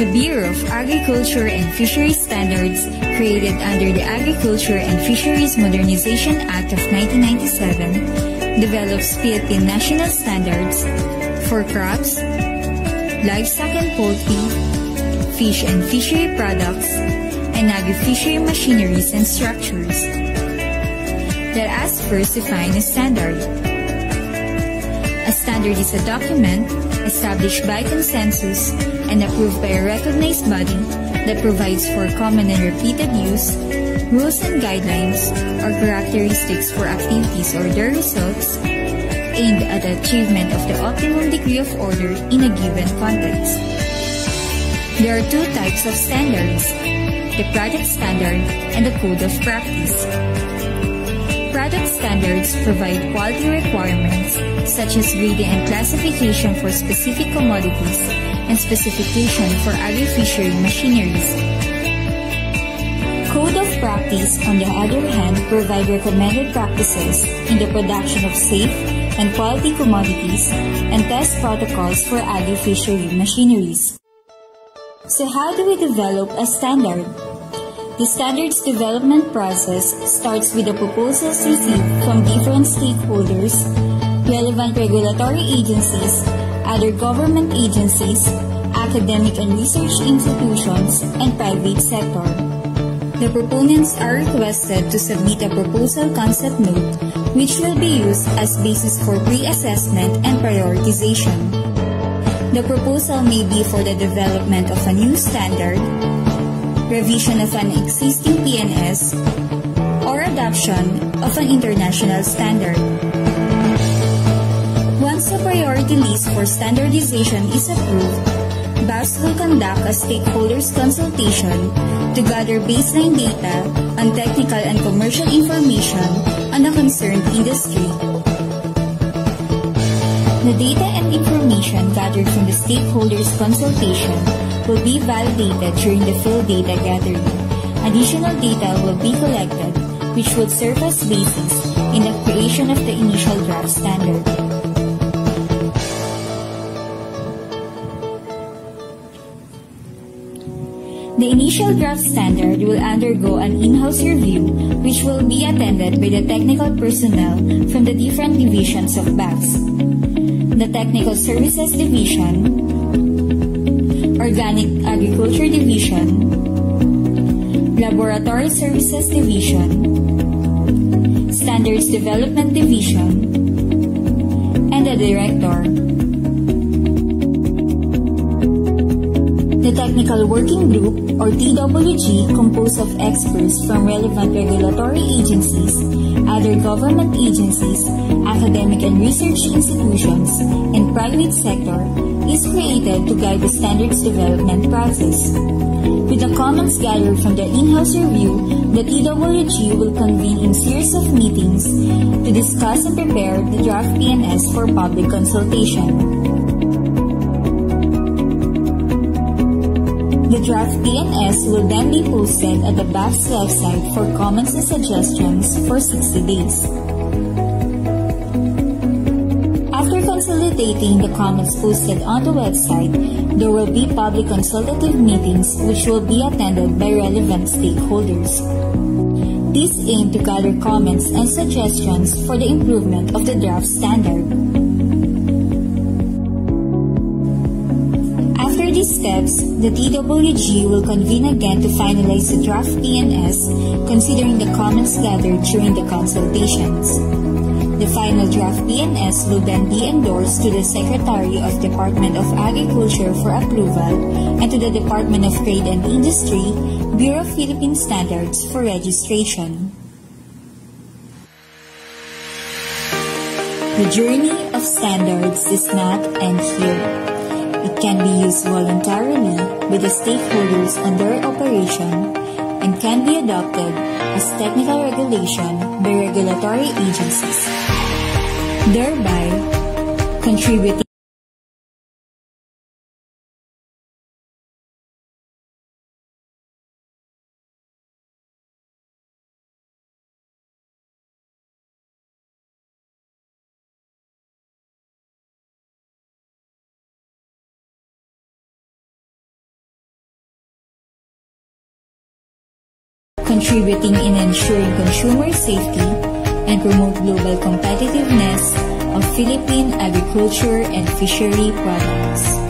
The Bureau of Agriculture and Fisheries Standards, created under the Agriculture and Fisheries Modernization Act of 1997, develops Philippine national standards for crops, livestock and poultry, fish and fishery products, and agri-fishery machineries and structures. Let us first define a standard. A standard is a document established by consensus and approved by a recognized body that provides for common and repeated use, rules and guidelines, or characteristics for activities or their results aimed at the achievement of the optimum degree of order in a given context. There are two types of standards: the product standard and the code of practice. Product standards provide quality requirements such as grading and classification for specific commodities and specification for agri-fishery machineries. Code of practice, on the other hand, provide recommended practices in the production of safe and quality commodities and test protocols for agri-fishery machineries. So how do we develop a standard? The standards development process starts with the proposals received from different stakeholders, relevant regulatory agencies, other government agencies, academic and research institutions, and private sector. The proponents are requested to submit a proposal concept note, which will be used as basis for pre-assessment and prioritization. The proposal may be for the development of a new standard, revision of an existing PNS, or adoption of an international standard. Once a priority list for standardization is approved, BAFS will conduct a stakeholders consultation to gather baseline data on technical and commercial information on the concerned industry. The data and information gathered from the stakeholders consultation will be validated during the field data gathering. Additional data will be collected, which will serve as basis in the creation of the initial draft standard. The initial draft standard will undergo an in-house review, which will be attended by the technical personnel from the different divisions of BAFS. The Technical Services Division, Organic Agriculture Division, Laboratory Services Division, Standards Development Division, and the Director. The Technical Working Group, or TWG, composed of experts from relevant regulatory agencies, other government agencies, academic and research institutions, and private sector, is created to guide the standards development process. With the comments gathered from the in-house review, the TWG will convene in series of meetings to discuss and prepare the draft PNS for public consultation. The draft PNS will then be posted at the BAFS website for comments and suggestions for 60 days. After consolidating the comments posted on the website, there will be public consultative meetings which will be attended by relevant stakeholders. These aim to gather comments and suggestions for the improvement of the draft standard. After these steps, the TWG will convene again to finalize the draft PNS, considering the comments gathered during the consultations. The final draft PNS will then be endorsed to the Secretary of Department of Agriculture for approval and to the Department of Trade and Industry, Bureau of Philippine Standards for registration. The journey of standards does not end here. It can be used voluntarily with the stakeholders on their operation and can be adopted as technical regulation by regulatory agencies, thereby contributing contributing in ensuring consumer safety and promote global competitiveness of Philippine agriculture and fishery products.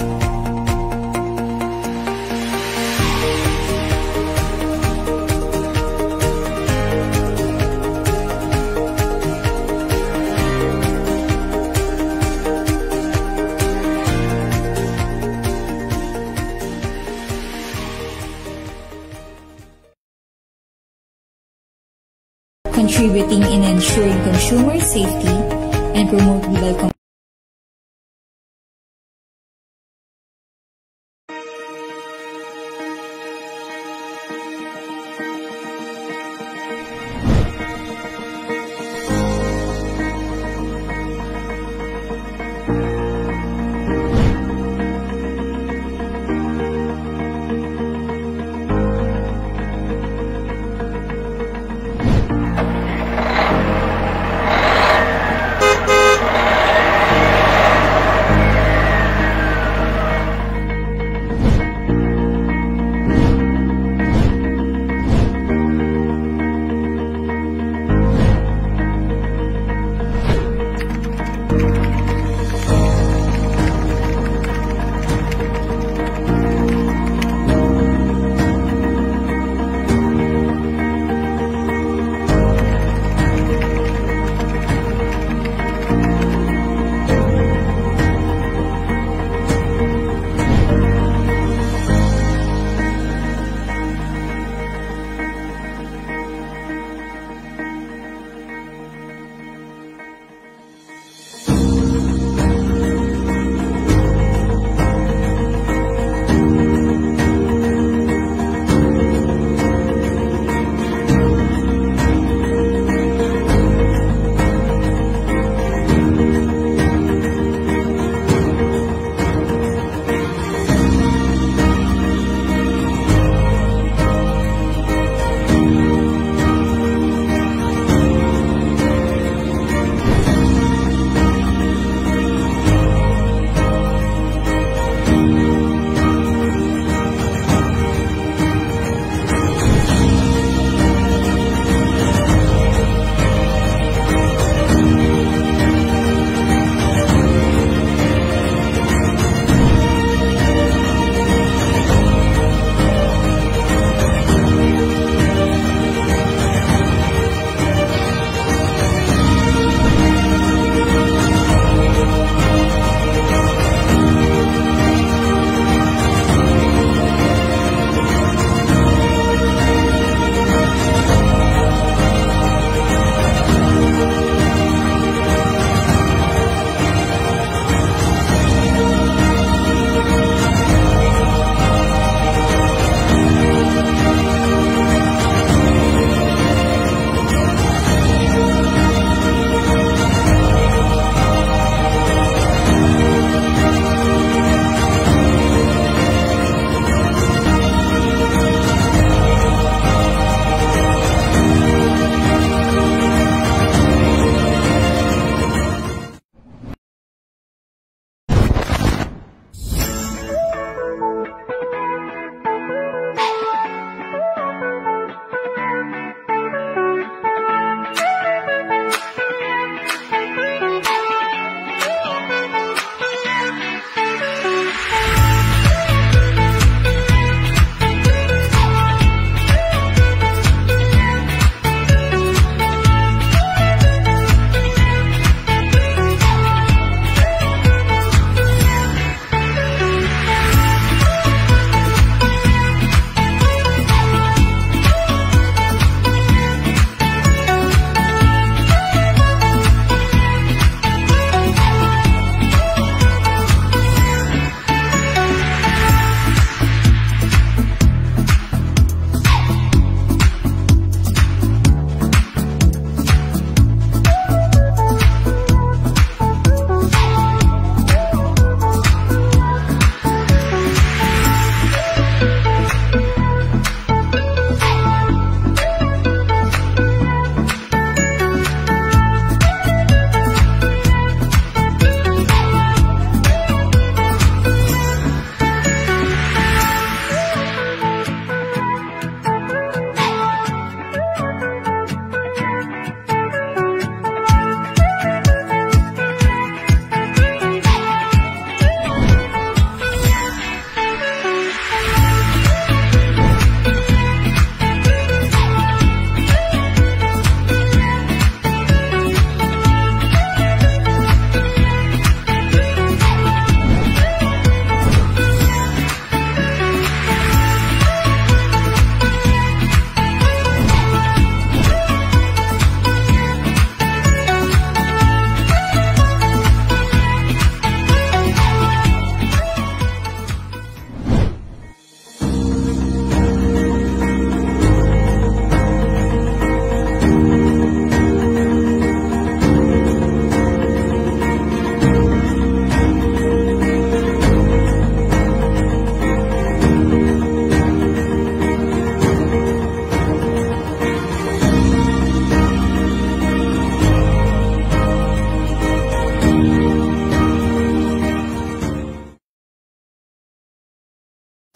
Contributing in ensuring consumer safety and promote global competitiveness.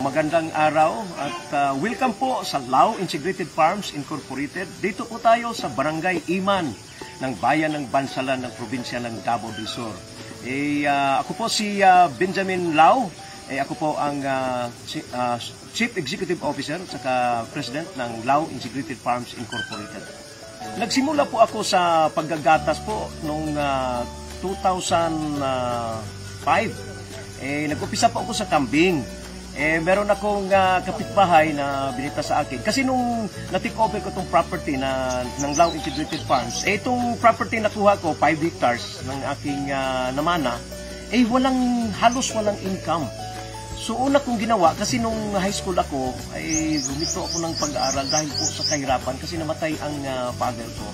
magandang araw at welcome po sa Lao Integrated Farms Incorporated. Dito po tayo sa Barangay Iman ng Bayan ng Bansalan ng Probinsya ng Davao del Sur. Ako po si Benjamin Lao. Ako po ang Chief Executive Officer at saka President ng Lao Integrated Farms Incorporated. Nagsimula po ako sa paggagatas po noong 2005. Nag-upisa po ako sa kambing. Meron akong kapitbahay na binita sa akin. Kasi nung na-take over ko itong property ng Lao Integrated Farms, itong property na kuha ko, 5 hectares ng aking namana, halos walang income. So una kong ginawa, kasi nung high school ako, huminto ako ng pag-aaral dahil po sa kahirapan kasi namatay ang father ko.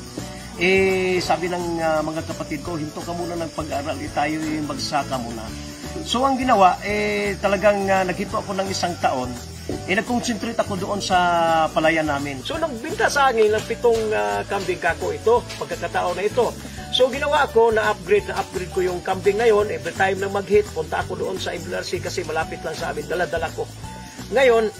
Sabi ng mga kapatid ko, hinto ka muna ng pag-aaral, tayo magsaka muna. So ang ginawa, talagang naghinto ako ng 1 taon, nag-concentrate ako doon sa palayan namin. So nagbinta sa akin ng 7 kambing kako ito, pagkakataon na ito. So ginawa ko, na-upgrade ko yung kambing ngayon. Every time na mag-hit, punta ako doon sa MLRC kasi malapit lang sa amin, dala-dala ko. Ngayon,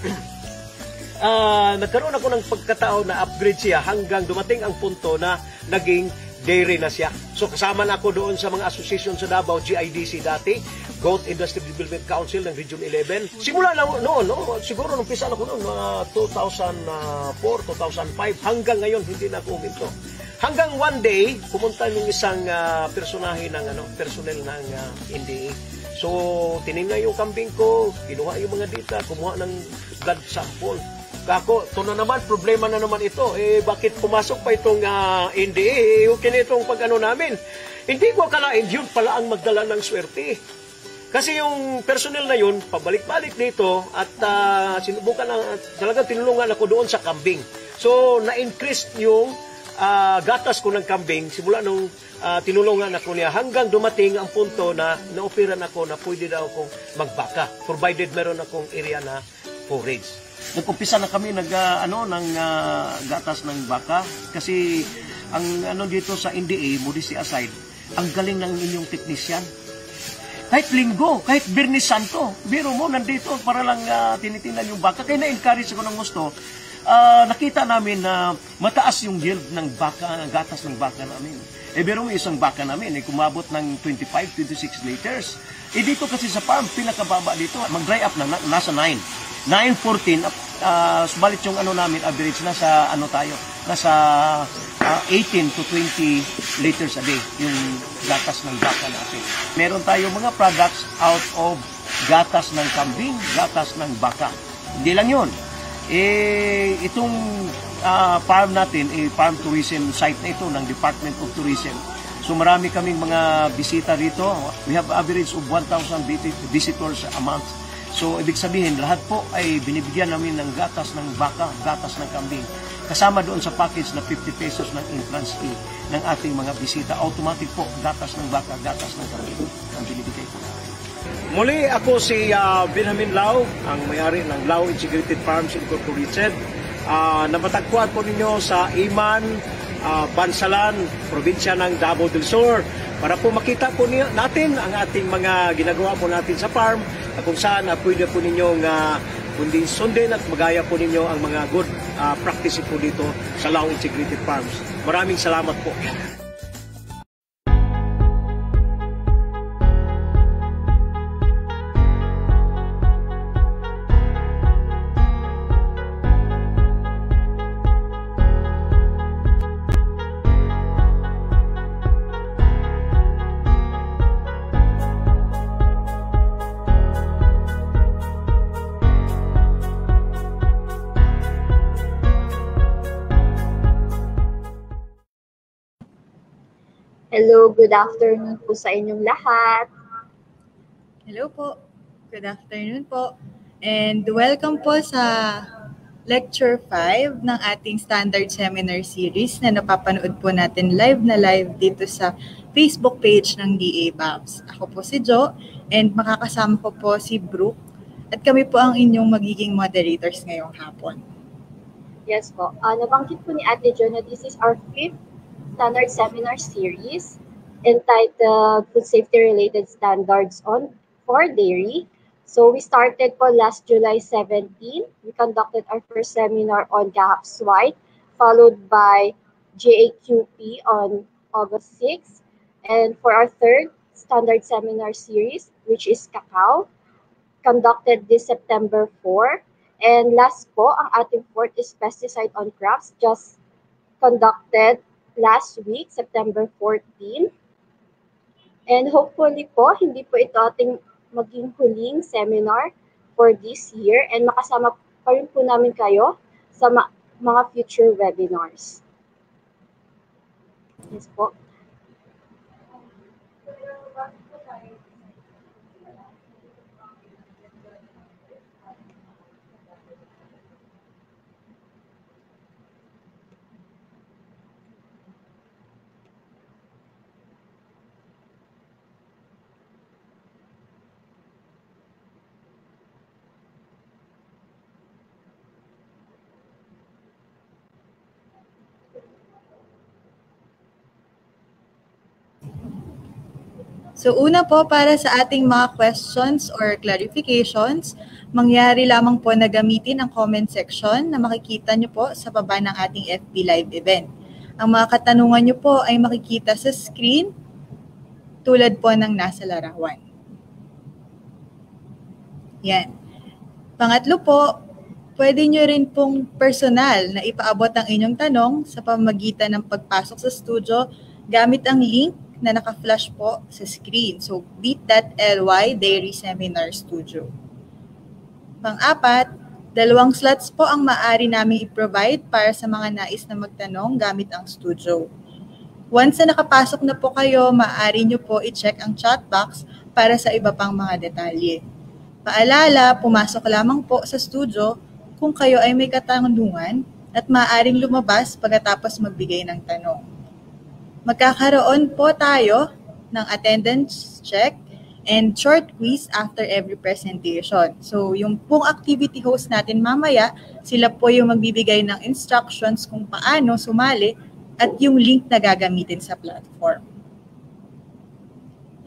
nagkaroon ako ng pagkataon na upgrade siya hanggang dumating ang punto na naging dairy na siya. So kasama na ako doon sa mga association sa Davao, GIDC dati, Goat Industry Development Council ng Region 11. Simula na noon, siguro nung pisa na ko noon, 2004, 2005, hanggang ngayon hindi na ako huminto. Hanggang one day, pumunta yung isang personahe ng personnel ng NDA. So tinignan yung kambing ko, kinuha yung mga data, kumuha ng blood sample. Kako, ito na naman, problema na naman ito. Bakit pumasok pa itong NDA? Okay na itong pag-ano namin. Hindi ko akalain, yun pala ang magdala ng swerte. Kasi yung personnel na yun, pabalik-balik dito at sinubukan na, talagang tinulungan ako doon sa kambing. So, na-increase yung gatas ko ng kambing simula nung tinulungan ako niya hanggang dumating ang punto na na-operan ako na pwede daw akong magbaka. Provided meron akong area na forage. Nag-umpisa na kami ng gatas ng baka kasi ang dito sa NDA, modesty aside, ang galing ng inyong technician. Kahit linggo, kahit Birnis Santo, biro mo nandito para lang tinitingnan yung baka. Kaya na-encourage ako ng gusto. Nakita namin na mataas yung yield ng baka, gatas ng baka namin. Biro mo isang baka namin, kumabot ng 25-26 liters. Dito kasi sa farm, pinakababa dito, mag-dry up na, nasa 9. 9-14, subalit yung namin, average, nasa nasa 18 to 20 liters a day, yung gatas ng baka natin. Meron tayo mga products out of gatas ng kambing, gatas ng baka. Hindi lang yun. Itong farm natin, farm tourism site na ito ng Department of Tourism. So marami kaming mga bisita rito. We have average of 1,000 visitors a month. So, ibig sabihin, lahat po ay binibigyan namin ng gatas ng baka, gatas ng kambing. Kasama doon sa package na 50 pesos ng entrance fee ng ating mga bisita. Automatic po, gatas ng baka, gatas ng kambing ang binibigay po namin. Muli, ako si Benjamin Lao, ang may-ari ng Lao Integrated Farms Incorporated. Namatagpuan po ninyo sa Iman, Bansalan, probinsya ng Davao del Sur. Para po makita po natin ang ating mga ginagawa po natin sa farm, kung saan pwede po ninyong sundin at magaya po ninyo ang mga good practices po dito sa Lao Integrated Farms. Maraming salamat po. Hello, good afternoon po sa inyong lahat. Hello po. Good afternoon po. And welcome po sa Lecture 5 ng ating Standard Seminar Series na napapanood po natin live dito sa Facebook page ng DA-BAFS. Ako po si Jo and makakasama ko po si Brooke at kami po ang inyong magiging moderators ngayong hapon. Yes po. Nabanggit po ni Ate Jo na this is our 5th Standard Seminar Series entitled Food Safety Related Standards for Dairy. So we started po last July 17. We conducted our first seminar on GAHP's White, followed by GAQP on August 6. And for our third standard seminar series, which is Cacao, conducted this September 4. And last po, ang ating fourth is Pesticide on Crops, just conducted last week, September 14. And hopefully po, hindi po ito ating maging huling seminar for this year and makasama pa rin po namin kayo sa mga future webinars. Yes po. So una po, para sa ating mga questions or clarifications, mangyari lamang po na gamitin ang comment section na makikita nyo po sa baba ng ating FB Live event. Ang mga katanungan nyo po ay makikita sa screen tulad po ng nasa larawan. Yan. Pangatlo po, pwede nyo rin pong personal na ipaabot ang inyong tanong sa pamamagitan ng pagpasok sa studio gamit ang link na naka-flash po sa screen. So, bit.ly Dairy Seminar Studio. Pang-apat, 2 slots po ang maaari namin i-provide para sa mga nais na magtanong gamit ang studio. Once na nakapasok na po kayo, maaari nyo po i-check ang chat box para sa iba pang mga detalye. Paalala, pumasok lamang po sa studio kung kayo ay may katanungan at maaaring lumabas pagkatapos magbigay ng tanong. Magkakaroon po tayo ng attendance check and short quiz after every presentation. So, yung pong activity host natin mamaya, sila po yung magbibigay ng instructions kung paano sumali at yung link na gagamitin sa platform.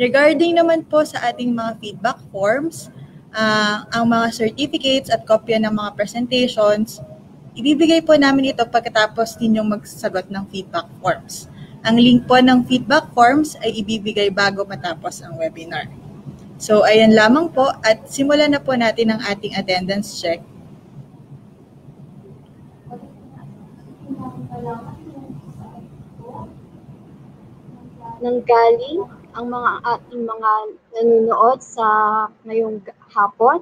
Regarding naman po sa ating mga feedback forms, ang mga certificates at kopya ng mga presentations, ibibigay po namin ito pagkatapos ninyong magsagot ng feedback forms. Ang link po ng feedback forms ay ibibigay bago matapos ang webinar. So, ayan lamang po at simulan na po natin ang ating attendance check. Nanggaling ang mga ating mga nanonood sa ngayong hapon.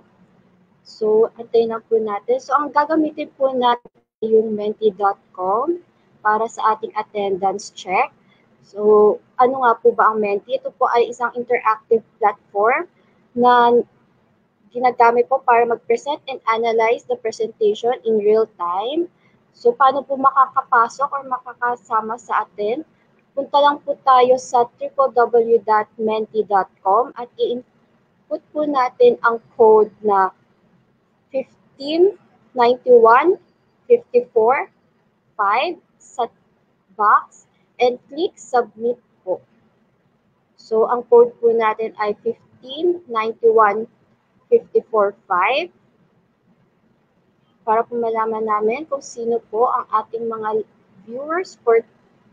So, antayin na po natin. So, ang gagamitin po natin yung menti.com para sa ating attendance check. So, ano nga po ba ang Menti? Ito po ay isang interactive platform na ginagamit po para mag-present and analyze the presentation in real time. So, paano po makakapasok or makakasama sa atin? Punta lang po tayo sa www.menti.com at i-input po natin ang code na 159154 sa box and click submit po. So, ang code po natin ay 159154 para po malaman namin kung sino po ang ating mga viewers for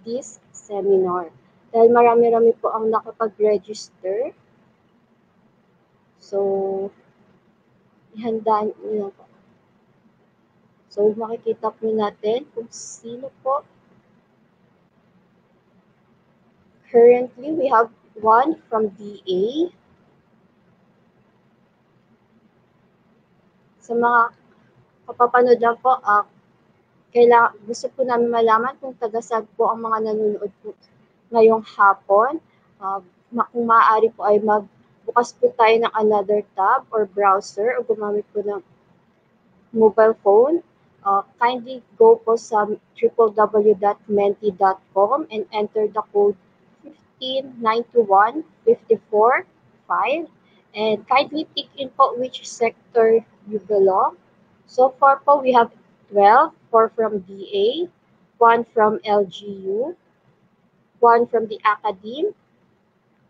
this seminar. Dahil marami-rami po ang nakapag-register. So, ihanda nyo po. So, makikita po natin kung sino po. Currently, we have one from DA. Sa mga kapapanood lang po, gusto po namin malaman kung taga-saan po ang mga nanonood po ngayong hapon. Kung maaari po ay magbukas po tayo ng another tab or browser o gumamit po ng mobile phone. Kindly go po sa www.menti.com and enter the code 159154 and kindly pick in po which sector you belong. So far po, we have 12, 4 from DA, 1 from LGU, 1 from the academe,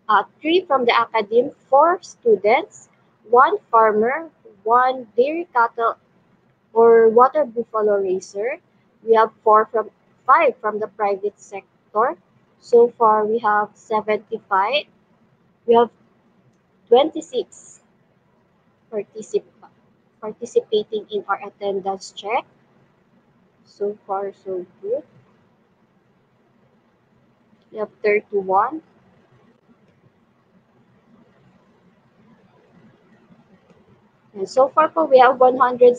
3 from the academe, 4 students, 1 farmer, 1 dairy cattle or water buffalo raiser. We have 5 from the private sector. So far, we have 75. We have 26 particip participating in our attendance check. So far, so good. We have 31. And so far po, we have 106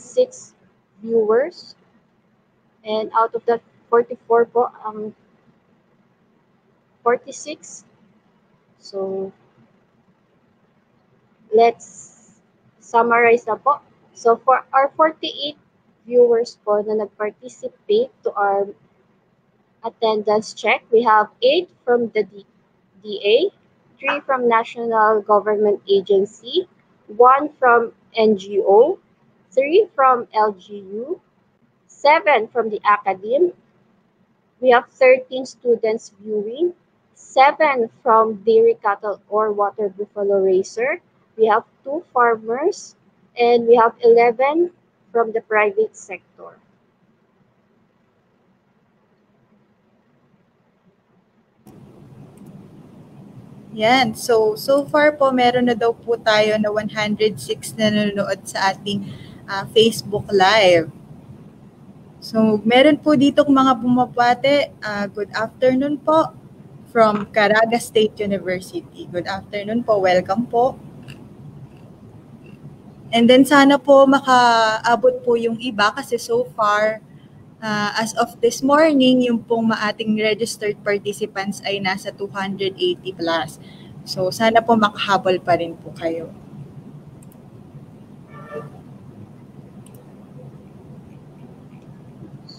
viewers. And out of that 44 po, 46. So, let's summarize na po. So, for our 48 viewers po na nag-participate to our attendance check, we have 8 from the DA, 3 from National Government Agency, 1 from NGO, 3 from LGU, 7 from the academe. We have 13 students viewing, 7 from dairy cattle or water buffalo raiser. We have 2 farmers, and we have 11 from the private sector. Yan. So far po, meron na daw po tayo na 106 na nanonood sa ating Facebook Live. So, meron po dito mga bumabate. Good afternoon po from Caraga State University. Good afternoon po. Welcome po. And then sana po makaabot po yung iba kasi so far, as of this morning, yung pong ating registered participants ay nasa 280 plus. So sana po makahabol pa rin po kayo.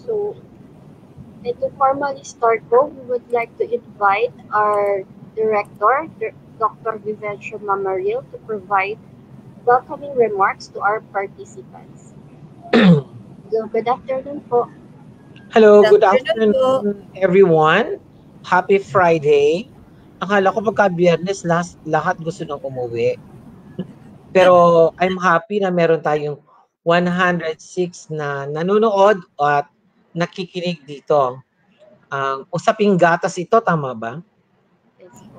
So, and to formally start po, we would like to invite our director, Dr. Vivencio Mamaril, to provide welcoming remarks to our participants. So, good afternoon po. Hello, good afternoon everyone. Happy Friday. Akala ko pagka Biyernes, lahat gusto nang umuwi. Pero I'm happy na meron tayong 106 na nanonood at nakikinig dito. Usaping gatas ito, tama ba?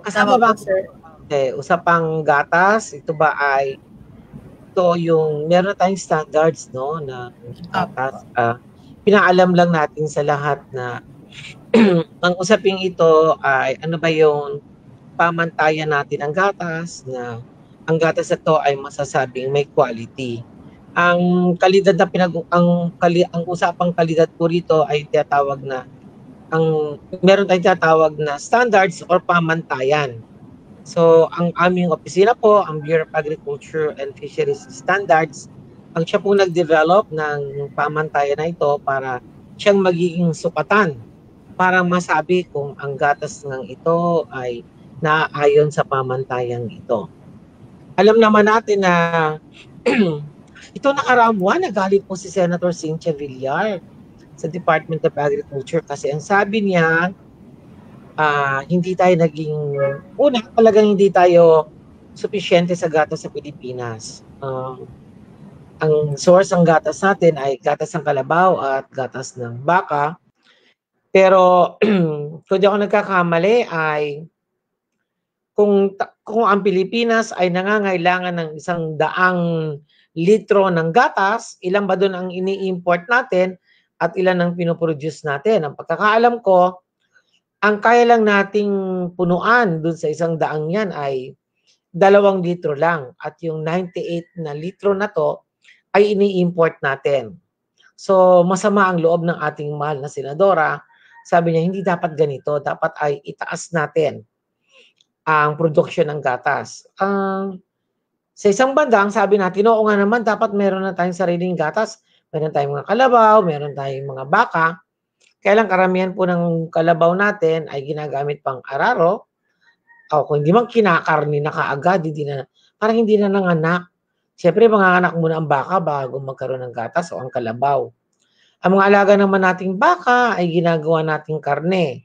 Kasama ba, sir? Okay, usapang gatas, ito ba ay ito yung meron tayong standards, no, na gatas. Pinaalam lang natin sa lahat na ang usaping ito ay ano ba yung pamantayan natin ang gatas, na ang gatas na to ay masasabing may quality. Ang kalidad na ang usapang kalidad po rito ay tinatawag na meron tayong tinatawag na standards or pamantayan. So, ang aming opisina po, ang Bureau of Agriculture and Fisheries Standards, ang siya po nag-develop ng pamantayan na ito para siyang magiging sukatan para masabi kung ang gatas ng ito ay naaayon sa pamantayang ito. Alam naman natin na ito nakaraang buwan, nagalit po si Senator Cynthia Villar sa Department of Agriculture kasi ang sabi niya, hindi tayo talagang hindi tayo sufisyente sa gatas sa Pilipinas. Ang source ng gatas natin ay gatas ng kalabaw at gatas ng baka. Pero kung di ako nagkakamali ay kung ang Pilipinas ay nangangailangan ng 100 litro ng gatas, ilan ba doon ang ini-import natin at ilan ang pinoproduce natin? Ang pagkakaalam ko, ang kaya lang nating punuan doon sa 100 yan ay 2 litro lang. At yung 98 na litro na to ay ini-import natin. So, masama ang loob ng ating mahal na senadora. Sabi niya, hindi dapat ganito. Dapat ay itaas natin ang produksyon ng gatas. Sa isang banda, ang sabi natin, oo nga naman, dapat meron na tayong sariling gatas. Meron tayong mga kalabaw, meron tayong mga baka. Kaya lang karamihan po ng kalabaw natin ay ginagamit pang araro. O kung hindi man kinakarni na kaagad, parang hindi na nanganak. Siyempre, manganganak muna ang baka bago magkaroon ng gatas o ang kalabaw. Ang mga alaga naman nating baka ay ginagawa nating karne.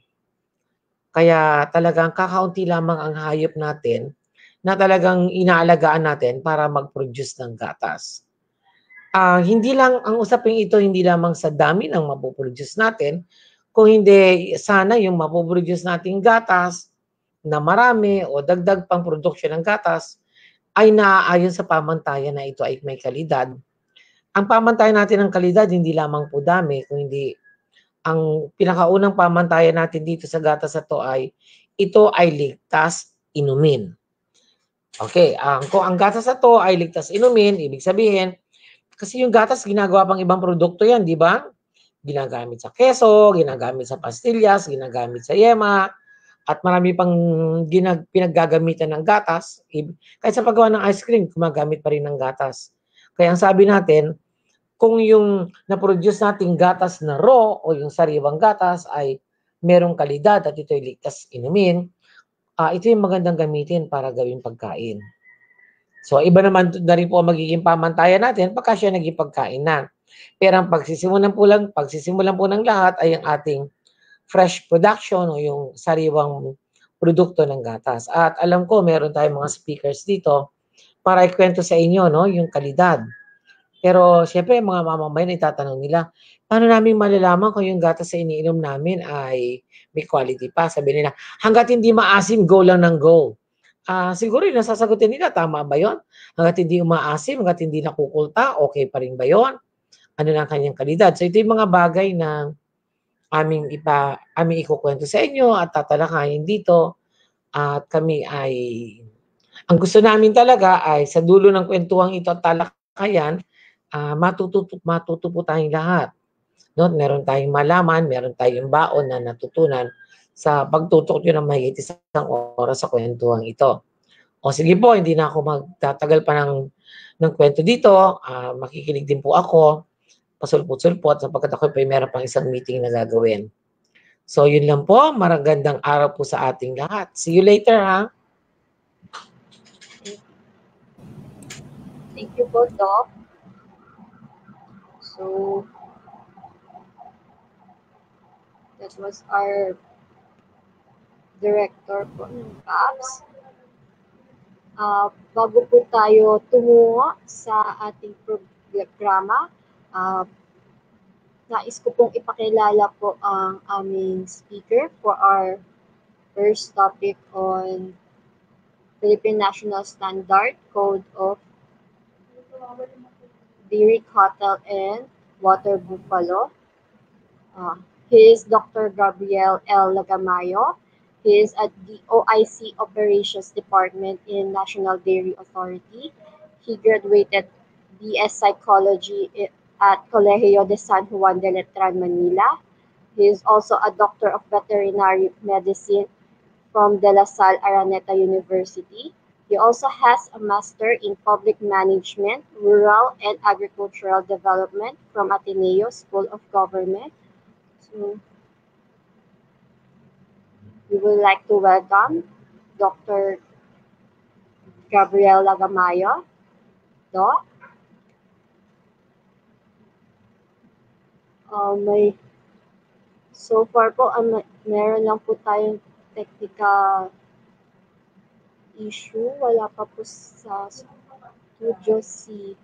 Kaya talagang kakaunti lamang ang hayop natin na talagang inaalagaan natin para mag-produce ng gatas. Hindi lang, ang usaping ito hindi lamang sa dami ng mapoproduce natin, kung hindi sana yung mapoproduce nating gatas na marami o dagdag pang produksyon ng gatas ay naaayon sa pamantayan na ito ay may kalidad. Ang pamantayan natin ng kalidad hindi lamang po dami, kung hindi ang pinakaunang pamantayan natin dito sa gatas na to ay ito ay ligtas inumin. Okay, kung ang gatas na to ay ligtas inumin, ibig sabihin, kasi yung gatas ginagawa pang ibang produkto yan, di ba? Ginagamit sa keso, ginagamit sa pastillas, ginagamit sa yema, at marami pang pinaggagamitan ng gatas. Kahit sa paggawa ng ice cream, gumagamit pa rin ng gatas. Kaya ang sabi natin, kung yung na-produce nating gatas na raw o yung sariwang gatas ay merong kalidad at ito'y ligtas inumin, ito yung magandang gamitin para gawing pagkain. So, iba naman na rin po ang magiging pamantayan natin pagka siya naging pagkain na. Pero ang pagsisimulan po ng lahat ay ang ating fresh production o yung sariwang produkto ng gatas. At alam ko, meron tayong mga speakers dito para ikwento sa inyo, no, yung kalidad. Pero siyempre, mga mamamayan itatanong nila, paano namin malalaman kung yung gatas sa iniinom namin ay may quality pa? Sabi nila, hanggat hindi maasim, go lang ng go. Siguro yung nasasagutin nila, tama ba yun? Hanggat hindi umaasim, hanggat hindi nakukulta, okay pa rin ba yun? Ano na ang kanyang kalidad? So ito yung mga bagay na aming ikukwento sa inyo at tatalakayin dito. At kami ay, ang gusto namin talaga ay sa dulo ng kwentuhang ito at talakayan, matuto po tayong lahat. No? Meron tayong malaman, meron tayong baon na natutunan sa pagtutok nyo ng mahigit isang oras sa kwentuhang ito. O sige po, hindi na ako magtatagal pa ng kwento dito. Makikinig din po ako. Pasulpot-sulpot sapagkat ako pa meron pang isang meeting na gagawin. So yun lang po. Maragandang araw po sa ating lahat. See you later, ha? Thank you po, Doc. So, that was our director po ng BAFS. Bago po tayo tumungo sa ating programa, nais ko pong ipakilala po ang aming speaker for our first topic on Philippine National Standard Code of Dairy, Cattle, and Water Buffalo. He is Dr. Gabriel L. Lagamayo. He is at the OIC Operations Department in National Dairy Authority. He graduated BS Psychology at Colegio de San Juan de Letran, Manila. He is also a Doctor of Veterinary Medicine from De La Salle Araneta University. He also has a Master in Public Management, Rural and Agricultural Development from Ateneo School of Government. So, we would like to welcome Dr. Gabriel Lagamayo. Doc? So far po, meron lang po tayong technical issue. Wala pa po sa studio si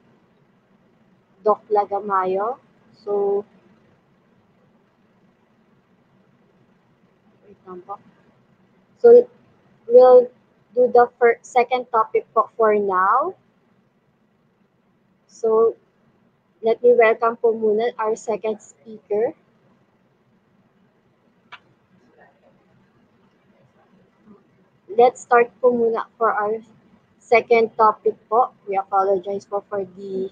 Doc Lagamayo. So, wait lang po. So, we'll do the second topic po for now. So, let me welcome po muna our second speaker. Let's start po muna for our second topic po. We apologize po for the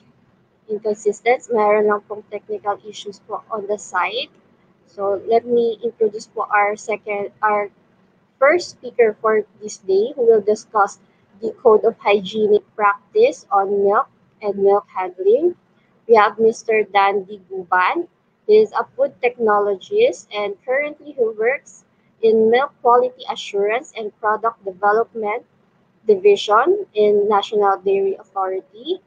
inconsistency. Meron lang pong technical issues po on the side. So, let me introduce po our first speaker for this day, who will discuss the Code of Hygienic Practice on Milk and Milk Handling. We have Mr. Dan D. Guban. He is a food technologist and currently he works in Milk Quality Assurance and Product Development Division in National Dairy Authority.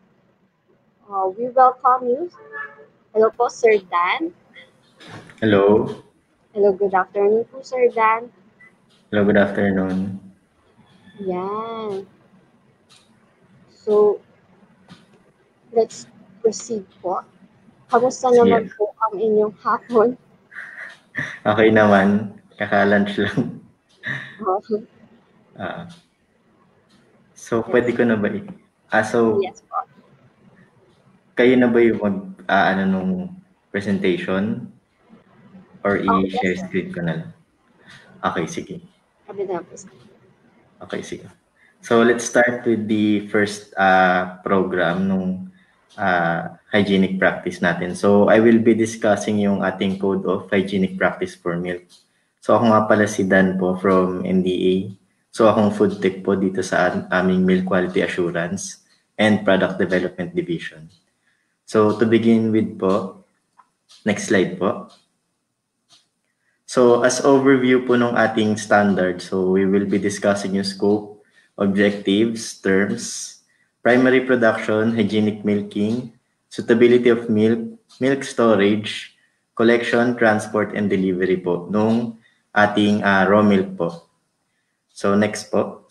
We welcome you. Hello po, Sir Dan. Hello. Hello, good afternoon po, Sir Dan. Hello, good afternoon. Yan. So, let's proceed po. Kamusta naman Sige. po ang inyong hapon? Okay naman. Kaka-lunch lang. So, pwede ko na ba so, Yes po. kayo na ba yung ano nung presentation? Or Yes, i-share sir. screen ko na lang? Okay, sige. Sabi na po. Okay, sige. So, let's start with the first program nung hygienic practice natin. So, I will be discussing yung ating code of hygienic practice for milk. So, ako nga pala si Dan po from NDA. So, akong food tech po dito sa aming Milk Quality Assurance and Product Development Division. So, to begin with po, next slide po. So, as overview po ng ating standard, so we will be discussing yung scope, objectives, terms, primary production, hygienic milking, suitability of milk, milk storage, collection, transport, and delivery po nung ating raw milk po. So, next po.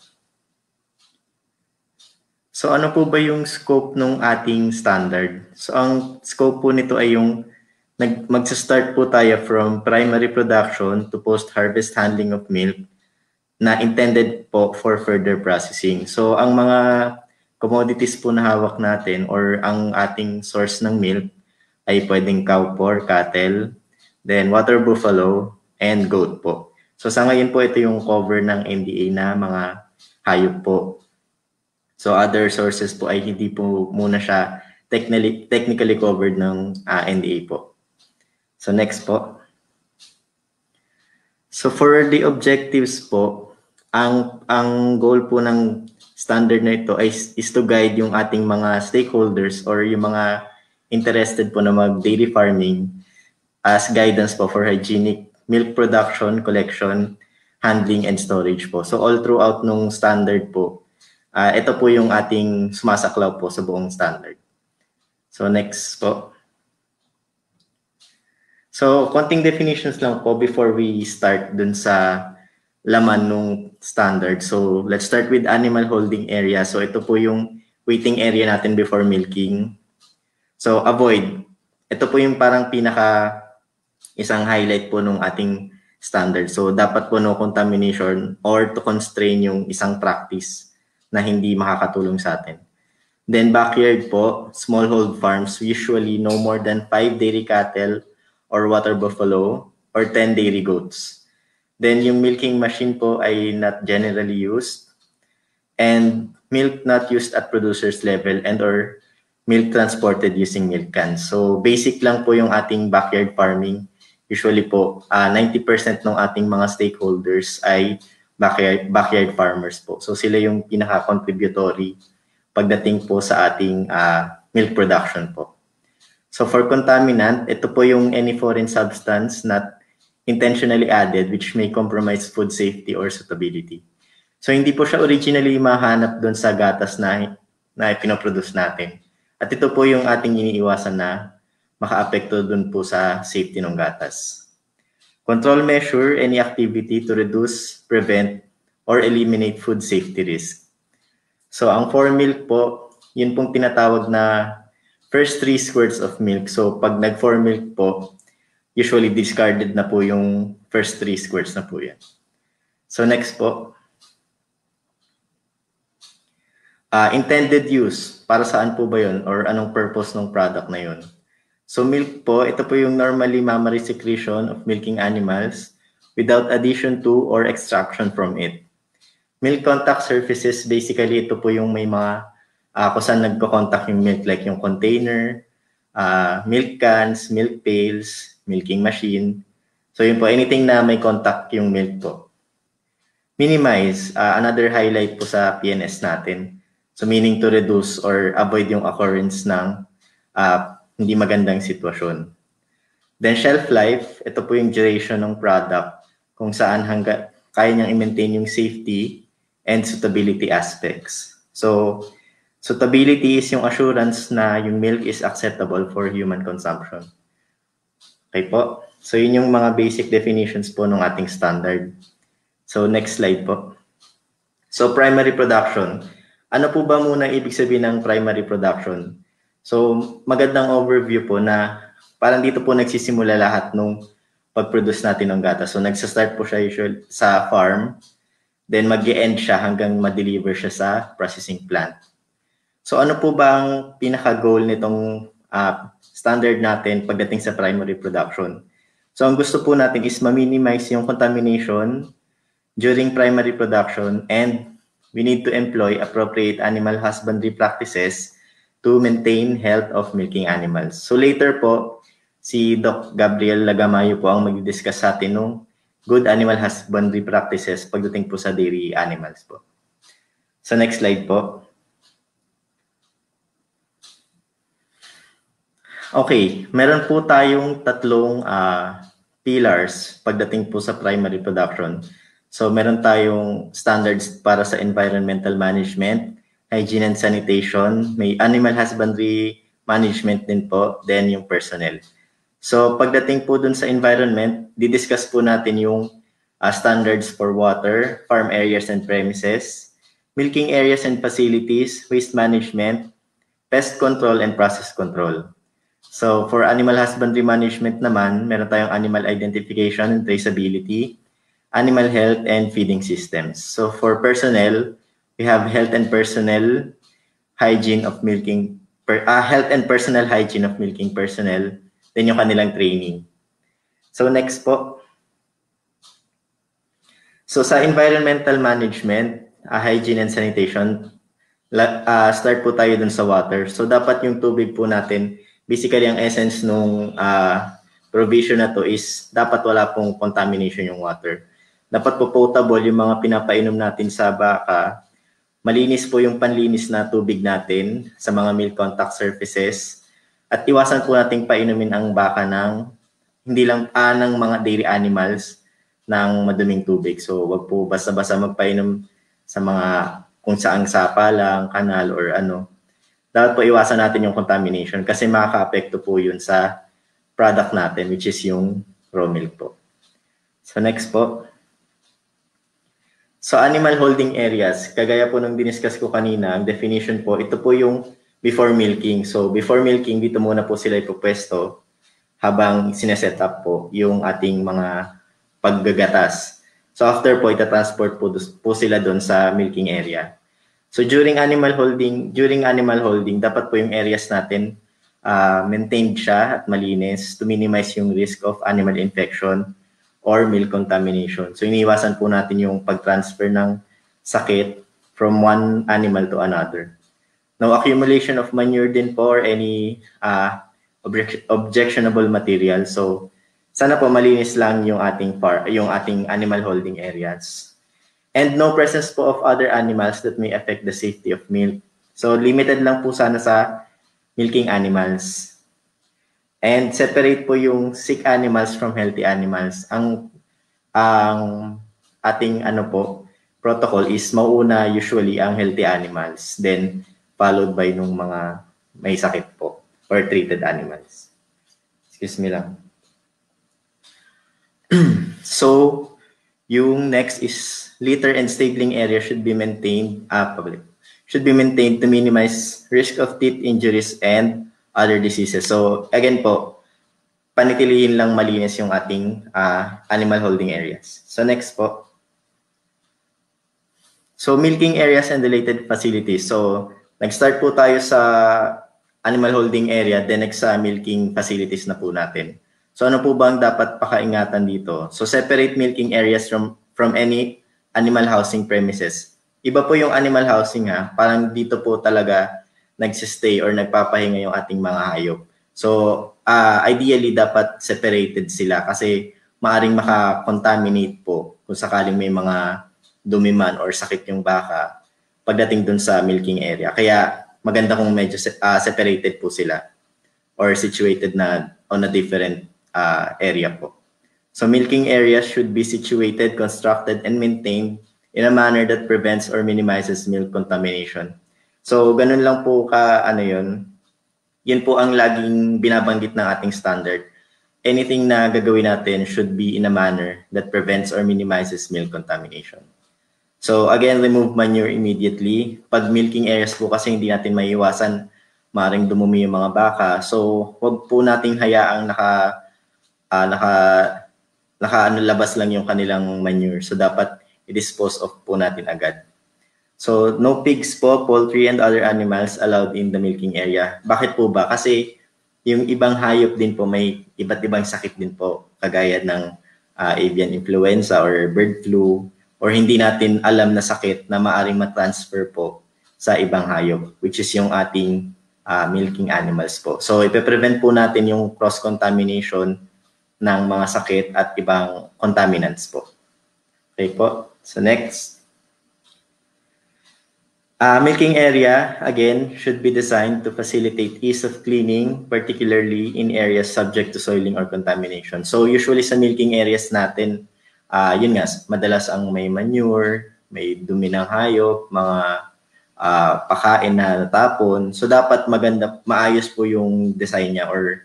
So, ano po ba yung scope nung ating standard? So, ang scope po nito ay yung magsa-start po tayo from primary production to post-harvest handling of milk na intended po for further processing. So, ang mga commodities po na hawak natin or ang ating source ng milk ay pwedeng cow pork, cattle, then water buffalo, and goat po. So, sa ngayon po, ito yung cover ng NDA na mga hayop po. So, other sources po ay hindi po muna siya technically covered ng NDA po. So, next po. So, for the objectives po, ang goal po ng standard na ito is to guide yung ating mga stakeholders or yung mga interested po na mag-dairy farming as guidance po for hygienic milk production, collection, handling, and storage po. So, all throughout nung standard po, ito po yung ating sumasaklaw po sa buong standard. So, next po. So, konting definitions lang po before we start dun sa laman nung standard. So, let's start with animal holding area. So, ito po yung waiting area natin before milking. So, avoid. Ito po yung parang isang highlight po nung ating standard. So, dapat po no contamination or to constrain yung isang practice na hindi makakatulong sa atin. Then, backyard po, smallhold farms, usually no more than 5 dairy cattle or water buffalo or 10 dairy goats. Then, yung milking machine po ay not generally used and milk not used at producer's level and or milk transported using milk cans. So, basic lang po yung ating backyard farming. Usually po, 90% ng ating mga stakeholders ay backyard farmers po. So, sila yung pinaka-contributory pagdating po sa ating milk production po. So, for contaminant, ito po yung any foreign substance not intentionally added which may compromise food safety or suitability. So, hindi po siya originally mahanap doon sa gatas na pinoproduce natin. At ito po yung ating iniiwasan na maka-apekto doon po sa safety ng gatas. Control measure any activity to reduce, prevent, or eliminate food safety risk. So, ang for milk po, yun pong tinatawag na first 3 squirts of milk. So, pag nag-for milk po, usually discarded na po yung first 3 squirts na po yan. So, next po. Intended use. Para saan po ba yun? Or anong purpose ng product na yun? So, milk po, ito po yung normally mammary secretion of milking animals without addition to or extraction from it. Milk contact surfaces, basically ito po yung may mga kung saan nagko-contact yung milk like yung container, milk cans, milk pails, milking machine. So yun po, anything na may contact yung milk po. Minimize, another highlight po sa PNS natin. So meaning to reduce or avoid yung occurrence ng hindi magandang sitwasyon. Then shelf life, ito po yung duration ng product kung saan kaya niyang i-maintain yung safety and suitability aspects. So, suitability is yung assurance na yung milk is acceptable for human consumption. Okay po? So, yun yung mga basic definitions po ng ating standard. So, next slide po. So, primary production. Ano po ba muna ibig sabihin ng primary production? So, magandang overview po na parang dito po nagsisimula lahat nung pag-produce natin ng gatas. So, nagsa-start po siya usually sa farm, then mag-e-end siya hanggang ma-deliver siya sa processing plant. So, ano po ba ang pinaka-goal nitong standard natin pagdating sa primary production? So, ang gusto po natin is ma-minimize yung contamination during primary production, and we need to employ appropriate animal husbandry practices to maintain health of milking animals. So later po, si Doc Gabriel Lagamayo po ang mag-discuss sa atin ng good animal husbandry practices pagdating po sa dairy animals po. So next slide po. Okay, meron po tayong tatlong pillars pagdating po sa primary production. So meron tayong standards para sa environmental management, hygiene and sanitation, may animal husbandry management din po, then yung personnel. So pagdating po dun sa environment, didiscuss po natin yung standards for water, farm areas and premises, milking areas and facilities, waste management, pest control and process control. So for animal husbandry management naman, meron tayong animal identification and traceability, animal health and feeding systems. So for personnel, we have health and personal hygiene of milking, health and personal hygiene of milking personnel, then yung kanilang training. So next po. So sa environmental management, hygiene and sanitation, start po tayo dun sa water. So dapat yung tubig po natin, basically ang essence nung provision na to is dapat wala pong contamination yung water. Dapat po potable yung mga pinapainom natin sa baka. Malinis po yung panlinis na tubig natin sa mga milk contact surfaces. At iwasan po nating painumin ang baka ng hindi lang ng mga dairy animals ng maduming tubig. So wag po basta-basta magpainom sa mga kung saang sapa lang, kanal or ano. Dapat po iwasan natin yung contamination kasi makaka-apekto po yun sa product natin, which is yung raw milk po. So next po. So animal holding areas, kagaya po nung diniscuss ko kanina, ang definition po, ito po yung before milking. So before milking, dito muna po sila ipopwesto habang sineset up po yung ating mga paggagatas. So after po, itatransport po sila doon sa milking area. So during animal holding, dapat po yung areas natin maintained siya at malinis to minimize yung risk of animal infection or milk contamination. So iniwasan po natin yung pag-transfer ng sakit from one animal to another. No accumulation of manure din po or any objectionable material. So sana po malinis lang yung ating animal holding areas. And no presence po of other animals that may affect the safety of milk. So limited lang po sana sa milking animals. And separate po yung sick animals from healthy animals. Ang ating protocol is mauuna usually ang healthy animals, then followed by nung mga may sakit po or treated animals. Excuse me lang. So, yung next is litter and stabling area should be maintained to minimize risk of teeth injuries and other diseases. So again po, panitilihin lang malinis yung ating animal holding areas. So next po. So milking areas and related facilities. So nag-start po tayo sa animal holding area, then next sa milking facilities na po natin. So ano po ba ang dapat pakaingatan dito? So separate milking areas from any animal housing premises. Iba po yung animal housing parang dito po talaga nagsistay or nagpapahinga yung ating mga hayop. So, ideally, dapat separated sila kasi maaring makakontaminate po kung sakaling may mga dumiman or sakit yung baka pagdating dun sa milking area. Kaya maganda kung medyo separated po sila or situated na on a different area po. So, milking areas should be situated, constructed, and maintained in a manner that prevents or minimizes milk contamination. So, ganun lang po yun po ang laging binabanggit ng ating standard. Anything na gagawin natin should be in a manner that prevents or minimizes milk contamination. So again, remove manure immediately. Pag milking areas po kasi hindi natin maiiwasan, maaaring dumumi yung mga baka. So wag po nating hayaang labas lang yung kanilang manure. So dapat i-dispose off po natin agad. So no pigs po, poultry and other animals allowed in the milking area. Bakit po ba? Kasi yung ibang hayop din po may iba't ibang sakit din po, kagaya ng avian influenza or bird flu, or hindi natin alam na sakit na maaring ma-transfer po sa ibang hayop, which is yung ating milking animals po. So ipe-prevent po natin yung cross-contamination ng mga sakit at ibang contaminants po. Okay po. So next. Milking area, again, should be designed to facilitate ease of cleaning, particularly in areas subject to soiling or contamination. So usually sa milking areas natin, yun nga, madalas ang may manure, may dumi ng hayop, mga pakain na natapon. So dapat maayos po yung design niya or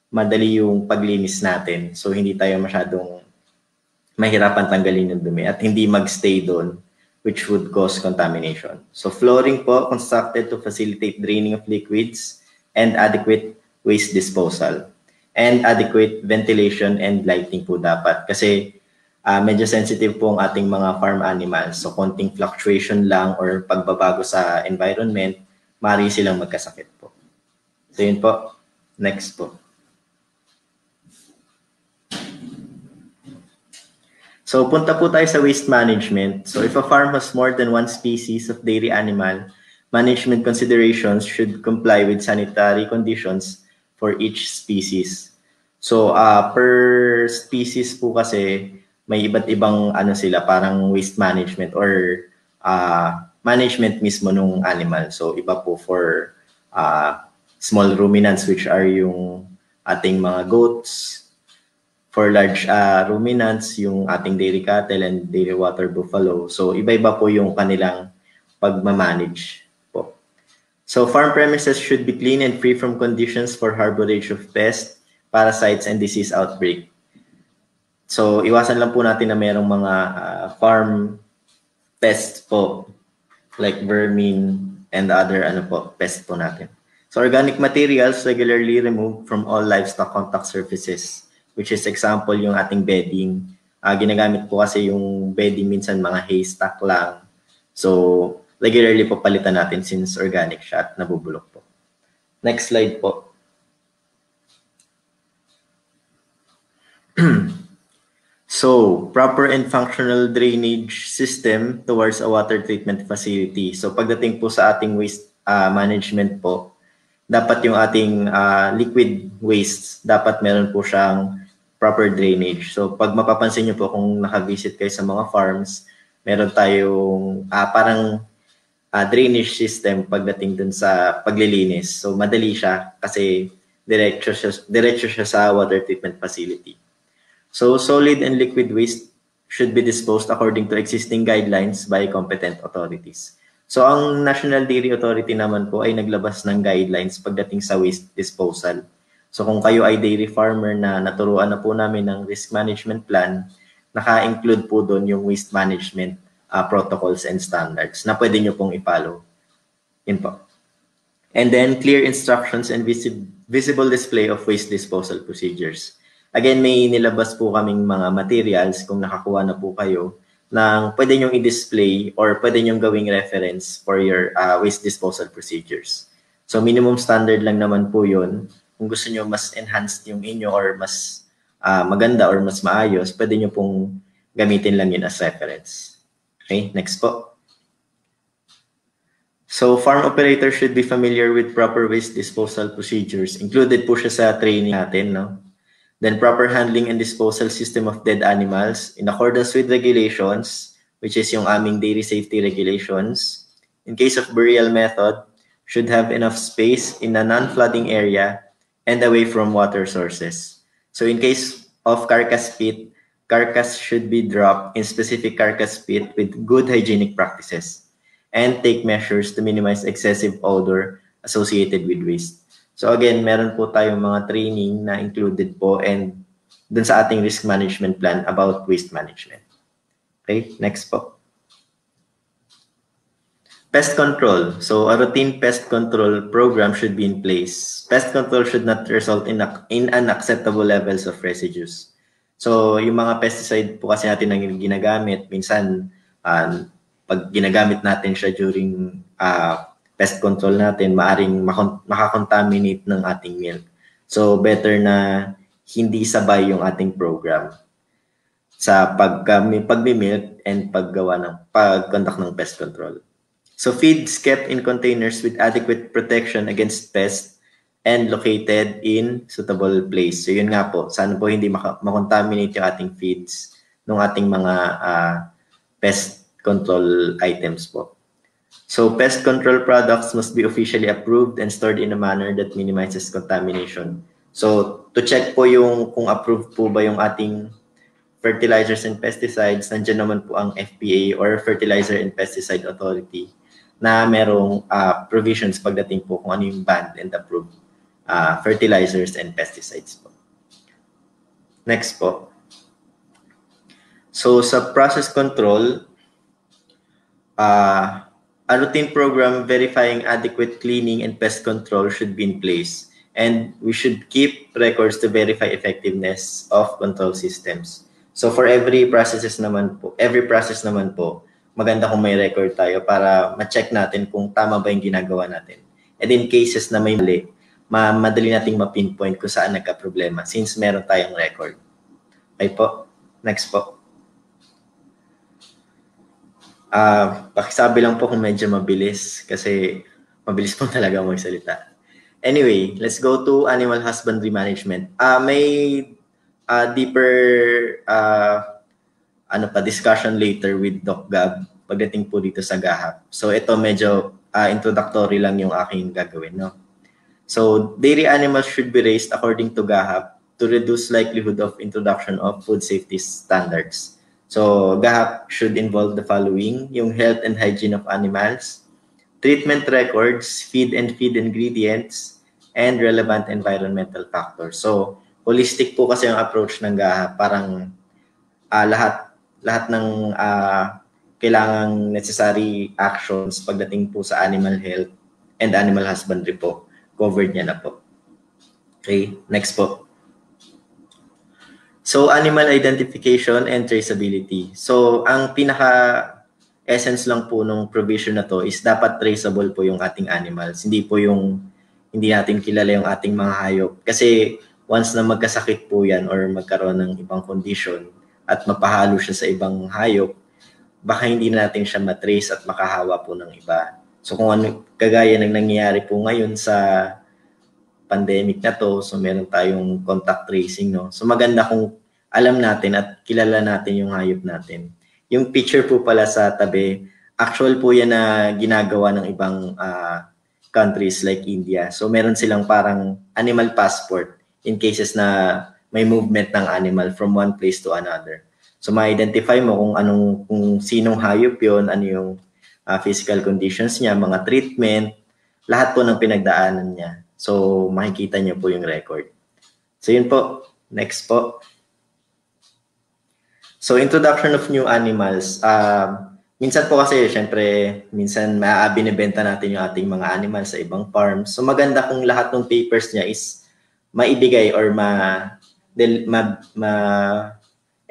madali yung paglinis natin. So hindi tayo masyadong mahirapan tanggalin yung dumi at hindi magstay doon, which would cause contamination. So flooring po, constructed to facilitate draining of liquids and adequate waste disposal. And adequate ventilation and lighting po dapat. Kasi medyo sensitive po ang ating mga farm animals. So konting fluctuation lang or pagbabago sa environment, maaari silang magkasakit po. So yun po. Next po. So punta po tayo sa waste management. So if a farm has more than one species of dairy animal, management considerations should comply with sanitary conditions for each species. So per species po kasi may iba't ibang sila, parang waste management or management mismo nung animal. So iba po for small ruminants, which are yung ating mga goats. For large ruminants, yung ating dairy cattle and dairy water buffalo. So iba-iba po yung kanilang pagmamanage po. So farm premises should be clean and free from conditions for harborage of pests, parasites, and disease outbreak. So iwasan lang po natin na mayroong mga farm pests po, like vermin and other pests po natin. So organic materials regularly removed from all livestock contact surfaces, which is example yung ating bedding. Ginagamit po kasi yung bedding minsan mga haystack lang. So, regularly po palitan natin since organic siya at nabubulok po. Next slide po. So, proper and functional drainage system towards a water treatment facility. So, pagdating po sa ating waste management po, dapat yung ating liquid waste, dapat meron po siyang proper drainage. So pag mapapansin nyo po kung naka-visit kayo sa mga farms, meron tayong parang drainage system pagdating dun sa paglilinis. So madali siya kasi diretso siya sa water treatment facility. So solid and liquid waste should be disposed according to existing guidelines by competent authorities. So ang National Dairy Authority naman po ay naglabas ng guidelines pagdating sa waste disposal. So kung kayo ay dairy farmer na naturuan na po namin ng risk management plan, naka-include po doon yung waste management protocols and standards na pwede nyo pong i-follow. Yun po. And then clear instructions and visible display of waste disposal procedures. Again, may nilabas po kaming mga materials kung nakakuha na po kayo na pwede nyong i-display or pwede nyong gawing reference for your waste disposal procedures. So minimum standard lang naman po yun. Kung gusto nyo mas enhanced yung inyo or mas maganda or mas maayos, pwede nyo pong gamitin lang yun as reference. Okay, next po. So farm operators should be familiar with proper waste disposal procedures. Included po siya sa training natin, no? Then proper handling and disposal system of dead animals in accordance with regulations, which is yung aming dairy safety regulations. In case of burial method, should have enough space in a non-flooding area and away from water sources. So in case of carcass pit, carcass should be dropped in specific carcass pit with good hygienic practices and take measures to minimize excessive odor associated with waste. So again, meron po tayong mga training na included po and dun sa ating risk management plan about waste management. Okay, next po. Pest control. So a routine pest control program should be in place. Pest control should not result in unacceptable levels of residues. So yung mga pesticide po kasi natin na ginagamit, minsan pag ginagamit natin siya during pest control natin, maaring makakontaminate ng ating milk. So better na hindi sabay yung ating program sa pagmi-milk and pag-conduct ng pest control. So feeds kept in containers with adequate protection against pests and located in suitable place. So yun nga po, sana po hindi makontaminate yung ating feeds ng ating mga pest control items po. So pest control products must be officially approved and stored in a manner that minimizes contamination. So to check po yung kung approved po ba yung ating fertilizers and pesticides, nandiyan naman po ang FPA or Fertilizer and Pesticide Authority na merong provisions pagdating po kung ano yung banned and approved fertilizers and pesticides po. Next po. So sa process control, a routine program verifying adequate cleaning and pest control should be in place, and we should keep records to verify effectiveness of control systems. So for every process naman po, maganda kung may record tayo para ma-check natin kung tama ba yung ginagawa natin. And in cases na may mali, madali nating ma-pinpoint kung saan nagka-problema since meron tayong record. Okay po. Next po. Pakisabi lang po kung medyo mabilis kasi mabilis po talaga magsalita. Anyway, let's go to animal husbandry management. May deeper discussion later with Doc Gab pagdating po dito sa GAHP. So ito medyo introductory lang yung aking gagawin, no? So dairy animals should be raised according to GAHP to reduce likelihood of introduction of food safety standards. So GAHP should involve the following: yung health and hygiene of animals, treatment records, feed and feed ingredients, and relevant environmental factors. So holistic po kasi yung approach ng GAHP, parang lahat ng kailangang necessary actions pagdating po sa animal health and animal husbandry po, covered niya na po. Okay, next po. So animal identification and traceability. So ang pinaka-essence lang po ng provision na to is dapat traceable po yung ating animals. Hindi po yung hindi natin kilala yung ating mga hayop. Kasi once na magkasakit po yan or magkaroon ng ibang condition at mapahalo siya sa ibang hayop, baka hindi natin siya matrace at makahawa po ng iba. So kung ano, kagaya ng nangyayari po ngayon sa pandemic na to, so meron tayong contact tracing, no? So maganda kung alam natin at kilala natin yung hayop natin. Yung picture po pala sa tabi, actual po yan na ginagawa ng ibang countries like India. So meron silang parang animal passport in cases na may movement ng animal from one place to another. So ma-identify mo kung sinong hayop yon, ano yung physical conditions niya, mga treatment, lahat po ng pinagdaanan niya. So makikita niyo po yung record. So yun po. Next po. So introduction of new animals. Minsan po kasi syempre minsan binibenta natin yung ating mga animals sa ibang farms. So maganda kung lahat ng papers niya is maibigay or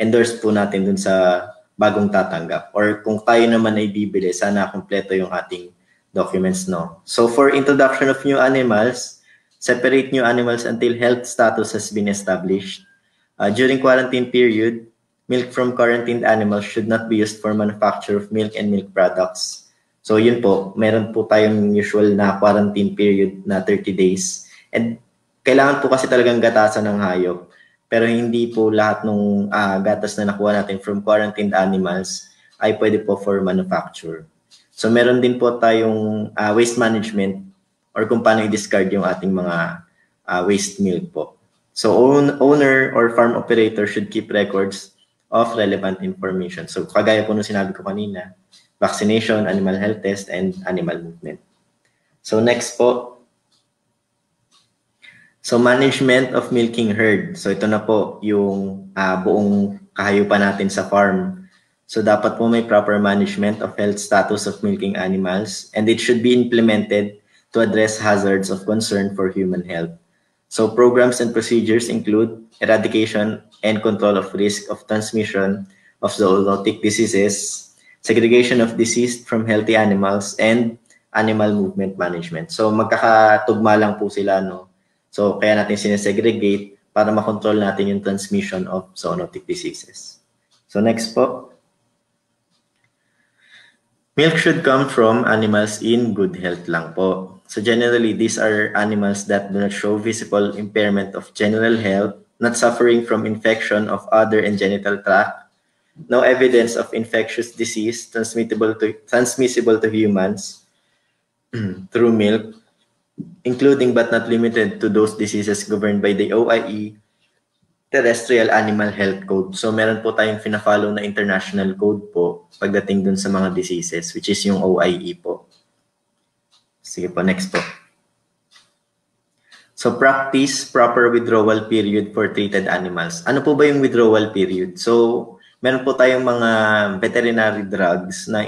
endorse po natin dun sa bagong tatanggap. Or kung tayo naman ay bibili, sana kumpleto yung ating documents, no? So for introduction of new animals, separate new animals until health status has been established. During quarantine period, milk from quarantined animals should not be used for manufacture of milk and milk products. So yun po, meron po tayong usual na quarantine period na 30 days. And kailangan po kasi talagang gatasan ng hayop. Pero hindi po lahat ng gatas na nakuha natin from quarantined animals ay pwede po for manufacture. So meron din po tayong waste management or kung paano i-discard yung ating mga waste milk po. So owner or farm operator should keep records of relevant information. So kagaya po nung sinabi ko kanina, vaccination, animal health test, and animal movement. So next po. So management of milking herd. So ito na po yung buong kahayupan natin sa farm. So dapat po may proper management of health status of milking animals, and it should be implemented to address hazards of concern for human health. So programs and procedures include eradication and control of risk of transmission of zoonotic diseases, segregation of diseased from healthy animals, and animal movement management. So magkakatugma lang po sila, no? So kaya natin sinesegregate para makontrol natin yung transmission of zoonotic diseases. So next po. Milk should come from animals in good health lang po. So generally, these are animals that do not show visible impairment of general health, not suffering from infection of other and genital tract, no evidence of infectious disease transmissible to humans through milk, including but not limited to those diseases governed by the OIE Terrestrial Animal Health Code. So meron po tayong fina-follow na international code po pagdating dun sa mga diseases, which is yung OIE po. Sige po, next po. So practice proper withdrawal period for treated animals. Ano po ba yung withdrawal period? So meron po tayong mga veterinary drugs na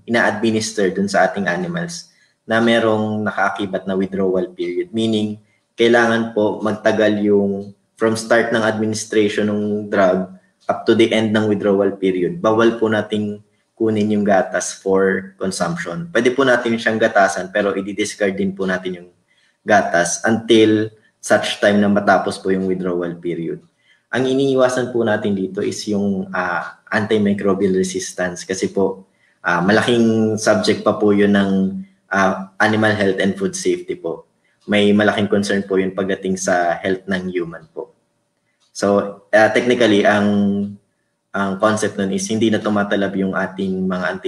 ina-administer dun sa ating animals na merong nakaakibat na withdrawal period. Meaning, kailangan po magtagal yung from start ng administration ng drug up to the end ng withdrawal period. Bawal po nating kunin yung gatas for consumption. Pwede po natin siyang gatasan pero i-discard din po natin yung gatas until such time na matapos po yung withdrawal period. Ang iniiwasan po natin dito is yung antimicrobial resistance kasi po malaking subject pa po yun ng animal health and food safety po. May malaking concern po yun pagdating sa health ng human po. So, technically, ang concept nun is hindi na tumatalab yung ating mga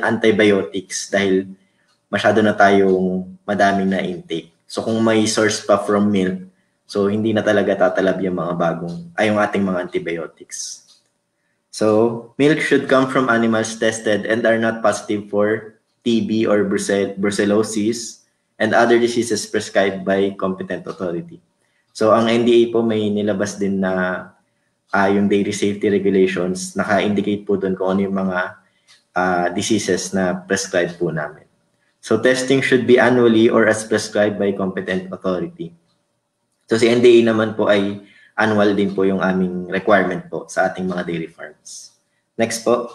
antibiotics dahil masyado na tayong madaming na intake. So, kung may source pa from milk, so hindi na talaga tatalab yung mga yung ating mga antibiotics. So, milk should come from animals tested and are not positive for TB or brucellosis and other diseases prescribed by competent authority. So, ang NDA po may nilabas din na yung dairy safety regulations, naka-indicate po doon kung ano yung mga diseases na prescribed po namin. So, testing should be annually or as prescribed by competent authority. So, si NDA naman po ay annual din po yung aming requirement po sa ating mga dairy farms. Next po.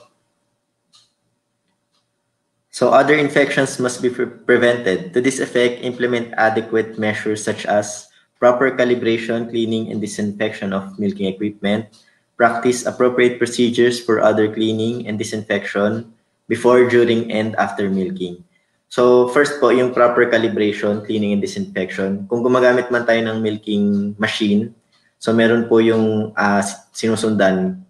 So other infections must be prevented. To this effect, implement adequate measures such as proper calibration, cleaning, and disinfection of milking equipment, practice appropriate procedures for other cleaning and disinfection before, during, and after milking. So first po, yung proper calibration, cleaning, and disinfection. Kung gumagamit man tayo ng milking machine, so meron po yung sinusundan,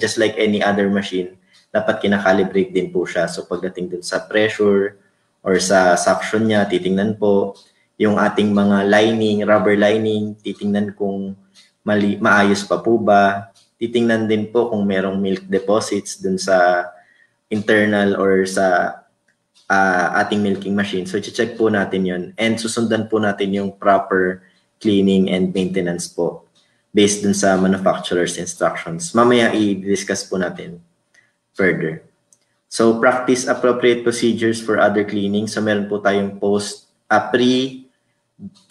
just like any other machine, dapat kinakalibrate din po siya. So pagdating dun sa pressure or sa suction niya, titingnan po yung ating mga lining, rubber lining, titingnan kung maayos pa po ba. Titingnan din po kung merong milk deposits dun sa internal or sa ating milking machine. So check po natin yun and susundan po natin yung proper cleaning and maintenance po based dun sa manufacturer's instructions. Mamaya i-discuss po natin further. So, practice appropriate procedures for other cleaning. So, meron po tayong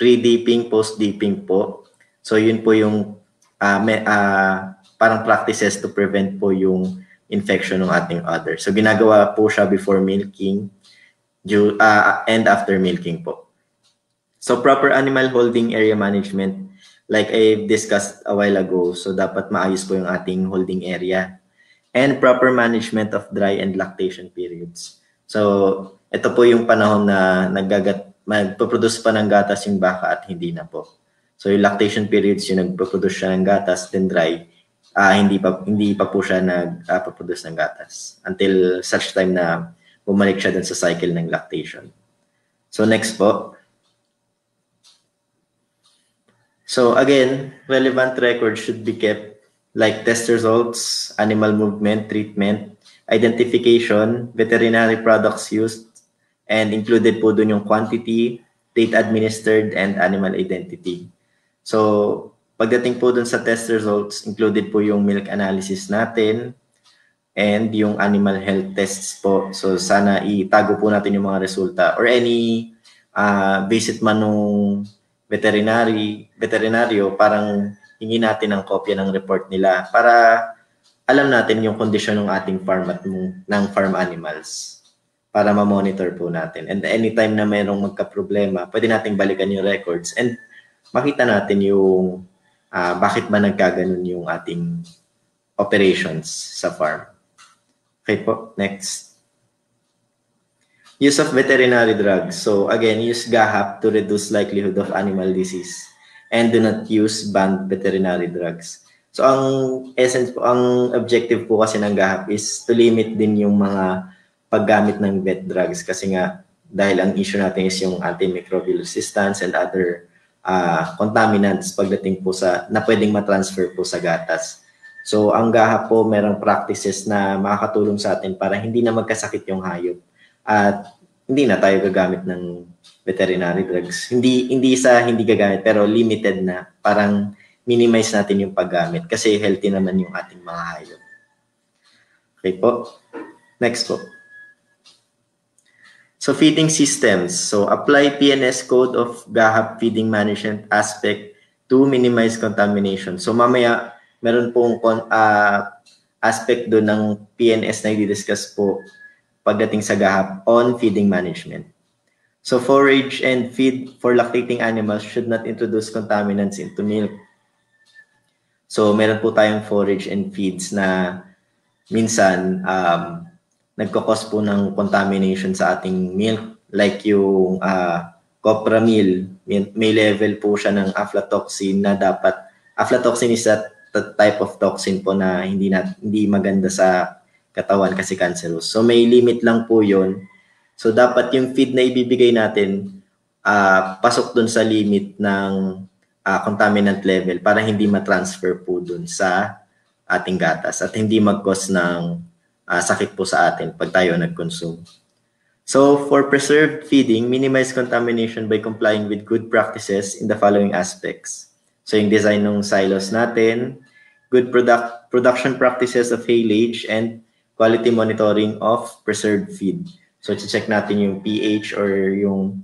pre-dipping, post-dipping po. So, yun po yung parang practices to prevent po yung infection ng ating udder. So, ginagawa po siya before milking and after milking po. So, proper animal holding area management, like I discussed a while ago. So, dapat maayos po yung ating holding area. And proper management of dry and lactation periods. So, ito po yung panahon na magpo-produce pa ng gatas yung baka at hindi na po. So, yung lactation periods, yung nagpo-produce siya ng gatas, then dry, hindi pa po siya nagpo-produce ng gatas until such time na bumalik siya dun sa cycle ng lactation. So, next po. So, again, relevant records should be kept like test results, animal movement, treatment, identification, veterinary products used, and included po dun yung quantity, date administered, and animal identity. So, pagdating po dun sa test results, included po yung milk analysis natin and yung animal health tests po. So sana itago po natin yung mga resulta or any visit man nung veterinaryo, parang hingi natin ang kopya ng report nila para alam natin yung kondisyon ng ating farm at ng farm animals para ma-monitor po natin. And anytime na mayroong magka-problema, pwede nating balikan yung records and makita natin yung bakit ba nagkaganon yung ating operations sa farm. Okay po, next. Use of veterinary drugs. So again, use GAHP to reduce likelihood of animal disease and do not use banned veterinary drugs. So ang essence po, ang objective po kasi ng GAHP is to limit din yung mga paggamit ng vet drugs kasi nga dahil ang issue natin is yung antimicrobial resistance and other contaminants pagdating po sa na pwedeng matransfer po sa gatas. So ang GAHP po merong practices na makakatulong sa atin para hindi na magkasakit yung hayop at hindi na tayo gagamit ng veterinary drugs. Hindi gagamit pero limited na, parang minimize natin yung paggamit kasi healthy naman yung ating mga hayop. Okay po. Next po. So feeding systems. So apply PNS code of GAHP feeding management aspect to minimize contamination. So mamaya meron pong aspect doon ng PNS na i-discuss po pagdating sa GAHP on feeding management. So forage and feed for lactating animals should not introduce contaminants into milk. So meron po tayong forage and feeds na minsan nagkakos po ng contamination sa ating milk, like yung copra meal, may level po siya ng aflatoxin na dapat, aflatoxin is that type of toxin po na hindi maganda sa katawan kasi cancerous. So may limit lang po yun. So dapat yung feed na ibibigay natin pasok dun sa limit ng contaminant level para hindi matransfer po dun sa ating gatas at hindi mag-cause ng sakit po sa atin pag tayo nag-consume. So for preserved feeding, minimize contamination by complying with good practices in the following aspects. So yung design ng silos natin, good production practices of haylage, and quality monitoring of preserved feed. So check natin yung pH or yung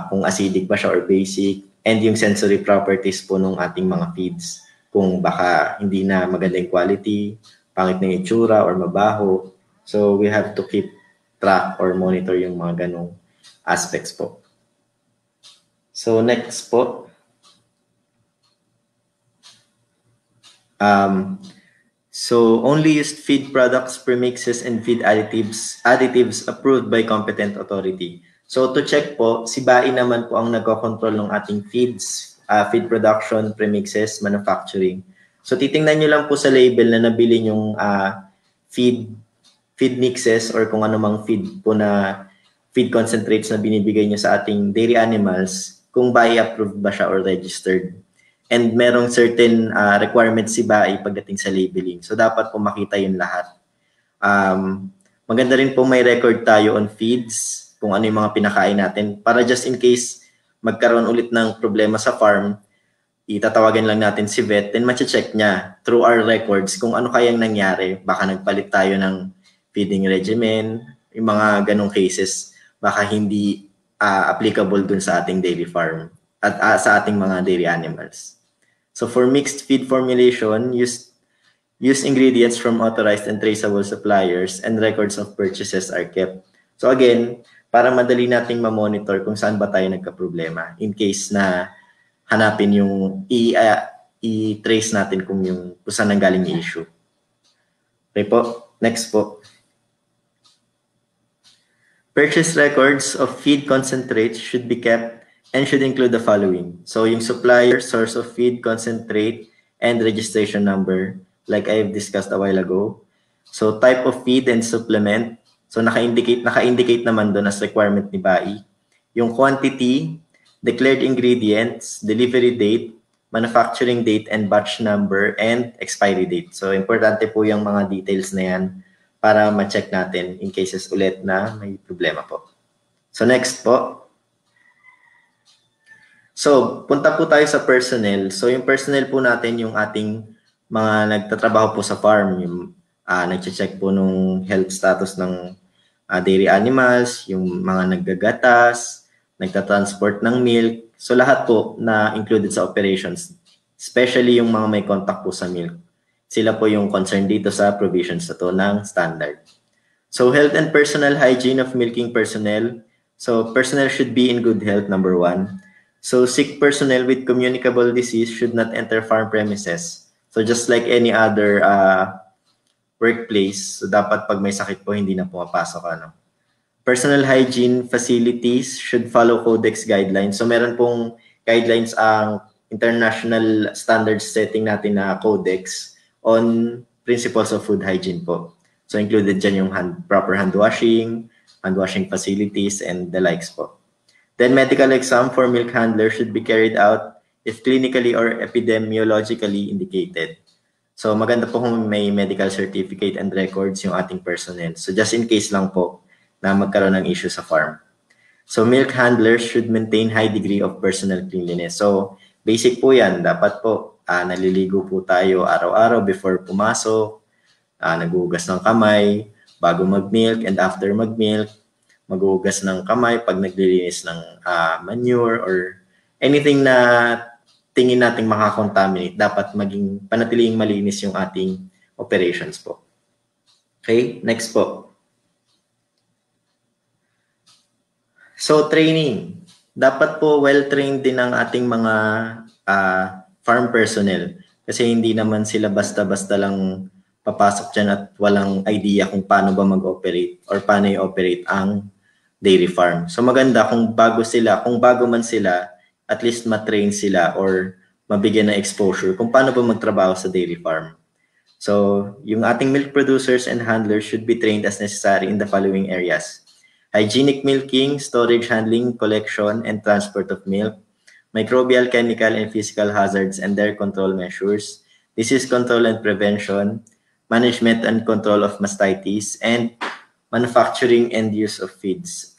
kung acidic ba siya or basic, and yung sensory properties po ng ating mga feeds. Kung baka hindi na maganda yung quality, pangit na yung itsura or mabaho. So we have to keep track or monitor yung mga ganong aspects po. So next po. So only use feed products, premixes, and feed additives approved by competent authority. So to check po, si BAI naman po ang nagko-control ng ating feeds, feed production, premixes, manufacturing. So titingnan nyo lang po sa label na nabili yung feed mixes or kung ano mang feed po na feed concentrates na binibigay nyo sa ating dairy animals, kung BAI approved ba siya or registered. And merong certain requirements si BAI pagdating sa labeling. So dapat po makita yun lahat. Maganda rin po may record tayo on feeds, kung ano yung mga pinakain natin. Para just in case magkaroon ulit ng problema sa farm, itatawagan lang natin si vet, then mache-check niya through our records kung ano kayang nangyari. Baka nagpalit tayo ng feeding regimen, yung mga ganong cases, baka hindi applicable dun sa ating dairy farm at sa ating mga dairy animals. So for mixed feed formulation, use ingredients from authorized and traceable suppliers and records of purchases are kept. So again, para madali nating ma-monitor kung saan ba tayo nagka-problema in case na hanapin yung i-trace natin kung saan nanggaling yung issue. Okay po, next po. Purchase records of feed concentrates should be kept and should include the following. So yung supplier, source of feed, concentrate, and registration number, like I've discussed a while ago. So type of feed and supplement. So naka-indicate naman doon as requirement ni BAI. Yung quantity, declared ingredients, delivery date, manufacturing date, and batch number, and expiry date. So importante po yung mga details na yan para ma-check natin in cases ulit na may problema po. So next po. So, punta po tayo sa personnel. So, yung personnel po natin, yung ating mga nagtatrabaho po sa farm, yung nag-check po nung health status ng dairy animals, yung mga naggagatas, nagtatransport ng milk. So, lahat po na included sa operations, especially yung mga may contact po sa milk. Sila po yung concerned dito sa provisions na to ng standard. So, health and personal hygiene of milking personnel. So, personnel should be in good health, number 1. So, sick personnel with communicable disease should not enter farm premises. So, just like any other workplace, so dapat pag may sakit po, hindi na pumapasok. Personal hygiene facilities should follow Codex guidelines. So, meron pong guidelines ang international standards setting natin na Codex on principles of food hygiene po. So, included dyan yung proper hand washing facilities, and the likes po. Then, medical exam for milk handlers should be carried out if clinically or epidemiologically indicated. So, maganda po kung may medical certificate and records yung ating personnel. So, just in case lang po na magkaroon ng issue sa farm. So, milk handlers should maintain high degree of personal cleanliness. So, basic po yan. Dapat po, naliligo po tayo araw-araw before pumasok, naghuhugas ng kamay, bago mag-milk and after mag-milk, maghuhugas ng kamay pag naglilinis ng manure or anything na tingin nating makakontaminate, dapat maging panatiling malinis yung ating operations po. Okay, next po. So, training. Dapat po well-trained din ang ating mga farm personnel kasi hindi naman sila basta-basta lang papasok dyan at walang idea kung paano ba mag-operate or paano i-operate ang dairy farm. So maganda kung bago man sila, at least matrain sila or mabigyan ng exposure kung paano ba magtrabaho sa dairy farm. So yung ating milk producers and handlers should be trained as necessary in the following areas: hygienic milking, storage, handling, collection, and transport of milk, microbial, chemical, and physical hazards and their control measures, disease control and prevention, management and control of mastitis, and manufacturing and use of feeds.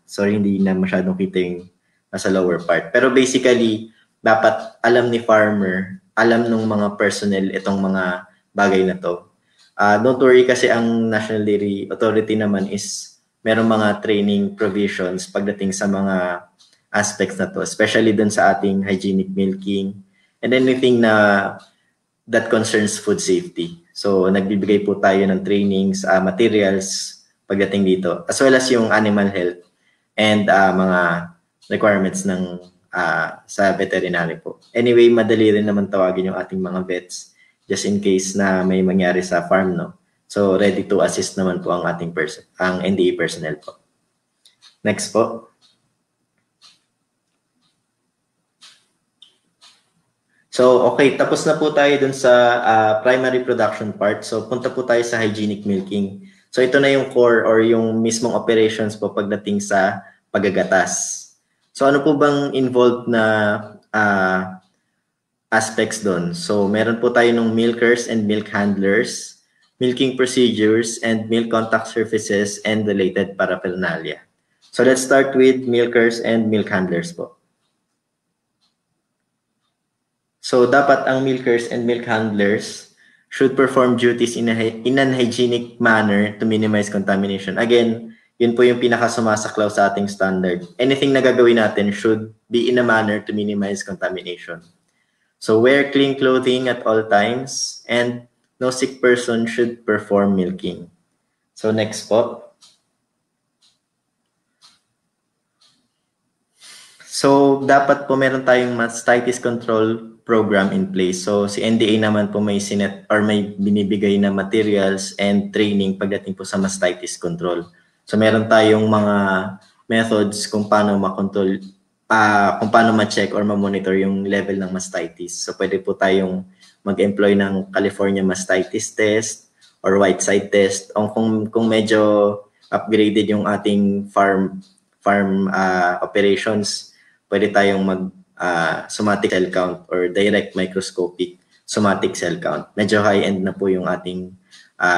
Sorry, hindi na masyadong kita yung nasa lower part. Pero basically, dapat alam ni farmer, alam ng mga personnel itong mga bagay na to. Don't worry kasi ang National Dairy Authority naman is merong mga training provisions pagdating sa mga aspects na to, especially dun sa ating hygienic milking and anything that concerns food safety. So, nagbibigay po tayo ng trainings, materials pagdating dito, as well as yung animal health and mga requirements ng sa veterinary po. Anyway, madali rin naman tawagin yung ating mga vets just in case na may mangyari sa farm, no? So, ready to assist naman po ang ating ang NDA personnel po. Next po. So, okay, tapos na po tayo dun sa primary production part. So, punta po tayo sa hygienic milking. So, ito na yung core or yung mismong operations po pagdating sa paggagatas. So, ano po bang involved na aspects dun? So, meron po tayo ng milkers and milk handlers, milking procedures, and milk contact surfaces and related paraphernalia. So, let's start with milkers and milk handlers po. So, dapat ang milkers and milk handlers should perform duties in an hygienic manner to minimize contamination. Again, yun po yung pinakasumasaklaw sa ating standard. Anything na gagawin natin should be in a manner to minimize contamination. So, wear clean clothing at all times and no sick person should perform milking. So, next po. So, dapat po meron tayong mastitis control program in place. So, si NDA naman po may binibigay na materials and training pagdating po sa mastitis control. So, meron tayong mga methods kung paano ma-control, kung paano ma-check or ma-monitor yung level ng mastitis. So, pwede po tayong mag-employ ng California mastitis test or white side test. O kung medyo upgraded yung ating farm operations, pwede tayong somatic cell count or direct microscopic somatic cell count. Medyo high-end na po yung ating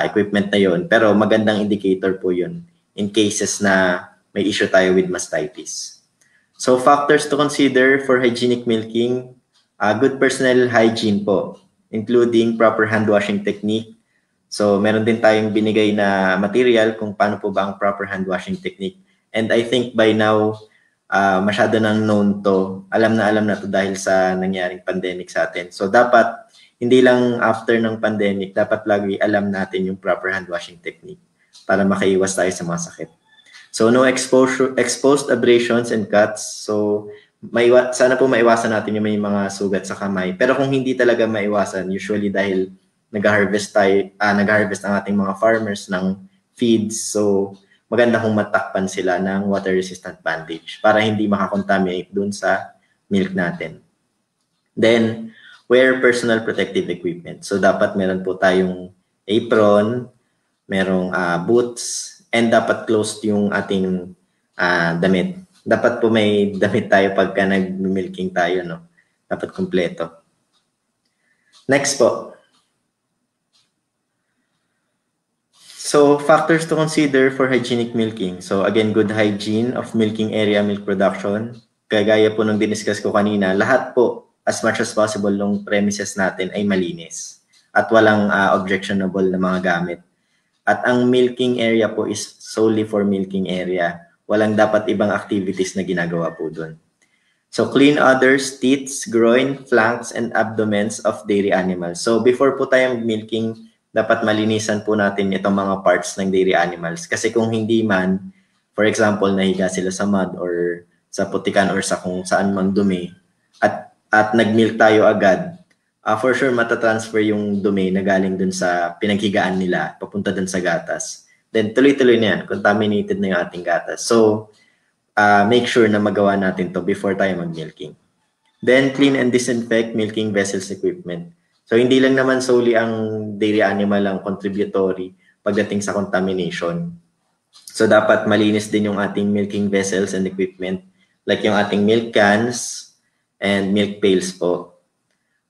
equipment na yun. Pero magandang indicator po yun in cases na may issue tayo with mastitis. So factors to consider for hygienic milking, good personal hygiene po, including proper hand washing technique. So meron din tayong binigay na material kung paano po ba ang proper hand washing technique. And I think by now, masyado nang known to, alam na to dahil sa nangyaring pandemic sa atin. So dapat, hindi lang after ng pandemic, dapat lagi alam natin yung proper hand washing technique para makaiwas tayo sa mga sakit. So no exposed abrasions and cuts. So sana po maiwasan natin yung may mga sugat sa kamay. Pero kung hindi talaga maiwasan, usually dahil nag-harvest ang ating mga farmers ng feeds. So maganda kung matakpan sila ng water-resistant bandage para hindi makakontaminate dun sa milk natin. Then, wear personal protective equipment. So dapat meron po tayong apron, merong boots, and dapat closed yung ating damit. Dapat po may damit tayo pagka nag-milking tayo, no? Dapat kumpleto. Next po. So, factors to consider for hygienic milking. So, again, good hygiene of milking area milk production. Kagaya po nung diniscuss ko kanina, lahat po, as much as possible, ng premises natin ay malinis at walang objectionable na mga gamit. At ang milking area po is solely for milking area. Walang dapat ibang activities na ginagawa po doon. So, clean udders, teats, groin, flanks, and abdomens of dairy animals. So, before po tayong milking, dapat malinisan po natin itong mga parts ng dairy animals. Kasi kung hindi man, for example, nahiga sila sa mud or sa putikan or sa kung saan mang dumi, at nag-milk tayo agad, for sure matatransfer yung dumi na galing dun sa pinaghigaan nila papunta dun sa gatas. Then tuloy-tuloy na yan, contaminated na yung ating gatas. So, make sure na magawa natin to before tayo mag-milking. Then, clean and disinfect milking vessels equipment. So, hindi lang naman solely ang dairy animal ang contributory pagdating sa contamination. So, dapat malinis din yung ating milking vessels and equipment, like yung ating milk cans and milk pails po.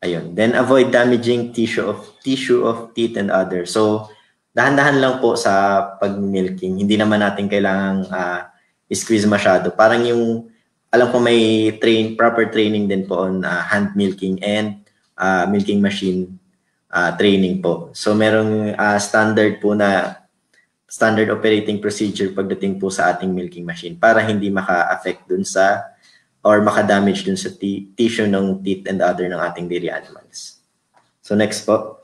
Ayun. Then, avoid damaging tissue of teeth and others. So, dahan-dahan lang po sa pag-milking. Hindi naman natin kailangang squeeze masyado. Parang yung, alam ko may proper training din po on hand milking and milking machine training po. So, merong standard operating procedure pagdating po sa ating milking machine para hindi maka-affect dun sa or maka-damage dun sa tissue ng teeth and other ng ating dairy animals. So, next po.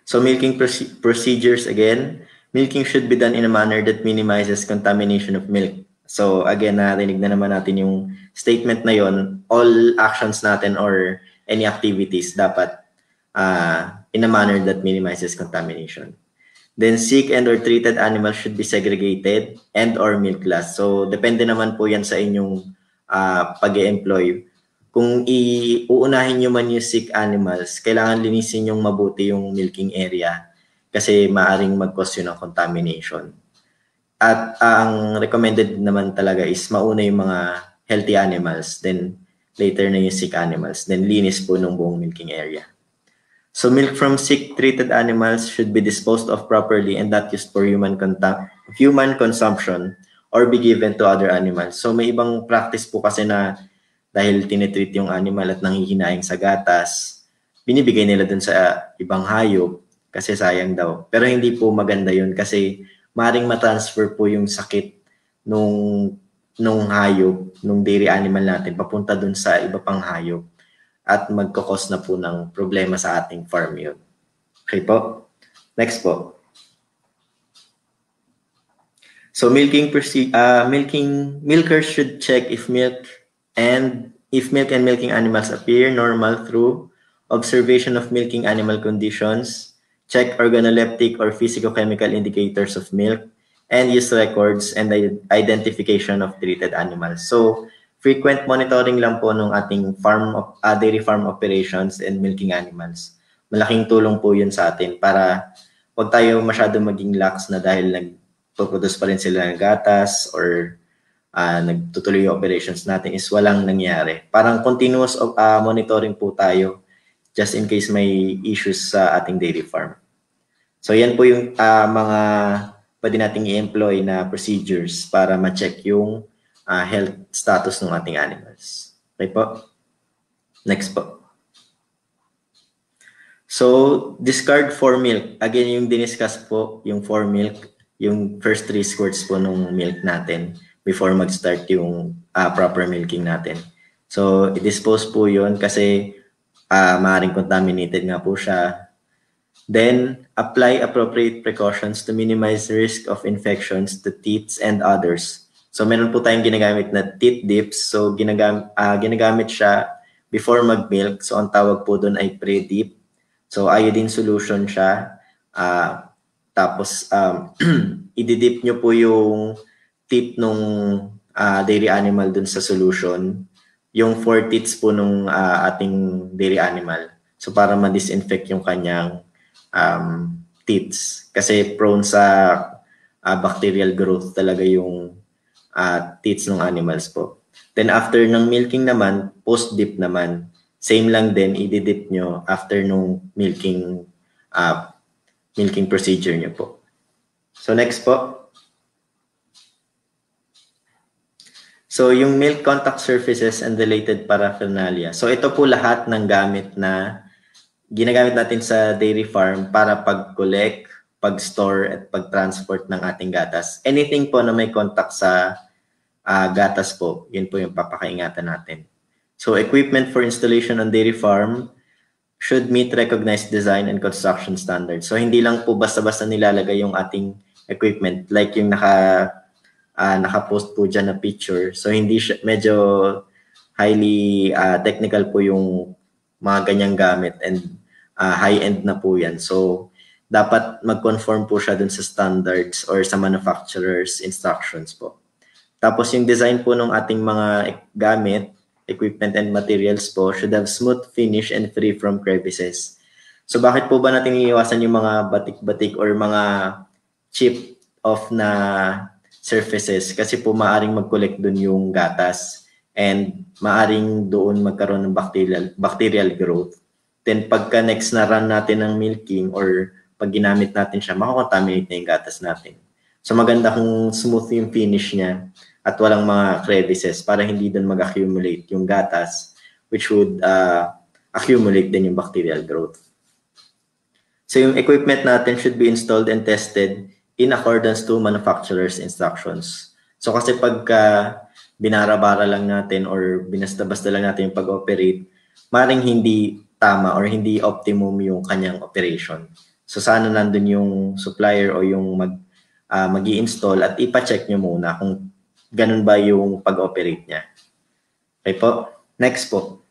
So, milking procedures again. Milking should be done in a manner that minimizes contamination of milk. So, again, narinig na naman natin yung statement na yon. All actions natin or any activities dapat in a manner that minimizes contamination. Then, sick and or treated animals should be segregated and or milkless. So, depende naman po yan sa inyong pag-e-employ. Kung uunahin nyo man yung sick animals, kailangan linisin yung mabuti yung milking area kasi maaring mag-cause yun ng contamination. At ang recommended naman talaga is mauna yung mga healthy animals, then later na yung sick animals, then linis po ng buong milking area. So milk from sick treated animals should be disposed of properly and not used for human consumption or be given to other animals. So may ibang practice po kasi na dahil tinitreat yung animal at nanghihinayang sa gatas, binibigay nila dun sa ibang hayop kasi sayang daw. Pero hindi po maganda yun kasi maring matransfer po yung sakit nung hayop, nung dairy animal natin, papunta dun sa iba pang hayop at magkakos na po ng problema sa ating farm yun. Okay po? Next po. So milkers should check if milk and milking animals appear normal through observation of milking animal conditions, check organoleptic or physicochemical indicators of milk, and use records and identification of treated animals. So, frequent monitoring lang po ng ating dairy farm operations and milking animals. Malaking tulong po yun sa atin para wag tayo masyado maging lax na dahil nagpo-produce pa rin sila ng gatas or nagtutuloy yung operations natin is walang nangyari. Parang continuous monitoring po tayo just in case may issues sa ating dairy farm. So yan po yung mga pwede nating i-employ na procedures para ma-check yung health status ng ating animals. Okay po? Next po. So, discard for milk. Again, yung diniscuss po, yung for milk, yung first 3 squirts po ng milk natin before mag-start yung proper milking natin. So, i-dispose po yun kasi maaaring contaminated nga po siya. Then, apply appropriate precautions to minimize the risk of infections to teats and others. So, meron po tayong ginagamit na teat dips. So, ginagamit siya before mag-milk. So, ang tawag po doon ay pre-dip. So, iodine solution siya. Tapos, ididip nyo po yung teat nung dairy animal dun sa solution. Yung 4 teats po nung ating dairy animal. So, para ma-disinfect yung kanyang teats. Kasi prone sa bacterial growth talaga yung teats ng animals po. Then, after ng milking naman, post-dip naman, same lang din, ididip nyo after nung milking procedure nyo po. So, next po. So, yung milk contact surfaces and related paraphernalia. So, ito po lahat ng gamit na ginagamit natin sa dairy farm para pag-collect, pag-store, at pag-transport ng ating gatas. Anything po na may contact sa gatas po, yun po yung papakaingatan natin. So, equipment for installation on dairy farm should meet recognized design and construction standards. So, hindi lang po basta-basta nilalagay yung ating equipment like yung naka-post po dyan na picture. So, hindi siya, medyo highly technical po yung mga ganyang gamit and high-end na po yan. So, dapat mag-conform po siya dun sa standards or sa manufacturer's instructions po. Tapos, yung design po ng ating mga gamit, equipment and materials po should have smooth finish and free from crevices. So bakit po ba natin iiwasan yung mga batik-batik or mga chip off na surfaces? Kasi po maaring mag-collect dun yung gatas and maaring doon magkaroon ng bacterial growth. Then pagka next na run natin ng milking or pag ginamit natin siya, makakontaminate na yung gatas natin. So maganda kung smooth yung finish niya at walang mga crevices para hindi doon mag-accumulate yung gatas, which would accumulate din yung bacterial growth. So yung equipment natin should be installed and tested in accordance to manufacturer's instructions. So kasi pagka binara-bara lang natin or binasta-basta lang natin yung pag-operate, maring hindi tama or hindi optimum yung kanyang operation. So sana nandun yung supplier o yung mag-i-install at ipa-check nyo muna kung ganun ba yung pag-operate niya. Okay po. Next po.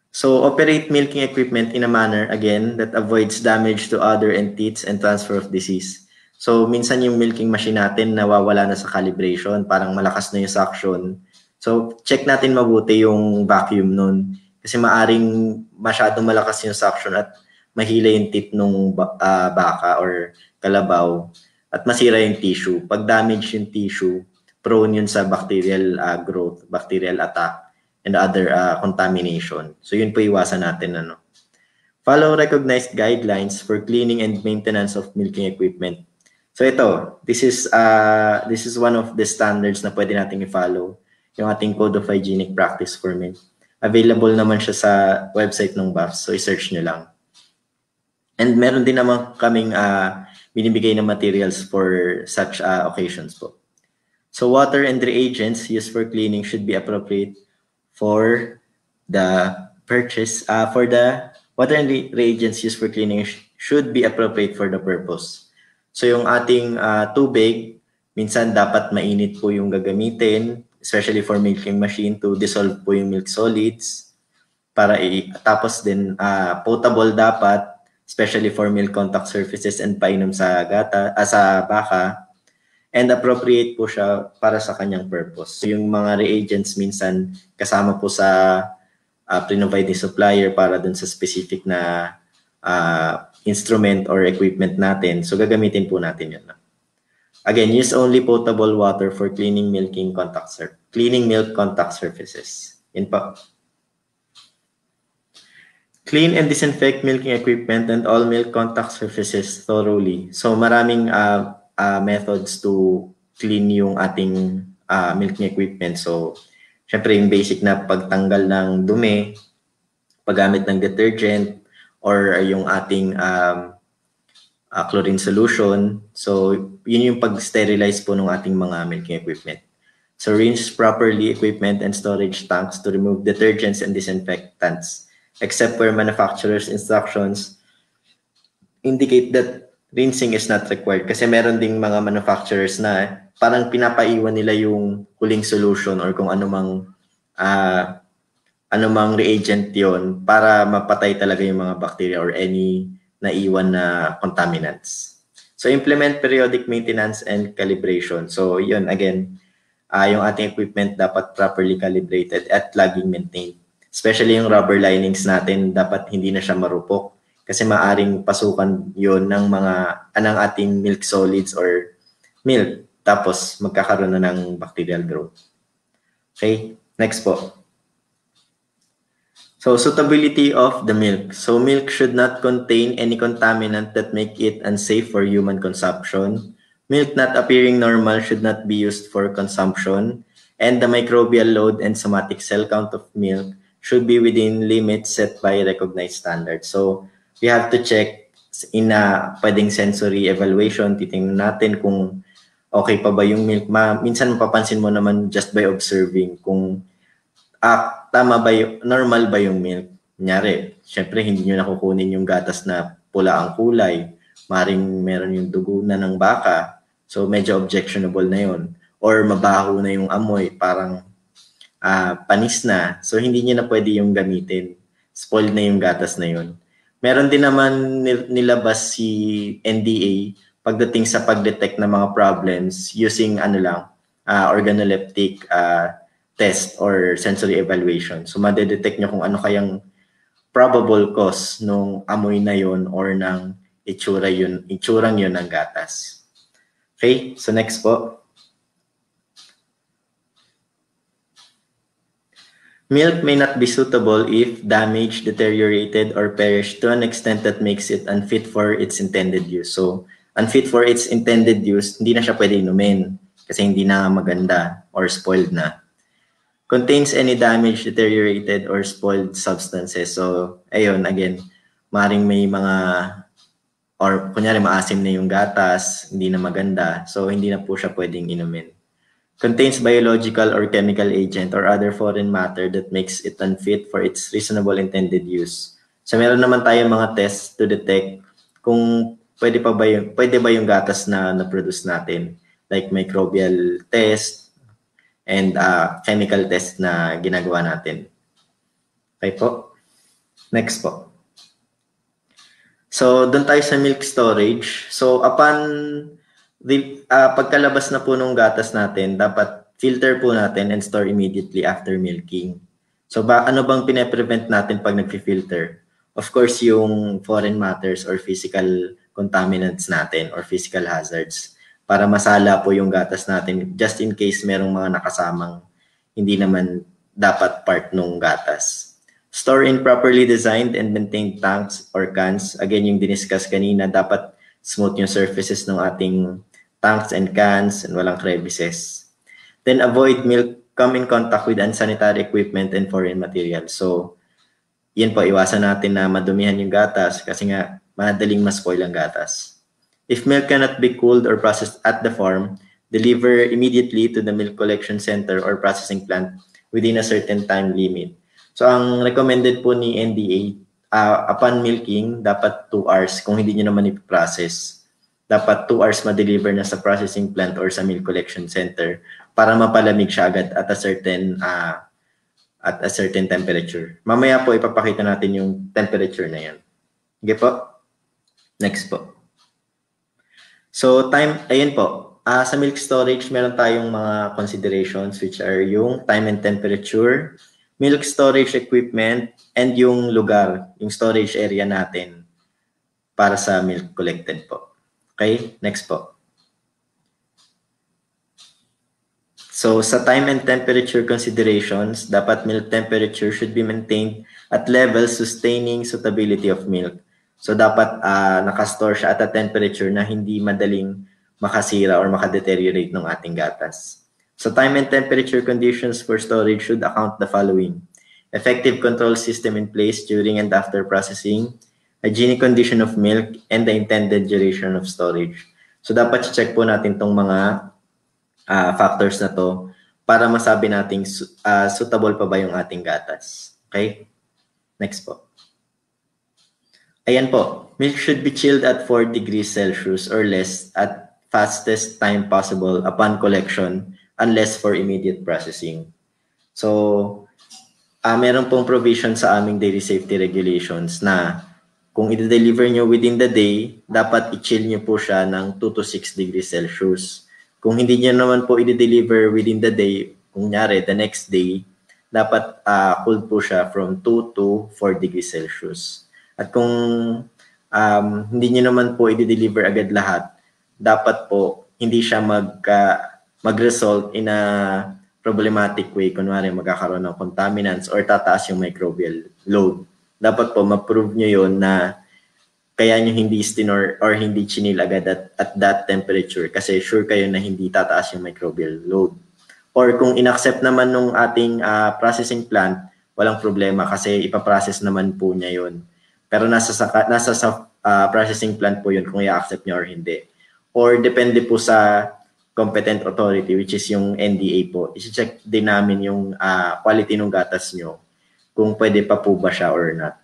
So, operate milking equipment in a manner, again, that avoids damage to other entities and transfer of disease. So, minsan yung milking machine natin nawawala na sa calibration, parang malakas na yung suction. So, check natin mabuti yung vacuum nun. Kasi maaring masyadong malakas yung suction at mahila yung tip nung baka or kalabaw. At masira yung tissue. Pag damage yung tissue, prone yun sa bacterial growth, bacterial attack, and other contamination. So yun po iwasan natin. Follow recognized guidelines for cleaning and maintenance of milking equipment. So ito, this is one of the standards na pwede nating i-follow, yung ating Code of Hygienic Practice for Milk. Available naman siya sa website ng BAFS, so i-search nyo lang. And meron din naman kaming binibigay na materials for such occasions po. So water and reagents used for cleaning should be appropriate for the purchase. For the water and reagents used for cleaning should be appropriate for the purpose. So yung ating tubig, minsan dapat mainit po yung gagamitin, especially for milking machine to dissolve po yung milk solids. Tapos din potable dapat, especially for milk contact surfaces and painom sa baka, and appropriate po siya para sa kanyang purpose. So yung mga reagents minsan kasama po sa pre-providing supplier para dun sa specific na instrument or equipment natin. So gagamitin po natin yun. Again, use only potable water for cleaning milk contact surfaces. Yun po. Clean and disinfect milking equipment and all milk contact surfaces thoroughly. So maraming methods to clean yung ating milking equipment. So syempre yung basic na pagtanggal ng dumi, paggamit ng detergent, or yung ating chlorine solution. So yun yung pag-sterilize po ng ating mga milking equipment. So rinse properly equipment and storage tanks to remove detergents and disinfectants, except where manufacturer's instructions indicate that rinsing is not required. Kasi meron ding mga manufacturers na parang pinapaiwan nila yung huling solution or kung anumang reagent yon para mapatay talaga yung mga bacteria or any naiwan na contaminants. So implement periodic maintenance and calibration. So yun, again, yung ating equipment dapat properly calibrated at laging maintained. Especially yung rubber linings natin, dapat hindi na siya marupok kasi maaring pasukan yon ng ating milk solids or milk, tapos magkakaroon na ng bacterial growth. Okay, next po. So suitability of the milk. So milk should not contain any contaminant that make it unsafe for human consumption. Milk not appearing normal should not be used for consumption, and the microbial load and somatic cell count of milk should be within limits set by recognized standards. So we have to check in pwedeng sensory evaluation, titingnan natin kung okay pa ba yung milk. Minsan mapapansin mo naman just by observing kung tama ba normal ba yung milk. Kunyari, syempre hindi nyo nakukunin yung gatas na pula ang kulay. Maring meron yung dugo na ng baka. So medyo objectionable na yun. Or mabaho na yung amoy, parang panis na. So hindi nyo na pwede yung gamitin. Spoiled na yung gatas na yun. Meron din naman nilabas si NDA pagdating sa pag-detect ng mga problems using organoleptic test or sensory evaluation. So madedetect nyo kung ano kayang probable cause nung amoy na yun or ng itsurang yun ng gatas. Okay, so next po. Milk may not be suitable if damaged, deteriorated, or perished to an extent that makes it unfit for its intended use. So, unfit for its intended use, hindi na siya pwede inumin kasi hindi na maganda or spoiled na. Contains any damaged, deteriorated, or spoiled substances. So, ayun, again, maring may or kunyari maasim na yung gatas, hindi na maganda, so hindi na po siya pwedeng inumin. Contains biological or chemical agent or other foreign matter that makes it unfit for its reasonable intended use. So meron naman tayong mga tests to detect kung pwede ba yung gatas na na-produce natin, like microbial test and chemical test na ginagawa natin. Okay po. Next po. So doon tayo sa milk storage. So upon pagkalabas na po ng gatas natin, dapat filter po natin and store immediately after milking. So ano bang pine-prevent natin pag nag-filter? Of course, yung foreign matters or physical contaminants natin or physical hazards para masala po yung gatas natin just in case merong mga nakasamang hindi naman dapat part ng gatas. Store in properly designed and maintained tanks or cans. Again, yung diniscuss kanina, dapat smooth yung surfaces ng ating tanks and cans and walang crevices. Then avoid milk come in contact with unsanitary equipment and foreign materials. So, yan po, iwasan natin na madumihan yung gatas kasi nga madaling ma-spoil ang gatas. If milk cannot be cooled or processed at the farm, deliver immediately to the milk collection center or processing plant within a certain time limit. So, ang recommended po ni NDA, upon milking, dapat 2 hours kung hindi nyo naman ipiprocess. Dapat 2 hours ma-deliver na sa processing plant or sa milk collection center para mapalamig siya agad at a certain temperature. Mamaya po ipapakita natin yung temperature na yan. Okay po? Next po. So ayun po. Sa milk storage, meron tayong mga considerations which are yung time and temperature, milk storage equipment, and yung lugar, yung storage area natin para sa milk collected po. Okay, next po. So sa time and temperature considerations, dapat milk temperature should be maintained at levels sustaining suitability of milk. So dapat nakastore siya at a temperature na hindi madaling makasira or makadeteriorate ng ating gatas. So time and temperature conditions for storage should account the following: effective control system in place during and after processing, hygienic condition of milk, and the intended duration of storage. So dapat check po natin tong mga factors na to para masabi nating suitable pa ba yung ating gatas. Okay? Next po. Ayan po. Milk should be chilled at 4 degrees Celsius or less at fastest time possible upon collection unless for immediate processing. So, meron pong provision sa aming daily safety regulations na kung i-deliver nyo within the day, dapat i-chill nyo po siya ng 2 to 6 degrees Celsius. Kung hindi nyo naman po i-deliver within the day, kung nyari, the next day, dapat cooled po siya from 2 to 4 degrees Celsius. At kung hindi nyo naman po i-deliver agad lahat, dapat po hindi siya mag-result in a problematic way. Kunwari, magkakaroon ng contaminants or tataas yung microbial load. Dapat po ma-prove nyo yun na kaya nyo hindi stinor or hindi chinil agad at that temperature kasi sure kayo na hindi tataas yung microbial load. Or kung in-accept naman nung ating processing plant, walang problema kasi ipaprocess naman po niya yun. Pero nasa sa processing plant po yun kung i-accept niya or hindi. Or depende po sa competent authority which is yung NDA po. I-check din namin yung quality ng gatas nyo kung pwede pa po ba siya or not.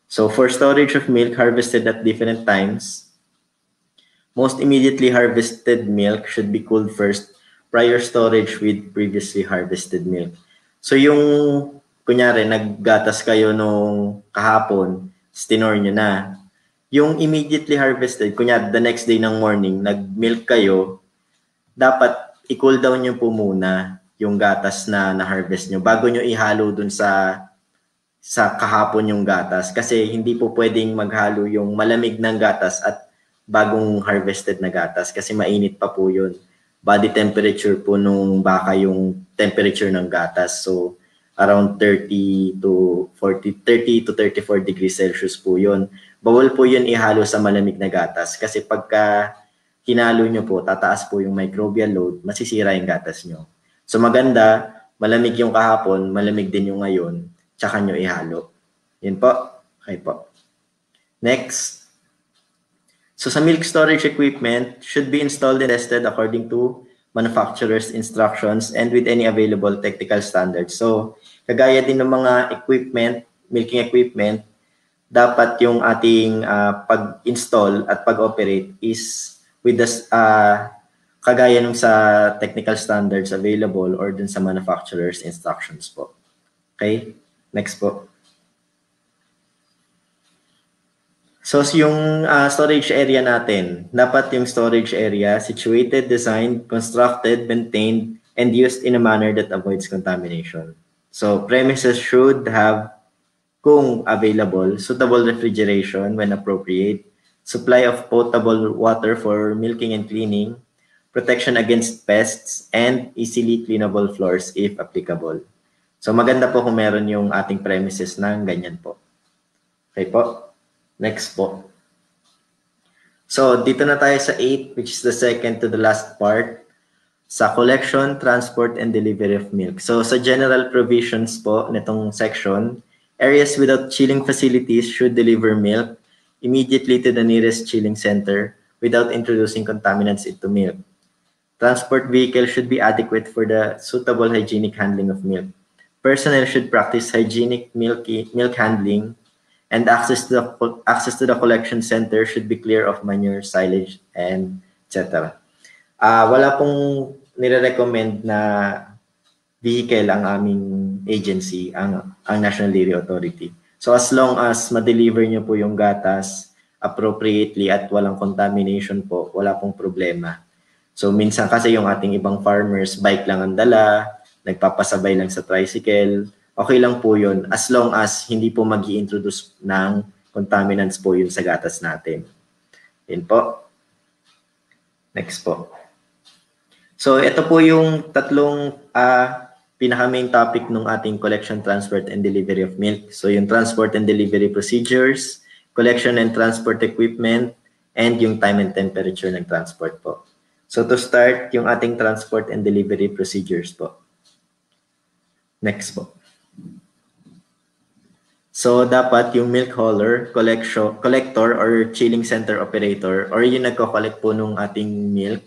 So for storage of milk harvested at different times, most immediately harvested milk should be cooled first prior storage with previously harvested milk. So yung, kunyari, naggatas kayo nung kahapon, stinor nyo na. Yung immediately harvested, kunyari, the next day ng morning, nag-milk kayo, dapat i-cool down nyo po muna yung gatas na na-harvest nyo bago nyo ihalo dun sa kahapon yung gatas. Kasi hindi po pwedeng maghalo yung malamig ng gatas at bagong harvested na gatas kasi mainit pa po yun. Body temperature po nung baka yung temperature ng gatas. So, around 30 to 34 degrees Celsius po yun. Bawal po yun ihalo sa malamig na gatas kasi pagka hinalo nyo po, tataas po yung microbial load, masisira yung gatas nyo. So maganda, malamig yung kahapon, malamig din yung ngayon, tsaka nyo ihalo. Yun po. Okay po. Next. So sa milk storage equipment, should be installed and tested according to manufacturer's instructions and with any available technical standards. So, kagaya din ng mga equipment, milking equipment, dapat yung ating pag-install at pag-operate is with the kagaya nung sa technical standards available or dun sa manufacturer's instructions po. Okay? Next po. So, yung storage area natin, dapat yung storage area situated, designed, constructed, maintained, and used in a manner that avoids contamination. So, premises should have, kung available, suitable refrigeration when appropriate, supply of potable water for milking and cleaning, protection against pests, and easily cleanable floors if applicable. So, maganda po kung meron yung ating premises ng ganyan po. Okay po? Next po. So, dito na tayo sa 8, which is the second to the last part, sa collection, transport, and delivery of milk. So, sa general provisions po nitong section, areas without chilling facilities should deliver milk immediately to the nearest chilling center without introducing contaminants into milk. Transport vehicles should be adequate for the suitable hygienic handling of milk. Personnel should practice hygienic milk handling, and access to the collection center should be clear of manure, silage, and etc. Wala pong nire-recommend na vehicle ang aming agency, ang National Dairy Authority. So as long as ma-deliver nyo po yung gatas appropriately at walang contamination po, wala pong problema. So minsan kasi yung ating ibang farmers, bike lang ang dala, nagpapasabay lang sa tricycle, okay lang po yun as long as hindi po mag-i-introduce ng contaminants po yun sa gatas natin. Yun po. Next po. So ito po yung tatlong pinaka-main topic ng ating collection, transport, and delivery of milk. So yung transport and delivery procedures, collection and transport equipment, and yung time and temperature ng transport po. So to start, yung ating transport and delivery procedures po. Next po. So dapat yung milk hauler, collector, or chilling center operator, or yung nagko-collect po nung ating milk,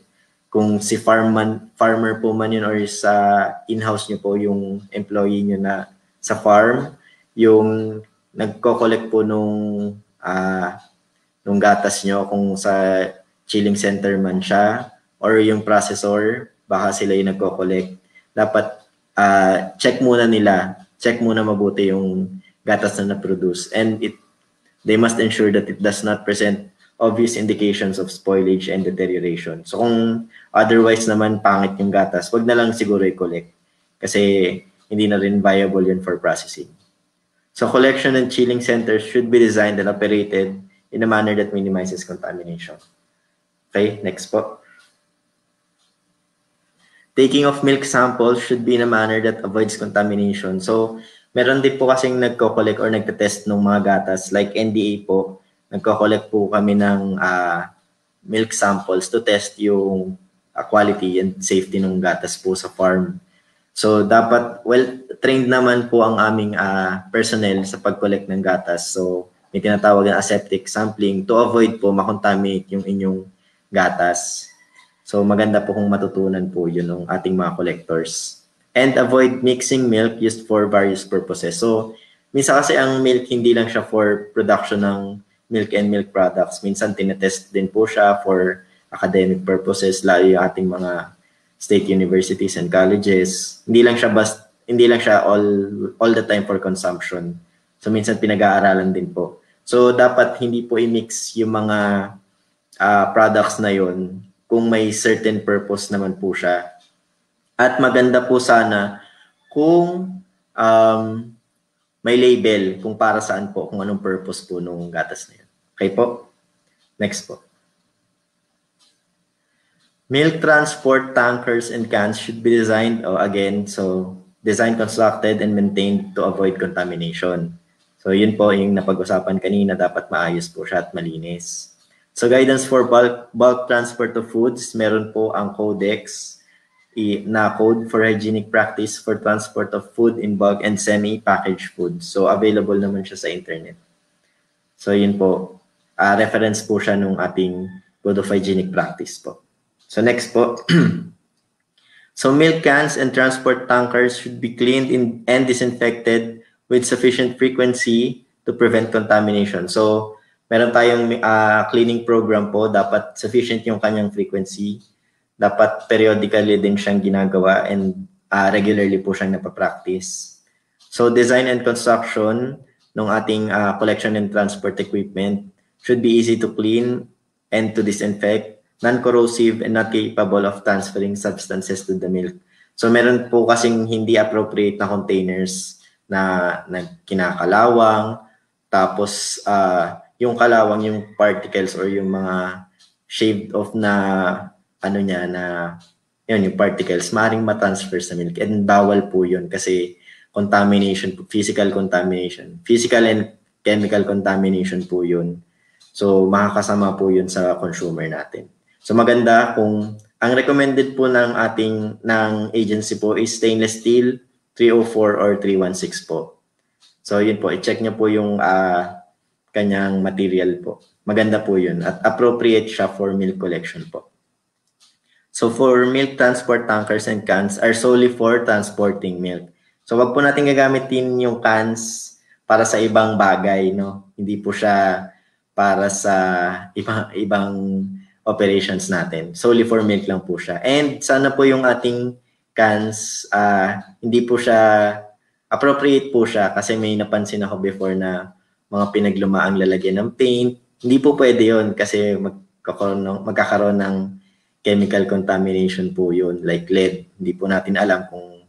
kung si farmer po man yun or sa in-house nyo po yung employee nyo na sa farm, yung nagko-collect po nung gatas nyo, kung sa chilling center man siya, or yung processor, baka sila yung nagko-collect. Dapat check muna mabuti yung gatas na na-produce, and they must ensure that it does not present obvious indications of spoilage and deterioration. So kung otherwise naman pangit yung gatas, wag na lang siguro i-collect kasi hindi na rin viable yun for processing. So collection and chilling centers should be designed and operated in a manner that minimizes contamination. Okay, next po. Taking of milk samples should be in a manner that avoids contamination. So meron din po kasing nagko-collect or nagte-test ng mga gatas like NDA po. Nagko-collect po kami ng milk samples to test yung quality and safety ng gatas po sa farm. So dapat well-trained naman po ang aming personnel sa pag-collect ng gatas. So may tinatawag na aseptic sampling to avoid po makontaminate yung inyong gatas. So maganda po kung matutunan po yun ng ating mga collectors. And avoid mixing milk used for various purposes. So minsan kasi ang milk hindi lang siya for production ng milk and milk products. Minsan tinetest din po siya for academic purposes, lalo yung ating mga state universities and colleges. Hindi lang siya all the time for consumption. So minsan pinag-aaralan din po. So dapat hindi po i-mix yung mga products na yon kung may certain purpose naman po siya. At maganda po sana kung may label kung para saan po, kung anong purpose po nung gatas na yun. Okay po? Next po. Milk transport tankers and cans should be designed, designed, constructed, and maintained to avoid contamination. So yun po yung napag-usapan kanina, dapat maayos po siya at malinis. So guidance for bulk transport of foods, meron po ang Codex na code for hygienic practice for transport of food in bulk and semi-packaged food. So available naman siya sa internet. So yun po, reference po siya nung ating code of hygienic practice po. So next po. So milk cans and transport tankers should be cleaned and disinfected with sufficient frequency to prevent contamination. So meron tayong cleaning program po, dapat sufficient yung kanyang frequency. Dapat periodically din siyang ginagawa and regularly po siyang napapractice. So design and construction ng ating collection and transport equipment should be easy to clean and to disinfect, non-corrosive and not capable of transferring substances to the milk. So meron po kasing hindi appropriate na containers na kinakalawang, tapos yung kalawang, yung particles or yung mga shaved off na yung particles, maaaring matransfer sa milk. And bawal po yun kasi contamination, physical and chemical contamination po yun. So makakasama po yun sa consumer natin. So maganda kung ang recommended po ng agency po is stainless steel 304 or 316 po. So yun po, i-check nyo po yung kanyang material po. Maganda po yun at appropriate siya for milk collection po. So for milk transport tankers and cans are solely for transporting milk. So wag po natin gagamitin yung cans para sa ibang bagay, no? Hindi po siya para sa ibang operations natin. Solely for milk lang po siya. And sana po yung ating cans, hindi po siya, appropriate po siya kasi may napansin ako before na mga pinaglumaang lalagyan ng paint. Hindi po pwede yun kasi magkakaroon ng chemical contamination po yun, like lead. Hindi po natin alam kung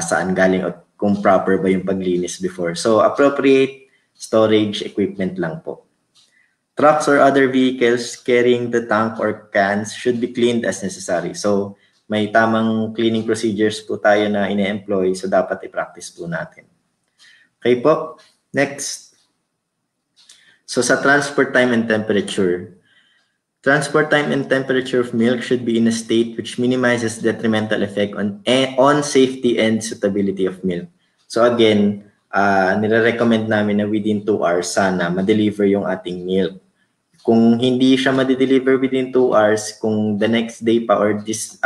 saan galing o kung proper ba yung paglinis before. So appropriate storage equipment lang po. Trucks or other vehicles carrying the tank or cans should be cleaned as necessary. So may tamang cleaning procedures po tayo na ine-employ, so dapat i-practice po natin. Okay po, next. So sa transport time and temperature. Transport time and temperature of milk should be in a state which minimizes detrimental effect on safety and suitability of milk. So again, nire-recommend namin na within 2 hours sana ma-deliver yung ating milk. Kung hindi siya ma-deliver within 2 hours, kung the next day pa or this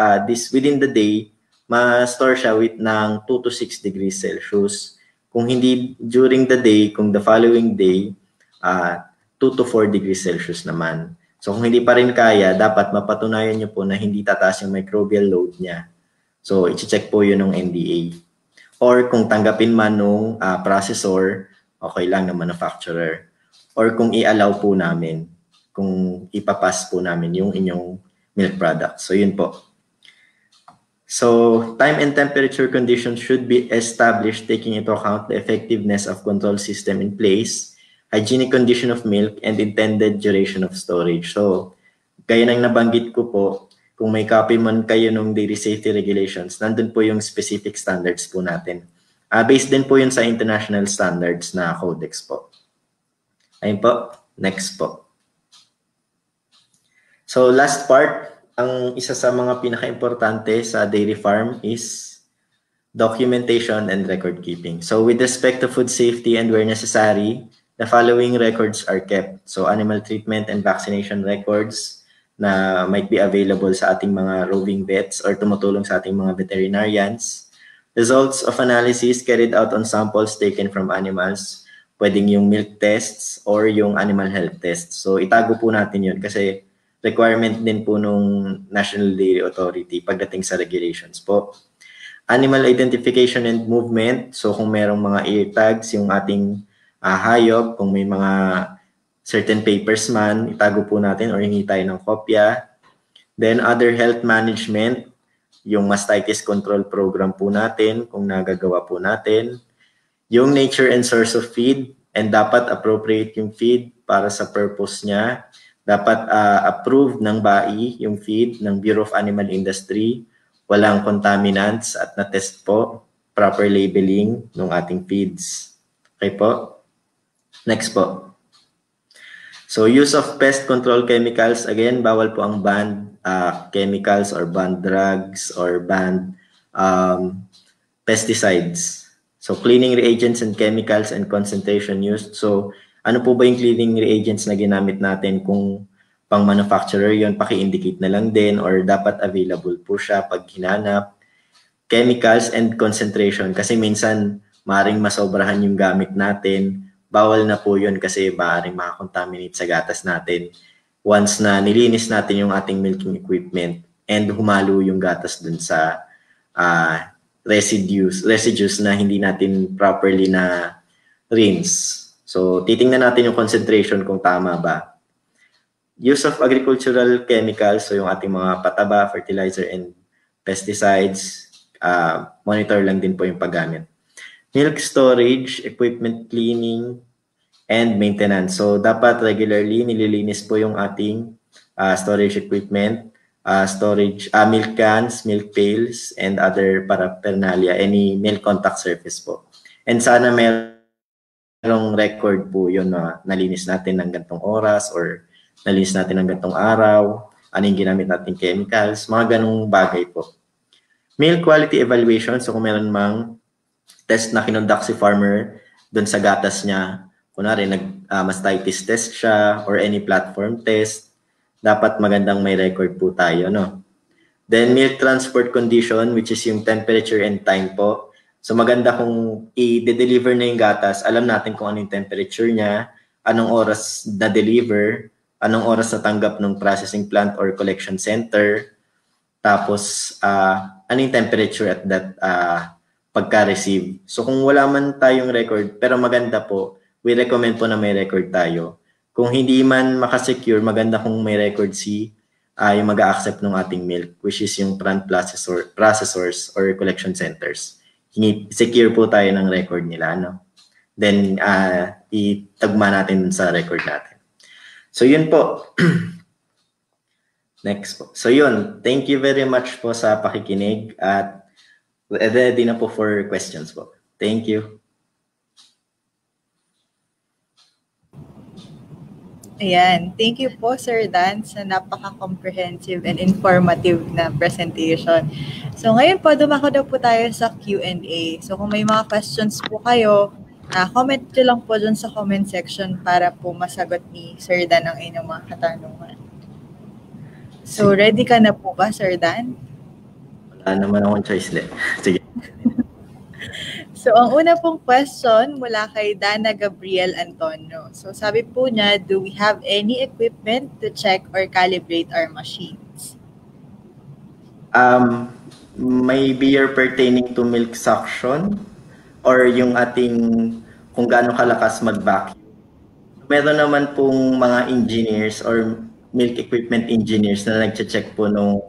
within the day, ma-store siya with ng 2 to 6 degrees Celsius. Kung hindi during the day, kung the following day, 2 to 4 degrees Celsius naman. So kung hindi pa rin kaya, dapat mapatunayan nyo po na hindi tataas yung microbial load niya. So i-check po yun ng NDA. Or kung tanggapin man nung processor, okay lang ng manufacturer. Or kung i-allow po namin, kung ipapass po namin yung inyong milk product. So yun po. So time and temperature conditions should be established taking into account the effectiveness of control system in place, hygienic condition of milk, and intended duration of storage. So, gaya ng nabanggit ko po, kung may copy man kayo ng dairy safety regulations, nandun po yung specific standards po natin. Based din po yun sa international standards na codex po. Ayun po. Next po. So, last part, ang isa sa mga pinaka-importante sa dairy farm is documentation and record keeping. So, with respect to food safety and where necessary, the following records are kept. So animal treatment and vaccination records na might be available sa ating mga roving vets or tumutulong sa ating mga veterinarians. Results of analysis carried out on samples taken from animals. Pwedeng yung milk tests or yung animal health tests. So itago po natin yun kasi requirement din po nung National Dairy Authority pagdating sa regulations po. Animal identification and movement. So kung merong mga ear tags, yung ating hayop, kung may mga certain papers man, itago po natin or hingi tayo ng kopya. Then other health management, yung mastitis control program po natin, kung nagagawa po natin. Yung nature and source of feed, and dapat appropriate yung feed para sa purpose niya. Dapat approved ng BAI yung feed ng Bureau of Animal Industry. Walang contaminants at na-test po. Proper labeling ng ating feeds. Okay po? Next po. So use of pest control chemicals, again, bawal po ang banned chemicals or banned drugs or banned pesticides. So cleaning reagents and chemicals and concentration used. So ano po ba yung cleaning reagents na ginamit natin? Kung pang manufacturer yun, paki-indicate na lang din or dapat available po siya pag hinanap. Chemicals and concentration kasi minsan maaaring masobrahan yung gamit natin. Bawal na po yun kasi maaaring makakontaminate sa gatas natin once na nilinis natin yung ating milking equipment and humalo yung gatas dun sa residues na hindi natin properly na rinse. So, titingnan natin yung concentration kung tama ba. Use of agricultural chemicals, so yung ating mga pataba, fertilizer, and pesticides, monitor lang din po yung paggamit. Milk storage, equipment cleaning, and maintenance. So, dapat regularly nililinis po yung ating storage equipment, milk cans, milk pails, and other paraphernalia, any milk contact surface po. And sana merong record po yun na nalinis natin ng gantong oras or nalinis natin ng gantong araw, anong ginamit natin chemicals, mga ganong bagay po. Milk quality evaluation, so kung meron mang test na kinonduct si farmer doon sa gatas niya, kunwari mastitis test siya or any platform test, dapat magandang may record po tayo, no? Then milk transport condition, which is yung temperature and time po. So maganda kung i-deliver na yung gatas, alam natin kung ano yung temperature niya, anong oras na-deliver, anong oras natanggap ng processing plant or collection center, tapos ano yung temperature at that pagka-receive. So kung wala man tayong record, pero maganda po, we recommend po na may record tayo. Kung hindi man makasecure, maganda kung may record yung mag-a-accept ng ating milk, which is yung plant processors or collection centers. Secure po tayo ng record nila, no? Then, itagma natin sa record natin. So yun po. Next po. So yun, thank you very much po sa pakikinig at ready na po for questions po. Thank you. Ayan. Thank you po, Sir Dan, sa napaka-comprehensive and informative na presentation. So, ngayon po, dumako na po tayo sa Q&A. So, kung may mga questions po kayo, comment nyo lang po dun sa comment section para po masagot ni Sir Dan ang inyong mga katanungan. So, ready ka na po ba, Sir Dan? Wala naman akong choice. Sige. So, ang una pong question mula kay Dana Gabriel Antonio. So, sabi po niya, do we have any equipment to check or calibrate our machines? Maybe you're pertaining to milk suction or yung ating kung gaano kalakas mag-vacuum. Meron naman pong mga engineers or milk equipment engineers na nagche-check po nung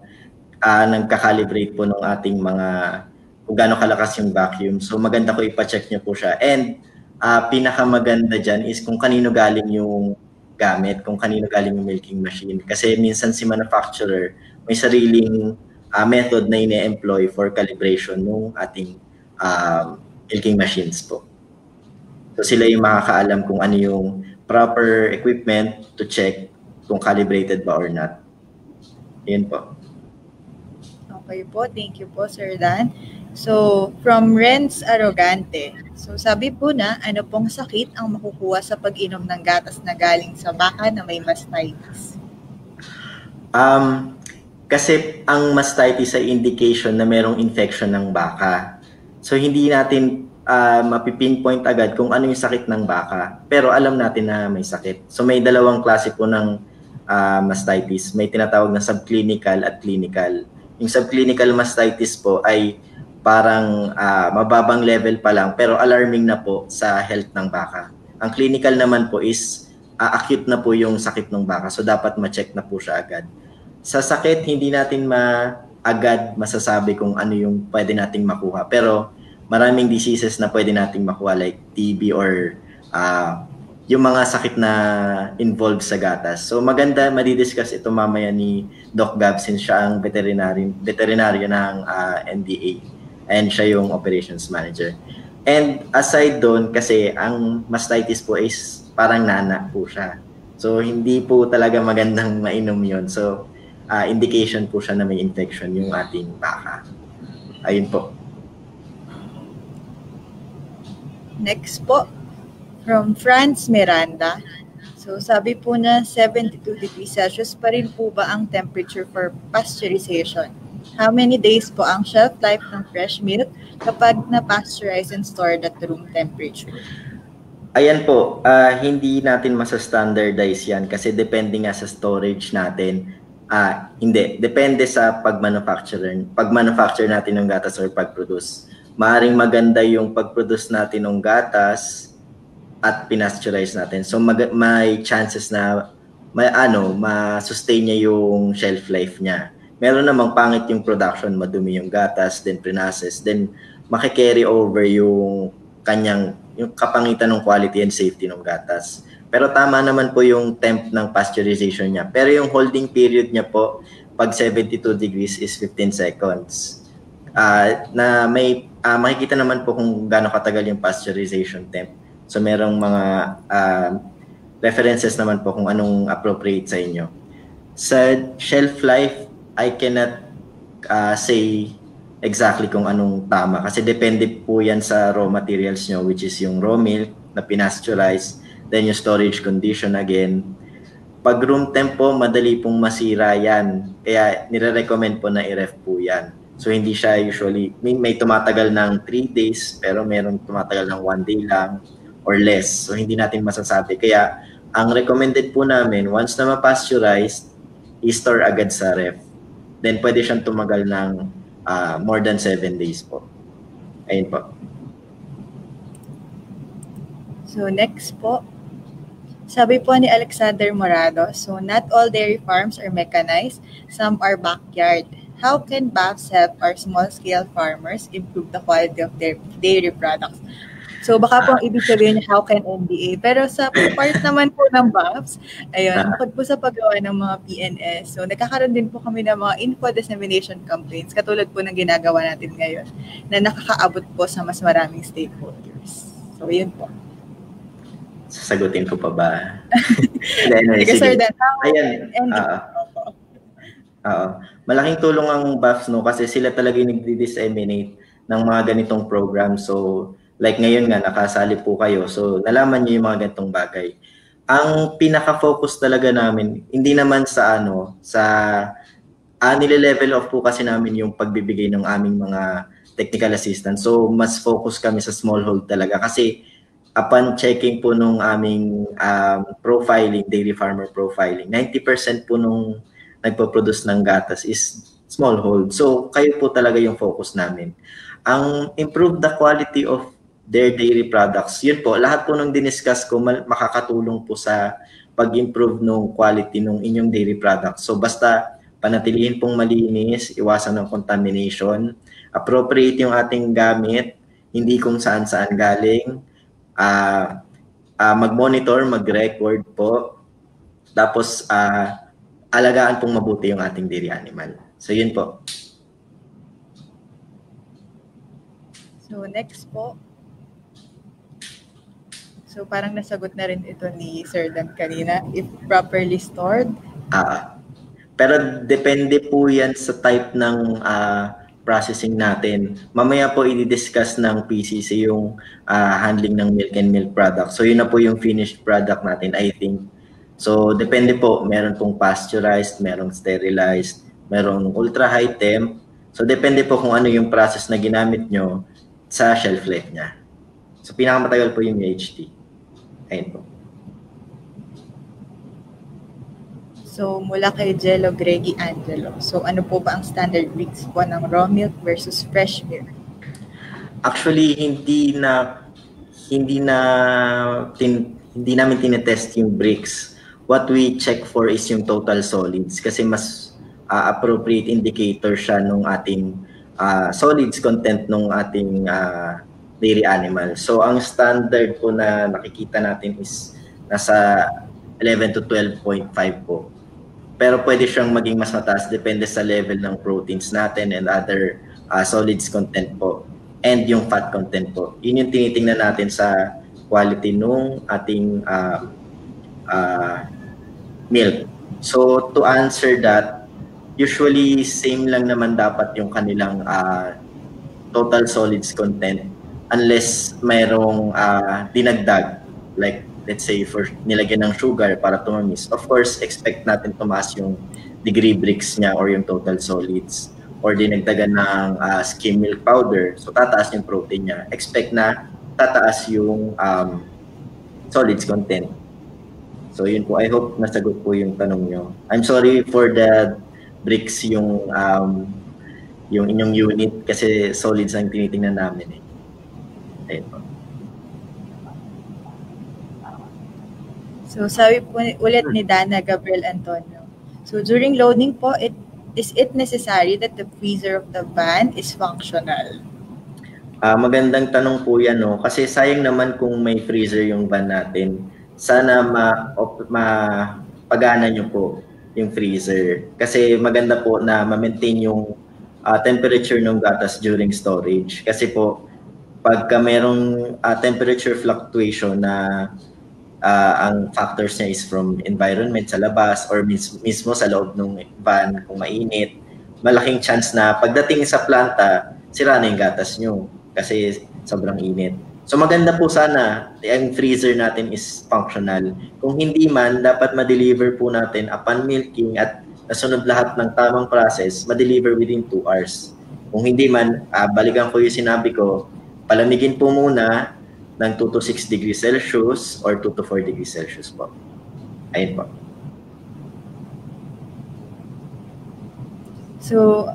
nagka-calibrate po nung ating mga kung gaano kalakas yung vacuum. So maganda ko ipa-check nyo po siya. And pinakamaganda dyan is kung kanino galing yung gamit, kung kanino galing yung milking machine. Kasi minsan si manufacturer may sariling method na ine-employ for calibration ng ating milking machines po. So sila yung makakaalam kung ano yung proper equipment to check kung calibrated ba or not. Yun po. Okay po. Thank you po, Sir Dan. So, from Renz Arrogante. So, sabi po na, ano pong sakit ang makukuha sa pag-inom ng gatas na galing sa baka na may mastitis? Kasi ang mastitis ay indication na merong infection ng baka. So, hindi natin mapipinpoint agad kung ano yung sakit ng baka. Pero alam natin na may sakit. So, may dalawang klase po ng mastitis. May tinatawag na subclinical at clinical. Yung subclinical mastitis po ay parang mababang level pa lang pero alarming na po sa health ng baka. Ang clinical naman po is acute na po yung sakit ng baka. So dapat ma-check na po siya agad. Sa sakit, hindi natin agad masasabi kung ano yung pwede nating makuha. Pero maraming diseases na pwede nating makuha like TB or yung mga sakit na involved sa gatas. So maganda, madidiscuss ito mamaya ni Doc Gab since siya ang veterinaryo ng NDA. And siya yung operations manager. And aside doon, kasi ang mastitis po is parang nana po siya. So hindi po talaga magandang mainom yun. So indication po siya na may infection yung ating baka. Ayun po. Next po, from Franz Miranda. So sabi po na 72 degrees Celsius pa rin po ba ang temperature for pasteurization? How many days po ang shelf life ng fresh milk kapag na-pasteurize and stored at room temperature? Ayan po, hindi natin masa-standardize yan kasi depende nga sa storage natin. Hindi, depende sa pag-manufacture natin ng gatas or pag-produce. Maaring maganda yung pag-produce natin ng gatas at pinasteurize natin. So may chances na ma-sustain niya yung shelf life niya. Meron namang pangit yung production, madumi yung gatas, then pinases, then makikarry over yung kapangitan ng quality and safety ng gatas. Pero tama naman po yung temp ng pasteurization niya. Pero yung holding period niya po, pag 72 degrees is 15 seconds. Na may makikita naman po kung gaano katagal yung pasteurization temp. So merong mga references naman po kung anong appropriate sa inyo. Sa shelf life, I cannot say exactly kung anong tama kasi depende po yan sa raw materials nyo which is yung raw milk na pinasteurize, then yung storage condition again. Pag room temp po, madali pong masira yan. Kaya nire-recommend po na i-ref po yan. So hindi siya usually, may tumatagal ng 3 days pero meron tumatagal ng 1 day lang or less. So hindi natin masasabi. Kaya ang recommended po namin, once na ma-pasteurize, i-store agad sa ref. Then pwede siyang tumagal ng more than 7 days po. Ayun po. So next po, sabi po ni Alexander Morado, so not all dairy farms are mechanized, some are backyard. How can BAFS help our small-scale farmers improve the quality of their dairy products? So baka po ang ibig sabihin niya, how can NDA? Pero sa part naman po ng BAFS, ayun, bukod po sa paggawa ng mga PNS, so nagkakaroon din po kami ng mga info dissemination campaigns, katulad po ng ginagawa natin ngayon, na nakakaabot po sa mas maraming stakeholders. So yun po. Sasagutin ko pa ba? Sige, Sir Dan. Ayan. Malaking tulong ang BAFS, no, kasi sila talaga yung nagdi-disseminate ng mga ganitong program. So, like ngayon nga, nakasali po kayo. So, nalaman niyo yung mga ganitong bagay. Ang pinaka-focus talaga namin, hindi naman sa nile-level off po kasi namin yung pagbibigay ng aming mga technical assistance. So, mas focus kami sa smallhold talaga. Kasi, upon checking po nung aming profiling, dairy farmer profiling, 90% po nung nagpo-produce ng gatas is smallhold. So, kayo po talaga yung focus namin. Ang improve the quality of their dairy products, yun po, lahat po nung diniscuss ko, makakatulong po sa pag-improve ng quality ng inyong dairy products. So, basta panatilihin pong malinis, iwasan ng contamination, appropriate yung ating gamit, hindi kung saan-saan galing, mag-monitor, mag-record po, tapos alagaan pong mabuti yung ating dairy animal. So, yun po. So, next po. So, parang nasagot na rin ito ni Sir Dan kanina, if properly stored. Pero depende po yan sa type ng processing natin. Mamaya po i-discuss ng PCC yung handling ng milk and milk products. So, yun na po yung finished product natin, I think. So, depende po. Meron pong pasteurized, merong sterilized, merong ultra-high temp. So, depende po kung ano yung process na ginamit nyo sa shelf life niya. So, pinakamatagal po yung UHT. Ayun po. So, mula kay Jello Greggy Angelo. So, ano po ba ang standard bricks po ng raw milk versus fresh milk? Actually, hindi namin tinetest yung bricks. What we check for is yung total solids kasi mas appropriate indicator siya nung ating solids content nung ating dairy animal. So, ang standard po na nakikita natin is nasa 11 to 12.5 po. Pero pwede siyang maging mas mataas depende sa level ng proteins natin and other solids content po. And yung fat content po. Yun yung tinitingnan natin sa quality nung ating milk. So, to answer that, usually same lang naman dapat yung kanilang total solids content unless mayroong dinagdag, like let's say for nilagyan ng sugar para tumamis. Of course, expect natin tumaas yung degree bricks niya or yung total solids, or dinagdagan ng skim milk powder, so tataas yung protein niya. Expect na tataas yung solids content. So yun po, I hope nasagot po yung tanong nyo. I'm sorry for the bricks yung inyong unit kasi solids ang tinitingnan namin eh. Ayun po. So sabi po ulit ni Dana Gabriel Antonio. So during loading po, is it necessary that the freezer of the van is functional? Magandang tanong po yan, no? Kasi sayang naman kung may freezer yung van natin. Sana mapagana nyo po yung freezer. Kasi maganda po na ma-maintain yung temperature ng gatas during storage. Kasi po, pagka merong temperature fluctuation na ang factors niya is from environment sa labas or mismo sa loob ng van kung mainit, malaking chance na pagdating sa planta, sira na yung gatas nyo kasi sobrang init. So maganda po sana ang freezer natin is functional. Kung hindi man, dapat ma-deliver po natin upon milking at nasunod lahat ng tamang process, ma-deliver within 2 hours. Kung hindi man, balikan ko yung sinabi ko, palamigin po muna ng 2 to 6 degrees Celsius or 2 to 4 degrees Celsius po. Ayun po. So,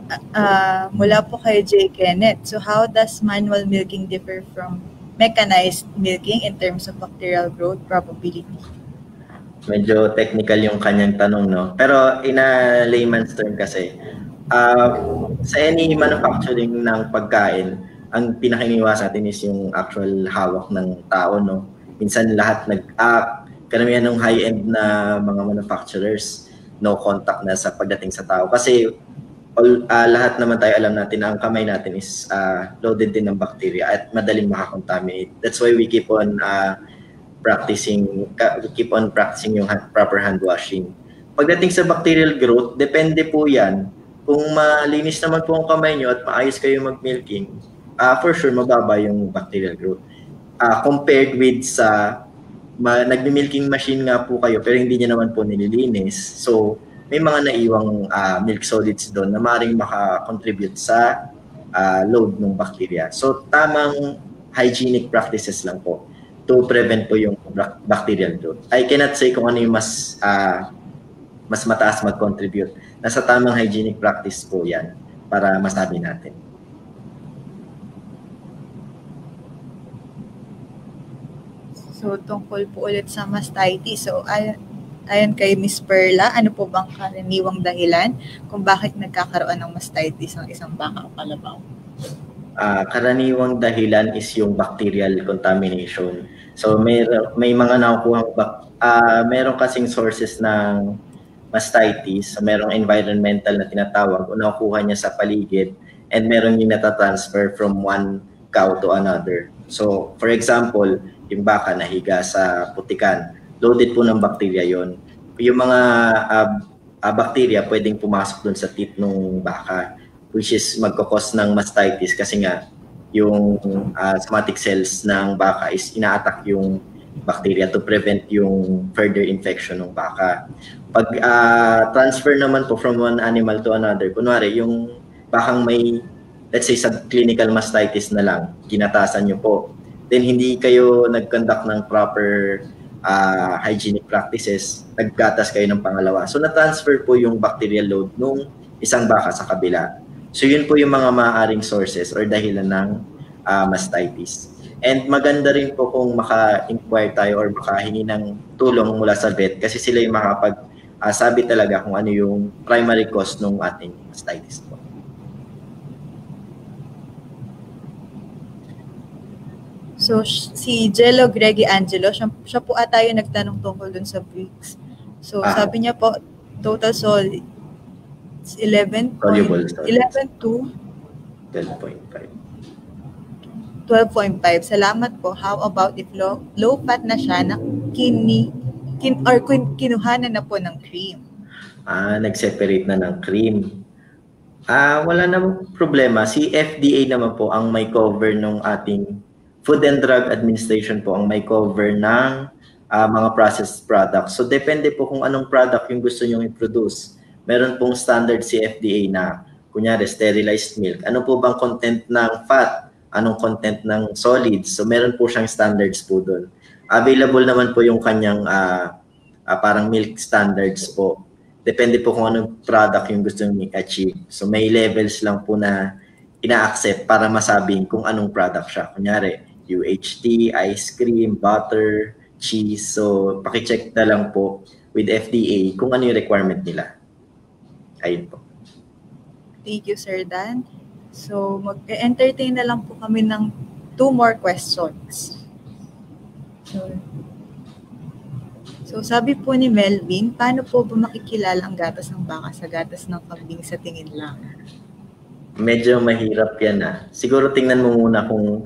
mula po kay J. Kenneth, so how does manual milking differ from mechanized milking in terms of bacterial growth probability? Medyo technical yung kanyang tanong, no? Pero in a layman's term kasi, sa any manufacturing ng pagkain, ang pinakiniwas natin is yung actual hawak ng tao, no? Minsan lahat karamihan ng high-end na mga manufacturers, no contact na sa pagdating sa tao. Kasi lahat naman tayo alam natin na ang kamay natin is loaded din ng bacteria at madaling makakontaminate. That's why we keep on practicing yung proper hand washing. Pagdating sa bacterial growth, depende po yan. Kung malinis naman po ang kamay nyo at maayos kayo mag-milking, for sure mababa yung bacterial growth. Compared with sa nagmi-milking machine nga po kayo pero hindi niya naman po nililinis. So, may mga naiwang milk solids doon na maaaring makakontribute sa load ng bacteria. So, tamang hygienic practices lang po to prevent po yung bacterial growth. I cannot say kung ano yung mas mataas mag-contribute. Nasa tamang hygienic practice po yan para masabi natin. So, tungkol po ulit sa mastitis. So, ayon kay Ms. Perla, ano po bang karaniwang dahilan kung bakit nagkakaroon ng mastitis ng isang baka o kalabaw? Karaniwang dahilan is yung bacterial contamination. So, may mga nakukuhang meron kasing sources ng mastitis. So, merong environmental na tinatawag o nakukuha niya sa paligid and meron yung natatransfer from one cow to another. So, for example, yung baka nahiga sa putikan, loaded po ng bacteria yon. Yung mga bacteria pwedeng pumasok dun sa teeth ng baka, which is magkakos ng mastitis kasi nga yung somatic cells ng baka is ina-attack yung bacteria to prevent yung further infection ng baka. Pag transfer naman po from one animal to another, kunwari yung bakang may, let's say sa clinical mastitis na lang, ginatasan nyo po, then hindi kayo nag-conduct ng proper hygienic practices, naggatas kayo ng pangalawa. So na-transfer po yung bacterial load nung isang baka sa kabila. So yun po yung mga maaaring sources or dahilan ng mastitis. And maganda rin po kung maka-inquire tayo or makahingi ng tulong mula sa vet kasi sila yung makapag-sabi talaga kung ano yung primary cause ng ating mastitis po. So, si Jello Greggy Angelo, siya po ata yung nagtanong tungkol dun sa bricks. So, sabi niya po, total solid 11 to 12.5. Salamat po. How about if low fat na siya na kinuhanan na po ng cream? Nag-separate na ng cream. Wala namang problema. Si FDA naman po ang may cover ng ating Food and Drug Administration po ang may cover ng mga processed products. So, depende po kung anong product yung gusto nyong i-produce. Meron pong standard si FDA na, kunyari, sterilized milk. Ano po bang content ng fat? Anong content ng solids? So, meron po siyang standards po doon. Available naman po yung kanyang parang milk standards po. Depende po kung anong product yung gusto nyong i-achieve. So, may levels lang po na ina-accept para masabing kung anong product siya. Kunyari, UHT, ice cream, butter, cheese. So, pakicheck na lang po with FDA kung ano yung requirement nila. Ayun po. Thank you, Sir Dan. So, mag-entertain na lang po kami ng 2 more questions. So, sabi po ni Melvin, paano po ba makikilala ang gatas ng baka sa gatas ng kambing sa tingin lang? Medyo mahirap yan. Siguro tingnan mo muna kung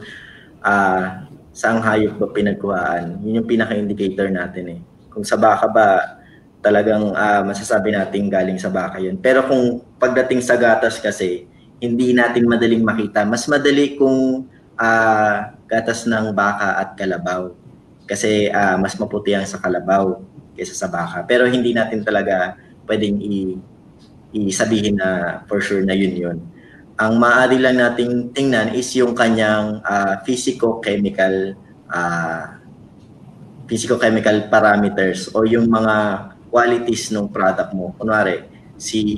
saang hayop ba pinagkuhaan. Yun yung pinaka-indicator natin eh. Kung sa baka ba, talagang masasabi natin galing sa baka yun. Pero kung pagdating sa gatas kasi, hindi natin madaling makita. Mas madali kung gatas ng baka at kalabaw. Kasi mas maputi ang sa kalabaw kaysa sa baka. Pero hindi natin talaga pwedeng isabihin na for sure na yun. Ang maaari lang nating tingnan is yung kanyang physicochemical parameters o yung mga qualities ng product mo. Kunwari, si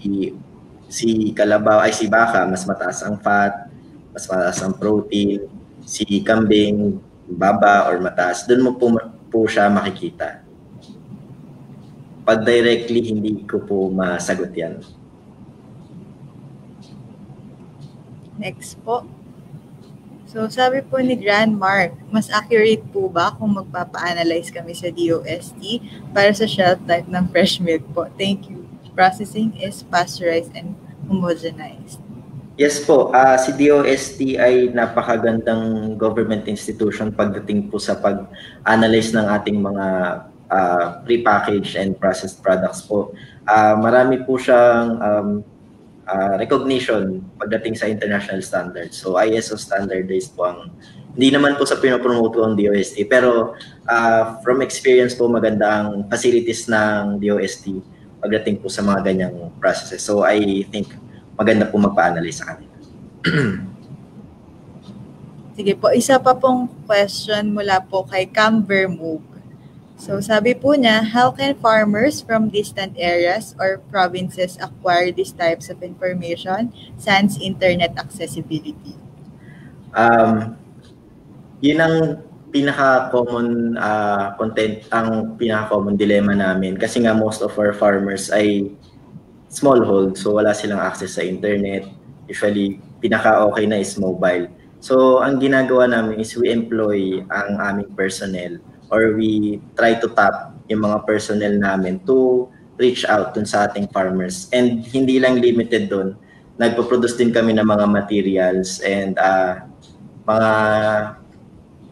kalabaw ay si baka, mas mataas ang fat, mas mataas ang protein, si kambing, baba or mataas. Doon mo po siya makikita. Pag directly, hindi ko po masagot yan. Next po. So sabi po ni Grand Mark, mas accurate po ba kung magpapa-analyze kami sa DOST para sa shelf life ng fresh milk po? Thank you. Processing is pasteurized and homogenized. Yes po, si DOST ay napakagandang government institution pagdating po sa pag-analyze ng ating mga pre-packaged and processed products po. Marami po siyang recognition pagdating sa international standards. So ISO standardized po ang, hindi naman po sa pinopromote ko ang DOST, pero from experience po maganda ang facilities ng DOST pagdating po sa mga ganyang processes. So I think maganda po magpa-analyze sa kanila. Sige po, isa pa pong question mula po kay Cam Vermoog. So sabi po niya, how can farmers from distant areas or provinces acquire these types of information sans internet accessibility? Yun ang pinaka-common ang pinaka-common dilemma namin kasi nga most of our farmers ay smallhold, so wala silang access sa internet. Usually, pinaka-okay na is mobile. So, ang ginagawa namin is we employ ang aming personnel or we try to tap yung mga personnel namin to reach out dun sa ating farmers. And hindi lang limited dun, nagpo-produce din kami ng mga materials and mga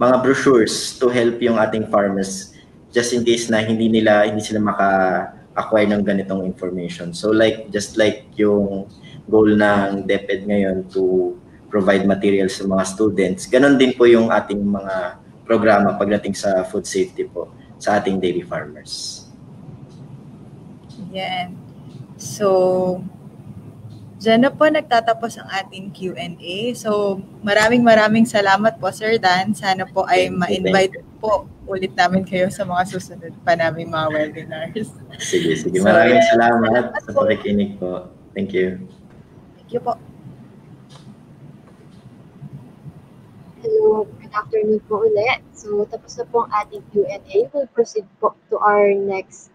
brochures to help yung ating farmers just in case na hindi sila maka-acquire ng ganitong information. So just like yung goal ng DepEd ngayon to provide materials sa mga students, ganon din po yung ating mga programa pagdating sa food safety po sa ating dairy farmers. Yan. So, dyan na po nagtatapos ang ating Q&A. So, maraming salamat po, Sir Dan. Sana po ay ma-invite po ulit namin kayo sa mga susunod pa namin mga webinars. Sige. Maraming salamat sa pakikinig po. Thank you. Thank you po. Hello, good afternoon po ulit. So, tapos na po ang ating Q&A. We'll proceed po to our next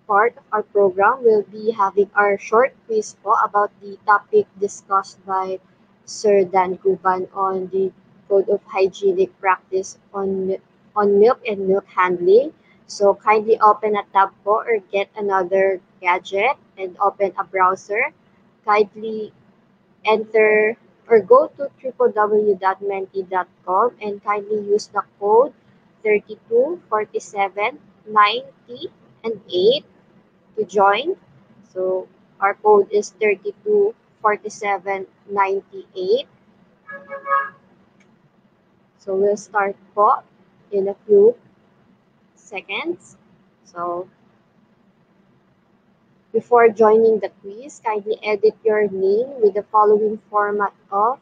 part of our program. We'll be having our short quiz po about the topic discussed by Sir Dan Cuban on the Code of Hygienic Practice on milk and milk handling. So, kindly open a tab po or get another gadget and open a browser. Kindly enter or go to www.menti.com and kindly use the code 32 47 90 and 8 to join. So our code is 32 47 98. So we'll start po in a few seconds. So before joining the quiz, kindly edit your name with the following format of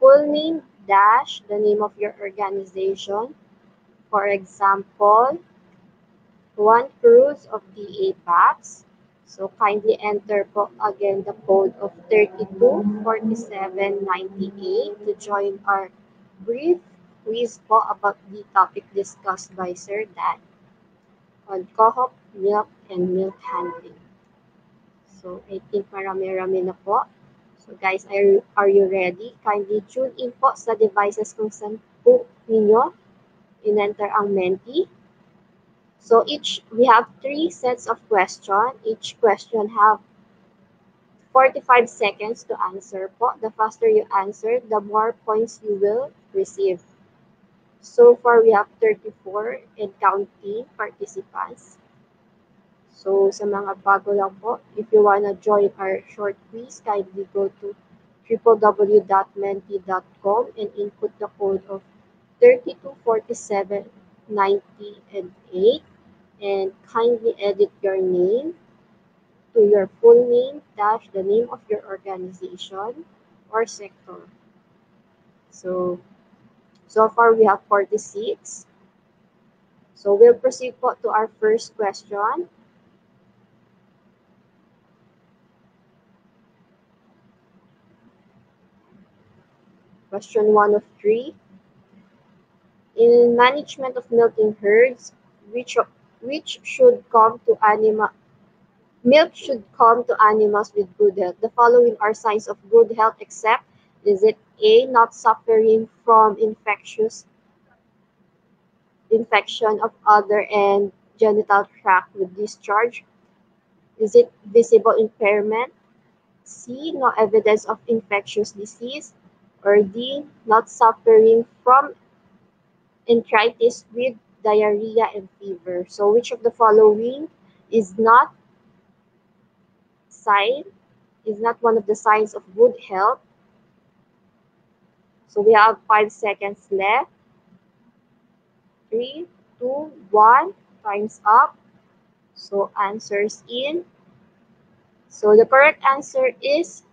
full name dash the name of your organization. For example, Juan Cruz of DA-BAFS. So kindly enter po again the code of 324798 to join our brief quiz po about the topic discussed by Sir Dan on COHP, milk, and milk handling. So I think marami-rami na po. So guys, are you ready? Kindly tune in po sa devices kung saan po ninyo in-enter ang Menti. So we have 3 sets of questions. Each question have 45 seconds to answer po. The faster you answer, the more points you will receive. So far, we have 34 and counting participants. So sa mga bago lang po, if you wanna join our short quiz, kindly go to www.menti.com and input the code of 324790 and 8 and kindly edit your name to your full name dash the name of your organization or sector. So far we have 46. So we'll proceed po to our first question. Question 1 of 3. In management of milking herds, milk should come to animals with good health. The following are signs of good health except Is it A, not suffering from infection of other and genital tract with discharge? Is it visible impairment? C, no evidence of infectious disease? Or D, not suffering from enteritis with diarrhea and fever? So which of the following is not sign, is not one of the signs of good health? So we have 5 seconds left. 3, 2, 1, time's up. So answers in. So the correct answer is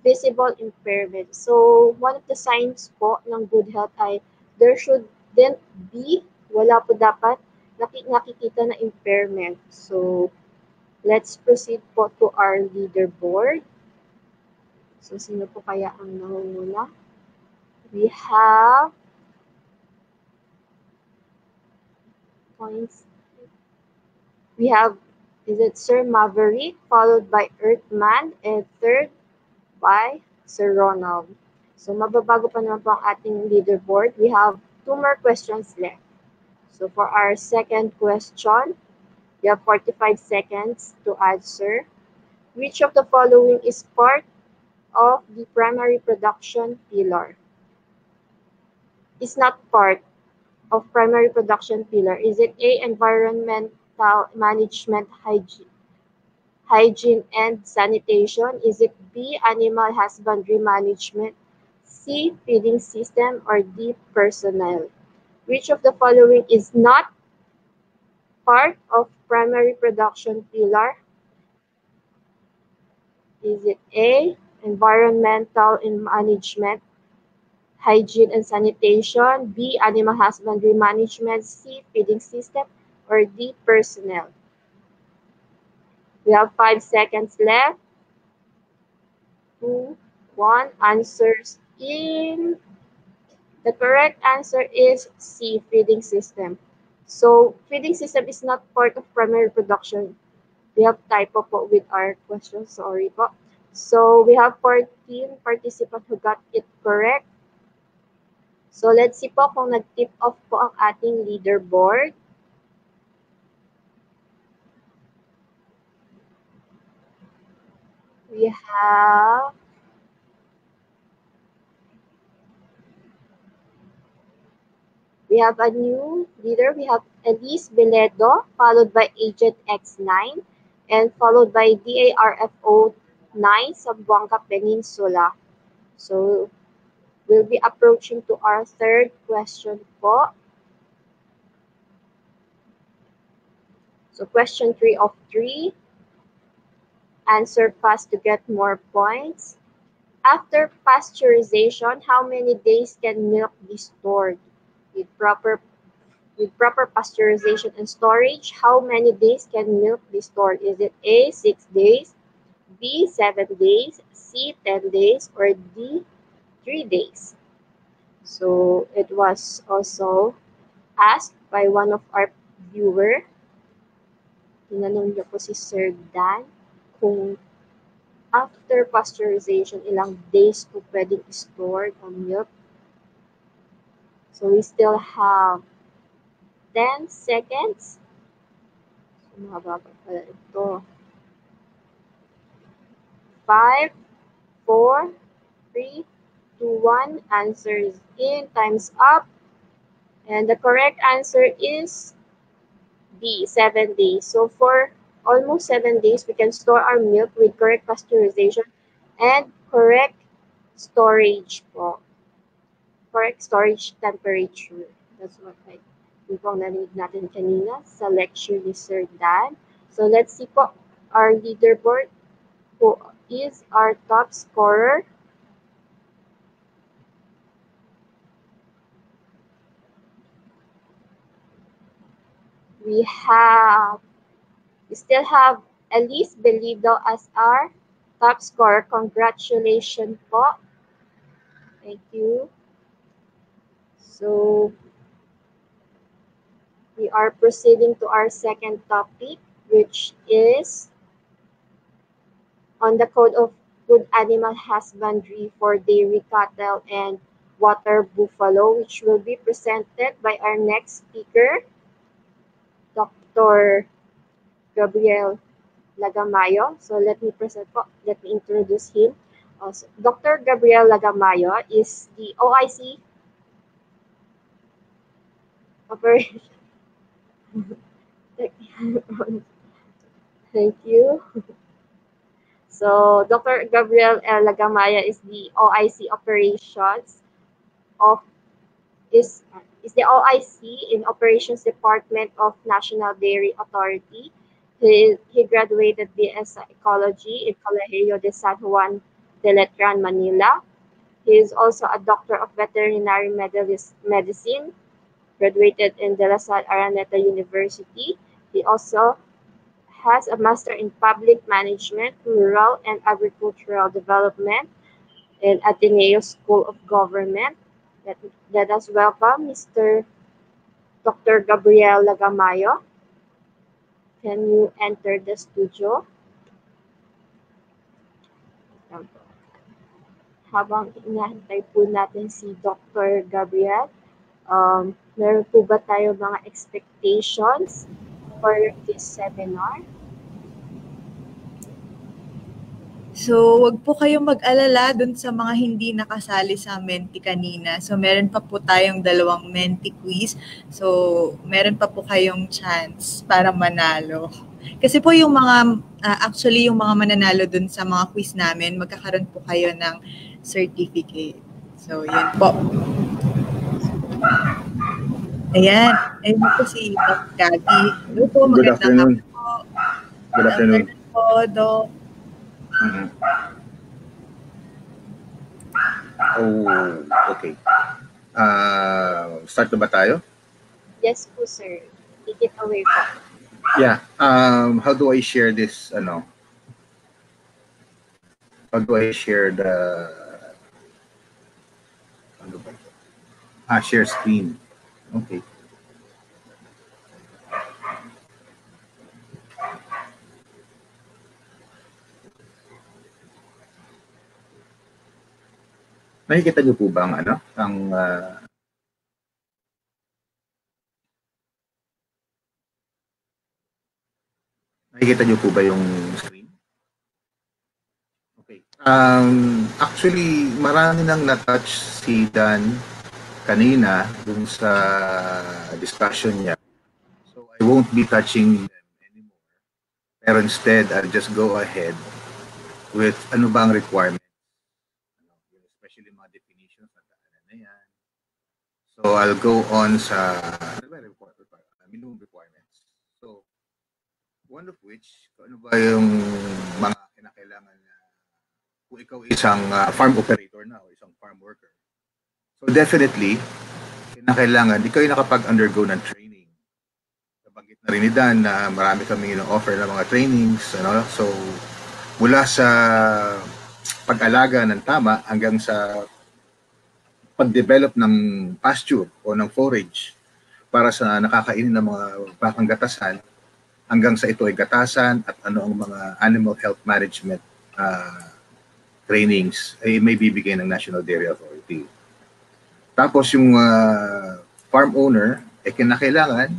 visible impairment. So one of the signs po ng good health ay there shouldn't be, wala po dapat nakikita na impairment. So let's proceed po to our leaderboard. So sino po kaya ang nangunguna? We have points. We have, is it Sir Maverick, followed by Earthman, and third by Sir Ronald. So mababago pa naman po ang ating leaderboard. We have 2 more questions left. So for our second question, we have 45 seconds to answer. Which of the following is part of the primary production pillar? Is not part of primary production pillar. Is it A, environmental management, hygiene and sanitation? Is it B, animal husbandry management? C, feeding system? Or D, personnel? Which of the following is not part of primary production pillar? Is it A, environmental and management, hygiene and sanitation? B, animal husbandry management? C, feeding system? Or D, personnel? We have 5 seconds left. 2, 1, answers in. The correct answer is C, feeding system. So feeding system is not part of primary production. We have typo po with our question, sorry po. So we have 14 participants who got it correct. So let's see po kung nag-tip off po ang ating leaderboard. We have a new leader. We have Elise Beledo, followed by Agent X9, and followed by DARFO 9 Zamboanga Peninsula. So we'll be approaching to our third question po. So question 3 of 3. Answer fast to get more points. After pasteurization, how many days can milk be stored? With proper pasteurization and storage, how many days can milk be stored? Is it A, 6 days, B, 7 days, C, 10 days, or D, 3 days? So it was also asked by one of our viewer. Tinanong niyo po si Sir Dan kung after pasteurization, ilang days po pwedeng store ang milk. So we still have 10 seconds. So mahaba pa pala ito. 5, 4, 3, 2, 1. Answers in. Time's up. And the correct answer is B, 7 days. So for almost 7 days, we can store our milk with correct pasteurization and correct storage po. Correct storage temperature. That's what yung pong narinig natin kanina sa lecture ni Sir Dan. So let's see po our leaderboard. Who is our top scorer? We still have Elise Belido as our top scorer. Congratulations po. Thank you. So we are proceeding to our second topic, which is on the Code of good animal husbandry for dairy cattle and water buffalo, which will be presented by our next speaker, Dr. Gabriel Lagamayo. So let me introduce him. So Dr. Gabriel Lagamayo is the OIC operation. Thank you. So Dr. Gabriel L. Lagamaya is the OIC operations of is the OIC in Operations Department of National Dairy Authority. He graduated BS Ecology in Colegio de San Juan de Letran, Manila. He is also a Doctor of Veterinary Medicine, graduated in De La Salle Araneta University. He also has a Master in Public Management, Rural and Agricultural Development in Ateneo School of Government. Let us welcome Mr. Dr. Gabriel Lagamayo. Can you enter the studio? Habang inahintay po natin si Dr. Gabriel, meron po ba tayo mga expectations for this seminar? So, wag po kayong mag-alala dun sa mga hindi nakasali sa Menti kanina. So, meron pa po tayong 2 Menti quiz. So, meron pa po kayong chance para manalo. Kasi po yung mga, actually yung mga mananalo dun sa mga quiz namin, magkakaroon po kayo ng certificate. So, yun po. Ayan. Ayun po si Doc Gabby. Hello po, Good afternoon. Po. Good afternoon. Po, Doc. Oh, okay. Start na ba tayo? Yes po, sir. Take it away po. Yeah. How do I share this? How do I share the? Share screen. Okay. Nakikita niyo po ba ang nakikita niyo po ba yung screen? Okay. Actually, marami nang na-touch si Dan kanina dun sa discussion niya. So I won't be touching them anymore. Pero instead, I'll just go ahead with ano ba ang requirement. Especially mga definitions na yan. So I'll go on sa minimum requirements. So one of which, ano ba yung mga kinakailangan na kung ikaw isang farm operator na o isang farm worker. So definitely, kinakailangan, ikaw yung nakapag-undergo ng training. Nabanggit na rin ni Dan na marami kami offer ng mga trainings. So mula sa pag-alaga ng tama hanggang sa pag-develop ng pasture o ng forage para sa nakakainin ng mga bakang gatasan hanggang sa ito ay gatasan at ano ang mga animal health management trainings ay may bibigay ng National Dairy Authority. Tapos yung farm owner ay kinakailangan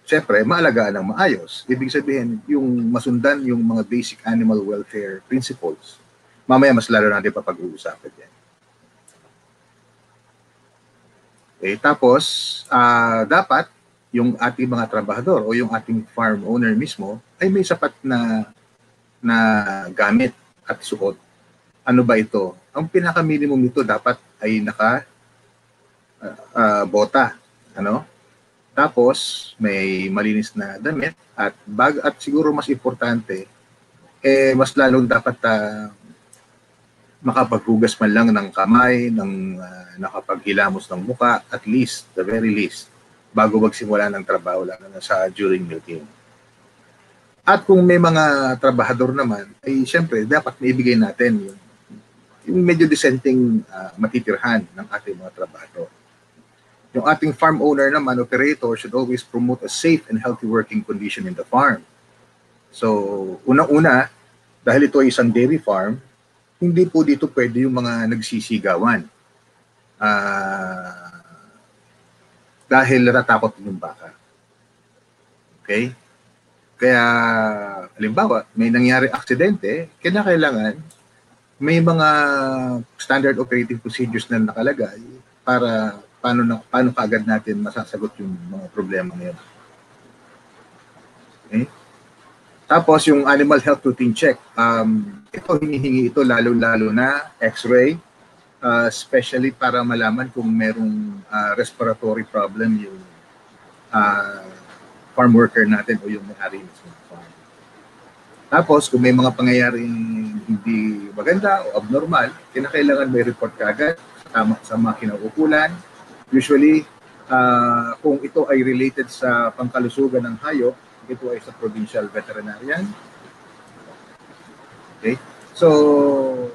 siyempre maalagaan ng maayos. Ibig sabihin yung masundan yung mga basic animal welfare principles. Mamaya mas lalo natin papag-uusapan yan. Okay, tapos, dapat yung ating mga trabahador o yung ating farm owner mismo ay may sapat na gamit at suot. Ano ba ito? Ang pinaka-minimum nito dapat ay bota. Tapos, may malinis na damit at bag at siguro mas importante, mas lalong dapat makapaghugas man lang ng kamay, nakapaghilamos ng muka, at least, the very least, bago magsimula ng trabaho lalo na sa during milking. At kung may mga trabahador naman, ay siyempre, dapat maibigay natin yung medyo dissenting matitirhan ng ating mga trabahador. Yung ating farm owner naman, operator, should always promote a safe and healthy working condition in the farm. So, unang-una, dahil ito ay isang dairy farm, hindi po dito pwede yung mga nagsisigawan. Dahil natatakot yung baka. Okay? Kaya, halimbawa, may nangyari aksidente, kinakailangan may mga standard operating procedures na nakalagay para paano kaagad natin masasagot yung mga problema ngayon. Okay? Tapos yung animal health routine check, ito hinihingi ito lalo-lalo na x-ray, especially para malaman kung merong respiratory problem yung farm worker natin o yung may-ari ng farm. Tapos kung may mga pangyayaring hindi maganda o abnormal, kinakailangan may report kaagad sa mga kinauukulan. Usually, kung ito ay related sa pangkalusugan ng hayop, ito ay sa provincial veterinarian. Okay? So,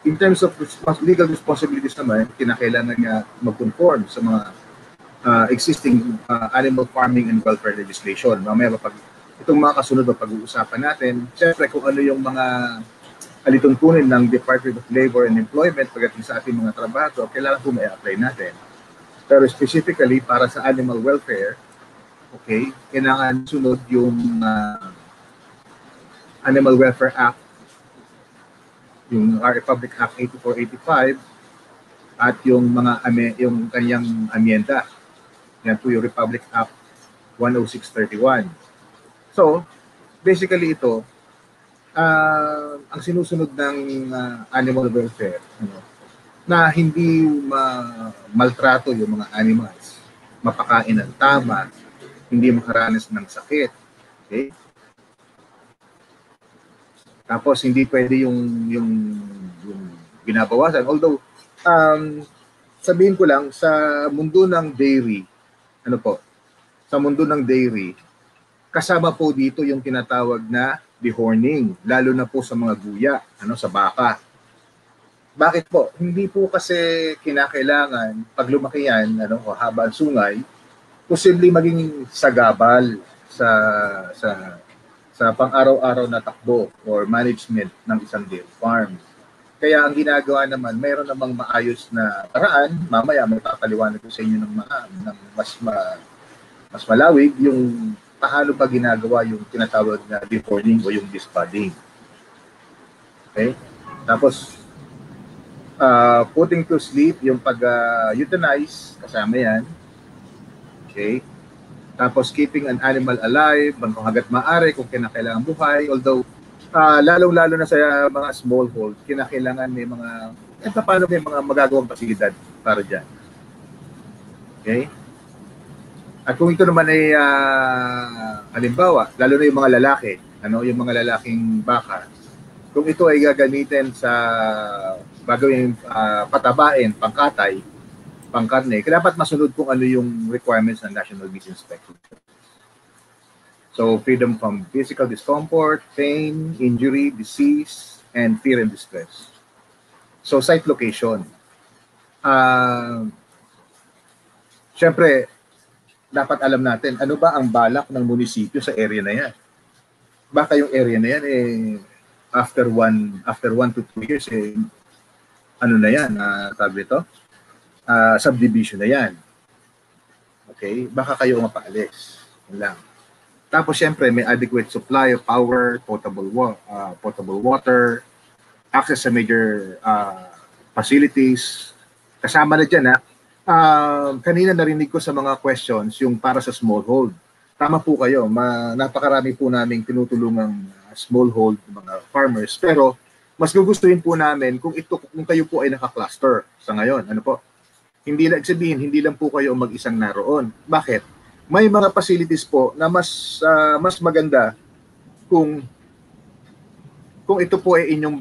in terms of legal responsibilities naman, kinakailangan nga mag-conform sa mga existing animal farming and welfare legislation. Mamaya itong mga kasunod na pag-uusapan natin, siyempre kung ano yung mga alituntunin ng Department of Labor and Employment pagdating sa ating mga trabaho, kailangan po may-apply natin. Pero specifically para sa animal welfare, okay, kailangan sunod yung Animal Welfare Act, yung our Republic Act 8485 at yung yung kanyang amyenda. Yan po yung Republic Act 10631. So, basically ito, ang sinusunod ng animal welfare, na hindi maltrato yung mga animals, mapakain ng tama, hindi makaranas ng sakit. Okay? Tapos hindi pwede yung binabawasan. Although, sabihin ko lang, sa mundo ng dairy, sa mundo ng dairy, kasama po dito yung tinatawag na dehorning, lalo na po sa mga guya, sa baka. Bakit po? Hindi po kasi kinakailangan, pag lumaki yan, haba ang sungay, posibleng maging sagabal sa pang-araw-araw na takbo or management ng isang dairy farm. Kaya ang ginagawa naman, mayroon namang maayos na paraan, mamaya may papaliwanag ko sa inyo ng mas malawig, yung paano pa ginagawa yung tinatawag na dehorning o yung disbudding. Okay? Tapos, putting to sleep, yung pag-euthanize, kasama yan. Okay? Tapos, keeping an animal alive, kung hanggat maaari, kung kinakailangan buhay. Although, lalong-lalo na sa mga smallhold, kinakailangan may mga, paano may mga magagawang pasilidad para dyan. Okay? At kung ito naman ay halimbawa, lalo na yung mga lalaki, yung mga lalaking baka, kung ito ay gagamitin sa gagawin patabain, pangkatay, pangkarne, dapat masunod kung ano yung requirements ng National Meat Inspection. So, freedom from physical discomfort, pain, injury, disease, and fear and distress. So, site location. Siyempre, dapat alam natin, ano ba ang balak ng munisipyo sa area na yan? Baka yung area na yan, after 1 to 2 years, na yan, sabi ito? Subdivision na yan. Okay? Baka kayo mapaalis. Yan lang. Tapos, syempre, may adequate supply of power, potable water, access sa major facilities. Kasama na dyan, kanina narinig ko sa mga questions yung para sa smallhold. Tama po kayo, napakarami po naming tinutulungang smallhold mga farmers, pero mas gugustuhin po namin kung kayo po ay naka-cluster sa ngayon. Hindi lang po kayo mag-isang naroon. Bakit? May mga facilities po na mas maganda kung ito po ay inyong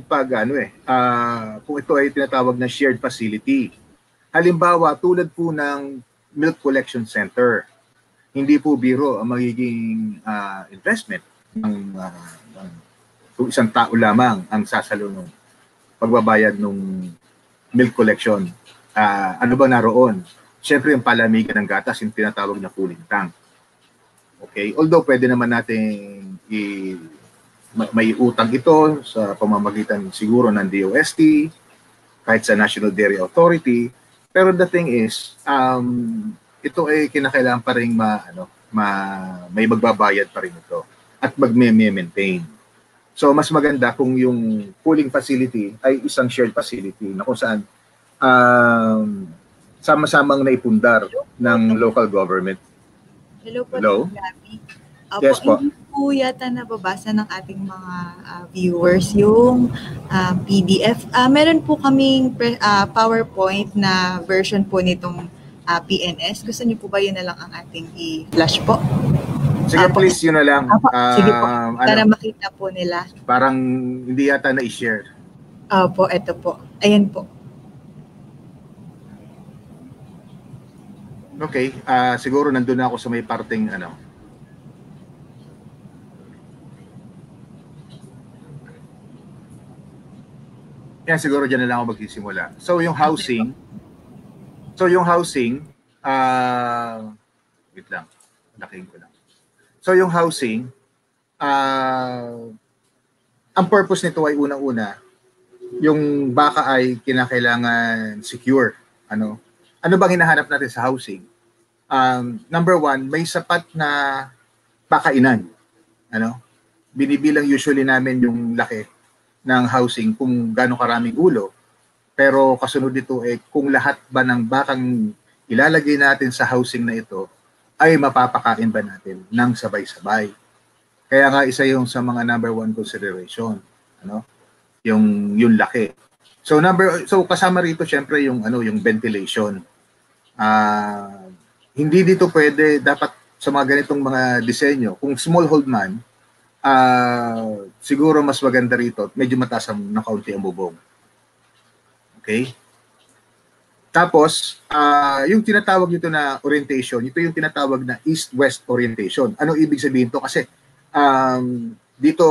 kung ito ay tinatawag na shared facility. Halimbawa, tulad po ng milk collection center, hindi po biro ang magiging investment kung isang tao lamang ang sasalo ng pagbabayad ng milk collection. Ano ba naroon? Siyempre yung palamigan ng gatas, yung tinatawag na cooling tank. Okay? Although pwede naman natin may utang ito sa pamamagitan siguro ng DOST, kahit sa National Dairy Authority. Pero the thing is, ito ay kinakailangan pa rin may magbabayad pa rin ito at magme-maintain. So mas maganda kung yung pooling facility ay isang shared facility na kung saan sama-samang naipundar ng local government. Hello po, Hello? Gabi. Yes po. Hindi po yata nababasa ng ating mga viewers yung PDF. Meron po kaming PowerPoint na version po nitong PNS. Gusto niyo po ba yun na lang ang ating i-flash po? Sige, please, yun na lang. Sige po. Para makita po nila. Parang hindi yata na-share. Opo, eto po. Ayan po. Okay, siguro nandun na ako sa may parting Yan, siguro dyan na lang ako magsisimula. So, yung housing, wait lang, laking ko lang. So, yung housing, ang purpose nito ay unang-una, yung baka ay kinakailangan secure. Ano bang hinahanap natin sa housing? Number one, may sapat na pakainan. Binibilang usually namin yung laki ng housing kung gaano karaming ulo. Pero kasunod dito kung lahat ba ng bakang ilalagay natin sa housing na ito ay mapapakain ba natin ng sabay-sabay. Kaya nga isa yung sa mga number one consideration, yung laki. So kasama rito syempre yung ventilation. Hindi dito pwede, dapat sa mga ganitong mga disenyo, kung smallhold man, siguro mas maganda rito, medyo mataas ng kaunti ang bubong. Okay? Tapos, yung tinatawag nito na orientation, ito yung tinatawag na east-west orientation. Ano ibig sabihin to? Kasi dito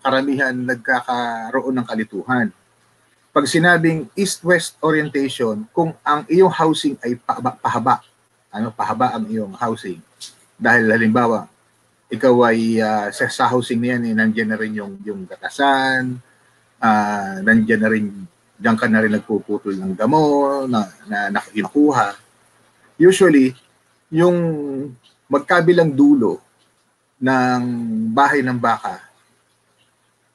karamihan nagkakaroon ng kalituhan. Pag sinabing east-west orientation, kung ang iyong housing ay pahaba ang iyong housing. Dahil halimbawa, ikaw ay sa housing niyan, nandiyan na rin yung gatasan, nandiyan na rin, diyan ka na rin nagpuputol ng damo na nakuha. Usually, yung magkabilang dulo ng bahay ng baka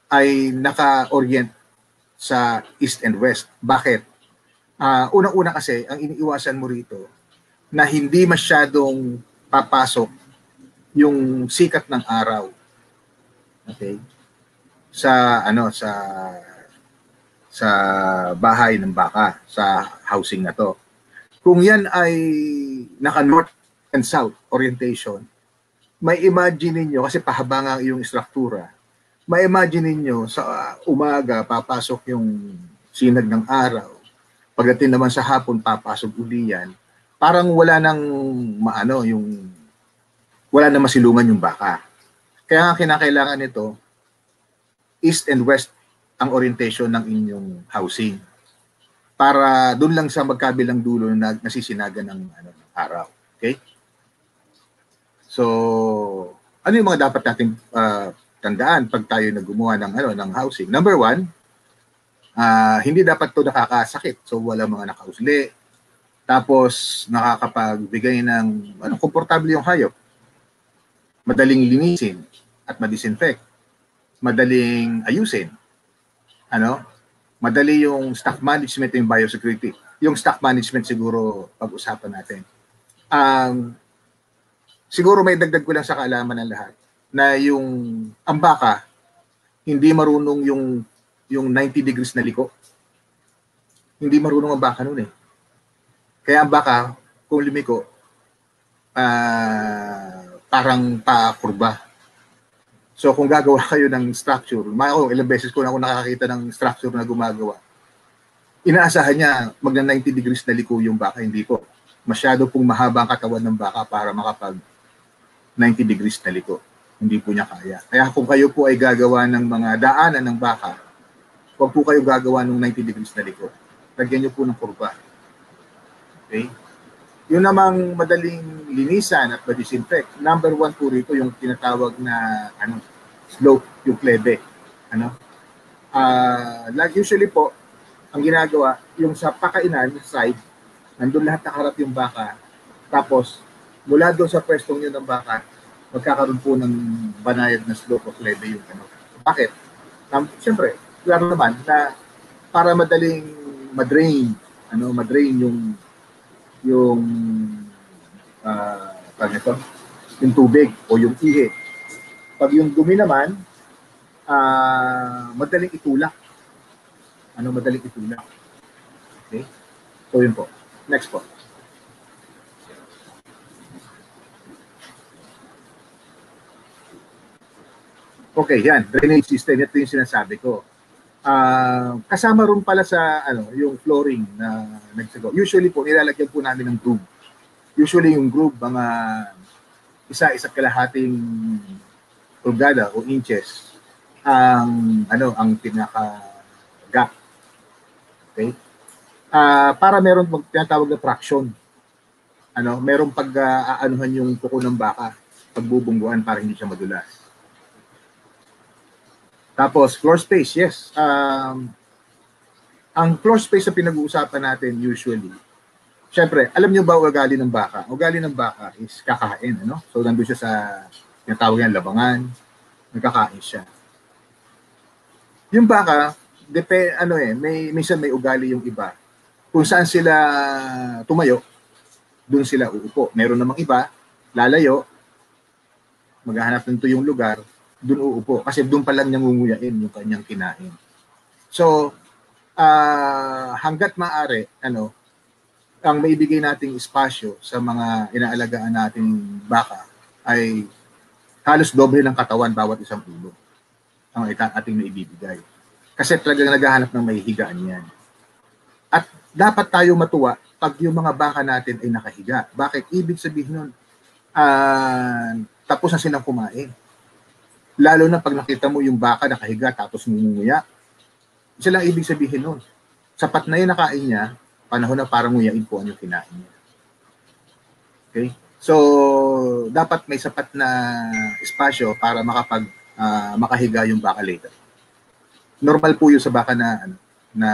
ay naka-orient sa east and west. Bakit? Unang-una kasi, ang iniiwasan mo rito na hindi masyadong papasok yung sikat ng araw. Okay? Sa bahay ng baka, sa housing na to. Kung yan ay naka north and south orientation, may imagine niyo kasi pahaba nga yung struktura. May imagine niyo sa umaga papasok yung sinag ng araw. Pagdating naman sa hapon papasok uli yan. Parang wala nang wala na masilungan yung baka. Kaya nga kinakailangan nito, east and west ang orientation ng inyong housing. Para doon lang sa magkabilang dulo na nasisinagan ng araw. Okay? So, ano yung mga dapat nating tandaan pag tayo gumawa ng housing? Number one, hindi dapat to nakakasakit. So, wala mga nakausli. Tapos, nakakapagbigay ng komportable yung hayop. Madaling linisin at madisinfect. Madaling ayusin. Madali yung stock management and biosecurity. Yung stock management siguro pag-usapan natin. Siguro may dagdag ko lang sa kaalaman ng lahat na ang baka hindi marunong yung 90 degrees na liko. Hindi marunong ang baka noon Kaya ang baka kung lumiko parang pakurba. So kung gagawa kayo ng structure, ilang beses ko na ako nakakita ng structure na gumagawa. Inaasahan niya magna 90 degrees na liko yung baka, hindi po. Masyado pong mahaba ang katawan ng baka para makapag 90 degrees na liko. Hindi po niya kaya. Kaya kung kayo po ay gagawa ng mga daanan ng baka, huwag po kayo gagawa ng 90 degrees na liko. Lagyan niyo po ng kurba. Okay? Yun namang madaling linisan at ma-disinfect. Number one po rito yung tinatawag na slope yung klebe. Ano? Like usually po, ang ginagawa, yung sa pakainan side, nandun lahat nakaharap yung baka. Tapos, mula doon sa pwestong yun ng baka, magkakaroon po ng banayad na slope o klebe yung ano. Bakit? Siyempre, klaro naman na para madaling madrain yung yung tubig o yung ihi. Pag yung dumi naman, madaling itulak. Madaling itulak. Okay? So yun po. Next po. Okay, yan. Drainage system. Ito yung sinasabi ko. Kasama rin pala sa yung flooring na nagsago. Usually po, nilalagyan po namin ng groove. Usually yung groove, mga isa kalahating pulgada o inches ang pinaka gap. Okay? Para meron tinatawag na traction. Merong pag-aanuhan yung kuko ng baka, pagbubungguan para hindi siya madulas. Tapos, floor space, yes. Ang floor space na pinag-uusapan natin usually, syempre, alam nyo ba ugali ng baka? Ugali ng baka is kakain, So, nandun siya sa, tinatawag yan, labangan, nagkakain siya. Yung baka, minsan may ugali yung iba. Kung saan sila tumayo, dun sila uupo. Meron namang iba, lalayo, maghahanap nito yung lugar, dun uupo. Kasi dun pa lang niya ngunguyain yung kanyang kinain. So, hanggat maaari, ang maibigay nating espasyo sa mga inaalagaan nating baka ay halos doble ng katawan bawat isang ulo ang ating maibibigay. Kasi talagang naghahanap ng mahihigaan yan. At dapat tayo matuwa pag yung mga baka natin ay nakahiga. Bakit? Ibig sabihin nun, tapos na silang kumain. Lalo na pag nakita mo yung baka nakahiga tapos ngumunguya. Isa lang ibig sabihin nun. Sapat na yung nakain niya, panahon na parang nguyain po ang yung kinain niya. Okay? So, dapat may sapat na espasyo para makahiga yung baka later. Normal po yun sa baka na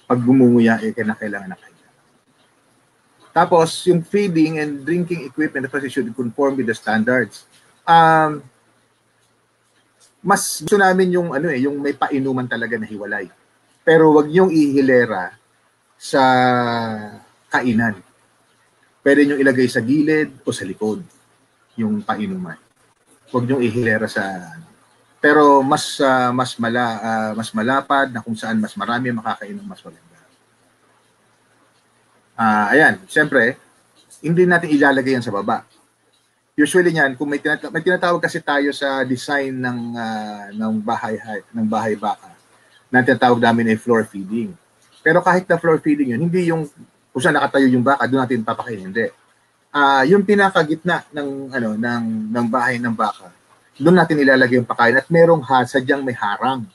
pag gumunguya, kailangan nakahiga. Tapos, yung feeding and drinking equipment should conform with the standards. Mas gusto namin yung yung may painuman talaga na hiwalay. Pero wag yung ihilera sa kainan. Pwede nyo ilagay sa gilid o sa likod yung painuman. Wag nyo ihilera sa pero mas malapad na kung saan mas marami makakainom, mas maganda. Ayan, siyempre, hindi natin ilalagay yan sa baba. Usually niyan, kung may tinatawag kasi tayo sa design ng bahay baka, na tinatawag namin ay floor feeding. Pero kahit na floor feeding yun, hindi yung kung saan nakatayo yung baka, doon natin papakain, hindi. Yung pinakagitna ng bahay ng baka, doon natin ilalagay yung pakain at merong sadyang may harang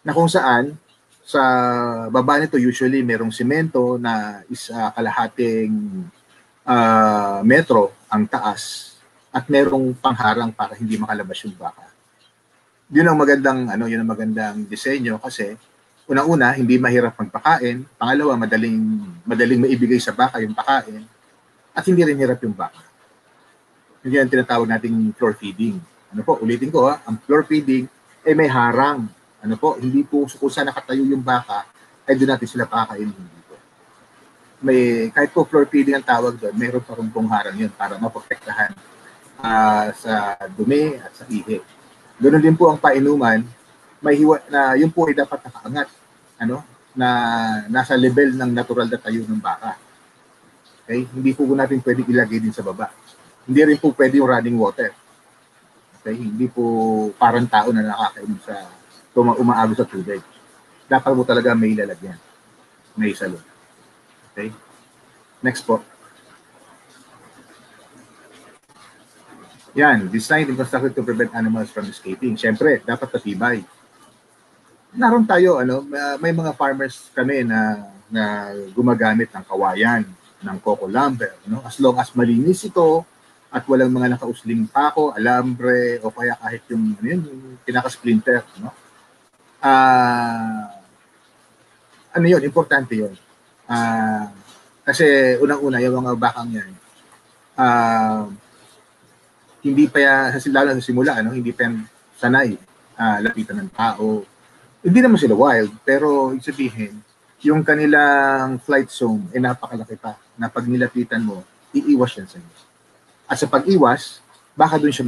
na kung saan sa baba nito usually merong simento na kalahating metro ang taas at merong pangharang para hindi makalabas yung baka. Yun ang magandang disenyo kasi unang-una hindi mahirap magpakain, pangalawa madaling maibigay sa baka yung pakain at hindi rin hirap yung baka. Yun ang tinatawag nating floor feeding. Ulitin ko ang floor feeding ay may harang. Hindi po kung saan nakatayo yung baka ay doon natin sila pakakainin dito. Kahit po floor feeding ang tawag doon, mayroon pa rin pong harang yun para maprotektahan sa dumi at sa ihi. Ganoon din po ang painuman, yun po ay dapat nakaangat, na nasa level ng natural na tayo ng baka. Okay? Hindi po natin pwedeng ilagay din sa baba. Hindi rin po pwede yung running water. Okay? Hindi po parang tao na nakakainom sa umaabot sa tubig. Dapat po talaga may ilalagyan. May salon. Okay? Next po. Yan, designed and constructed to prevent animals from escaping. Siyempre, dapat patibay. Naroon tayo, may mga farmers kami na gumagamit ng kawayan, ng coco lumber. As long as malinis ito, at walang mga nakausling pako, alambre, o kaya kahit yung, ano yun, yung pinaka-splinter, no? Ano yun, importante yun. Kasi unang-una, yung mga bakang yan, hindi pa yan, lalo sa simula, ano, hindi pa yan sanay lapitan ng tao. Hindi naman sila wild, pero ibig sabihin, yung kanilang flight zone ay napakalaki pa na pag nilapitan mo, iiwas yan sa iyo. At sa pag-iwas, baka doon siya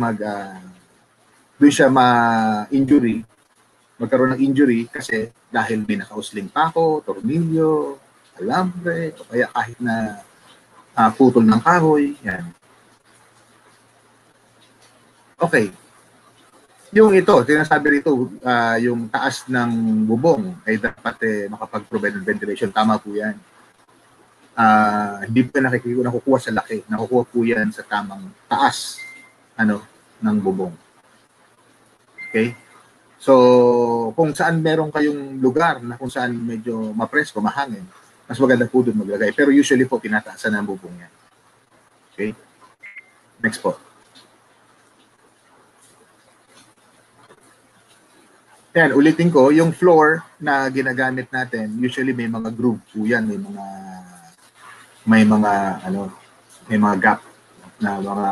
ma-injury, magkaroon ng injury kasi dahil may nakausling pako, tornilyo, alambre, o kaya kahit na putol ng kahoy, yan. Okay. Yung ito, sinasabi rito, yung taas ng bubong ay dapat makapag-provide ng ventilation. Tama po yan. Hindi po nakukuha sa laki. Nakukuha po yan sa tamang taas ng bubong. Okay? So, kung saan meron kayong lugar na kung saan medyo mapresko, mahangin, mas maganda po doon maglagay. Pero usually po, tinataasan ng bubong yan. Okay? Next po. Yan, ulitin ko, yung floor na ginagamit natin, usually may mga groove po yan, may mga gap na mga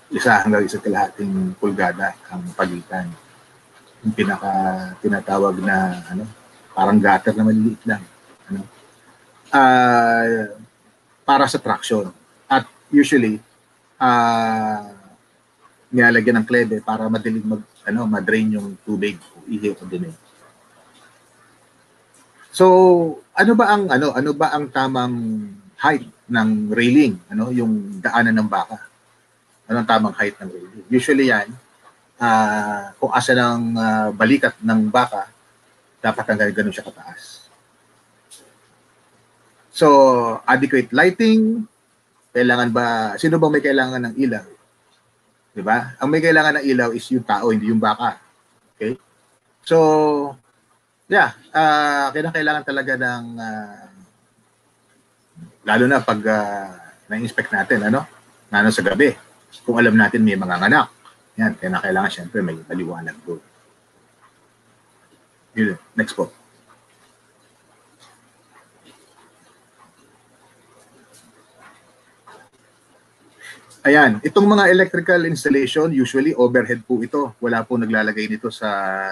1 hanggang 1.5 pulgada ang pagitan. Yung tinatawag na parang gutter na maliliit lang. Para sa traction. At usually nilalagyan ng klebe para madaling ma-drain yung tubig o ihi o dumi. So, ano ba ang tamang height ng railing, yung daanan ng baka? Ano ang tamang height ng railing? Usually yan, kung asa ng balikat ng baka, dapat ang ganun siya kataas. So, adequate lighting, kailangan ba, sino bang may kailangan ng ilaw? Diba? Ang may kailangan ng ilaw is yung tao, hindi yung baka. Okay? So, yeah, kailangan talaga ng, lalo na pag na-inspect natin, sa gabi, kung alam natin may mga anak, yan, kailangan syempre may maliwanag doon. Next po. Ayan, itong mga electrical installation, usually overhead po ito. Wala po naglalagay nito sa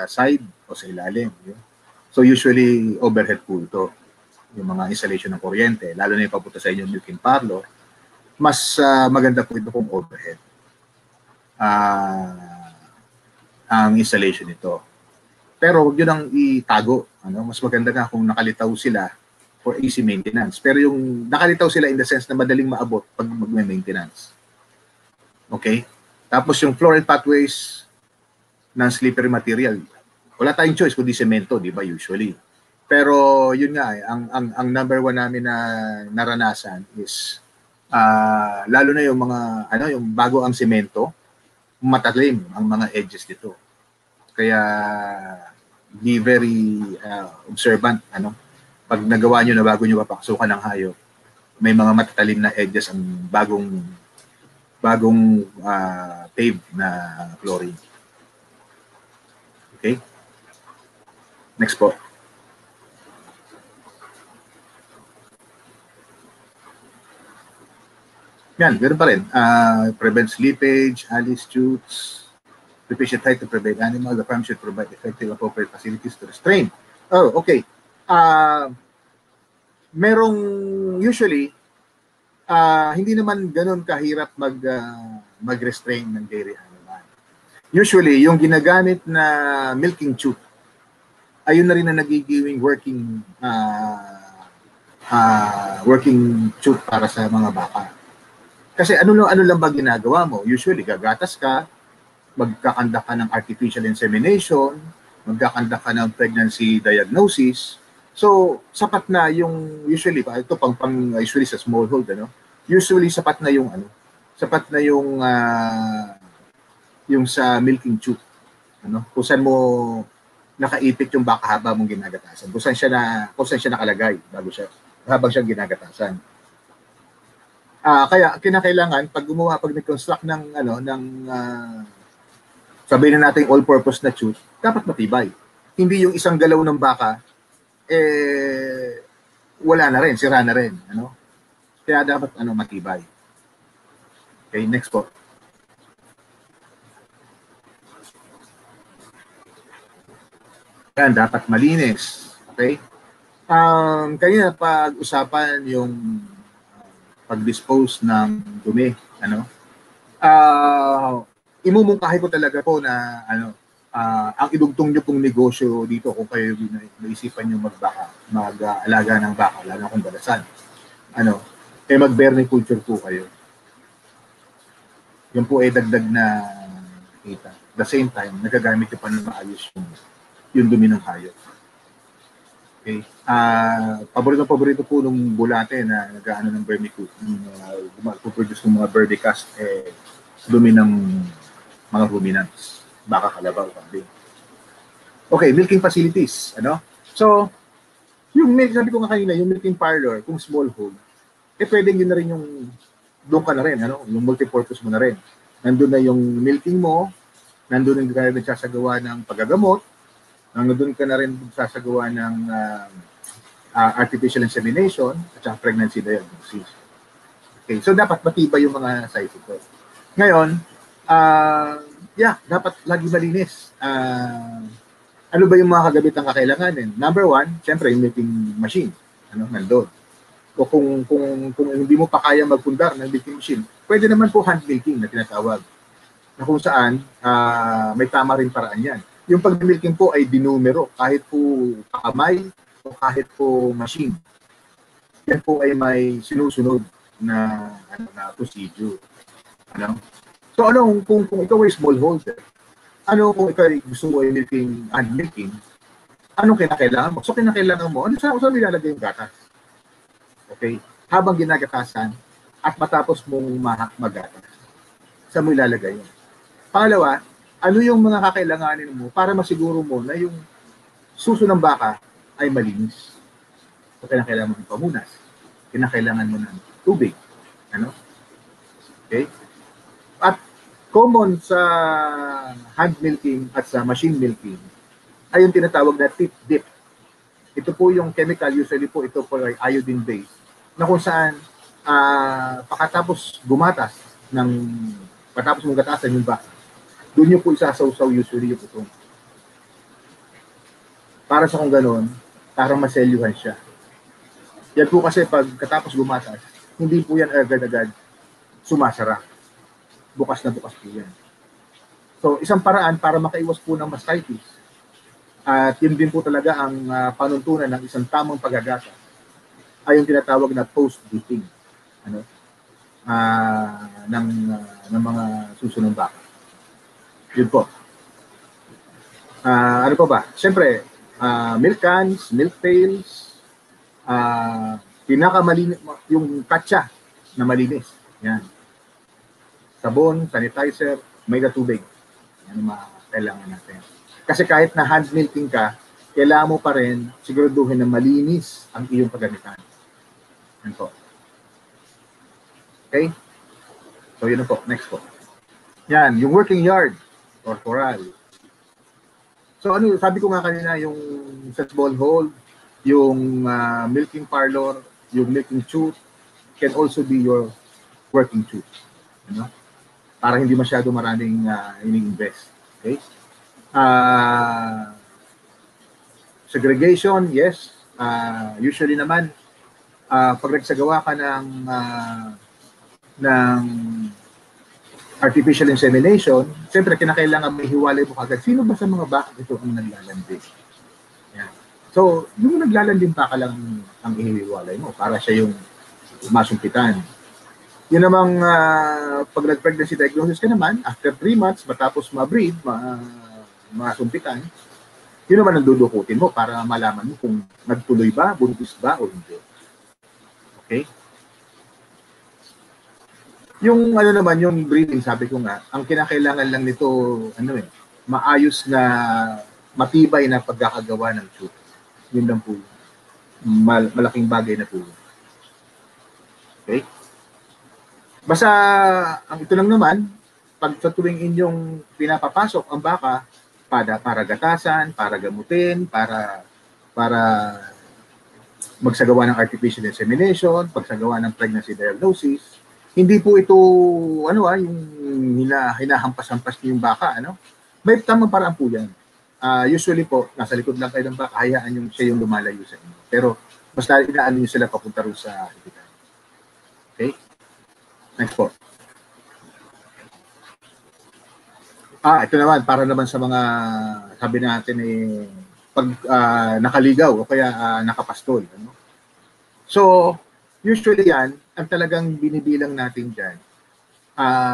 side o sa ilalim. So usually overhead po ito. Yung mga installation ng kuryente, lalo na yung papunta sa inyong milking parlor, mas maganda po ito kung overhead. Ang installation nito. Pero huwag yun ang itago. Mas maganda nga kung nakalitaw sila for easy maintenance. Pero yung nakalitaw sila in the sense na madaling maabot pag mag-maintenance. Okay? Tapos yung floor and pathways ng slippery material. Wala tayong choice kundi semento, di ba, usually. Pero yun nga, ang number one namin na naranasan is lalo na yung mga, yung bago ang semento, matalim ang mga edges dito. Kaya be very observant. Pag nagawa nyo na bago nyo papaksukan ng hayop, may mga matatalim na edges ang bagong paved na flooring. Okay? Next po. Yan, ganoon pa rin. Prevent slippage, alley chutes, sufficient height to prevent animals. The farm should provide effective appropriate facilities to restrain. Oh, okay. Merong usually, hindi naman ganun kahirap mag-restrain ng dairy animal. Usually, yung ginagamit na milking chute, ayun na rin na nagiging working chute para sa mga baka. Kasi ano lang ba ginagawa mo? Usually, gagatas ka, magkakandak ka ng artificial insemination, magkakandak ka ng pregnancy diagnosis. So, sapat na yung, usually, ito usually sa smallhold, usually sapat na yung, yung sa milking tube. Kung saan mo nakaipit yung baka habang mong ginagatasan. Kung saan siya nakalagay habang siya ginagatasan. Kaya kinakailangan pag nag-construct ng sabihin na natin all-purpose na chute, dapat matibay. Hindi yung isang galaw ng baka wala na rin, sira na rin, Kaya dapat matibay. Okay, next po. Yan, dapat malinis. Okay? Kanina pag-usapan yung pag-dispose ng dumi, imumungkahi ko talaga po na ang idugtong nyo pong negosyo dito kung kayo naisipan nyo mag-alaga ng baka, lalo kung balasan. Mag-vermiculture po kayo. Yan po ay dagdag na kita. At the same time, nagagamit nyo pa ng maayos yung dumi ng hayop. Okay. Paborito po nung bulate na nag-aano ng vermiculture, produce ng mga vermicast, dumi ng mga ruminants, baka, kalabaw, kambing. Okay, milking facilities, So, yung sabi ko nga kanina, yung milking parlor, kung small hold, pwedeng yun na rin yung, doon ka na rin, yung multipurpose mo na rin. Nandun na yung milking mo, nandun ka na rin nagsasagawa ng paggagamot, nandun ka na rin nagsasagawa ng artificial insemination at saka pregnancy diagnosis. Okay, so dapat matibay yung mga sites ito. Ngayon, dapat lagi malinis. Ano ba yung mga kagabit ang kakailanganin? Number one, syempre yung milking machine. Nandun. O kung hindi mo pa kaya magpundar ng milking machine, pwede naman po hand milking na tinatawag. Na kung saan, may tama rin paraan yan. Yung pag-milking po ay dinumero, kahit po kamay o kahit po machine. Yan po ay may sinusunod na procedure. So kung ikaw ay smallholder, kung ikaw ay gusto mo ay milking, hand milking, anong kinakailangan mo? So kinakailangan mo, saan nilalagay yung gatas? Okay? Habang ginagatasan at matapos mong magatas, saan mo ilalagay yun? Pangalawa, ano yung mga kakailanganin mo para masiguro mo na yung suso ng baka ay malinis? So kinakailangan mo ng pamunas. Kinakailangan mo ng tubig. Okay? At common sa hand milking at sa machine milking ay yung tinatawag na tip dip. Ito po yung chemical, usually po ito po ay iodine based, na kung saan pagkatapos mong gatasan yung baka, doon nyo po isasawsaw usually yung utong. Para sa kung gano'n, parang maselyuhan siya. Yan po kasi pagkatapos gumatas, hindi po yan agad-agad sumasara. Bukas na bukas po yan. So, isang paraan para makaiwas po ng mastitis, at yun din po talaga ang panuntunan ng isang tamang paggagata, ay yung tinatawag na post-dipping ng mga susunong baka. Yun po. Ano pa ba? Siyempre, milk cans, milk pails, pinakamalinis, yung katsa na malinis. Yan. Sabon, sanitizer, may tubig. Yan ang mga kailangan natin. Kasi kahit na hand milking ka, kailangan mo pa rin siguraduhin na malinis ang iyong paggamitan. Yan po. Okay? So, yun po. Next po. Yan, yung working yard or corral. So, sabi ko nga kanina, yung sa small hold, yung milking parlor, yung milking chute, can also be your working chute. Para hindi masyado maraming ini-invest. Okay? Segregation, yes. Usually naman, pag nagsagawa ka ng artificial insemination, siyempre kinakailangan may hiwalay mo kagad. Sino ba sa mga baka ito ang naglalandi? Yan. So, yung naglalandi baka lang ang ihiwalay mo para siya yung masumpitan. Yun namang pag nag-pregnancy diagnosis ka naman, after 3 months, matapos ma-breed, masumpitan, yun naman ang dudukutin mo para malaman mo kung nagtuloy ba, buntis ba, o hindi. Okay? Yung naman, yung breeding, sabi ko nga, ang kinakailangan lang nito, maayos na, matibay na pagkakagawa ng chute. Yun lang po. Malaking bagay na po. Okay? Basta, ang ito lang naman, pag sa tuwing inyong pinapapasok ang baka, para gatasan, para gamutin, para magsagawa ng artificial insemination, pagsagawa ng pregnancy diagnosis, hindi po ito yung hinahampas-hampas niyo yung baka, May tamang paraan po 'yan. Usually po, nasa likod lang kayo ng baka, hayaan yung siya yung lumalayo sa inyo. Pero basta inaano niyo sila papunta rin sa higitan. Okay? Next po. Ito naman, para naman sa mga, sabi natin pag nakaligaw o kaya nakapastol. So, usually yan, ang talagang binibilang natin dyan,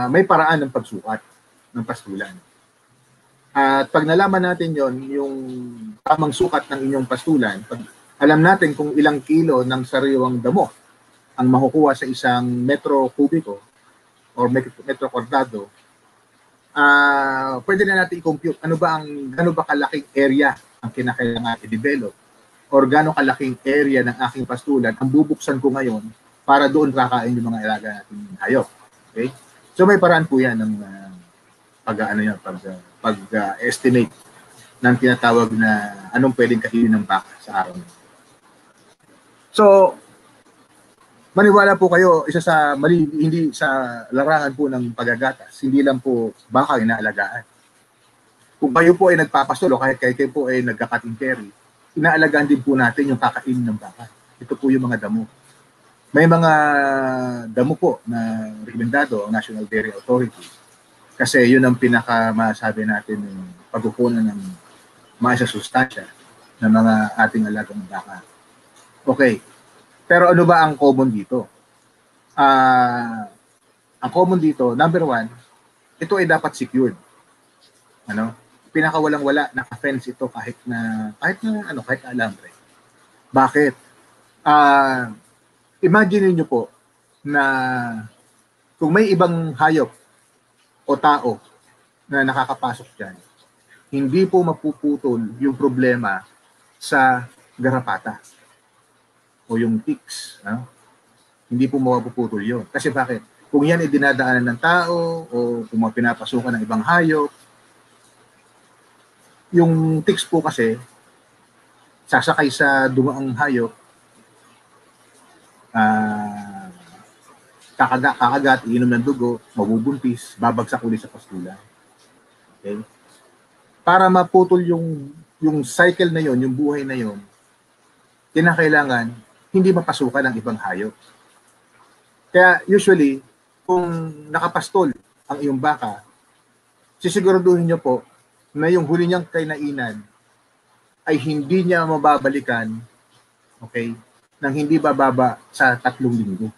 may paraan ng pagsukat ng pastulan. At pag nalaman natin yon, yung tamang sukat ng inyong pastulan, pag alam natin kung ilang kilo ng sariwang damo ang makukuha sa isang metro kubiko or metro kwadado, pwede na natin i-compute gano ba kalaking area ang kinakailangan i-develop or gano kalaking area ng aking pastulan ang bubuksan ko ngayon para doon kakain yung mga ilaga natin hayop. Okay? So may paraan po yan ng pag-estimate ng tinatawag na anong pwedeng kainin ng baka sa araw. So, maniwala po kayo, isa sa hindi sa larangan po ng paggagatas, hindi lang po baka inaalagaan. Kung kayo po ay nagpapastol o kahit kayo po ay nagka-cutting carry, inaalagaan din po natin yung kakainin ng baka. Ito po yung mga damo. May mga damo po na rekomendado ang National Dairy Authority kasi yun ang pinaka-masabi natin yung pagkukunan ng maisa sustansya ng mga ating alagang baka. Okay. Pero ano ba ang common dito? Ang common dito, number one, ito ay dapat secured. Pinakawalang-wala, naka-fence ito kahit na alambre. Bakit? Imagine niyo po na kung may ibang hayop o tao na nakakapasok dyan, hindi po mapuputol yung problema sa garapata o yung ticks. Hindi po mapuputol yun. Kasi bakit? Kung yan ay dinadaanan ng tao o kung pinapasukan ng ibang hayop, yung ticks po kasi sasakay sa dumaang hayop, kakagat, iinom ng dugo, mabubuntis, babagsak ulit sa pastulan. Okay? Para maputol yung cycle na yon, yung buhay na yon, kinakailangan hindi mapasukan ng ibang hayop. Kaya usually, kung nakapastol ang iyong baka, sisiguraduhin nyo po na yung huli niyang kainainan ay hindi niya mababalikan, okay, nang hindi bababa sa 3 linggo.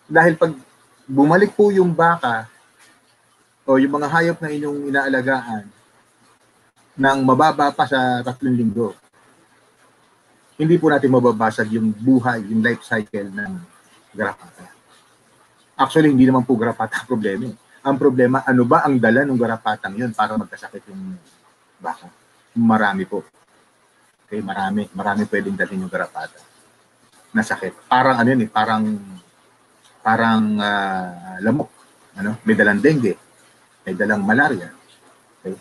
Dahil pag bumalik po yung baka o yung mga hayop na inyong inaalagaan nang mababa pa sa 3 linggo, hindi po natin mababasag yung buhay, yung life cycle ng garapata. Actually, hindi naman po garapata ang problema. Ang problema, ano ba ang dala ng garapatang yun para magkasakit yung baka? Marami po. Okay, marami pwedeng dalhin yung garapata na sakit. Parang parang lamok. May dalang dengue, may dalang malaria. Okay?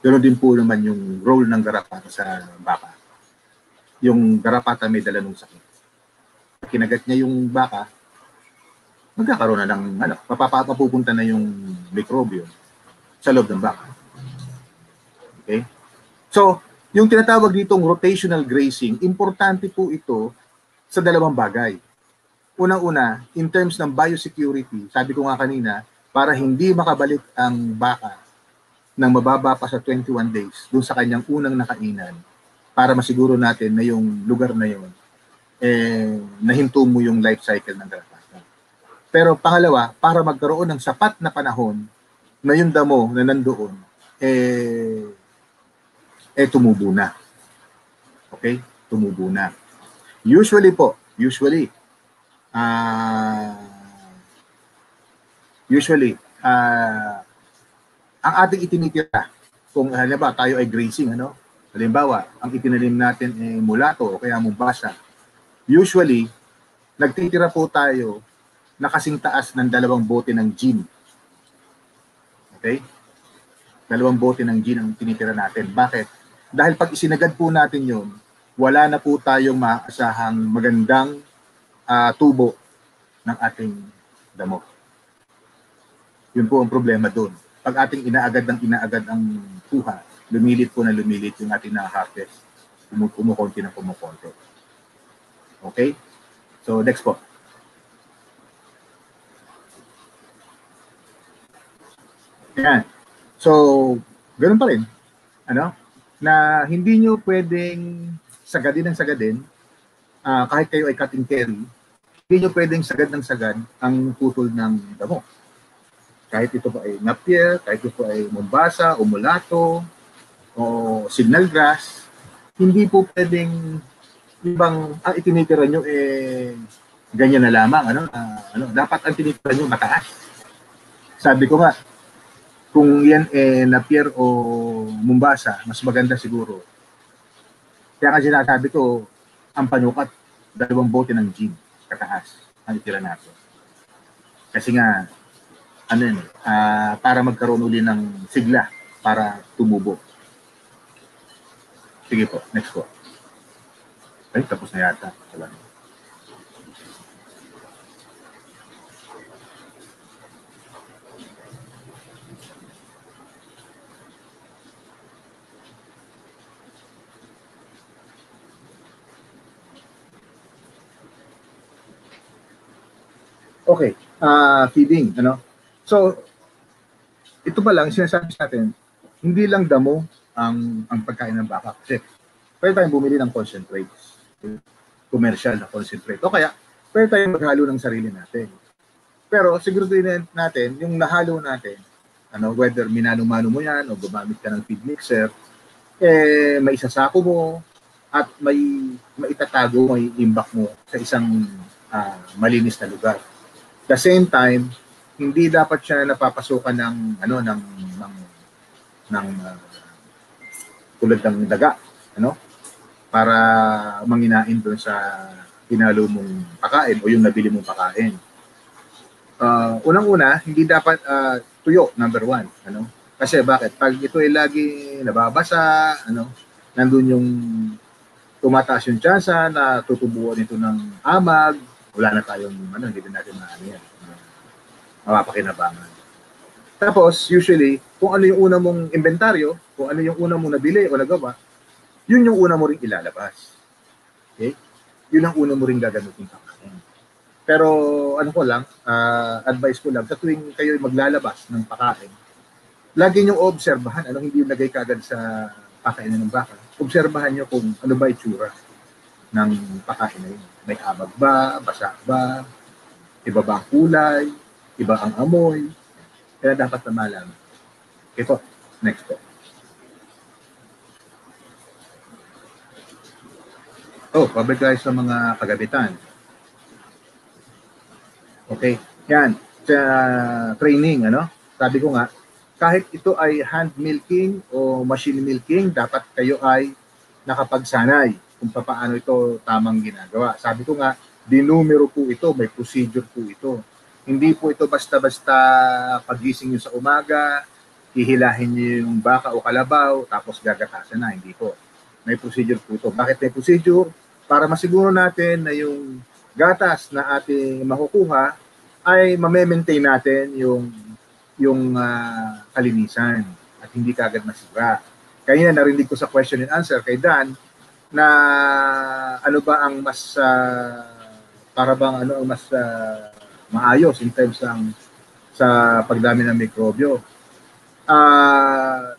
Ganoon din po naman yung role ng garapata sa baka. Yung garapata may dala ng sakit. Kinagat niya yung baka, magkakaroon na ng mapupunta na yung mikrobyo sa loob ng baka. Okay? So, yung tinatawag ditong rotational grazing, importante po ito sa dalawang bagay. Unang-una, in terms ng biosecurity, sabi ko nga kanina, para hindi makabalik ang baka ng mababa pa sa 21 days doon sa kanyang unang nakainan, para masiguro natin na yung lugar na yun, nahinto mo yung life cycle ng garapata. Pero pangalawa, para magkaroon ng sapat na panahon na yung damo na nandoon, tumubo na. Okay? Tumubo na. Usually, ang ating itinitira, kung halimbawa tayo ay grazing, halimbawa, ang itinanim natin ay mulato o kaya Mombasa, usually, nagtitira po tayo na kasing taas ng 2 bote ng gin. Okay? 2 bote ng gin ang tinitira natin. Bakit? Dahil pag isinagad po natin yun, wala na po tayong maasahang magandang tubo ng ating damo. Yun po ang problema doon. Pag ating inaagad ang kuha, lumilit po na lumilit yung ating na-harvest. Kumukonti ng kumukonti. Okay? So, next po. Yan. So, ganoon pa rin. Ano? Na hindi nyo pwedeng sagadin ng sagadin, kahit kayo ay cutting carry, hindi nyo pwedeng sagad ng sagad ang putol ng damo. Kahit ito po ay napier, kahit ito po ay Mombasa, o Mulato, o signal grass, hindi po pwedeng ibang ang itinitira nyo ganyan na lamang. Dapat ang tinitira nyo mataas. Sabi ko nga, kung yan napier o Mombasa, mas maganda siguro. Kaya nga sinasabi ko, ang panukat, 2 bote ng gin, kataas, ang itira natin. Kasi nga, para magkaroon uli ng sigla para tumubo. Sige po, next po. Ay, tapos na yata. Salamat. Okay, feeding, So, ito pa lang, sinasabi natin, hindi lang damo ang pagkain ng baka. Kasi, pwede tayong bumili ng concentrates, commercial na concentrate. O kaya, pwede tayong maghalo ng sarili natin. Pero, siguro din natin, yung nahalo natin, whether minano-mano mo yan, o gumamit ka ng feed mixer, may isasako mo, at may itatago, may imbak mo sa isang malinis na lugar. The same time, hindi dapat siya napapasukan ng tulad ng daga, para manginain doon sa pinalo mong pakain o yung nabili mong pakain. Unang-una, hindi dapat tuyo, number 1, Kasi bakit? Pag ito ay lagi nababasa, nandun yung tumataas yung tsansa na tutubuan ito ng amag, wala na tayong, hindi din natin yan, mapapakinabangan. Tapos, usually, kung ano yung una mong inventaryo, kung ano yung una mong nabili o nagawa, yun yung una mo ring ilalabas. Okay? Yun ang una mo ring gagamitin pakain. Pero, advice ko lang, sa tuwing kayo maglalabas ng pakain, lagi nyo obserbahan, hindi yung lagay kagad sa pakainan ng baka. Obserbahan nyo kung ano ba itsura ng pakain na yun. May amag ba? Basa ba? Iba ba ang kulay? Iba ang amoy? Kaya dapat na malaman. Okay po. Next po. Pabalik tayo sa mga kagabitan. Okay. Yan. Sa training, sabi ko nga, kahit ito ay hand milking o machine milking, dapat kayo ay nakapagsanay kung paano ito tamang ginagawa. Sabi ko nga, dinumero po ito, may procedure po ito. Hindi po ito basta-basta pagising nyo sa umaga, hihilahin nyo yung baka o kalabaw, tapos gagatasan na. Hindi po. May procedure po ito. Bakit may procedure? Para masiguro natin na yung gatas na ating makukuha ay mame-maintain natin yung kalinisan at hindi kagad masira. Kaya narinig ko sa question and answer kay Dan, na ano ba ang mas maayos in terms ng sa pagdami ng mikrobyo.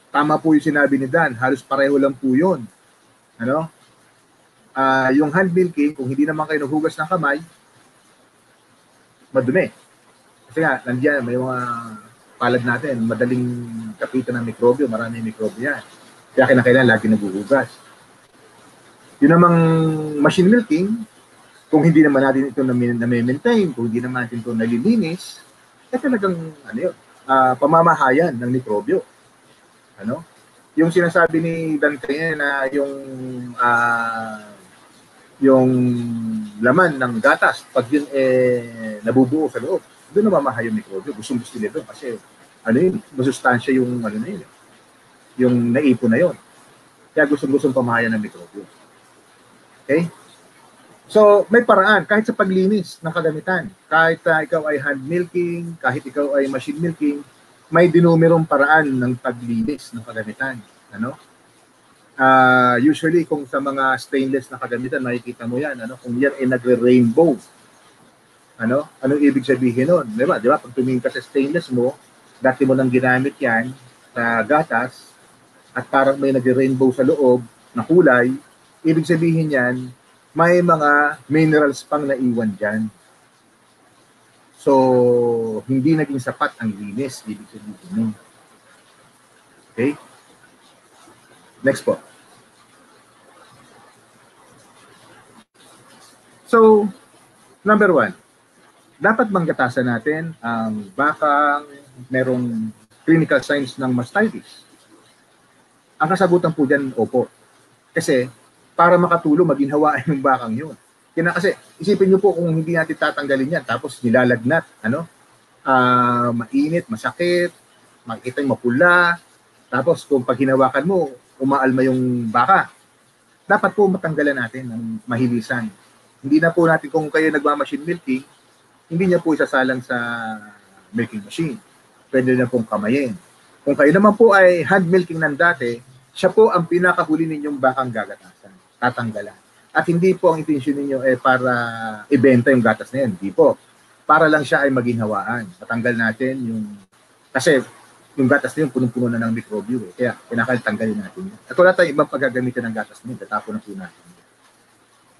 Tama po yung sinabi ni Dan, halos pareho lang po yun. Yung hand milking, kung hindi naman kayo naghugas ng kamay, madumi. Kasi nga, nandiyan, may mga palad natin, madaling kapitan ng mikrobyo, maraming mikrobyo yan. Kaya kinakailangan lagi naghuhugas. Yun namang machine milking, kung hindi naman natin ito na-maintain, kung hindi naman natin ito nalilinis, talagang pamamahayan ng mikrobyo. Yung sinasabi ni Dan kaya na yung laman ng gatas, pag yun nabubuo sa loob, doon namamahay yung mikrobyo. Gusto nito kasi masustansya yung na yun, yung naipon na yun. Kaya gustong pamahayan ng mikrobyo. Okay? So, may paraan kahit sa paglinis ng kagamitan. Kahit ikaw ay hand milking, kahit ikaw ay machine milking, may dinumerong paraan ng paglinis ng kagamitan. Usually, kung sa mga stainless na kagamitan, makikita mo yan. Kung yan ay nagre-rainbow. Anong ibig sabihin nun? Diba? Pag tumingin ka sa stainless mo, dati mo nang ginamit yan sa gatas, at parang may nagre-rainbow sa loob na kulay, ibig sabihin yan, may mga minerals pang naiwan dyan. So, hindi naging sapat ang linis, ibig sabihin. Okay? Next po. So, number 1, dapat bang gatasan natin ang bakang merong clinical signs ng mastitis? Ang kasagutan po dyan, opo. Kasi, para makatulong, maginhawaan yung bakang yun. Kasi, isipin nyo po kung hindi natin tatanggalin yan, tapos nilalagnat, mainit, masakit, makikita yung mapula, tapos kung pag hinawakan mo, umaalma yung baka. Dapat po matanggalan natin ng mahilisan. Hindi na po natin, kung kayo nagmamachine milking, hindi niya po isasalang sa milking machine. Pwede na pong kamayin. Kung kayo naman po ay hand milking ng dati, siya po ang pinakahuli ninyong bakang gagatasan, tatanggalan. At hindi po ang intensyon ninyo para ibenta yung gatas na yan. Hindi po. Para lang siya ay maginhawaan. Matanggal natin yung, kasi yung gatas na yun, punong-puno na ng mikrobyo. Kaya pinakalitanggalin natin yun. At wala tayong ibang paggagamitan ng gatas na yun, tatapon na po natin.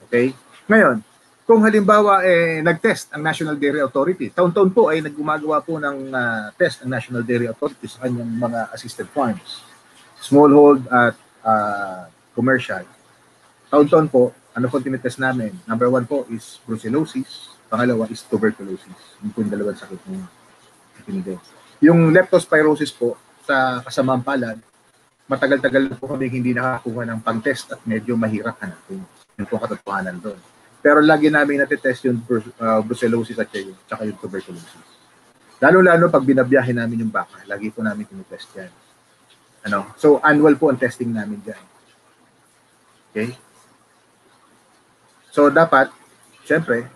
Okay? Ngayon, kung halimbawa nag-test ang National Dairy Authority, taon-taon po ay naggumagawa po ng test ang National Dairy Authority sa kanyang mga assisted farms, smallhold at commercial. Taon-taon po, ano po tinitest namin? Number 1 po is brucellosis, pangalawa is tuberculosis. Yung po yung dalawang sakit mo. Yung leptospirosis po, sa kasamaang palad, matagal-tagal po kami hindi nakakuha ng pang-test at medyo mahirap hanapin. Yun po katotohanan doon. Pero lagi namin natitest yung brucellosis at saka yung tuberculosis. Lalo-lalo pag binabiyahe namin yung baka, lagi po namin tinitest yan. So, annual po ang testing namin dyan. Okay? So, dapat, syempre,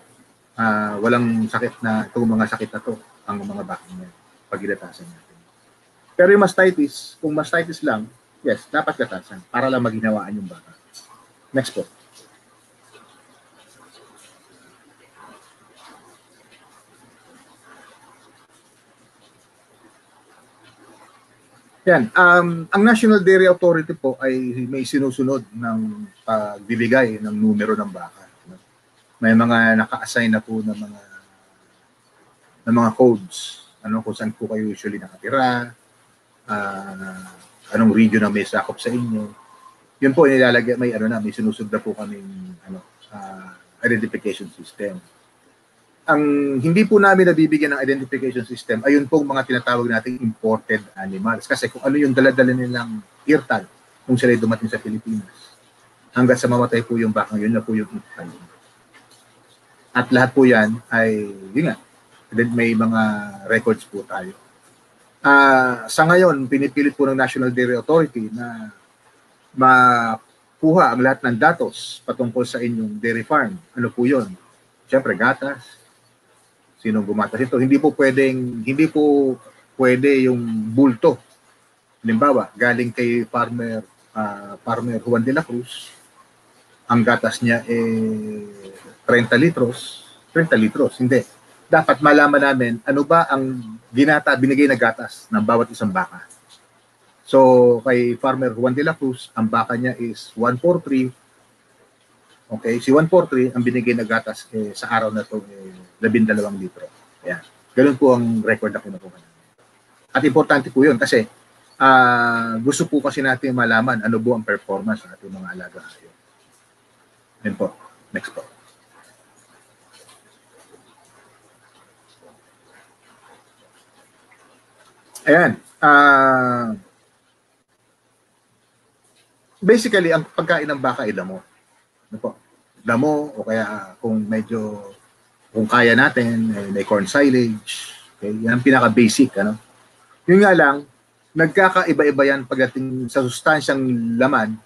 walang sakit na, itong mga sakit na to, ang mga baka niya, pag ilatasan natin. Pero yung mastitis, kung mastitis lang, yes, dapat gatasan, para lang maginawaan yung baka. Next po. Yan. Ang National Dairy Authority po ay may sinusunod ng pagbibigay ng numero ng baka. May mga naka-assign na po ng mga codes. Kung saan po kayo usually nakatira, anong region na may sakop sa inyo. Yun po nilalagay, may sinusunod na po kaming identification system. Ang hindi po namin nabibigyan ng identification system, ayun pong mga tinatawag nating imported animals. Kasi kung ano yung dala-dala nilang irtal kung sila dumating sa Pilipinas, hanggang sa mamatay po yung bakang, yun na po yung irtal. At lahat po yan ay, yun nga, may mga records po tayo. Sa ngayon, pinipilit po ng National Dairy Authority na makuha ang lahat ng datos patungkol sa inyong dairy farm. Ano po yun? Siyempre, gatas. Sinong gumatas ito? Hindi po pwede yung bulto. Halimbawa, galing kay farmer Juan de la Cruz, ang gatas niya 30 litros. 30 litros, hindi. Dapat malaman namin ano ba ang binigay na gatas ng bawat isang baka. So, kay farmer Juan de la Cruz, ang baka niya is 143. Okay, si 143 ang binigay na gatas sa araw na ito 12 litro. Ayan. Ganun po ang record na kinukuha namin. At importante po yun kasi gusto po kasi natin malaman ano po ang performance ng ating mga alaga. Yan po. Next po. Ayan. Basically, ang pagkain ng baka ay damo. Ano po? damo o kaya kung medyo kung kaya natin, may corn silage. Okay? Yan ang pinaka-basic. Ano? Yun nga lang, nagkakaiba-iba yan pagdating sa sustansyang laman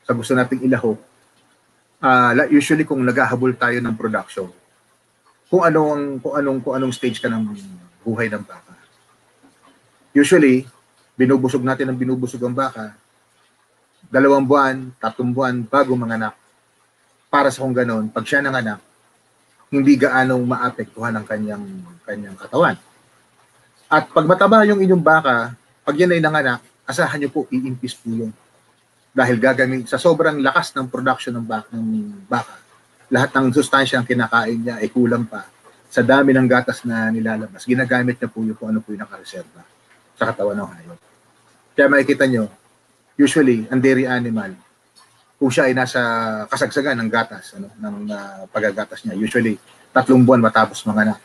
sa gusto nating ilahok. Usually kung naghahabol tayo ng production, kung anong stage ka ng buhay ng baka. Usually, binubusog natin ang baka 2 buwan, 3 buwan bago manganak. Para sa kung ganon, pag siya nanganak, hindi gaanong maapektuhan ang kanyang katawan. At pag mataba yung inyong baka, pag yan ay nanganak, asahan nyo po, iimpis po yun. Dahil gagamit sa sobrang lakas ng production ng baka, lahat ng sustansya ang kinakain niya ay kulang pa sa dami ng gatas na nilalabas. Ginagamit niya po yung kung ano po yung nakareserva sa katawan ng hayop. Kaya makikita nyo, usually, ang dairy animal, kung siya ay nasa kasagsagan ng gatas, ng pagagatas niya, usually 3 buwan matapos manganak.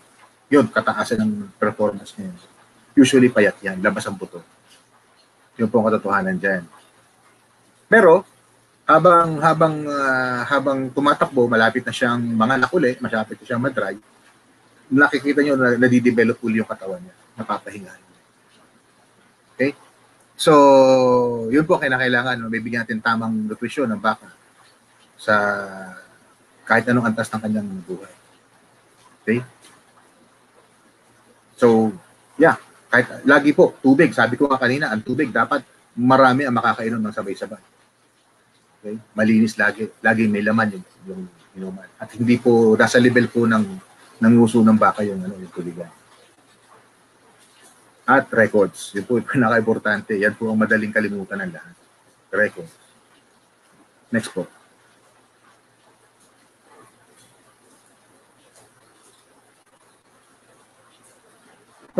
Yun, kataasan ng performance niya. Usually payat yan, labas ang buto. Yun po ang katotohanan dyan. Pero, habang tumatakbo, malapit na siyang manganak uli, malapit na siyang madry, nakikita nyo na nadidevelop uli yung katawan niya, napapahinga. Okay? So, yun po kailangan, bibigyan natin tamang nutrisyon ng baka sa kahit anong antas ng kanyang buhay. Okay? So, yeah, kahit lagi po, tubig, sabi ko nga kanina, ang tubig dapat marami ang makakainom ng sabay-sabay. Okay? Malinis lagi may laman yung inuman. At hindi po nasa level po ng uso ng baka yung tubigan. At records. Yun po yung pinaka-importante. Yan po ang madaling kalimutan ng lahat. Records. Next po.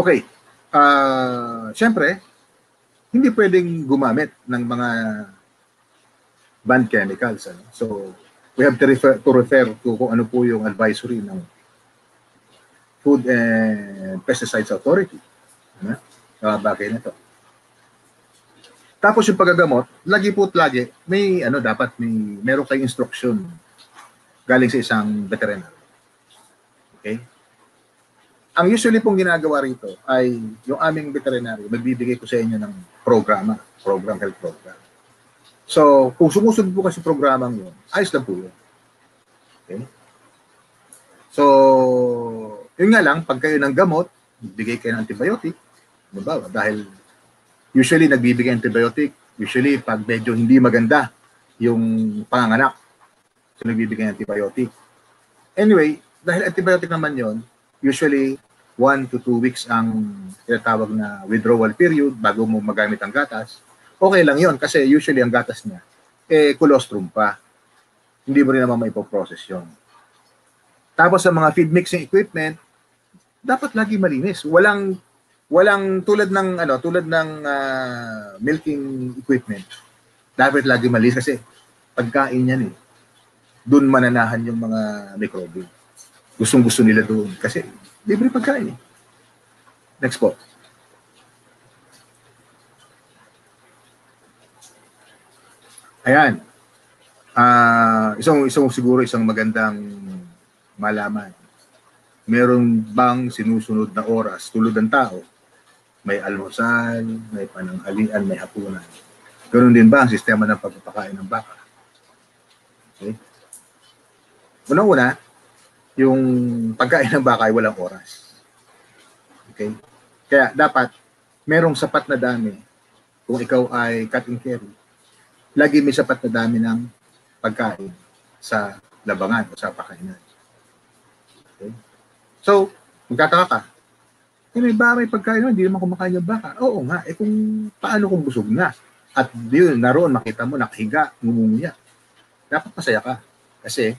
Okay. Siyempre, hindi pwedeng gumamit ng mga banned chemicals. So, we have to refer to kung ano po yung advisory ng Food and Pesticides Authority. Bagay na to. Tapos yung paggagamot, lagi meron kayong instruction galing sa isang veterinary. Okay? Ang usually pong ginagawa rito ay yung aming veterinary, magbibigay ko sa inyo ng health program. So, kung sumusunod po kasi programang yun, ayos lang po yun. Okay? So, yun nga lang, pag kayo ng gamot, bigay kayo ng antibiotic, dahil usually nagbibigay antibiotic, usually pag medyo hindi maganda yung panganganak, so nagbibigay ng antibiotic. Anyway, dahil antibiotic naman yon, usually 1 to 2 weeks ang tinatawag na withdrawal period bago mo magamit ang gatas. Okay lang yon kasi usually ang gatas niya, colostrum pa. Hindi mo rin naman maipoprocess yon. Tapos sa mga feed mixing equipment, dapat lagi malinis. Walang tulad ng milking equipment. Dapat lagi malinis kasi pagkain yan doon mananahan yung mga microbe. Gustong-gusto nila doon kasi libre pagkain. Next po. Ayan. Isang magandang malaman. Meron bang sinusunod na oras tulad ng tao? May almusal, may pananghalian, may hapunan. Ganoon din ba ang sistema ng pagpapakain ng baka? Okay. Una-una, yung pagkain ng baka ay walang oras. Okay? Kaya dapat merong sapat na dami kung ikaw ay cut and carry. Lagi may sapat na dami ng pagkain sa labangan o sa pakainan. Okay? So, magtataka ka, may pagkain naman, hindi naman kumakain yung baka. Oo nga, kung paano kung busog na? At yun, naroon makita mo, nakahiga, ngumunguya. Dapat masaya ka. Kasi,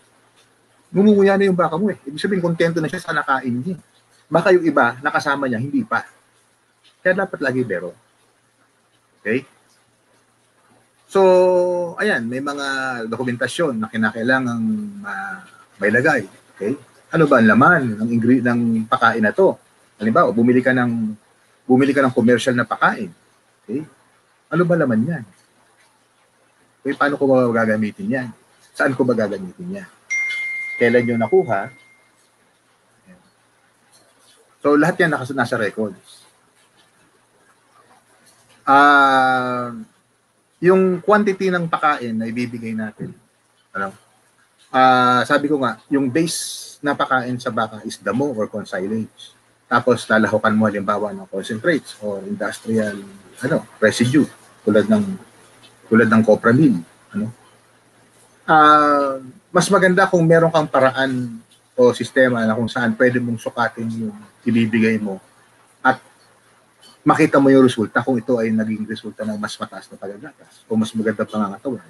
ngumunguya na yung baka mo Ibig sabihin, kontento na siya sa nakain niya. Baka yung iba, nakasama niya, hindi pa. Kaya dapat lagi bero. Okay? So, ayan, may mga dokumentasyon na kinakailangang may lagay. Okay? Ano ba ang laman ng pakain na to? Halimbawa, bumili ka ng commercial na pakain. Okay? Ano ba laman yan? Okay, paano ko ba gagamitin yan? Saan ko ba gagamitin yan? kailan nyo nakuha. So, lahat yan nasa records. Yung quantity ng pakain na ibibigay natin, ano? Sabi ko nga, yung base na pakain sa baka is damo or consilage. Tapos lalahukan mo halimbawa ng concentrates or industrial residue tulad ng copramine, ano? Mas maganda kung meron kang paraan o sistema na kung saan pwede mong sukatin yung ibibigay mo at makita mo yung resulta kung ito ay naging resulta ng mas mataas na pagagatas o mas maganda pangangatawan.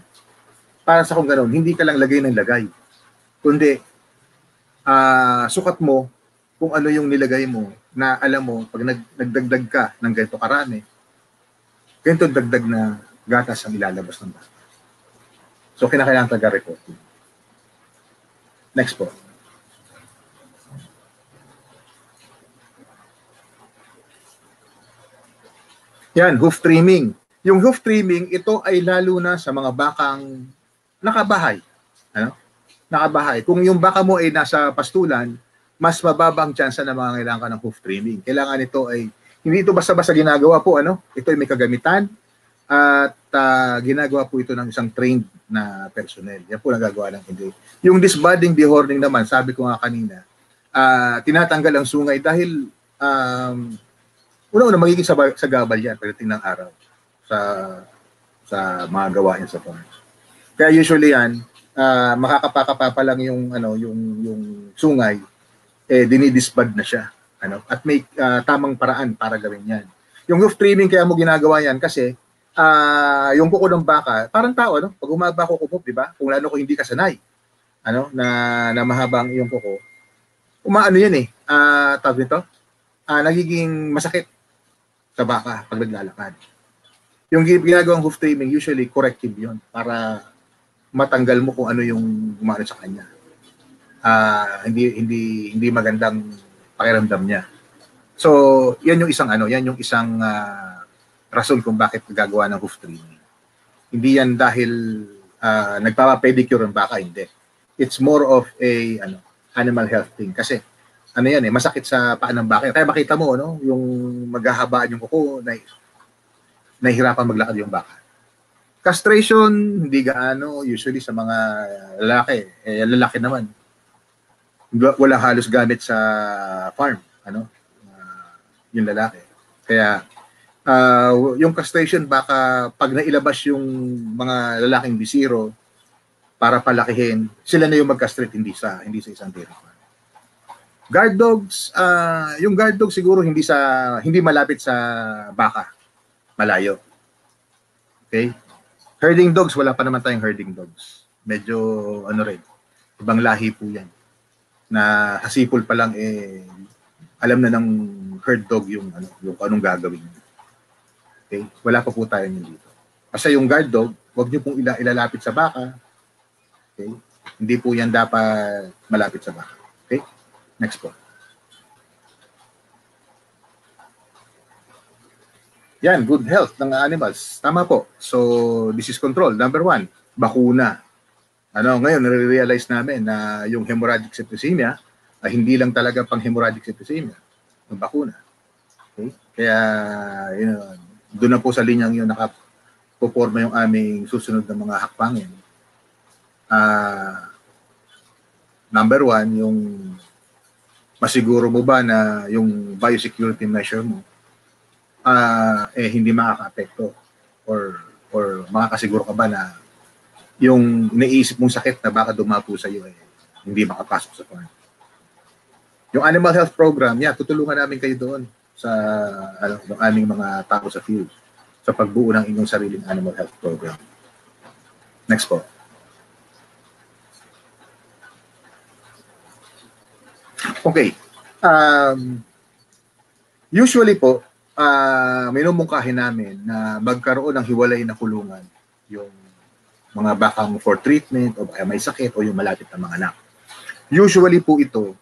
Para sa kung gano'n, hindi ka lang lagay ng lagay, kundi sukat mo kung ano yung nilagay mo na alam mo, pag nagdagdag ka ng ganito karami, ganito dagdag na gatas ang ilalabas ng baka. So, kinakailangan taga-reporting. Next po. Yan, hoof trimming. Yung hoof trimming, ito ay lalo na sa mga bakang nakabahay. Ano? Nakabahay. Kung yung baka mo ay nasa pastulan, mas mababang tsansa na mga kailangan ka ng hoof trimming. Kailangan ito ay, hindi ito basta-basta ginagawa po, ano? Ito ay may kagamitan at ginagawa po ito ng isang trained na personnel. Yan po nagagawa ng hindi. Yung disbudding, dehorning naman, sabi ko nga kanina, tinatanggal ang sungay dahil una-una magiging sagabal yan pagdating ng araw sa mga gawain sa farms. Kaya usually yan, makakapakapa pa lang yung sungay, dinidisbud na siya, ano? At may tamang paraan para gawin yan. Yung hoof trimming kaya mo ginagawa yan kasi yung kuko ng baka, parang tao, ano? Pag humaba ko kuko, di ba? Kung lalo ko hindi ka sanay, ano, na mahabang yung kuko, umaano yan tawag nito, nagiging masakit sa baka pag naglalakad. Yung ginagawang hoof trimming, usually corrective yun para matanggal mo kung ano yung umano sa kanya. Hindi magandang pakiramdam niya. So, yan yung isang rason kung bakit gagawa ng hoof trimming. Hindi yan dahil nagpapa-pedicure ang baka, hindi. It's more of a animal health thing kasi masakit sa paa ng baka. Kaya makita mo, yung maghahabaan yung kuko, nahihirapan maglakad yung baka. Castration, hindi gaano, usually sa mga lalaki. Lalaki naman. Wala halos gamit sa farm, yung lalaki. Kaya, yung castration, baka pag nailabas yung mga lalaking bisiro para palakihin, sila na yung mag-castrate, hindi sa isang dairy farm. Guard dogs, yung guard dog siguro hindi malapit sa baka. Malayo. Okay? Herding dogs, wala pa naman tayong herding dogs. Medyo ibang lahi po yan. Na hasipol pa lang alam na ng herd dog yung anong gagawin. Okay? Wala pa po tayo dito. Kasi yung guard dog, wag niyo pong ilalapit sa baka. Okay? Hindi po yan dapat malapit sa baka. Okay? Next po. Yan, good health ng animals. Tama po. So, disease control. Number 1, bakuna. Ngayon, nare-realize namin na yung hemorrhagic septicemia ay hindi lang talaga pang hemorrhagic septicemia. Yung bakuna. Okay? Kaya, doon na po sa linyang yun nakapoporma yung aming susunod na mga hakbangin. Number 1, yung masiguro mo ba na yung biosecurity measure mo hindi makaka-apekto or makakasiguro ka ba na yung naisip mong sakit na baka dumapo sa iyo hindi makapasok sa farm. Yung animal health program, tutulungan namin kayo doon sa ng aming mga tao sa field sa pagbuo ng inyong sariling animal health program. Next po. Okay. Usually po, minumungkahin namin na magkaroon ng hiwalay na kulungan yung mga bakang for treatment o baka may sakit o yung malapit na mga anak. Usually po ito,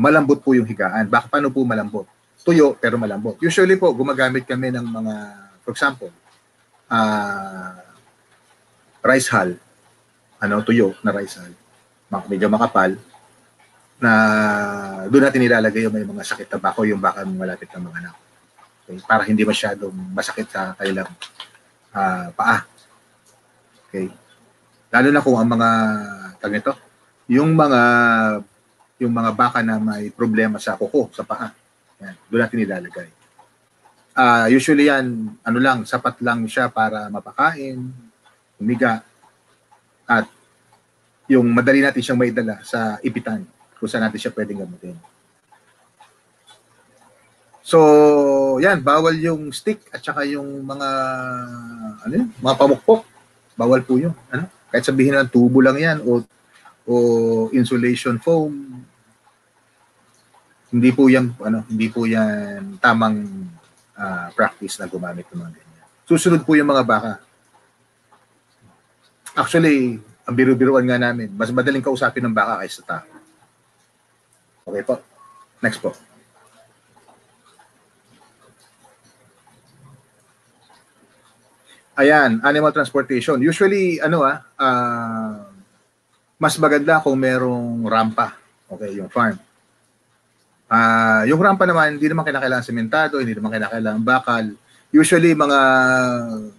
malambot po yung higaan. Baka paano po malambot? Tuyo pero malambot. Usually po, gumagamit kami ng mga, for example, rice hull, tuyo na rice hull. medyo makapal, na doon natin nilalagay yung may mga sakit na baka o yung baka malapit na mga anak. Okay? Para hindi masyadong masakit sa kanilang paa. Okay? Lalo na kung ang mga nito, yung mga baka na may problema sa kuko, sa paa. Yan, doon natin nilalagay. Usually yan, sapat lang siya para mapakain, humiga, at yung madali natin siyang maidala sa ipitan kung saan natin siya pwedeng gamutin. So, yan, bawal yung stick at saka yung mga mga pamukpok. Bawal po yun. Kahit sabihin na tubo lang yan o insulation foam, hindi po yan tamang practice na gumamit ng mga ganyan. Susunod po yung mga baka. Actually, ang biru-biruan nga namin, mas madaling kausapin ng baka kaysa tao. Okay po. Next po. Ayan, animal transportation. Usually, mas maganda kung merong rampa. Okay, yung farm. Yung rampa naman, hindi naman kinakailangan sementado, hindi naman kinakailangan bakal. Usually, mga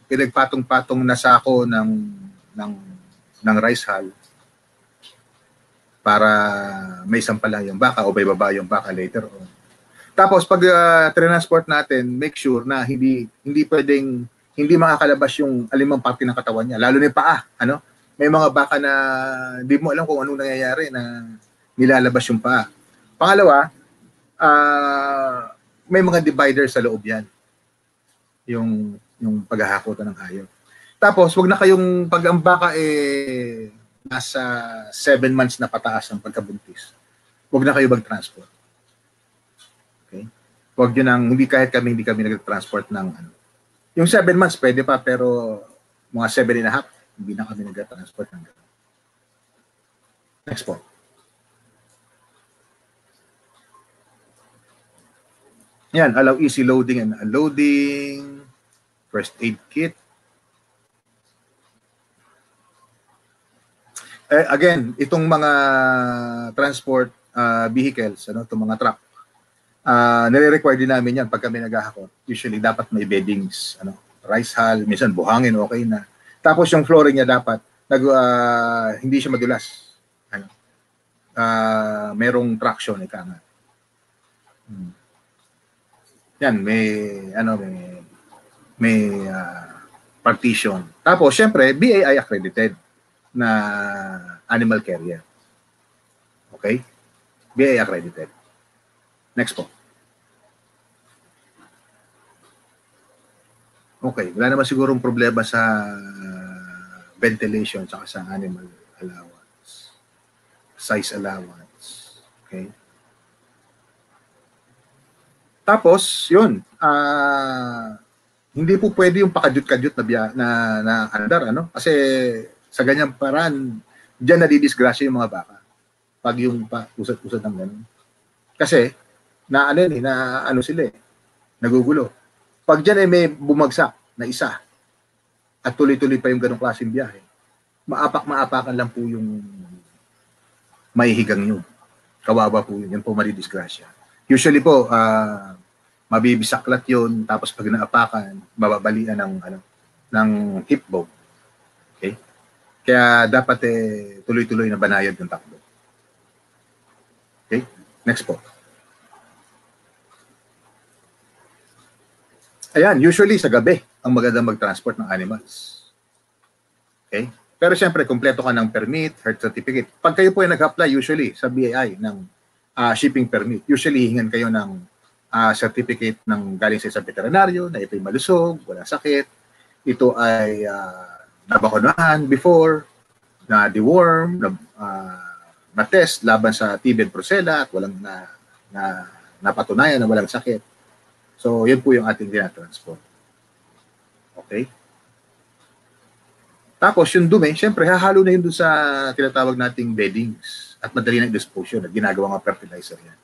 pinagpatong-patong na sako ng rice hull para may sampal lang yung baka o may baba yung baka later on. Tapos pag transport natin, make sure na hindi makakalabas yung alimang parte ng katawan niya, lalo na yung paa, May mga baka na hindi mo alam kung anong nangyayari na nilalabas yung paa. Pangalawa, may mga divider sa loob yan. Yung paghahakutan ng hayop. Tapos, wag na kayong, pag ang baka nasa 7 months na pataas ng pagkabuntis, wag na kayo mag-transport. Okay? Wag yun hindi kami nag-transport ng Yung 7 months, pwede pa, pero mga 7.5, hindi na kami nag-transport ng gano'n. Next po. Yan, allow easy loading and unloading, first aid kit. Again, itong mga transport vehicles, itong mga truck, nire-require din namin yan pag kami naghahakot. Usually, dapat may beddings, rice hull, minsan buhangin, okay na. Tapos yung flooring niya dapat, hindi siya madulas. Merong traction, ika nga. Yan, may partition. Tapos, syempre, BAI accredited na animal carrier. Okay? BAI accredited. Next po. Okay, wala naman sigurong problema sa ventilation tsaka sa animal allowance. Size allowance. Okay? Tapos, yun, hindi po pwede yung pakadyot-kadyot na andar, Kasi sa ganyang paraan, diyan nadidisgrasya yung mga baka. Pag yung usad-usad ng ganun. Kasi, nagugulo. Pag diyan may bumagsak na isa, at tuloy-tuloy pa yung ganung klaseng biyahe, maapak-maapakan lang po yung mahihigang yun. Kawawa po yun. Yan po madidisgrasya. Usually po, mabibisaklat yun, tapos pag naapakan, mababalian ng hip bone. Okay? Kaya dapat tuloy-tuloy na banayad yung takbo. Okay? Next po. Ayan, usually sa gabi ang maganda mag-transport ng animals. Okay? Pero siyempre, kumpleto ka ng permit, health certificate. Pag kayo po ay nag-apply usually sa BAI ng shipping permit, usually hingan kayo ng certificate ng galing sa isang veterinaryo na ito'y malusog, wala sakit. Ito ay nabakunahan before, na deworm, na test laban sa TB and brucella at walang napatunayan na walang sakit. So, yun po yung ating tinatransport. Okay? Tapos, yung dumi, syempre, hahalo na yun doon sa tinatawag nating beddings at madali na dispose yun at ginagawa nga fertilizer yan.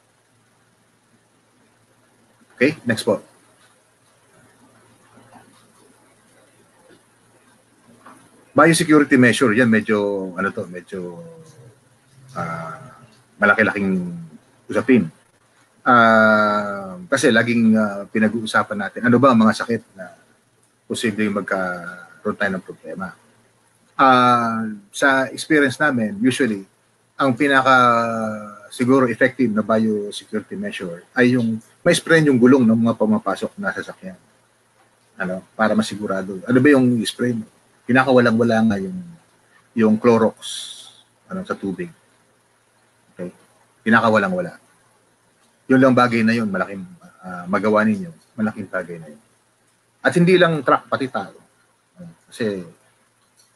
Okay? Next po. Biosecurity measure, yan medyo malaki-laking usapin. Kasi laging pinag-uusapan natin, ano ba ang mga sakit na posibleng magkaroon tayo ng problema. Sa experience namin, usually, ang siguro effective na biosecurity measure ay yung may spray yung gulong ng mga pumapasok na sasakyan. Para masigurado. Ano ba yung spray mo? Pinakawalang-wala nga yung Clorox sa tubig. Okay? Pinakawalang-wala. Yun lang bagay na yun, malaking magawa ninyo, malaking bagay na yun. At hindi lang truck, pati tao. Kasi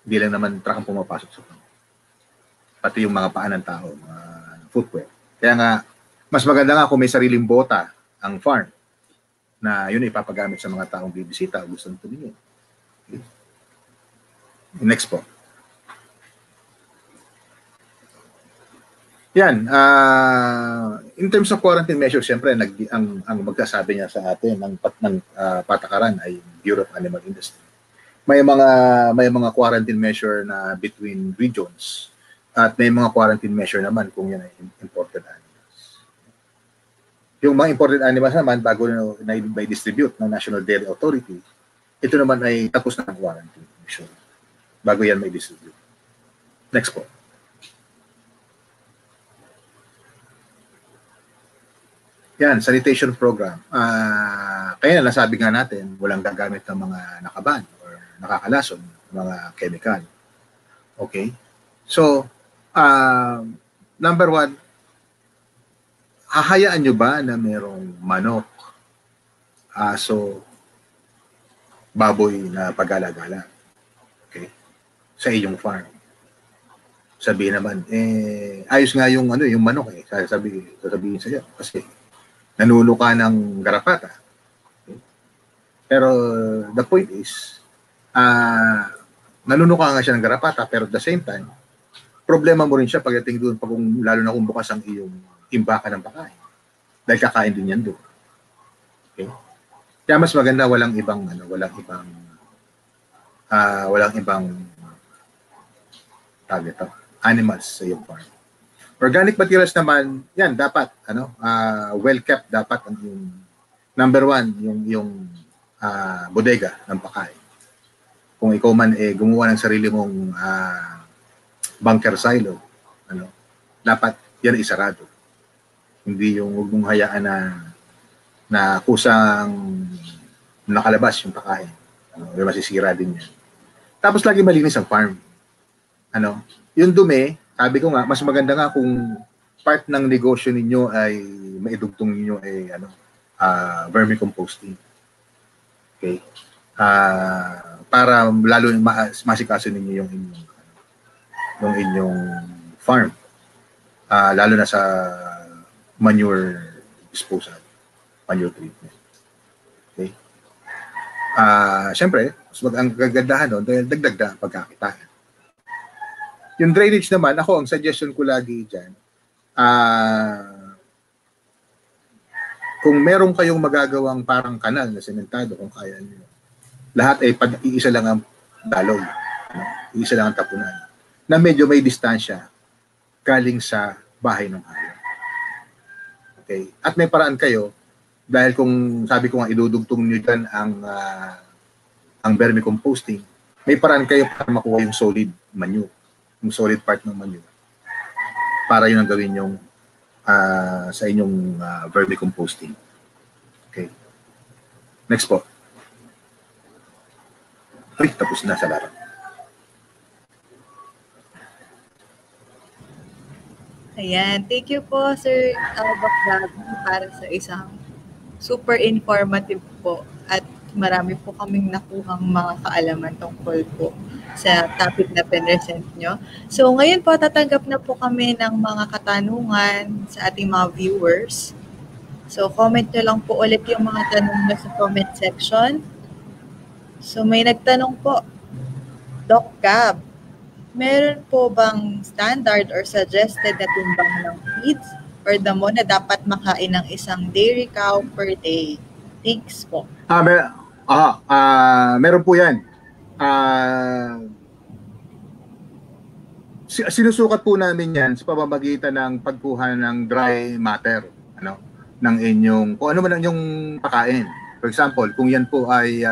hindi lang naman truck ang pumapasok sa pang. Pati yung mga paan ng tao, mga footwear. Kaya nga, mas maganda nga kung may sariling bota ang farm na yun ipapagamit sa mga taong bibisita o gustong tumingin. Okay. Next po. Yan, in terms of quarantine measures, siyempre ang magsasabi niya sa atin ng patakaran ay Bureau of Animal Industry. May mga quarantine measure na between regions at may mga quarantine measure naman kung yan ay imported animals. Yung mga imported animals naman bago na i-distribute ng National Dairy Authority, ito naman ay tapos na ang quarantine measure bago yan may distribute. Next po. Yan, sanitation program. Kaya nasabi nga natin, walang gagamit ng mga nakaban or nakakalason, mga chemical. Okay? So, number one, hahayaan nyo ba na merong manok, aso, baboy na pagala-gala? Okay? Sa iyong farm. Sabihin naman, ayos nga yung manok sasabihin sa iyo kasi nanuno ka ng garapata. Okay? Pero the point is, nanuno ka nga siya ng garapata, pero at the same time, problema mo rin siya pagdating doon, lalo na kung bukas ang iyong imbakan ng pagkain. Dahil kakain din yan doon. Okay? Kaya mas maganda walang ibang animals sa iyong farm. Organic materials naman, yan dapat well kept dapat ang yung number one yung bodega ng pagkain. Kung ikaw man gumawa ng sarili mong bunker silo, dapat yan isarado. Hindi yung huwag mong hayaan na kusang nakalabas yung pagkain. May masisira din yan. Tapos lagi malinis ang farm. Yung dumi, sabi ko nga, mas maganda nga kung part ng negosyo ninyo ay maidugtong ninyo ay vermicomposting. Okay? Para lalo masikaso ninyo yung inyong farm. Lalo na sa manure disposal, manure treatment. Okay? Siyempre, ang gagandahan doon dahil dagdag na pagkakitaan. Yung drainage naman, ang suggestion ko lagi dyan, kung meron kayong magagawang parang kanal na sementado, kung kaya nyo, lahat ay iisa lang ang daloy, iisa lang ang tapunan, na medyo may distansya galing sa bahay ng hayop. Okay? At may paraan kayo, dahil kung sabi ko nga, idudugtong nyo dyan ang vermicomposting, may paraan kayo para makuha yung solid manure. Yung solid part ng manure para yun ang gawin yung sa inyong vermicomposting. Okay. Next po. Uy, tapos na sa laro. Ayan. Thank you po, Sir Albacrabi, para sa isang super informative po at marami po kaming nakuhang mga kaalaman tungkol po sa topic na pinresent nyo. So, ngayon po, tatanggap na po kami ng mga katanungan sa ating mga viewers. So, comment nyo lang po ulit yung mga tanong nyo sa comment section. So, may nagtanong po, Doc Gab, meron po bang standard or suggested na timbang ng feeds or damo na dapat makain ng isang dairy cow per day? Thanks po. Meron po yan. sinusukat po namin yan sa pamamagitan ng pagkuha ng dry matter, ng inyong, kung ano man ang inyong pakain. For example, kung yan po ay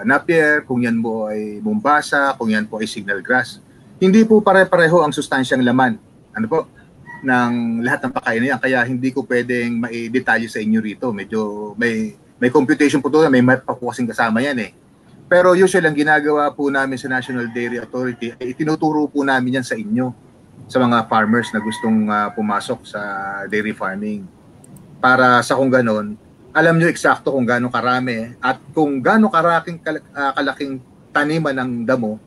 napier, kung yan po ay mombasa, kung yan po ay signal grass, hindi po pare-pareho ang sustansyang laman. Ng lahat ng pagkain na yan. Kaya hindi ko pwedeng mai-detalye sa inyo rito. Medyo may computation po to, may math pa po kasing kasama yan eh. Pero usually ang ginagawa po namin sa National Dairy Authority ay itinuturo po namin yan sa inyo, sa mga farmers na gustong pumasok sa dairy farming. Para sa kung ganon, alam nyo eksakto kung gaano karami at kung gaano kalaking taniman ng damo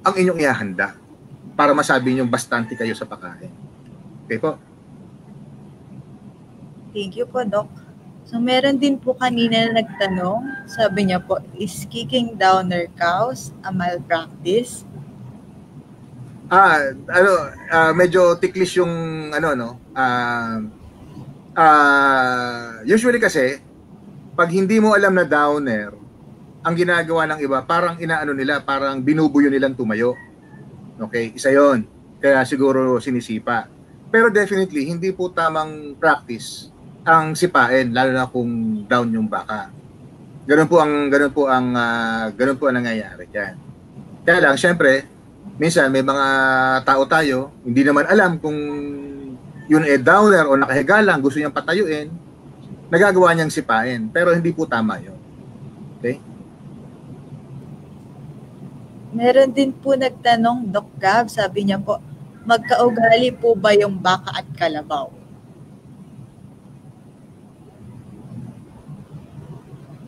ang inyong ihahanda para masabi nyo bastante kayo sa pagkain. Okay po. Thank you po, Doc. So, meron din po kanina na nagtanong, sabi niya po, is kicking down their cows a malpractice? Medyo ticklish yung usually kasi, pag hindi mo alam na downer, ang ginagawa ng iba, parang parang binubuyo nilang tumayo. Okay, isa yon. Kaya siguro sinisipa. Pero definitely, hindi po tamang practice ang sipain, lalo na kung down yung baka. Ganun po ang nangyayari diyan. Kaya lang, syempre, minsan may mga tao tayo, hindi naman alam kung yun downer o nakahiga lang, gusto niyang patayuin, nagagawa niyang sipain. Pero hindi po tama yun. Okay? Meron din po nagtanong, Doc Gab, sabi niya po, magkaugali po ba yung baka at kalabaw?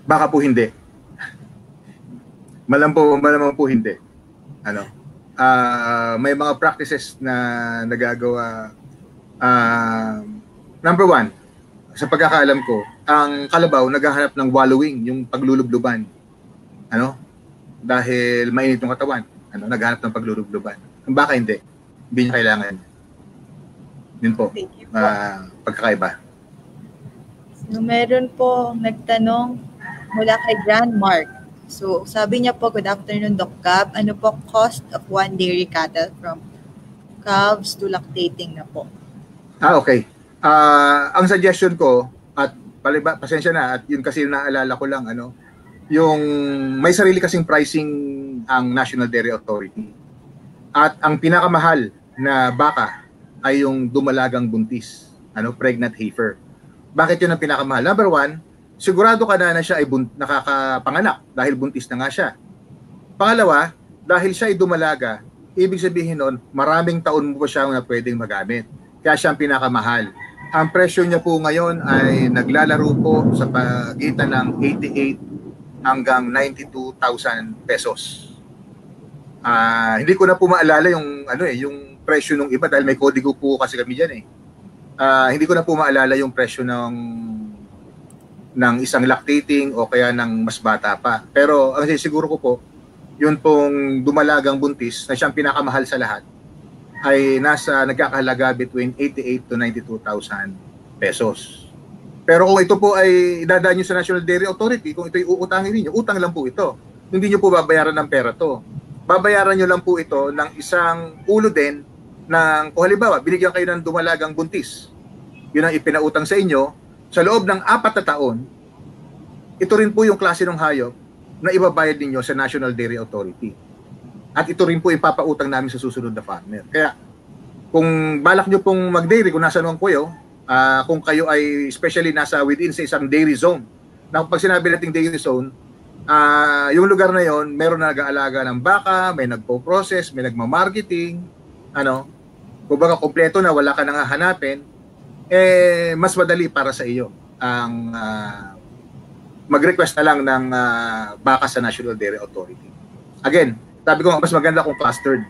Baka po hindi. Malamang po hindi. May mga practices na nagagawa. Number one, sa pagkakaalam ko, ang kalabaw naghahanap ng wallowing, yung paglulubluban. Dahil mainit yung katawan. Naghahanap ng paglulubluban. Ang baka hindi. Hindi niya kailangan. Yun po. Pagkakaiba. So, meron po nagtanong mula kay Grand Mark. So, sabi niya po, good afternoon, Doc Gab. Ano po cost of one dairy cattle from calves to lactating na po? Okay. Ang suggestion ko, at pasensya na, at yun kasi naalala ko lang, yung may sarili kasing pricing ang National Dairy Authority. At ang pinakamahal na baka ay yung dumalagang buntis, pregnant heifer. Bakit yun ang pinakamahal? Number one, sigurado ka na siya ay nakakapanganak dahil buntis na nga siya. Pangalawa, dahil siya ay dumalaga, ibig sabihin nun, maraming taon mo pa siya na pwedeng magamit. Kaya siya ang pinakamahal. Ang presyo niya po ngayon ay naglalaro po sa pagitan ng 88 hanggang 92,000 pesos. Hindi ko na po maalala yung yung presyo ng iba dahil may kodigo po kasi kami diyan eh. Hindi ko na po maalala yung presyo ng isang lactating o kaya ng mas bata pa. Pero ang siguro ko po, yun pong dumalagang buntis na siyang pinakamahal sa lahat ay nagkakahalaga between 88 to 92,000 pesos. Pero kung ito po ay idadaan nyo sa National Dairy Authority, kung ito ay uutangin ninyo, utang lang po ito. Hindi nyo po babayaran ng pera to. Babayaran nyo lang po ito ng isang ulo din ng, kung halimbawa, binigyan kayo ng dumalagang buntis. Yun ang ipinautang sa inyo. Sa loob ng 4 na taon, ito rin po yung klase ng hayop na ibabayad ninyo sa National Dairy Authority. At ito rin po ipapautang namin sa susunod na farmer. Kaya, kung balak nyo pong mag-dairy, kung nasa naman kayo, kung kayo ay especially nasa within sa isang dairy zone, na pag sinabi nating dairy zone, yung lugar na yon, meron na nag-aalaga ng baka, may nagpo-process, may nagma-marketing, kumbaga kompleto na, wala ka nang hahanapin, mas madali para sa iyo ang mag-request na lang ng baka sa National Dairy Authority. Again, sabi ko mas maganda kung clustered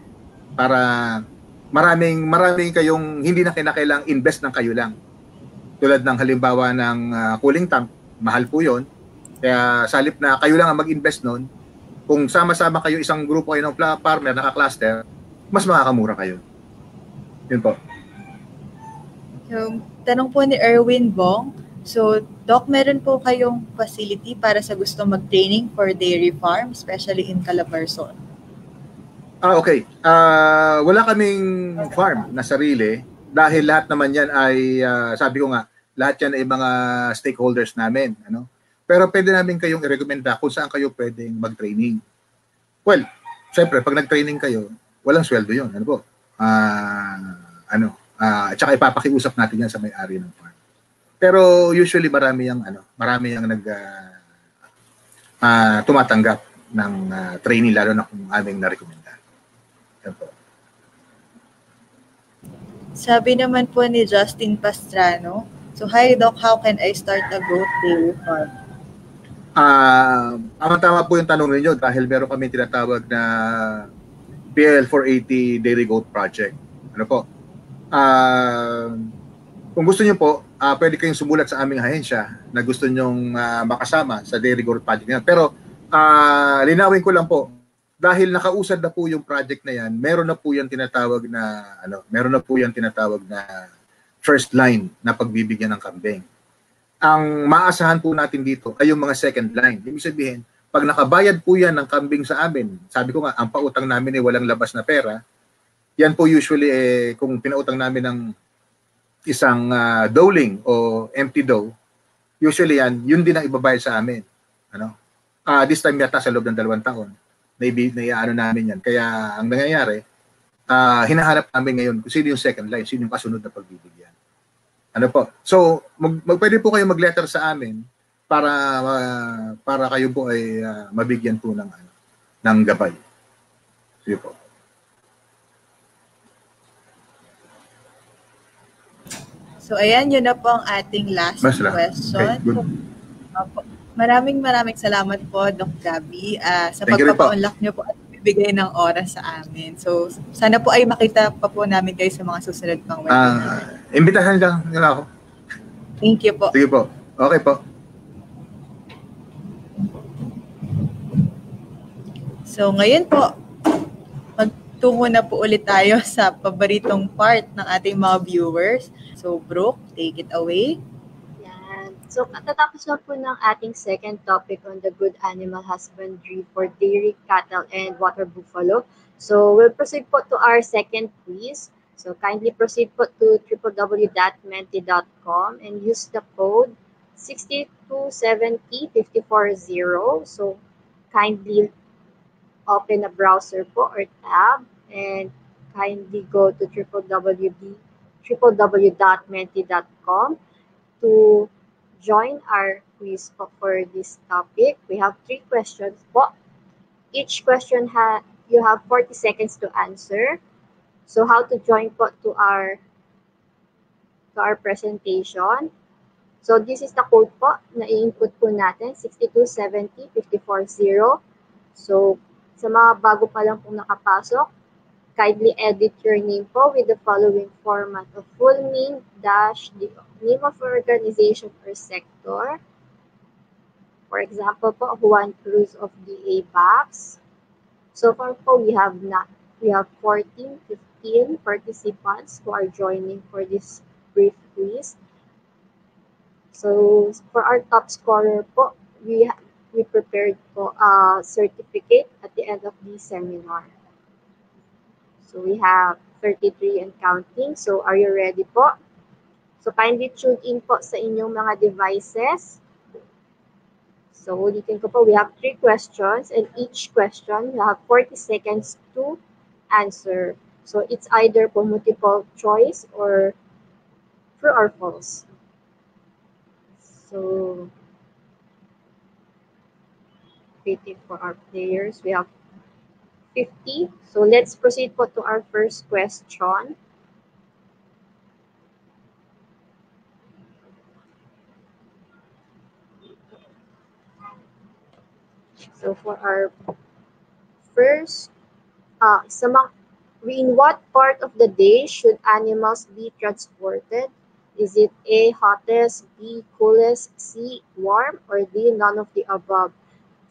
para maraming kayong hindi na kinakailang invest ng kayo lang. Tulad ng halimbawa ng cooling tank, mahal po yun. Kaya sa halip na kayo lang ang mag-invest nun, kung sama-sama kayo isang grupo kayo ng farmer, naka-cluster, mas makakamura kayo. Yun po. So, tanong po ni Erwin Bong. So, Doc, meron po kayong facility para sa gusto mag-training for dairy farm, especially in Calabarzon? Okay. Wala kaming farm na sarili dahil lahat naman yan ay, sabi ko nga, lahat yan ay mga stakeholders namin. Ano? Pero pwede namin kayong i-recommenda kung saan kayo pwedeng mag-training. Well, syempre, pag nag-training kayo, walang sweldo yun. Ano po? At saka ipapakiusap natin yan sa may-ari ng farm. Pero usually marami yang tumatanggap ng training, lalo na kung aming na-recommenda. Yan po. Sabi naman po ni Justin Pastrano, so hi Doc, how can I start a goat dairy farm? Tama po yung tanong ninyo dahil meron kami tinatawag na PL 480 Dairy Goat Project. Ano po? Kung gusto niyo po, pwede kayong sumulat sa aming ahensya na gusto nyong makasama sa Dairy Goat Project na yan. Pero linawin ko lang po, dahil nakausad na po yung project na yan, meron na po yan tinatawag na first line na pagbibigyan ng kambing. Ang maasahan po natin dito ay yung mga second line. Ibig sabihin, pag nakabayad po yan ng kambing sa amin, sabi ko nga, ang pautang namin ay walang labas na pera, yan po usually kung pinautang namin ng isang doling o empty dough, usually yun din ang ibabayad sa amin. Ano? This time yata sa loob ng 2 taon, naiaano namin yan. Kaya ang nangyayari, hinahanap namin ngayon kung sino yung second line, sino yung kasunod na pagbibigyan. Ano po? So, pwede po kayo mag-letter sa amin para kayo po ay mabigyan po ng gabay. Sige po. So ayan, yun na po ang ating last question. Okay, maraming salamat po, Doc Gabby, sa pagpapa-unlock nyo po at bibigay ng oras sa amin. So sana po ay makita pa po namin kayo sa mga susunod pang webinar. Imbitahan lang nila ako. Thank you po. Sige po. Okay po. So ngayon po, magtungo na po ulit tayo sa paboritong part ng ating mga viewers. So Brooke, take it away. Yan. So katatapos na po ng ating second topic on the good animal husbandry for dairy, cattle, and water buffalo. So we'll proceed po to our second quiz. So kindly proceed po to www.menti.com and use the code 6270540. So kindly open a browser po or tab and kindly go to www.menti.com to join our quiz po for this topic. We have 3 questions po. Each question you have 40 seconds to answer. So how to join po to our presentation. So this is the code po na i-input po natin, 6270540. So sa mga bago pa lang pong nakapasok, kindly edit your name po with the following format of full name dash the name of organization or sector. For example po, Juan Cruz of DA-BAFS. So far po, we have 15 participants who are joining for this brief quiz. So for our top scorer po, we prepared po a certificate at the end of the seminar. So we have 33 and counting. So are you ready po? So kindly tune in po sa inyong mga devices. So ulitin ko po, we have 3 questions and each question you have 40 seconds to answer. So it's either po multiple choice or true or false. So waiting for our players. We have 50. So let's proceed po to our first question. So for our first, in what part of the day should animals be transported? Is it A, hottest, B, coolest, C, warm, or D, none of the above?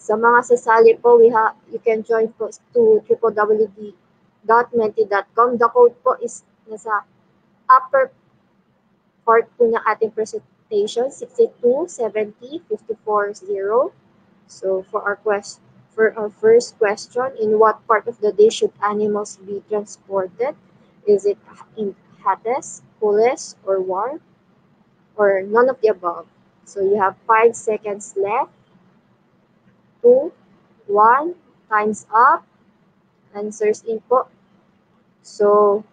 Sa mga sasali po, you can join po to www.menti.com. The code po is nasa upper part po ng ating presentation, 6270540. So for for our first question, in what part of the day should animals be transported? Is it in hottest, coolest, or warm, or none of the above? So you have 5 seconds left. 2, 1, time's up. Answers in po. So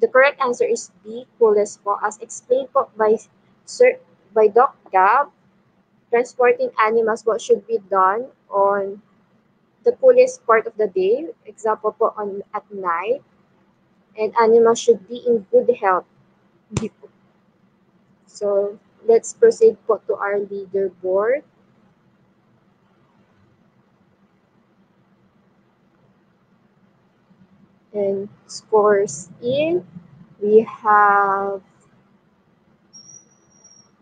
the correct answer is B, coolest po. As explained po by Doc Gab, transporting animals what should be done on the coolest part of the day, example po at night, and animals should be in good health. So let's proceed po to our leaderboard. And scores in, we have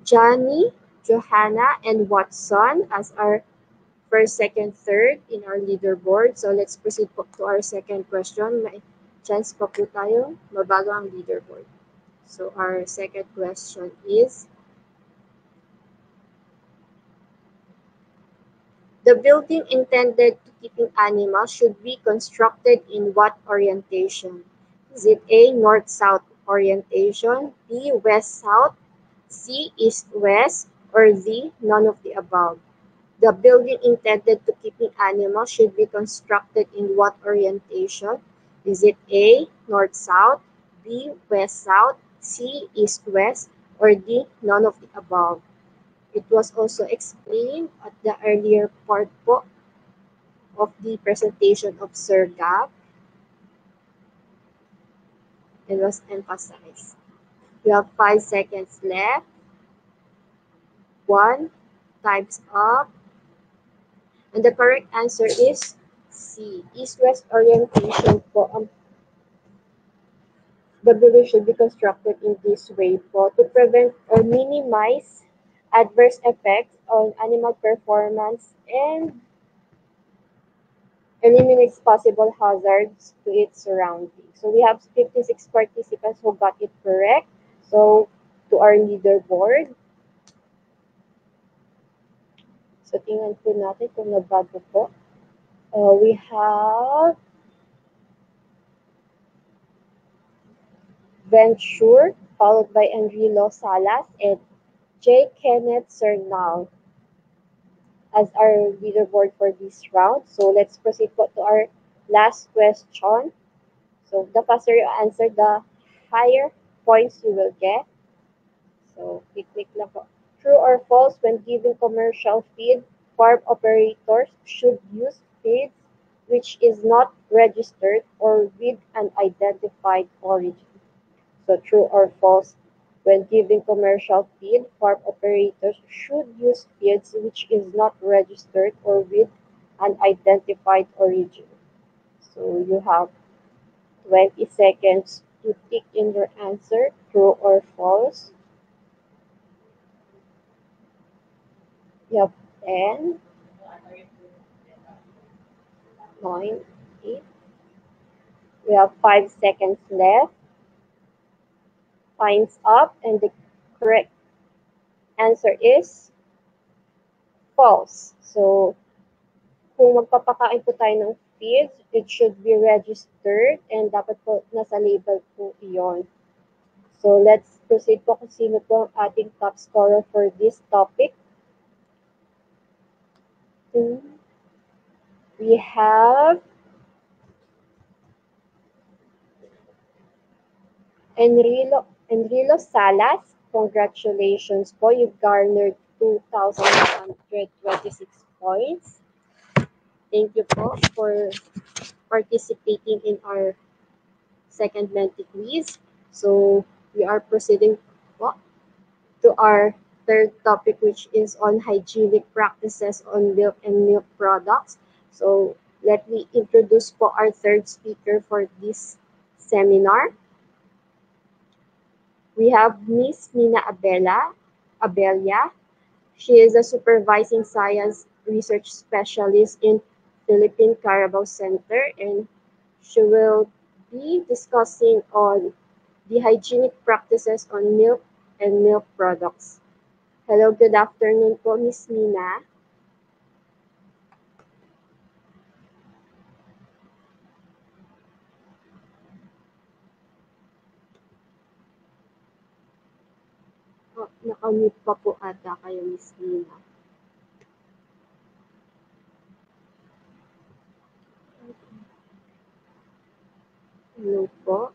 Johnny, Johanna, and Watson as our first, second, third in our leaderboard. So let's proceed po to our second question. May chance pa po tayo mabago ang leaderboard. So our second question is, the building intended to keeping animals should be constructed in what orientation? Is it A, north-south orientation, B, west-south, C, east-west, or D, none of the above? The building intended to keeping animals should be constructed in what orientation? Is it A, north-south, B, west-south, C, east-west, or D, none of the above? It was also explained at the earlier part po of the presentation of Sir Gab. It was emphasized. You have 5 seconds left. 1, time's up. And the correct answer is C, east-west orientation po. The building should be constructed in this way po to prevent or minimize adverse effects on animal performance and eliminates possible hazards to its surroundings. So we have 56 participants who got it correct. So to our leaderboard. So tingnan po natin kung nabago po. We have Venture, followed by Enrilo Salas and J. Kenneth Cernal as our leaderboard for this round. So let's proceed po to our last question. So the faster you answer, the higher points you will get. So click lang po. True or false, when giving commercial feed, farm operators should use feeds which is not registered or with an identified origin. So true or false, when giving commercial feed, farm operators should use feeds which is not registered or with an identified origin. So you have 20 seconds to tick in your answer, true or false. You have 10, 9, 8. We have 5 seconds left. Time's up, and the correct answer is false. So, kung magpapakain po tayo ng feeds, it should be registered and dapat po nasa label po iyon. So, let's proceed po kung sino po ang ating top scorer for this topic. We have Enrilo Salas. Congratulations po. You've garnered 2,126 points. Thank you po for participating in our second Menti quiz. So we are proceeding po to our third topic, which is on hygienic practices on milk and milk products. So let me introduce po our third speaker for this seminar. We have Miss Nina Abelia. She is a supervising science research specialist in Philippine Carabao Center, and she will be discussing on the hygienic practices on milk and milk products. Hello, good afternoon po, Miss Nina. Nakamute pa po ata kayo, Miss Nina. Hello po.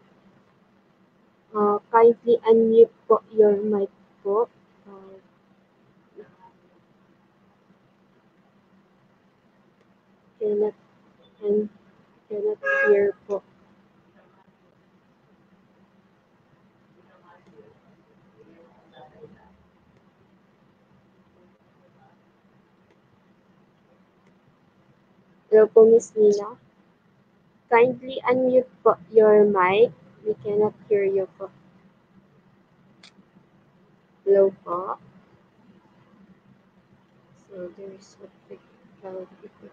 Kindly unmute po your mic po. Cannot hear po. Hello po, Miss Nina. Kindly unmute po your mic. We cannot hear you po. Hello po. So there is a technicality po.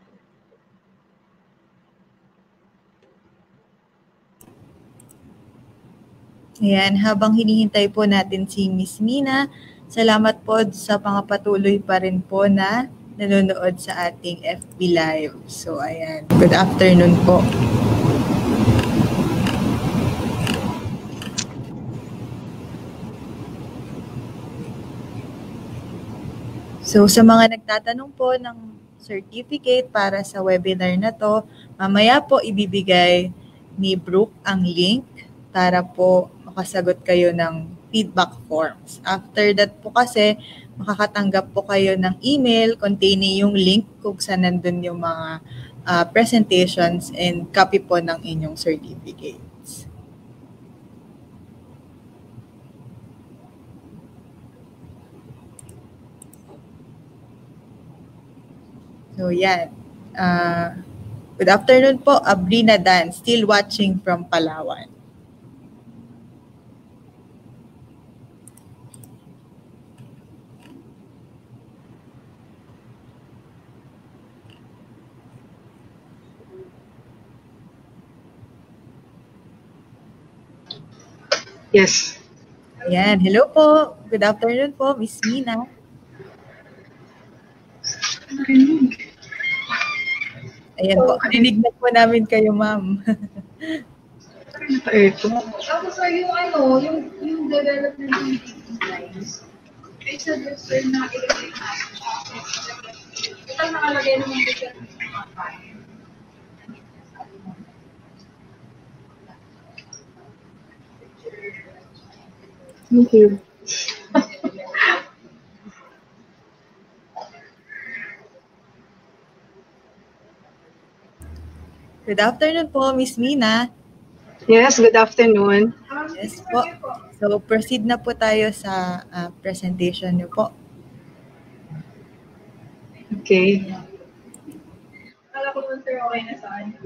Ayan, habang hinihintay po natin si Miss Mina, salamat po sa mga patuloy pa rin po na nanonood sa ating FB Live. So ayan, good afternoon po. So sa mga nagtatanong po ng certificate para sa webinar na to, mamaya po ibibigay ni Brooke ang link para po makasagot kayo ng feedback forms. After that po kasi, makakatanggap po kayo ng email containing yung link kung saan nandun yung mga presentations and copy po ng inyong certificates. So yan. Good afternoon po, Abrina Dan, still watching from Palawan. Yes. Ayan, hello po. Good afternoon po, Miss Mina. Ayan po, rinig na po namin kayo, ma'am. Ito. Tapos yung development ng designs, ay suggestion na ilagay natin. Ito nakalagay naman dito ng mga file. Thank you. Good afternoon po, Miss Mina. Yes, good afternoon. Yes po. So, proceed na po tayo sa presentation niyo po. Okay. Kala ko sir, okay na saan.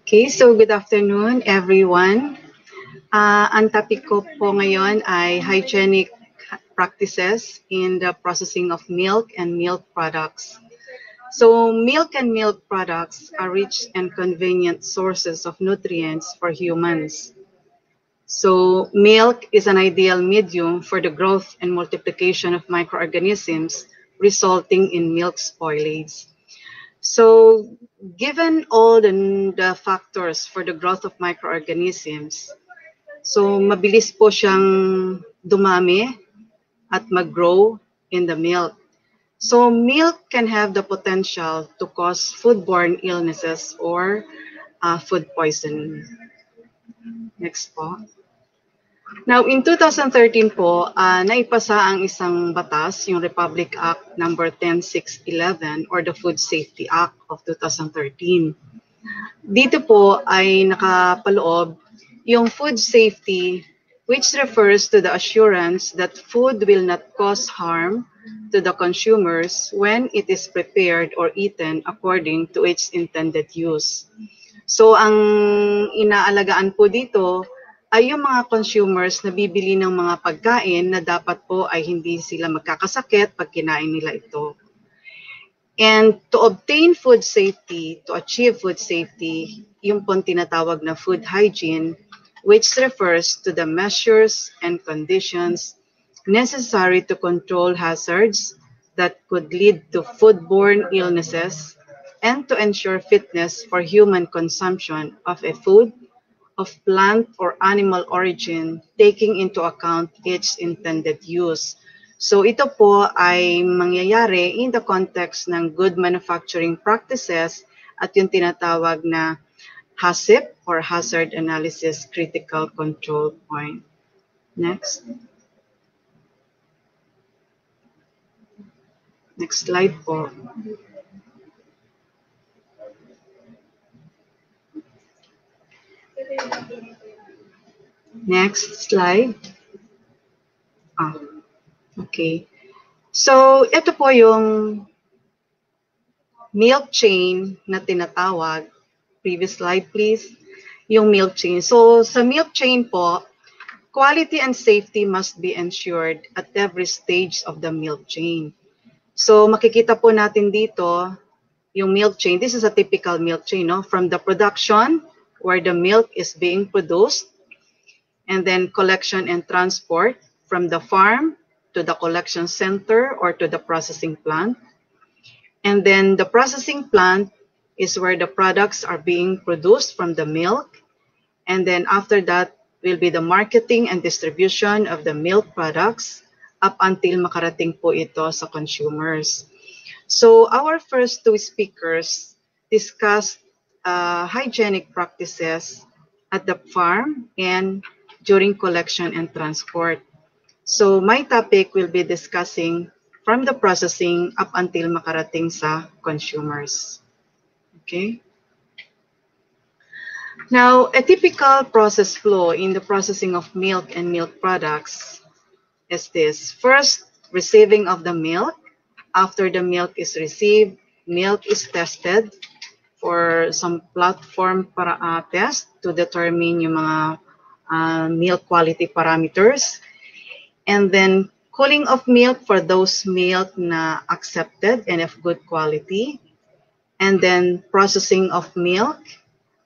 Okay, so good afternoon, everyone. Ang topic ko po ngayon ay hygienic practices in the processing of milk and milk products. So milk and milk products are rich and convenient sources of nutrients for humans. So milk is an ideal medium for the growth and multiplication of microorganisms, resulting in milk spoilage. So given all the factors for the growth of microorganisms, so mabilis po siyang dumami at mag-grow in the milk. So milk can have the potential to cause foodborne illnesses or food poisoning. Next po. Now, in 2013 po, naipasa ang isang batas, yung Republic Act number 10611 or the Food Safety Act of 2013. Dito po ay nakapaloob yung food safety, which refers to the assurance that food will not cause harm to the consumers when it is prepared or eaten according to its intended use. So ang inaalagaan po dito ay yung mga consumers na bibili ng mga pagkain na dapat po ay hindi sila magkakasakit pag kinain nila ito. And to obtain food safety, to achieve food safety, yung pong tinatawag na food hygiene, which refers to the measures and conditions necessary to control hazards that could lead to foodborne illnesses and to ensure fitness for human consumption of a food of plant or animal origin, taking into account its intended use. So ito po ay mangyayari in the context ng good manufacturing practices at yung tinatawag na HACCP or Hazard Analysis Critical Control Point. Next. Next slide po. Next slide. Okay. So, ito po yung milk chain na tinatawag. Previous slide, please. Yung milk chain. So, sa milk chain po, quality and safety must be ensured at every stage of the milk chain. So, makikita po natin dito yung milk chain. This is a typical milk chain, no? From the production, where the milk is being produced, and then collection and transport from the farm to the collection center or to the processing plant. And then the processing plant is where the products are being produced from the milk. And then after that will be the marketing and distribution of the milk products up until makarating po ito sa consumers. So our first two speakers discussed hygienic practices at the farm and during collection and transport. So my topic will be discussing from the processing up until makarating sa consumers. Okay. Now, a typical process flow in the processing of milk and milk products is this. First, receiving of the milk. After the milk is received, milk is tested for some platform test to determine yung mga milk quality parameters. And then cooling of milk for those milk na accepted and of good quality. And then processing of milk.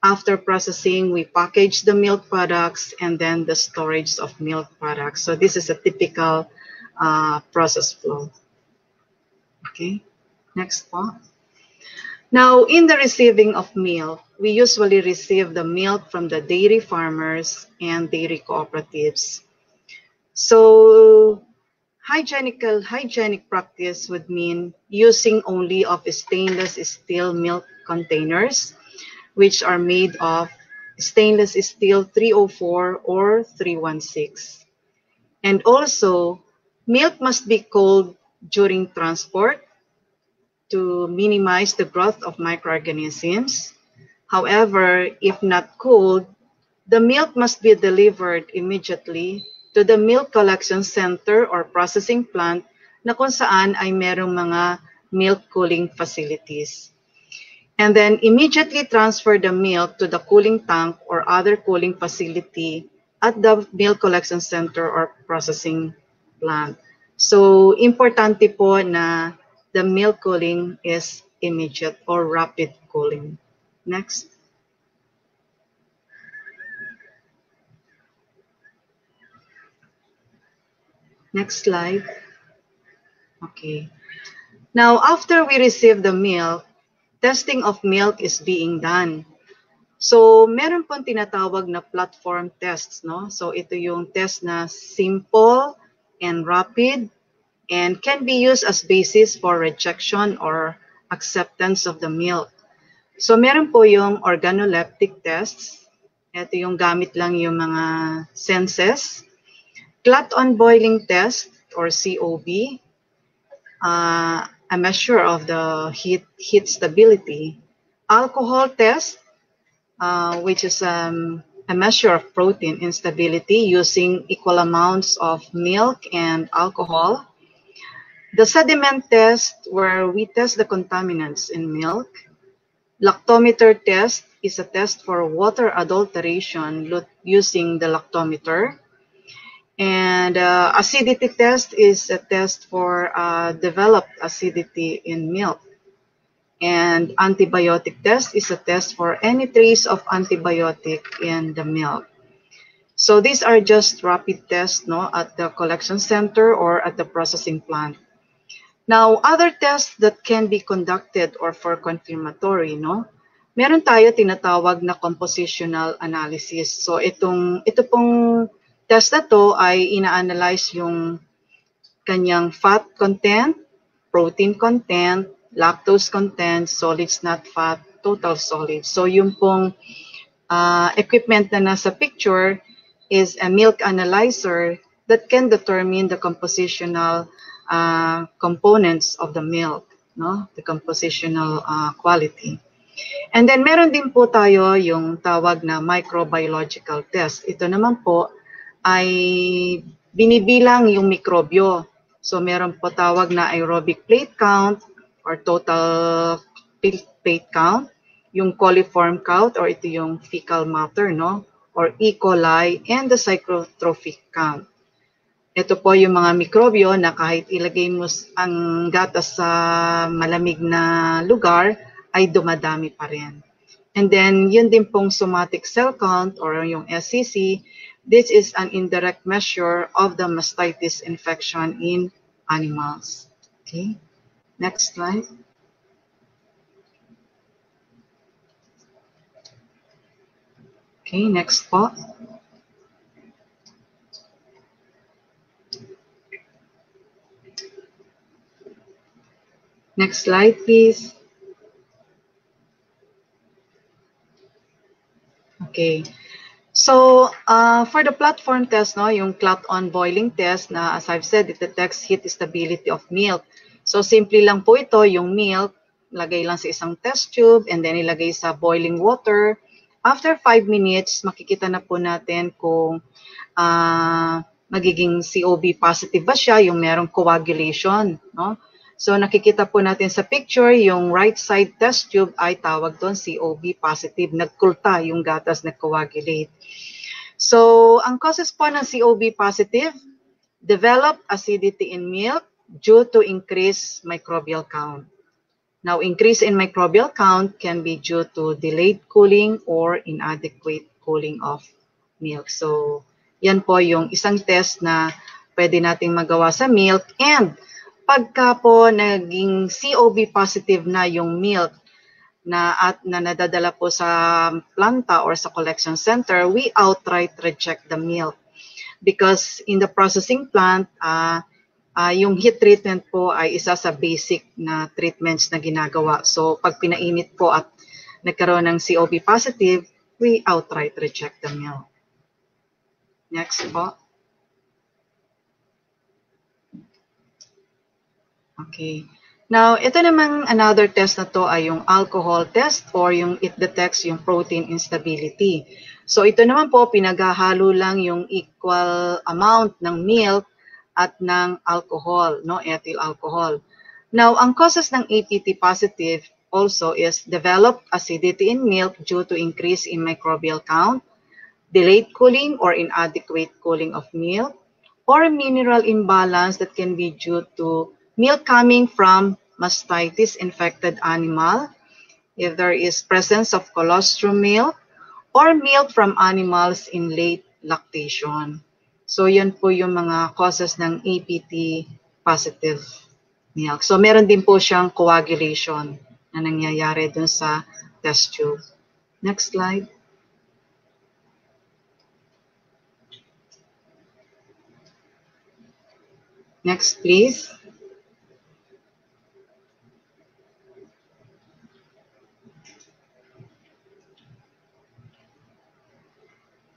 After processing, we package the milk products and then the storage of milk products. So this is a typical process flow. Okay, next po. Now, in the receiving of milk, we usually receive the milk from the dairy farmers and dairy cooperatives. So, hygienic practice would mean using only of stainless steel milk containers, which are made of stainless steel 304 or 316. And also, milk must be cooled during transport to minimize the growth of microorganisms. However, if not cooled, the milk must be delivered immediately to the milk collection center or processing plant na kung saan ay merong mga milk cooling facilities. And then immediately transfer the milk to the cooling tank or other cooling facility at the milk collection center or processing plant. So, importante po na the milk cooling is immediate or rapid cooling. Next. Next slide. Okay. Now, after we receive the milk, testing of milk is being done. So, meron pong tinatawag na platform tests, no? So, ito yung test na simple and rapid and can be used as basis for rejection or acceptance of the milk. So, meron po yung organoleptic tests. Ito yung gamit lang yung mga senses. Clot on boiling test or COB. A measure of the heat stability. Alcohol test, which is a measure of protein instability using equal amounts of milk and alcohol. The sediment test, where we test the contaminants in milk. Lactometer test is a test for water adulteration using the lactometer. And acidity test is a test for developed acidity in milk. And antibiotic test is a test for any trace of antibiotic in the milk. So these are just rapid tests, no, at the collection center or at the processing plant. Now, other tests that can be conducted or for confirmatory, no, meron tayo tinatawag na compositional analysis. So ito pong test na to ay ina-analyze yung kanyang fat content, protein content, lactose content, solids not fat, total solids. So yung pong equipment na nasa picture is a milk analyzer that can determine the compositional components of the milk, no? The compositional quality. And then meron din po tayo yung tawag na microbiological test. Ito naman po ay binibilang yung mikrobyo. So meron po tawag na aerobic plate count or total plate count, yung coliform count or ito yung fecal matter, no? Or E. coli and the psychotrophic count. Ito po yung mga mikrobyo na kahit ilagay mo ang gatas sa malamig na lugar, ay dumadami pa rin. And then, yun din pong somatic cell count or yung SCC, this is an indirect measure of the mastitis infection in animals. Okay, next slide. Okay, next po. Next slide, please. Okay. So, for the platform test, no, yung clot on boiling test na, as I've said, it detects heat stability of milk. So, simple lang po ito, yung milk, lagay lang sa isang test tube and then ilagay sa boiling water. After 5 minutes, makikita na po natin kung magiging COB positive ba siya, yung merong coagulation, no? So, nakikita po natin sa picture, yung right side test tube ay tawag doon COB positive. Nagkulta yung gatas, nag-coagulate. So, ang causes po ng COB positive, develop acidity in milk due to increased microbial count. Now, increase in microbial count can be due to delayed cooling or inadequate cooling of milk. So, yan po yung isang test na pwede nating magawa sa milk. And pagka po naging COB positive na yung milk na nadadala po sa planta or sa collection center, we outright reject the milk. Because in the processing plant, yung heat treatment po ay isa sa basic na treatments na ginagawa. So pag pinainit po at nagkaroon ng COB positive, we outright reject the milk. Next po. Okay. Now, ito namang another test na to ay yung alcohol test or yung it detects yung protein instability. So ito naman po, pinaghahalo lang yung equal amount ng milk at ng alcohol, no, ethyl alcohol. Now, ang causes ng APT positive also is developed acidity in milk due to increase in microbial count, delayed cooling or inadequate cooling of milk, or mineral imbalance that can be due to milk coming from mastitis-infected animal, if there is presence of colostrum milk, or milk from animals in late lactation. So, yan po yung mga causes ng APT positive milk. So, meron din po siyang coagulation na nangyayari dun sa test tube. Next slide. Next, please.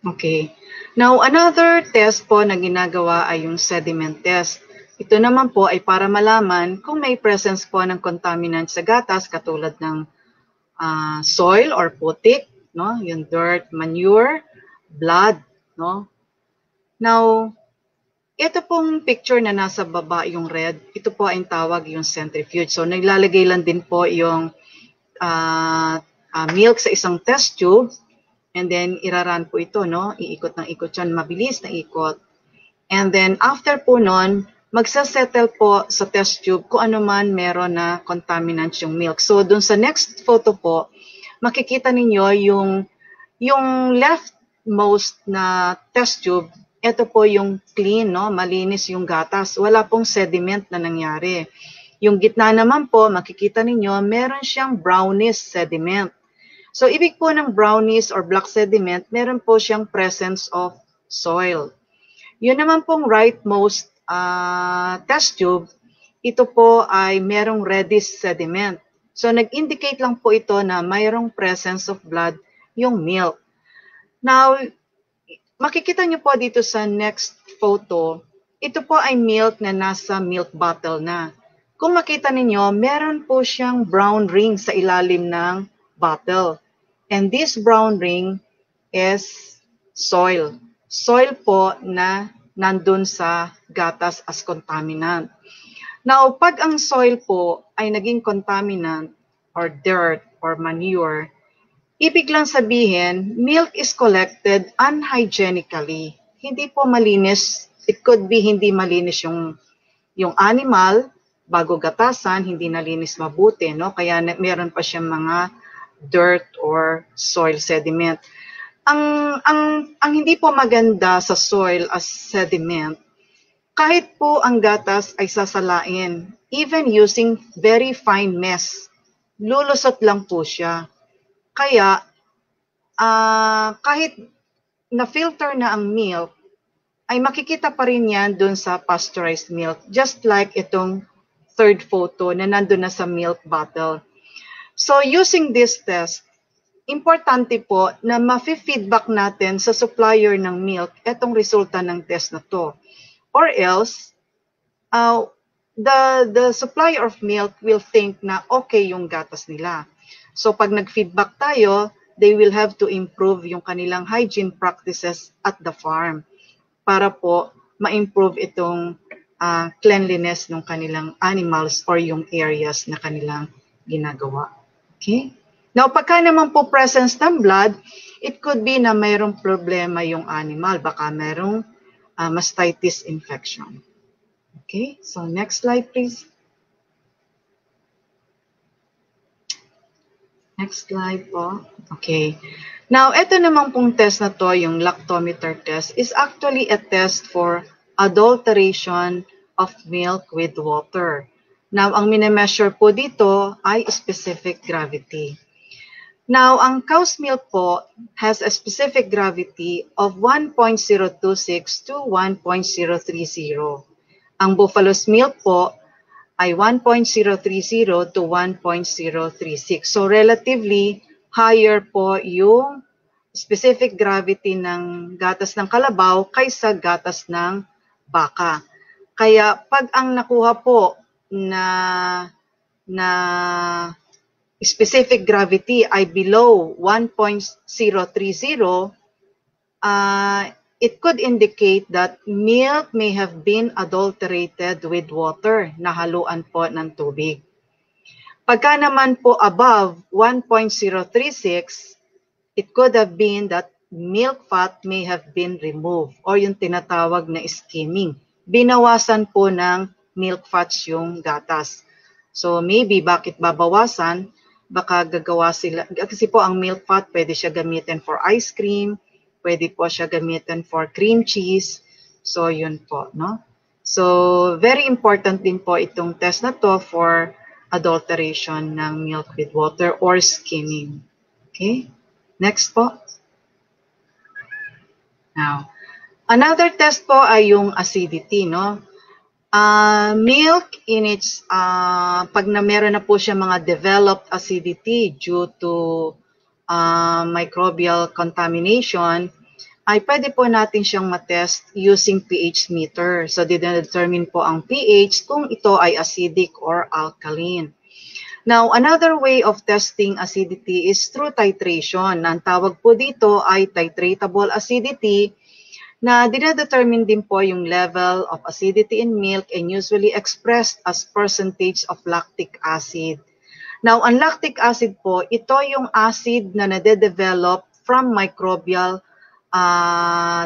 Okay. Now, another test po na ginagawa ay yung sediment test. Ito naman po ay para malaman kung may presence po ng contaminant sa gatas katulad ng soil or putik, no? Yung dirt, manure, blood, no? Now, ito pong picture na nasa baba yung red, ito po ay tawag yung centrifuge. So, naglalagay lang din po yung milk sa isang test tube. And then, iraran po ito, no? Iikot ng ikot yan, mabilis na ikot. And then, after po nun, magsasettle po sa test tube kung ano man meron na contaminants yung milk. So, dun sa next photo po, makikita ninyo yung leftmost na test tube, ito po yung clean, no? Malinis yung gatas. Wala pong sediment na nangyari. Yung gitna naman po, makikita ninyo, meron siyang brownish sediment. So, ibig po ng brownies or black sediment, meron po siyang presence of soil. Yun naman pong rightmost test tube, ito po ay merong reddish sediment. So, nag-indicate lang po ito na mayroong presence of blood yung milk. Now, makikita niyo po dito sa next photo, ito po ay milk na nasa milk bottle na. Kung makita ninyo, meron po siyang brown ring sa ilalim ng bottle. And this brown ring is soil. Soil po na nandun sa gatas as contaminant. Now, pag ang soil po ay naging contaminant or dirt or manure, ibig lang sabihin, milk is collected unhygienically. Hindi po malinis. It could be hindi malinis yung animal, bago gatasan, hindi nalinis mabuti, no? Kaya meron pa siyang mga dirt or soil sediment. Ang hindi po maganda sa soil as sediment, kahit po ang gatas ay sasalain, even using very fine mess, lulusot lang po siya. Kaya, kahit na-filter na ang milk, ay makikita pa rin yan dun sa pasteurized milk, just like itong third photo na nandun na sa milk bottle. So, using this test, importante po na ma-feedback natin sa supplier ng milk itong resulta ng test na to. Or else, the supplier of milk will think na okay yung gatas nila. So pag nag-feedback tayo, they will have to improve yung kanilang hygiene practices at the farm para po ma-improve itong cleanliness ng kanilang animals or yung areas na kanilang ginagawa. Okay? Now, pagka naman po presence ng blood, it could be na mayroong problema yung animal. Baka mayroong mastitis infection. Okay, so next slide, please. Next slide po. Okay. Now, ito naman pong test na to, yung lactometer test, is actually a test for adulteration of milk with water. Now, ang minimeasure po dito ay specific gravity. Now, ang cow's milk po has a specific gravity of 1.026 to 1.030. Ang buffalo's milk po ay 1.030 to 1.036. So, relatively higher po yung specific gravity ng gatas ng kalabaw kaysa gatas ng baka. Kaya, pag ang nakuha po na specific gravity ay below 1.030, it could indicate that milk may have been adulterated with water, nahaluan po ng tubig. Pagka naman po above 1.036, it could have been that milk fat may have been removed or yung tinatawag na skimming. Binawasan po ng milk fats yung gatas. So maybe bakit babawasan? Baka gagawa sila, kasi po ang milk fat pwede siya gamitin for ice cream, pwede po siya gamitin for cream cheese. So yun po, no? So very important din po itong test na to for adulteration ng milk with water or skimming. Okay? Next po. Now, another test po ay yung acidity, no? Milk in its, pag na meron na po siya mga developed acidity due to microbial contamination, ay pwede po natin siyang matest using pH meter. So, determine po ang pH kung ito ay acidic or alkaline. Now, another way of testing acidity is through titration. Ang tawag po dito ay titratable acidity, na dina-determine din po yung level of acidity in milk and usually expressed as percentage of lactic acid. Now, ang lactic acid po, ito yung acid na nade-develop from microbial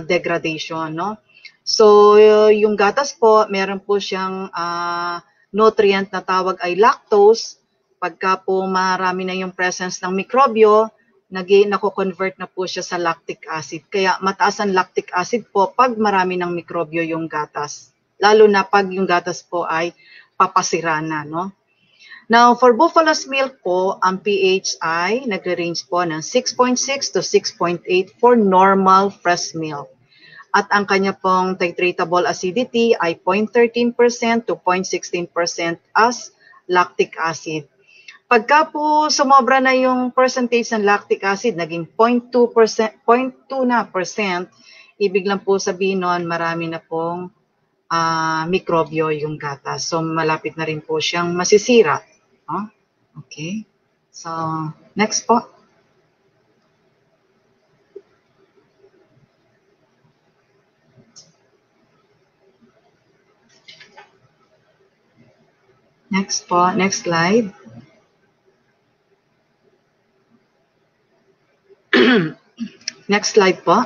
degradation, no? So, yung gatas po, meron po siyang nutrient na tawag ay lactose. Pagka po marami na yung presence ng mikrobyo, nako-convert na po siya sa lactic acid. Kaya mataas ang lactic acid po pag marami ng mikrobyo yung gatas. Lalo na pag yung gatas po ay papasira na, no? Now, for buffalo's milk po, ang pH ay nagre-range po ng 6.6 to 6.8 for normal fresh milk. At ang kanya pong titratable acidity ay 0.13% to 0.16% as lactic acid. Pagka po sumobra na yung percentage ng lactic acid, naging 0.2%, 0.2 na percent, ibig lang po sabihin nun, marami na pong mikrobyo yung gatas. So, malapit na rin po siyang masisira. Oh, okay. So, next po. Next po, next slide. Next slide po.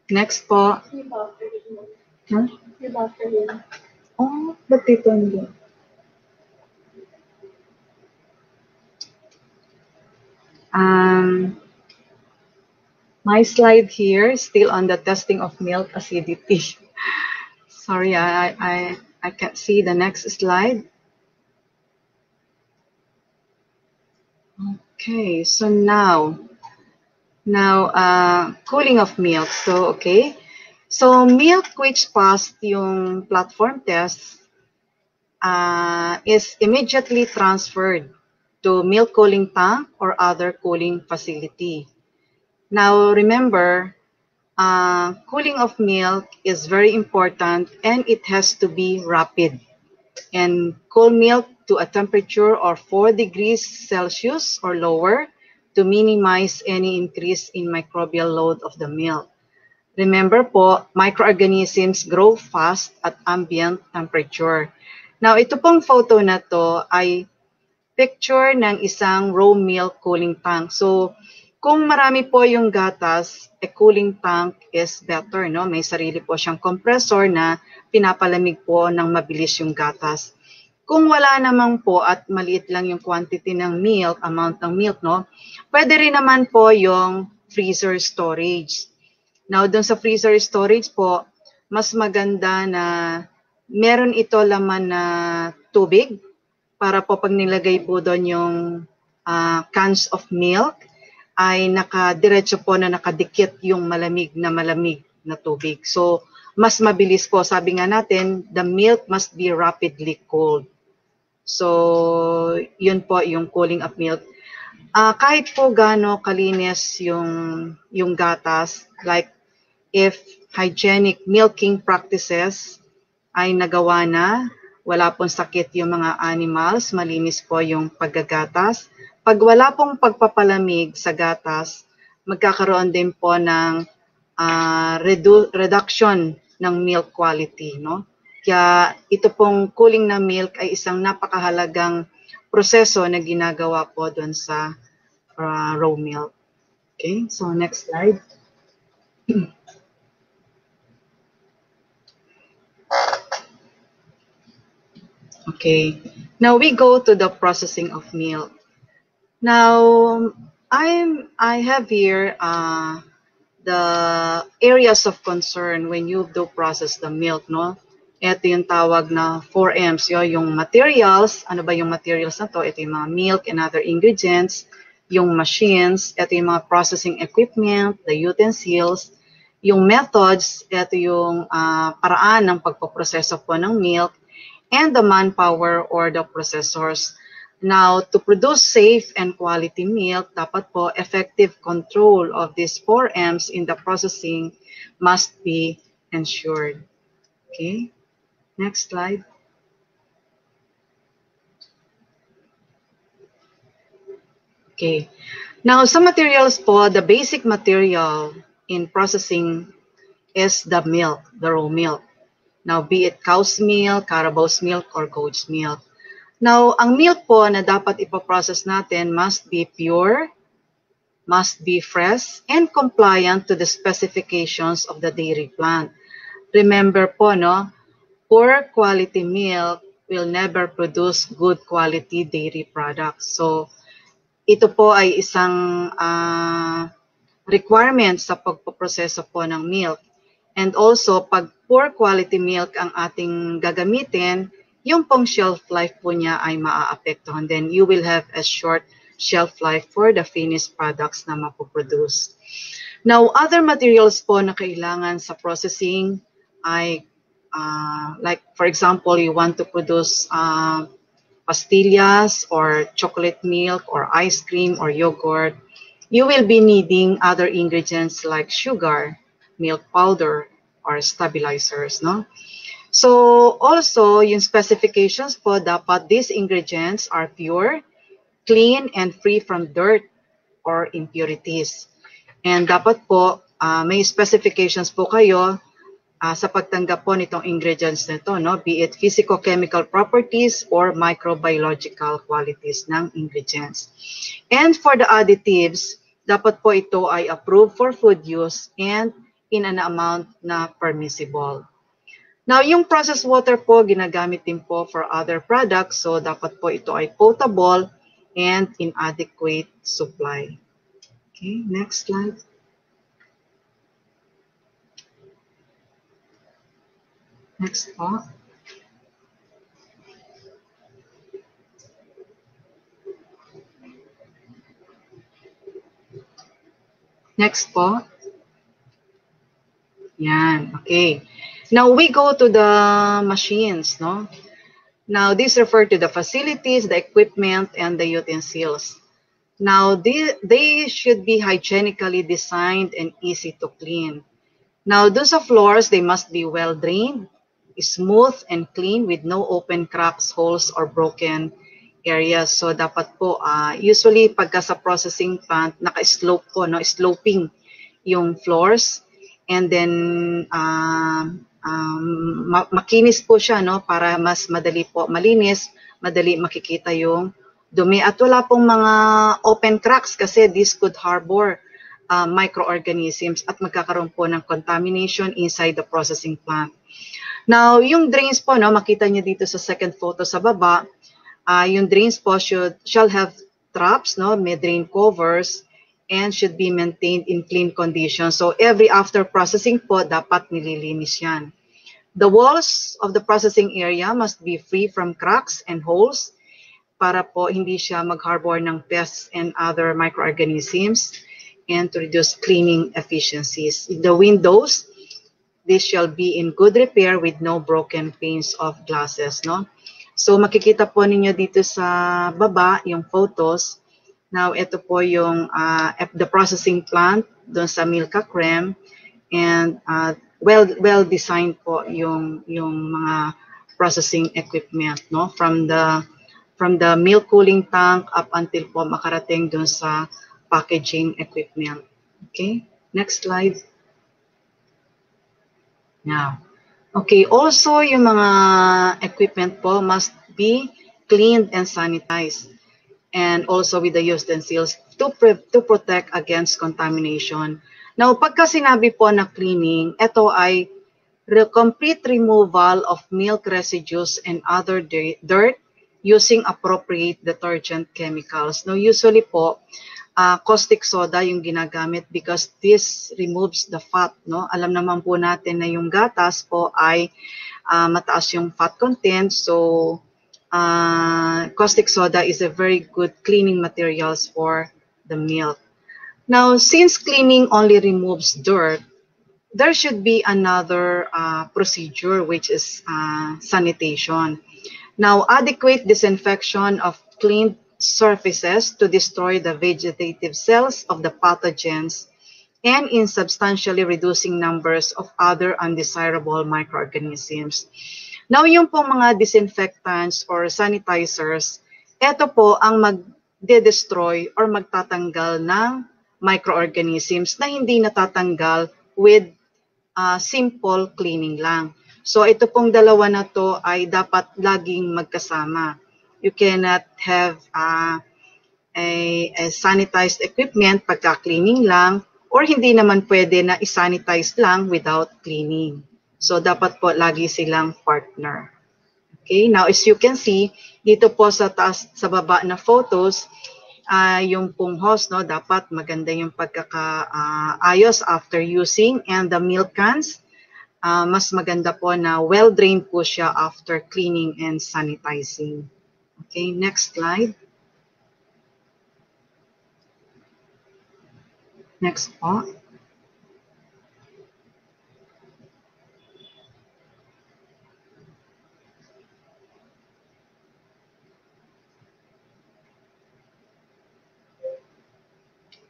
Next po. Huh? Oh, ba't dito hindi? My slide here is still on the testing of milk acidity. Sorry, I can't see the next slide. Okay, so now cooling of milk. So, okay. So, milk which passed yung platform test is immediately transferred to milk cooling tank or other cooling facility. Now, remember, cooling of milk is very important and it has to be rapid. And cool milk to a temperature of 4 degrees Celsius or lower to minimize any increase in microbial load of the milk. Remember po, microorganisms grow fast at ambient temperature. Now, ito pong photo na to ay picture ng isang raw milk cooling tank. So, kung marami po yung gatas, a cooling tank is better, no? May sarili po siyang compressor na pinapalamig po ng mabilis yung gatas. Kung wala naman po at maliit lang yung quantity ng milk, amount ng milk, no? Pwede rin naman po yung freezer storage. Now, dun sa freezer storage po, mas maganda na meron ito laman na tubig para po pag nilagay po doon yung cans of milk, ay nakadiretso po na nakadikit yung malamig na tubig. So, mas mabilis po. Sabi nga natin, the milk must be rapidly cooled. So, yun po yung cooling of milk. Kahit po gaano kalinis yung gatas, like if hygienic milking practices ay nagawa na, wala pong sakit yung mga animals, malinis po yung paggagatas. Pag wala pong pagpapalamig sa gatas, magkakaroon din po ng reduction ng milk quality, no? Kaya ito pong cooling ng milk ay isang napakahalagang proseso na ginagawa po doon sa raw milk. Okay, so next slide. Okay, now we go to the processing of milk. Now, I have here the areas of concern when you do process the milk, no? Ito yung tawag na 4Ms, yung materials. Ano ba yung materials na to? Ito yung mga milk and other ingredients, yung machines, ito yung mga processing equipment, the utensils, yung methods, ito yung paraan ng pagpoproseso po ng milk, and the manpower or the processors. Now, to produce safe and quality milk, dapat po effective control of these 4Ms in the processing must be ensured. Okay, next slide. Okay, now some materials po, the basic material in processing is the milk, the raw milk. Now, be it cow's milk, carabao's milk, or goat's milk. Now, ang milk po na dapat ipoprocess natin must be pure, must be fresh and compliant to the specifications of the dairy plant. Remember po, no, poor quality milk will never produce good quality dairy products. So, ito po ay isang requirement sa pagpoproseso po ng milk. And also, pag poor quality milk ang ating gagamitin, yung pong shelf life po niya ay maaapektuhan. Then you will have a short shelf life for the finished products na mapoproduce. Now, other materials po na kailangan sa processing ay like for example, you want to produce pastillas or chocolate milk or ice cream or yogurt, you will be needing other ingredients like sugar, milk powder, or stabilizers, no? So also, yung specifications po, dapat these ingredients are pure, clean, and free from dirt or impurities. And dapat po, may specifications po kayo sa pagtanggap po nitong ingredients nito, no? Be it physico-chemical properties or microbiological qualities ng ingredients. And for the additives, dapat po ito ay approved for food use and in an amount na permissible. Now, yung processed water po, ginagamit din po for other products, so dapat po ito ay potable and in adequate supply. Okay, next slide. Next po. Next po. Yan, okay. Now we go to the machines, no? Now these refer to the facilities, the equipment, and the utensils. Now they should be hygienically designed and easy to clean. Now those floors, they must be well drained, smooth and clean with no open cracks, holes, or broken areas. So dapat po, usually pagka sa processing plant, naka-slope po, no? Sloping yung floors. And then, makinis po siya, no? Para mas madali po malinis, madali makikita yung dumi. At wala pong mga open cracks kasi this could harbor microorganisms at magkakaroon po ng contamination inside the processing plant. Now, yung drains po, no, makita niyo dito sa second photo sa baba, yung drains po shall have traps, no, may drain covers, and should be maintained in clean condition. So, every after processing po, dapat nililinis yan. The walls of the processing area must be free from cracks and holes para po hindi siya mag-harbor ng pests and other microorganisms and to reduce cleaning efficiencies. The windows, this shall be in good repair with no broken panes of glasses, no? So makikita po ninyo dito sa baba yung photos. Now ito po yung the processing plant doon sa Milka Creme, and well designed po yung mga processing equipment, no? From the milk cooling tank up until po makarating doon sa packaging equipment. Okay, next slide. Now, okay, also yung mga equipment po must be cleaned and sanitized, and also with the utensils to protect against contamination. Now, pagka sinabi po na cleaning, ito ay complete removal of milk residues and other dirt using appropriate detergent chemicals. Now, usually po, caustic soda yung ginagamit because this removes the fat, no? Alam naman po natin na yung gatas po ay mataas yung fat content, so caustic soda is a very good cleaning materials for the milk. Now, since cleaning only removes dirt, there should be another procedure, which is sanitation. Now, adequate disinfection of cleaned surfaces to destroy the vegetative cells of the pathogens and in substantially reducing numbers of other undesirable microorganisms. Now, yung pong mga disinfectants or sanitizers, ito po ang magde-destroy or magtatanggal ng microorganisms na hindi natatanggal with simple cleaning lang. So, ito pong dalawa na to ay dapat laging magkasama. You cannot have a sanitized equipment pagka-cleaning lang, or hindi naman pwede na i-sanitize lang without cleaning. So, dapat po lagi silang partner. Okay, now as you can see, dito po sa taas, sa baba na photos, yung pong hose, no, dapat maganda yung pagkakaayos after using, and the milk cans, mas maganda po na well-drained po siya after cleaning and sanitizing. Okay, next slide. Next po.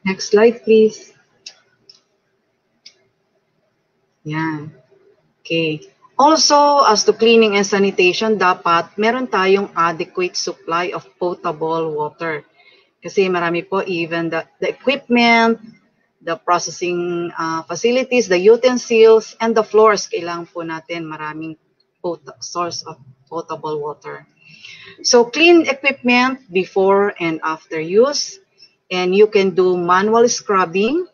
Next slide, please. Yan. Okay. Also, as to cleaning and sanitation, dapat meron tayong adequate supply of potable water. Kasi marami po, even the equipment, the processing facilities, the utensils, and the floors, kailangan po natin maraming source of potable water. So, clean equipment before and after use, and you can do manual scrubbing,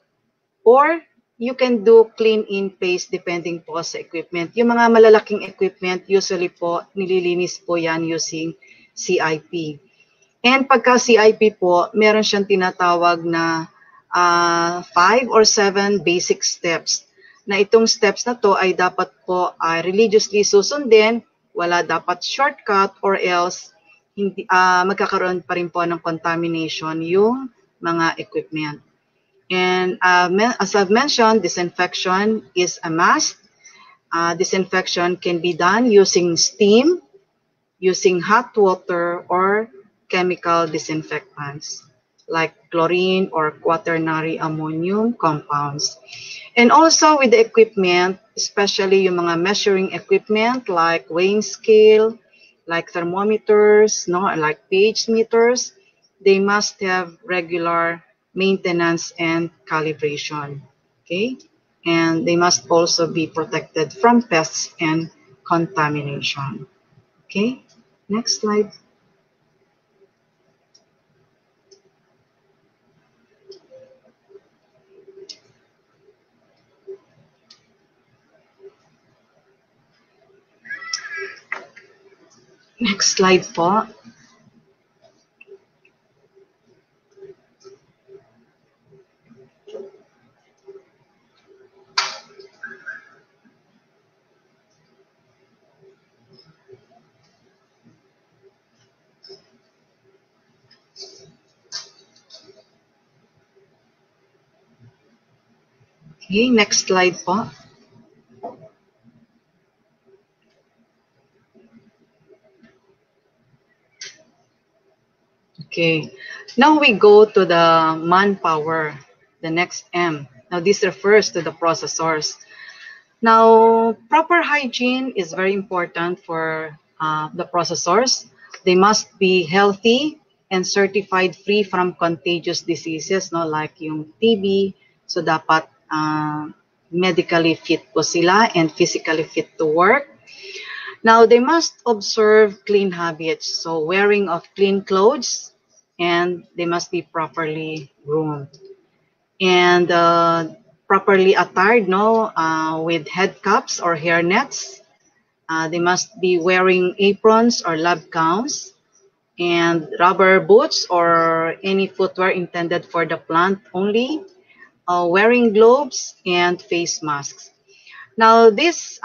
or you can do clean-in paste depending po sa equipment. Yung mga malalaking equipment, usually po, nililinis po yan using CIP. And pagka CIP po, meron siyang tinatawag na 5 or 7 basic steps. Na itong steps na to ay dapat po religiously susundin, wala dapat shortcut, or else hindi, magkakaroon pa rin po ng contamination yung mga equipment. And as I've mentioned, disinfection is a must. Disinfection can be done using steam, using hot water, or chemical disinfectants like chlorine or quaternary ammonium compounds. And also with the equipment, especially yung mga measuring equipment like weighing scale, like thermometers, no, like pH meters, they must have regular maintenance and calibration, okay? And they must also be protected from pests and contamination, okay? Next slide. Next slide po. Okay, next slide po. Okay, now we go to the manpower, the next M. Now this refers to the processors. Now, proper hygiene is very important for the processors. They must be healthy and certified free from contagious diseases, no, like yung TB. So dapat medically fit po sila and physically fit to work. Now, they must observe clean habits, so wearing of clean clothes, and they must be properly groomed. And properly attired, no, with head caps or hair nets. They must be wearing aprons or lab gowns, and rubber boots or any footwear intended for the plant only, wearing gloves and face masks. Now, these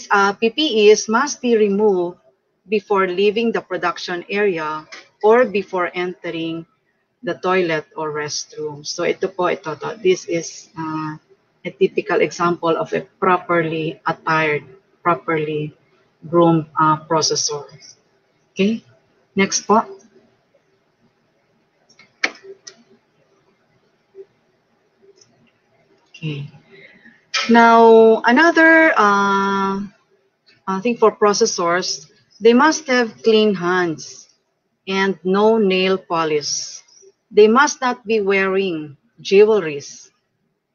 PPEs must be removed before leaving the production area or before entering the toilet or restroom. So ito po, this is a typical example of a properly attired, properly groomed processor. Okay, next po. Okay. Now, another thing for processors, they must have clean hands and no nail polish. They must not be wearing jewelries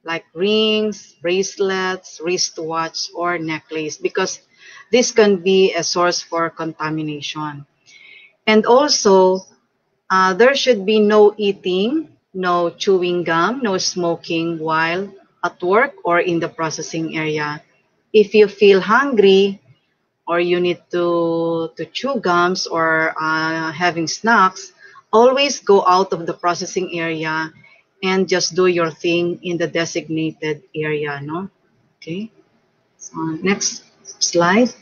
like rings, bracelets, wristwatch, or necklace, because this can be a source for contamination. And also, There should be no eating, no chewing gum, no smoking while at work or in the processing area. If you feel hungry or you need to chew gums or having snacks, always go out of the processing area and just do your thing in the designated area, no? Okay. So next slide.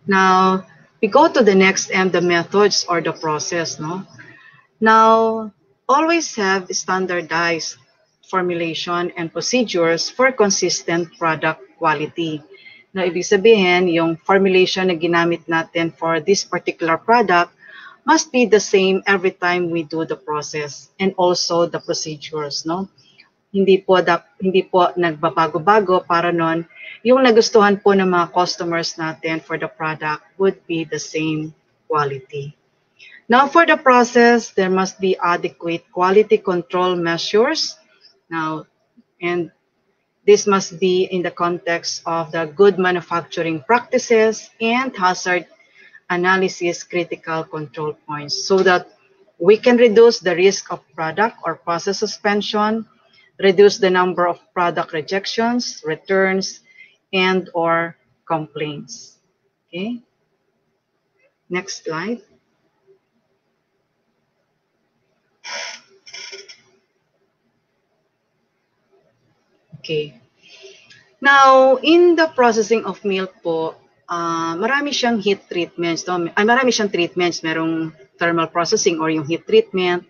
Now, we go to the next M, the methods or the process, no? Now, always have standardized formulation and procedures for consistent product quality. Now, ibig sabihin, yung formulation na ginamit natin for this particular product must be the same every time we do the process and also the procedures, no? Hindi po nagbabago-bago para nun yung nagustuhan po ng mga customers natin for the product would be the same quality. Now, for the process, there must be adequate quality control measures. Now, and this must be in the context of the good manufacturing practices and hazard analysis critical control points so that we can reduce the risk of product or process suspension, reduce the number of product rejections, returns, and or complaints. Okay. Next slide. Okay. Now, in the processing of milk po, marami siyang heat treatments. No? Marami siyang treatments. Merong thermal processing or yung heat treatment.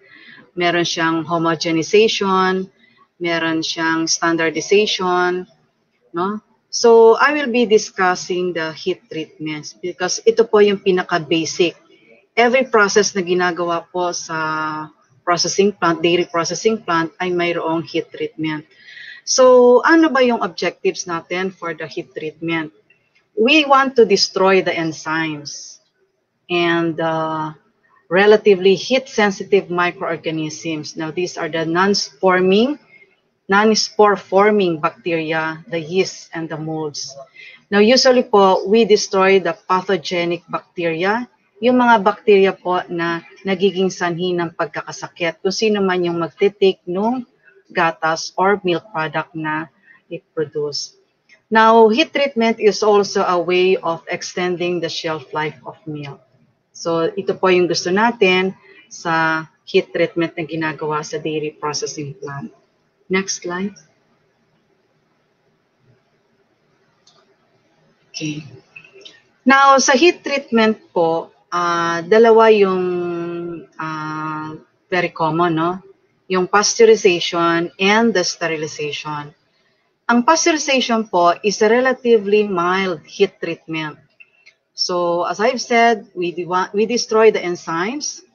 Meron siyang homogenization. Meron siyang standardization. No? So, I will be discussing the heat treatments because ito po yung pinaka-basic. Every process na ginagawa po sa processing plant, dairy processing plant, ay mayroong heat treatment. So, ano ba yung objectives natin for the heat treatment? We want to destroy the enzymes and relatively heat-sensitive microorganisms. Now, these are the non-spore-forming bacteria, the yeast, and the molds. Now, usually po, we destroy the pathogenic bacteria, yung mga bacteria po na nagiging sanhi ng pagkakasakit. Kung sino man yung magtitake nung gatas or milk product na i-produce. Now, heat treatment is also a way of extending the shelf life of milk. So, ito po yung gusto natin sa heat treatment na ginagawa sa dairy processing plant. Next slide. Okay. Now, sa heat treatment po, dalawa yung very common, no? Yung pasteurization and the sterilization. Ang pasteurization po is a relatively mild heat treatment. So, as I've said, we destroy the enzymes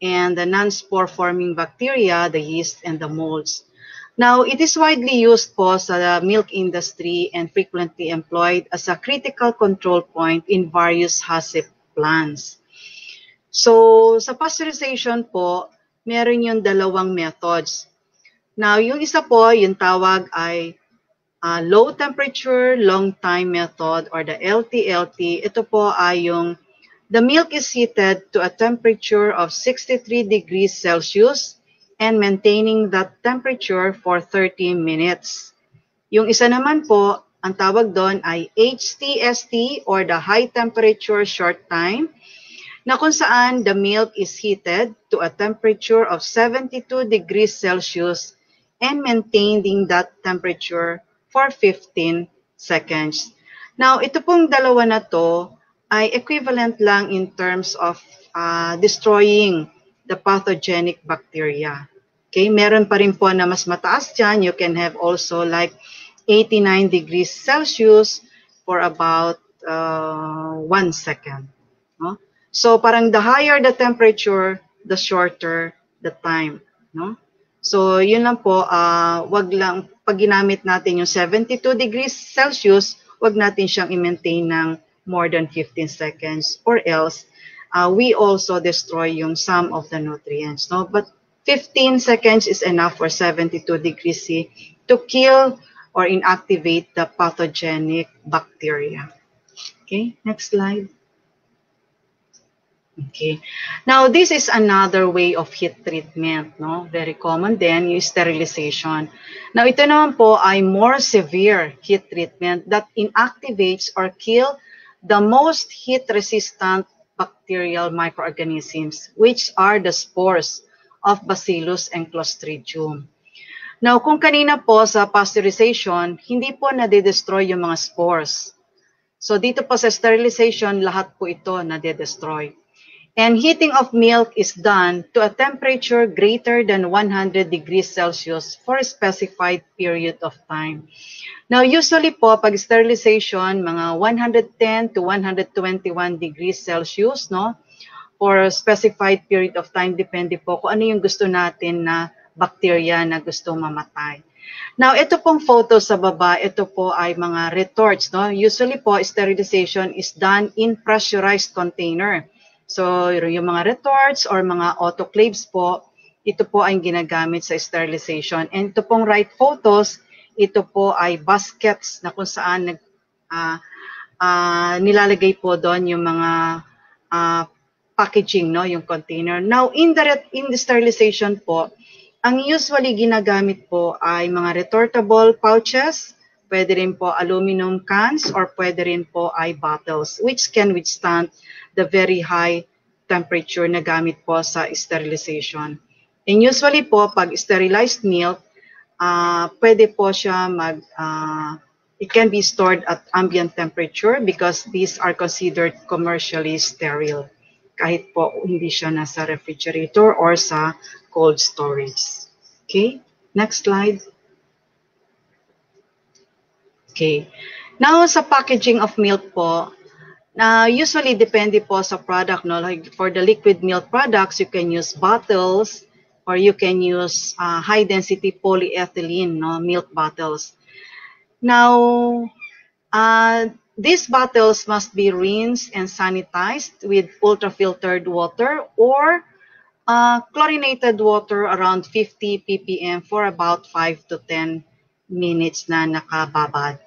and the non-spore-forming bacteria, the yeast, and the molds. Now, it is widely used po sa milk industry and frequently employed as a critical control point in various HACCP plants. So, sa pasteurization po, meron yung dalawang methods. Now, yung isa po, yung tawag ay low temperature, long time method or the LTLT. Ito po ay yung the milk is heated to a temperature of 63 degrees Celsius and maintaining that temperature for 30 minutes. Yung isa naman po, ang tawag doon ay HTST or the high temperature short time, na kung saan the milk is heated to a temperature of 72 degrees Celsius and maintaining that temperature for 15 seconds. Now, ito pong dalawa na to ay equivalent lang in terms of destroying the pathogenic bacteria. Okay, meron pa rin po na mas mataas dyan. You can have also like 89 degrees Celsius for about 1 second. No? So, parang the higher the temperature, the shorter the time. No? So, yun lang po, wag lang, pag ginamit natin yung 72 degrees Celsius, wag natin siyang i-maintain ng more than 15 seconds or else, we also destroy yung some of the nutrients. No? But 15 seconds is enough for 72 degrees C to kill or inactivate the pathogenic bacteria. Okay, next slide. Okay. Now, this is another way of heat treatment, no? Very common din, yung sterilization. Now, ito naman po ay more severe heat treatment that inactivates or kill the most heat-resistant bacterial microorganisms, which are the spores of Bacillus and Clostridium. Now, kung kanina po sa pasteurization, hindi po nade-destroy yung mga spores. So, dito po sa sterilization, lahat po ito nade-destroy. And heating of milk is done to a temperature greater than 100 degrees Celsius for a specified period of time. Now, usually po, pag sterilization, mga 110 to 121 degrees Celsius, no? For a specified period of time, depende po kung ano yung gusto natin na bacteria na gusto mamatay. Now, ito pong photo sa baba, ito po ay mga retorts, no? Usually po, sterilization is done in pressurized container. So, yung mga retorts or mga autoclaves po, ito po ay ginagamit sa sterilization. And ito pong right photos, ito po ay baskets na kung saan nilalagay po doon yung mga packaging, no, yung container. Now, in the sterilization po, ang usually ginagamit po ay mga retortable pouches, pwede rin po aluminum cans, or pwede rin po ay bottles, which can withstand the very high temperature na gamit po sa sterilization. And usually po, pag sterilized milk, pwede po siya it can be stored at ambient temperature because these are considered commercially sterile. Kahit po hindi siya nasa refrigerator or sa cold storage. Okay, next slide. Okay, now sa packaging of milk po, usually depende po sa product, no? Like for the liquid milk products, you can use bottles or you can use high density polyethylene, no, milk bottles. Now, these bottles must be rinsed and sanitized with ultra-filtered water or chlorinated water around 50 ppm for about 5 to 10 minutes na nakababad.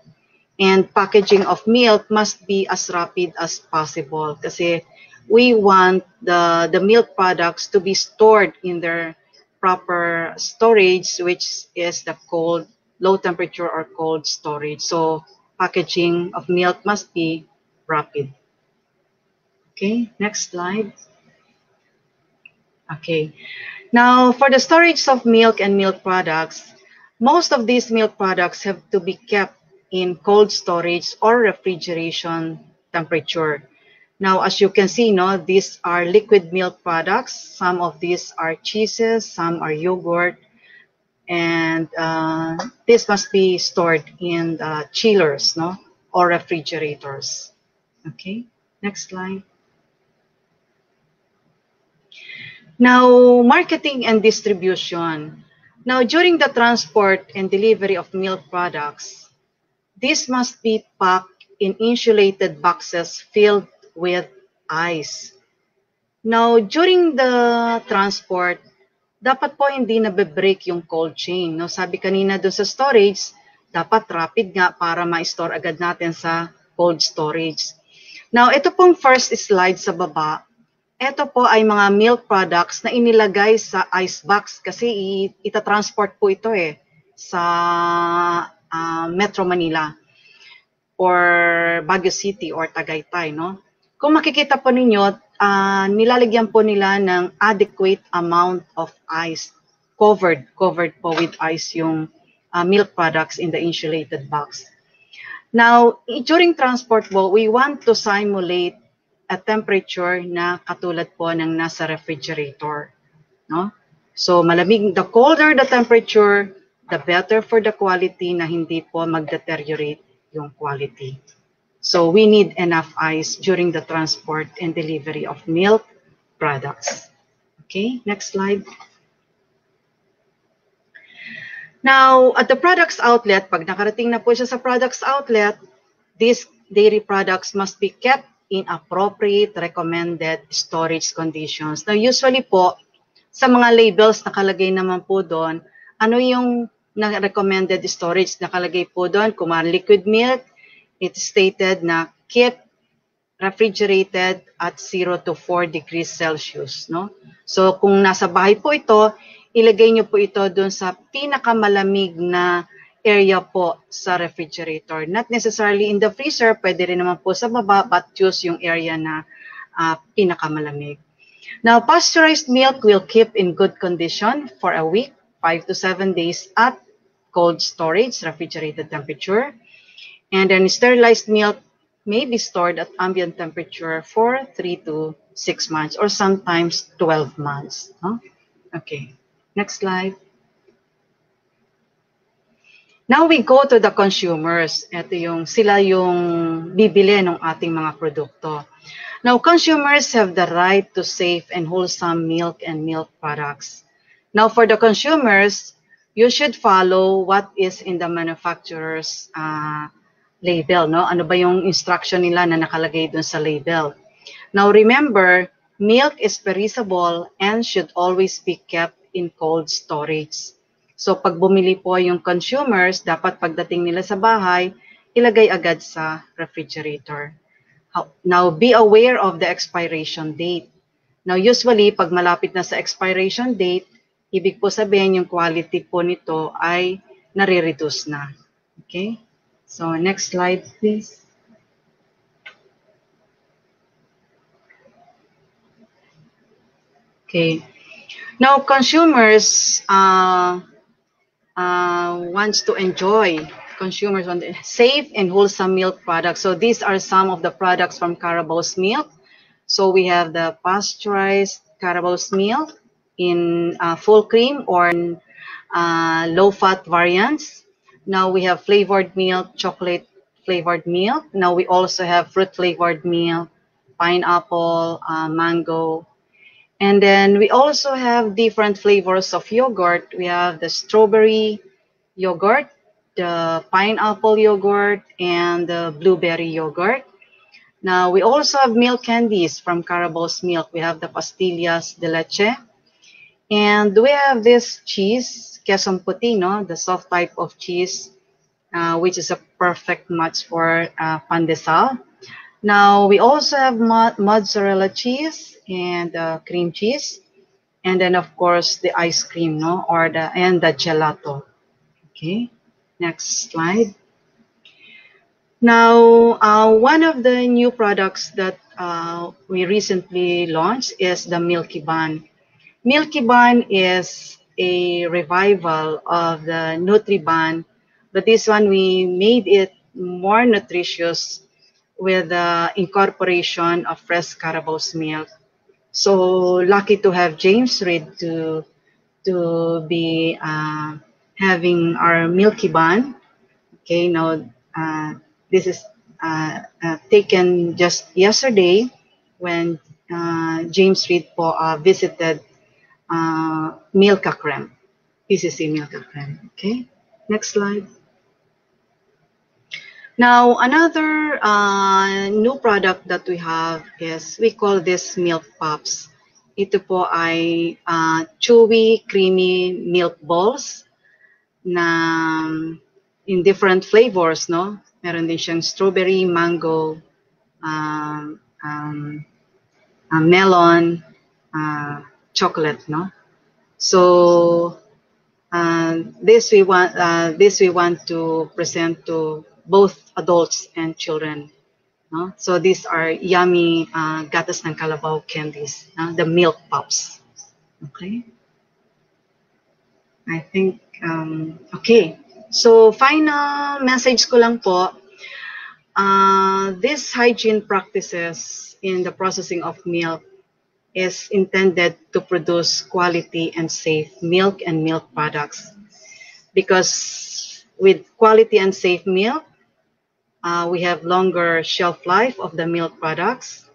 And packaging of milk must be as rapid as possible kasi we want the milk products to be stored in their proper storage, which is the cold, low temperature or cold storage. So packaging of milk must be rapid. Okay, next slide. Okay, now for the storage of milk and milk products, most of these milk products have to be kept in cold storage or refrigeration temperature. Now, as you can see, no, these are liquid milk products. Some of these are cheeses, some are yogurt, and this must be stored in the chillers, no, or refrigerators. Okay, next slide. Now, marketing and distribution. Now, during the transport and delivery of milk products, this must be packed in insulated boxes filled with ice. Now, during the transport, dapat po hindi nabe-break yung cold chain. No? Sabi kanina doon sa storage, dapat rapid nga para ma-store agad natin sa cold storage. Now, ito pong first slide sa baba, ito po ay mga milk products na inilagay sa ice box kasi itatransport po ito sa Metro Manila or Baguio City or Tagaytay, no? Kung makikita po ninyo, nilalagyan po nila ng adequate amount of ice, covered po with ice yung milk products in the insulated box. Now, during transport po, we want to simulate a temperature na katulad po ng nasa refrigerator, no? So, malamig, the colder the temperature, the better for the quality na hindi po mag-deteriorate yung quality. So, we need enough ice during the transport and delivery of milk products. Okay, next slide. Now, at the products outlet, pag nakarating na po siya sa products outlet, these dairy products must be kept in appropriate recommended storage conditions. Now, usually po, sa mga labels nakalagay naman po doon, ano yung recommended storage nakalagay po doon? Kung liquid milk, it's stated na keep refrigerated at 0 to 4 degrees Celsius, no? So kung nasa bahay po ito, ilagay niyo po ito doon sa pinakamalamig na area po sa refrigerator. Not necessarily in the freezer, pwede rin naman po sa baba, but choose yung area na pinakamalamig. Now, pasteurized milk will keep in good condition for a week, 5 to 7 days at cold storage, refrigerated temperature. And then sterilized milk may be stored at ambient temperature for 3 to 6 months or sometimes 12 months. Huh? Okay, next slide. Now we go to the consumers. Ito yung sila yung bibili ng ating mga produkto. Now consumers have the right to safe and wholesome milk and milk products. Now for the consumers, you should follow what is in the manufacturer's label, no? Ano ba yung instruction nila na nakalagay dun sa label? Now remember, milk is perishable and should always be kept in cold storage. So pag bumili po yung consumers, dapat pagdating nila sa bahay, ilagay agad sa refrigerator. Now be aware of the expiration date. Now usually, pag malapit na sa expiration date, ibig po sabihin yung quality po nito ay nare-reduce na. Okay? So, next slide, please. Okay. Now, consumers wants to enjoy, consumers want safe and wholesome milk products. So, these are some of the products from Carabao's milk. So, we have the pasteurized Carabao's milk in full cream or low-fat variants. Now we have flavored milk, chocolate flavored milk. Now we also have fruit flavored milk, pineapple, mango. And then we also have different flavors of yogurt. We have the strawberry yogurt, the pineapple yogurt, and the blueberry yogurt. Now we also have milk candies from Carabao's milk. We have the pastillas de leche. And we have this cheese, queso puti, no? The soft type of cheese, which is a perfect match for pandesal. Now, we also have mozzarella cheese and cream cheese. And then, of course, the ice cream, no? And the gelato. Okay, next slide. Now, one of the new products that we recently launched is the Milky Bun. Milky Bun is a revival of the Nutri-Bun, but this one we made it more nutritious with the incorporation of fresh Carabao's milk. So lucky to have James Reid to be having our Milky Bun. Okay, now this is taken just yesterday when James Reid visited Milka Creme, PCC Milka Creme. Okay, next slide. Now, another new product that we have is, we call this Milk Puffs. Ito po ay chewy, creamy milk balls na in different flavors, no? Meron din siyang strawberry, mango, melon, chocolate, no? So this we want to present to both adults and children, no? So these are yummy gatas ng kalabaw candies, the Milk Puffs. Okay, I think okay. So final message ko lang po, these hygiene practices in the processing of milk is intended to produce quality and safe milk and milk products. Because with quality and safe milk, we have longer shelf life of the milk products,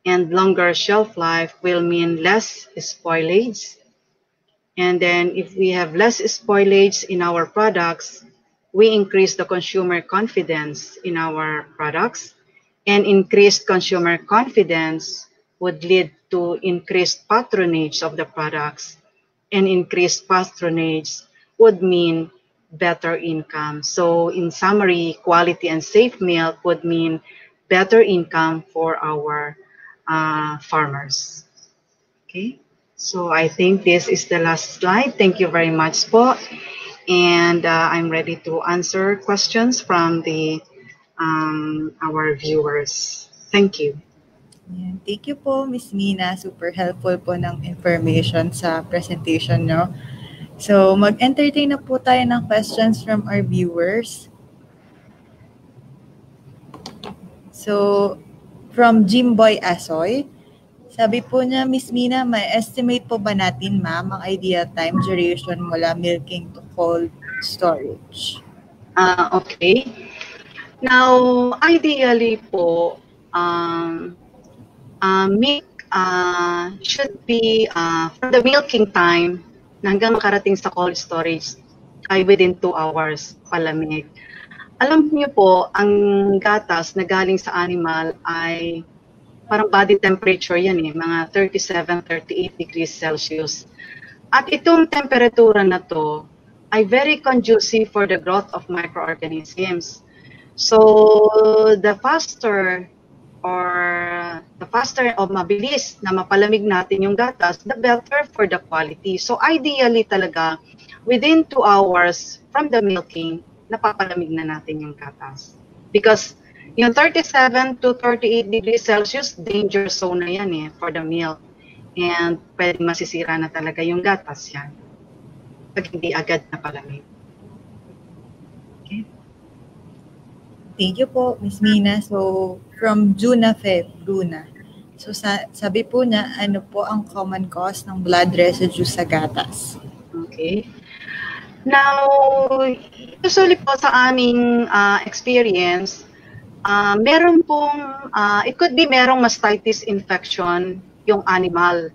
and longer shelf life will mean less spoilage. And then if we have less spoilage in our products, we increase the consumer confidence in our products, and increased consumer confidence would lead to increased patronage of the products, and increased patronage would mean better income. So in summary, quality and safe milk would mean better income for our farmers. Okay, so I think this is the last slide. Thank you very much po. And I'm ready to answer questions from our viewers. Thank you. Ayan. Thank you po, Miss Mina. Super helpful po ng information sa presentation nyo. So, mag-entertain na po tayo ng questions from our viewers. So, from Jimboy Asoy, sabi po niya, Miss Mina, may estimate po ba natin, ma'am, ang ideal time duration mula milking to cold storage? Okay. Now, ideally po, milk should be from the milking time hanggang makarating sa cold storage ay within 2 hours palamig. Alam niyo po, ang gatas na galing sa animal ay parang body temperature yan mga 37, 38 degrees Celsius. At itong temperatura na to ay very conducive for the growth of microorganisms. So, the faster o mabilis na mapalamig natin yung gatas, the better for the quality. So, ideally talaga, within 2 hours from the milking, napapalamig na natin yung gatas. Because yung 37 to 38 degrees Celsius, danger zone na yan for the milk. And pwedeng masisira na talaga yung gatas yan pag hindi agad napalamig. Okay. Thank you po, Ms. Mina. So, from Juna Feb, Bruna. So, sabi po niya, ano po ang common cause ng blood residue sa gatas? Okay. Now, usually po sa aming experience, meron pong, it could be merong mastitis infection yung animal.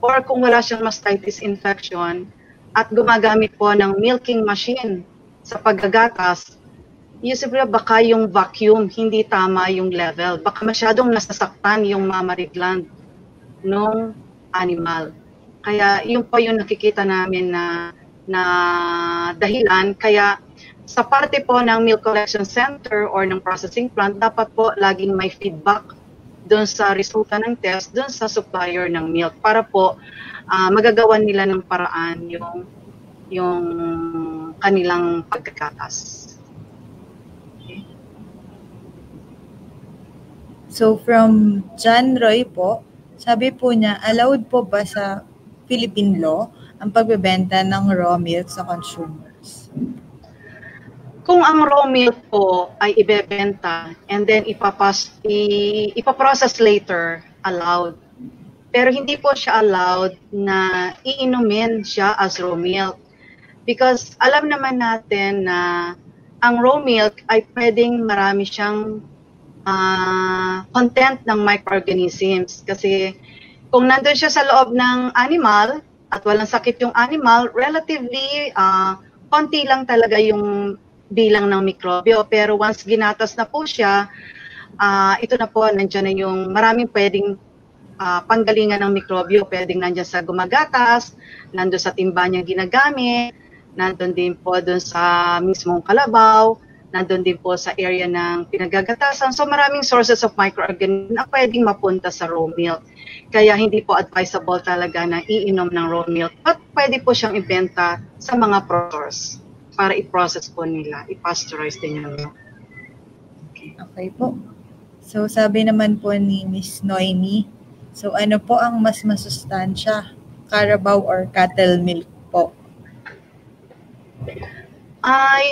Or kung wala siyang mastitis infection at gumagamit po ng milking machine sa paggagatas, usually baka yung vacuum, hindi tama yung level. Baka masyadong nasasaktan yung mammary gland ng animal. Kaya yun po yung nakikita namin na dahilan. Kaya sa parte po ng milk collection center or ng processing plant, dapat po laging may feedback doon sa resulta ng test, doon sa supplier ng milk para po magagawa nila ng paraan yung kanilang pagkakatas. Okay. So from John Roy po, sabi po niya, allowed po ba sa Philippine law ang pagbebenta ng raw milk sa consumers? Kung ang raw milk po ay ibebenta and then ipaprocess later, allowed. Pero hindi po siya allowed na iinumin siya as raw milk. Because alam naman natin na ang raw milk ay pwedeng marami siyang content ng microorganisms. Kasi kung nandun siya sa loob ng animal at walang sakit yung animal, relatively konti lang talaga yung bilang ng mikrobyo. Pero once ginatas na po siya, ito na po, nandiyan na yung maraming pwedeng panggalingan ng mikrobyo. Pwedeng nandiyan sa gumagatas, nandun sa timba niya ginagamit, nandun din po dun sa mismong kalabaw, nandun din po sa area ng pinagagatasan. So maraming sources of microorganisms na pwedeng mapunta sa raw milk. Kaya hindi po advisable talaga na iinom ng raw milk. But pwede po siyang ibenta sa mga processors para i-process po nila, i-pasteurize din yung milk. Okay po. So sabi naman po ni Miss Noemi, so ano po ang mas masustansya? Carabao or cattle milk po? Ay,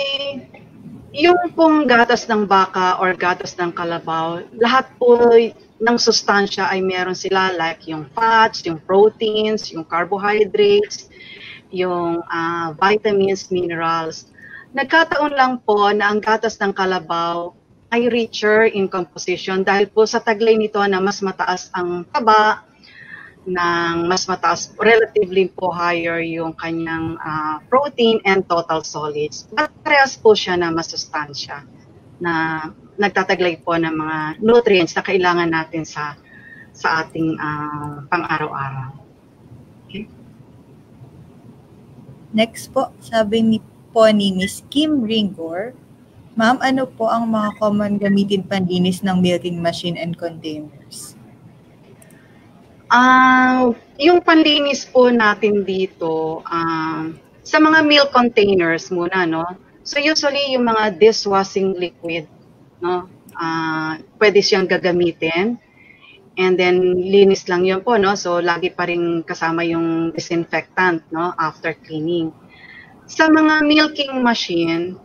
yung pong gatas ng baka or gatas ng kalabaw, lahat po ng sustansya ay meron sila like yung fats, yung proteins, yung carbohydrates, yung vitamins, minerals. Nagkataon lang po na ang gatas ng kalabaw ay richer in composition dahil po sa taglay nito na mas mataas ang taba, ng mas mataas, relatively po higher yung kanyang protein and total solids. But parehas po siya na masustansya na nagtataglay po ng mga nutrients na kailangan natin sa ating pang-araw-araw. Okay. Next po, sabi ni Miss Kim Ringor, Ma'am, ano po ang mga common gamitin panlinis ng milking machine and containers? Yung panlinis po natin dito, sa mga milk containers muna, no? So usually yung mga dishwashing liquid, no? Pwede siyang gagamitin. And then linis lang yun po, no? So lagi pa rin kasama yung disinfectant, no? After cleaning. Sa mga milking machine,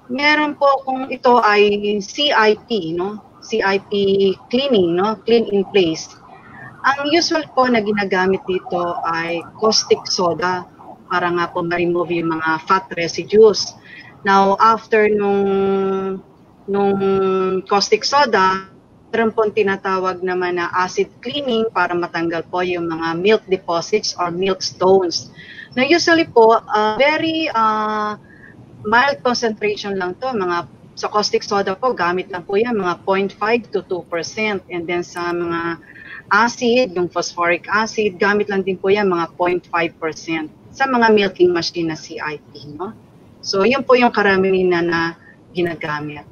meron po kung ito ay CIP, no? CIP cleaning, no? Clean in place. Ang usual po na ginagamit dito ay caustic soda para nga po ma-remove yung mga fat residues. Now, after nung caustic soda, meron po tinatawag naman na acid cleaning para matanggal po yung mga milk deposits or milk stones. Now, usually po, very mild concentration lang to, mga sa caustic soda po, gamit lang po yan, mga 0.5 to 2%. And then sa mga acid, yung phosphoric acid, gamit lang din po yan, mga 0.5% sa mga milking machine na CIP. No? So, yun po yung karamihan na ginagamit.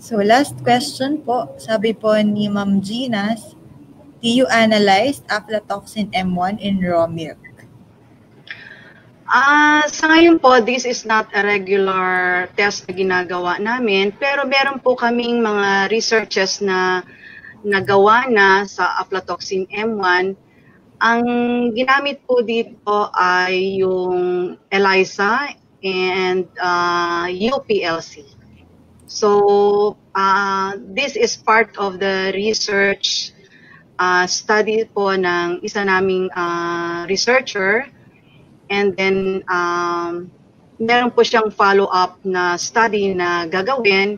So, last question po. Sabi po ni Ma'am Ginas, do you analyze aflatoxin M1 in raw milk? Sa ngayon po, this is not a regular test na ginagawa namin, pero meron po kaming mga researches na nagawa na sa aflatoxin M1. Ang ginamit po dito ay yung ELISA and UPLC. So, this is part of the research study po ng isa naming researcher. And then, meron po siyang follow-up na study na gagawin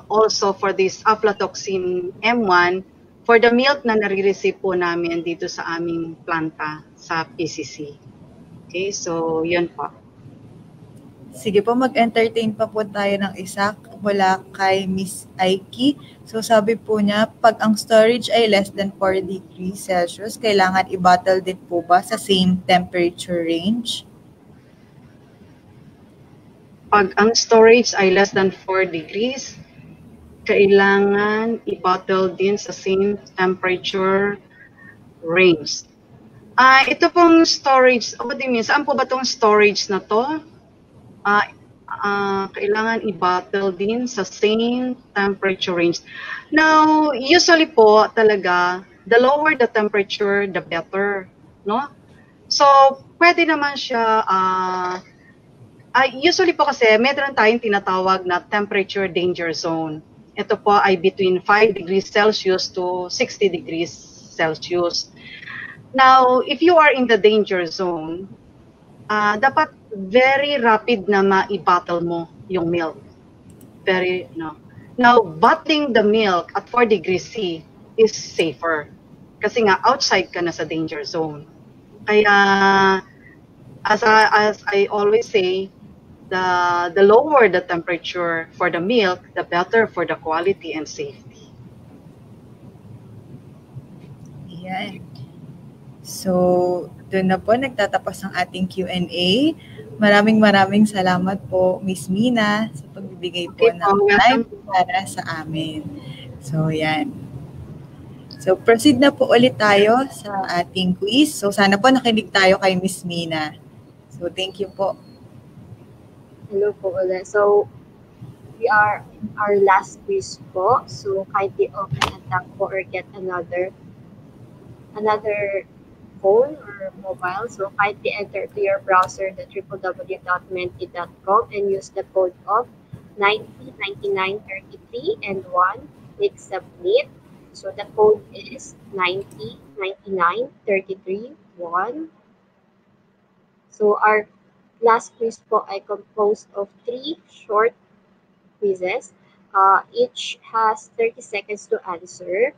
also for this aflatoxin M1 for the milk na nare-receive po namin dito sa aming planta sa PCC. Okay, so yun po. Sige po, mag-entertain pa po tayo ng isa mula kay Miss Aiki. So sabi po niya, pag ang storage ay less than 4 degrees Celsius, kailangan i-bottle din po ba sa same temperature range? Pag ang storage ay less than 4 degrees, kailangan i-bottle din sa same temperature range. Ito pong storage, what do you mean? Saan po ba itong storage na to? Kailangan i-bottle din sa same temperature range. Now, usually po talaga, the lower the temperature, the better, no? So, pwede naman siya, usually po kasi, meron tayong tinatawag na temperature danger zone. Ito po ay between 5 degrees Celsius to 60 degrees Celsius. Now, if you are in the danger zone, dapat very rapid na ma-i-bottle mo yung milk. Very, no. Now, bottling the milk at 4 degrees C is safer. Kasi nga, outside ka na sa danger zone. Kaya, as I always say, the lower the temperature for the milk, the better for the quality and safety. Yan. So, doon na po nagtatapos ang ating Q&A. Maraming salamat po, Miss Mina, sa pagbibigay po ng time para sa amin. So, yan. So, proceed na po ulit tayo sa ating quiz. So, sana po nakinig tayo kay Miss Mina. So, thank you po. Hello po ulit. So, we are our last quiz po. So, kindly open a tab po or get another phone or mobile. So kindly enter to your browser the www.menti.com and use the code of 909933 and 1. Click submit. So the code is 909933 1. So our last quiz po ay composed of 3 short quizzes. Each has 30 seconds to answer.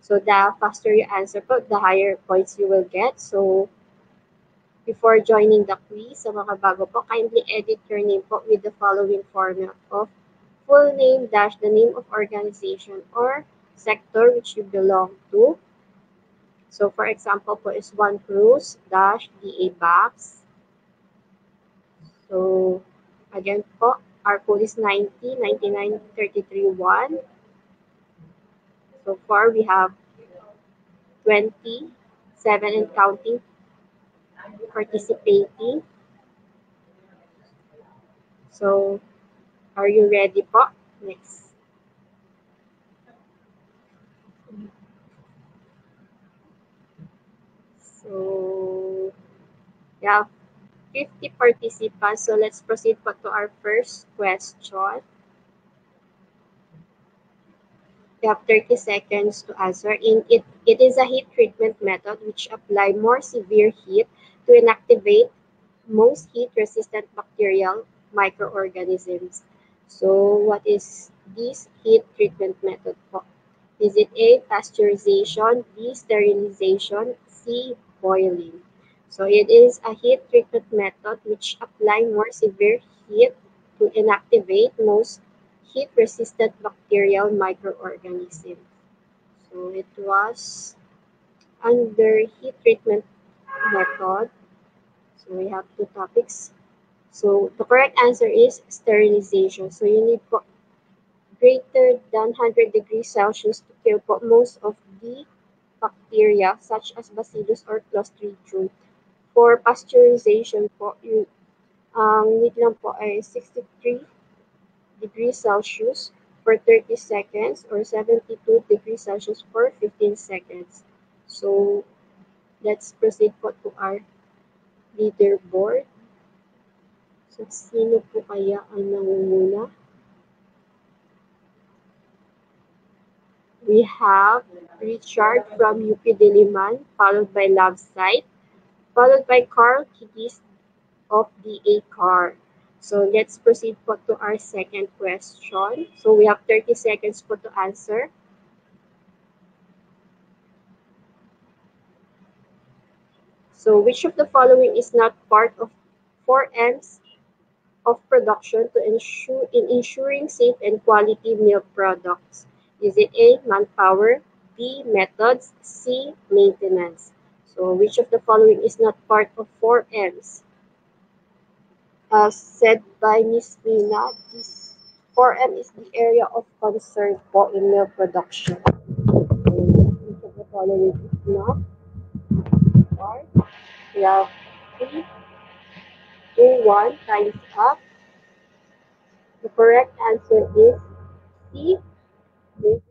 So the faster you answer po, the higher points you will get. So before joining the quiz, sa mga bago po, kindly edit your name po with the following format of full name dash the name of organization or sector which you belong to. So for example po is One Cruise dash DA-BAFS. So, again po, our code is 90-99-33-1. So far, we have 27 and counting participating. So, are you ready po? Next. So, yeah, 50 participants. So, let's proceed po to our first question. You have 30 seconds to answer. It is a heat treatment method which apply more severe heat to inactivate most heat-resistant bacterial microorganisms. So, what is this heat treatment method po? Is it A, pasteurization, B, sterilization, C, boiling? So, it is a heat treatment method which apply more severe heat to inactivate most heat-resistant bacterial microorganisms. So, it was under heat treatment method. So, we have two topics. So, the correct answer is sterilization. So, you need po greater than 100 degrees Celsius to kill po most of the bacteria such as Bacillus or Clostridium. For pasteurization po, need lang po ay 63 degrees Celsius for 30 seconds or 72 degrees Celsius for 15 seconds. So, let's proceed po to our leaderboard. So, sino po kaya ang nangunguna? We have Richard from UP Diliman, followed by Love Site, followed by Carl Kigis of DA Car. So let's proceed po to our second question. So we have 30 seconds po to answer. So which of the following is not part of 4M's of production to ensure in ensuring safe and quality milk products? Is it A, manpower, B, methods, C, maintenance? So which of the following is not part of 4M's? As said by Ms. Mina, this 4M is the area of concern po in milk production. So which of the following is not part? We have 3, 2, 1, times up. The correct answer is C, maintenance.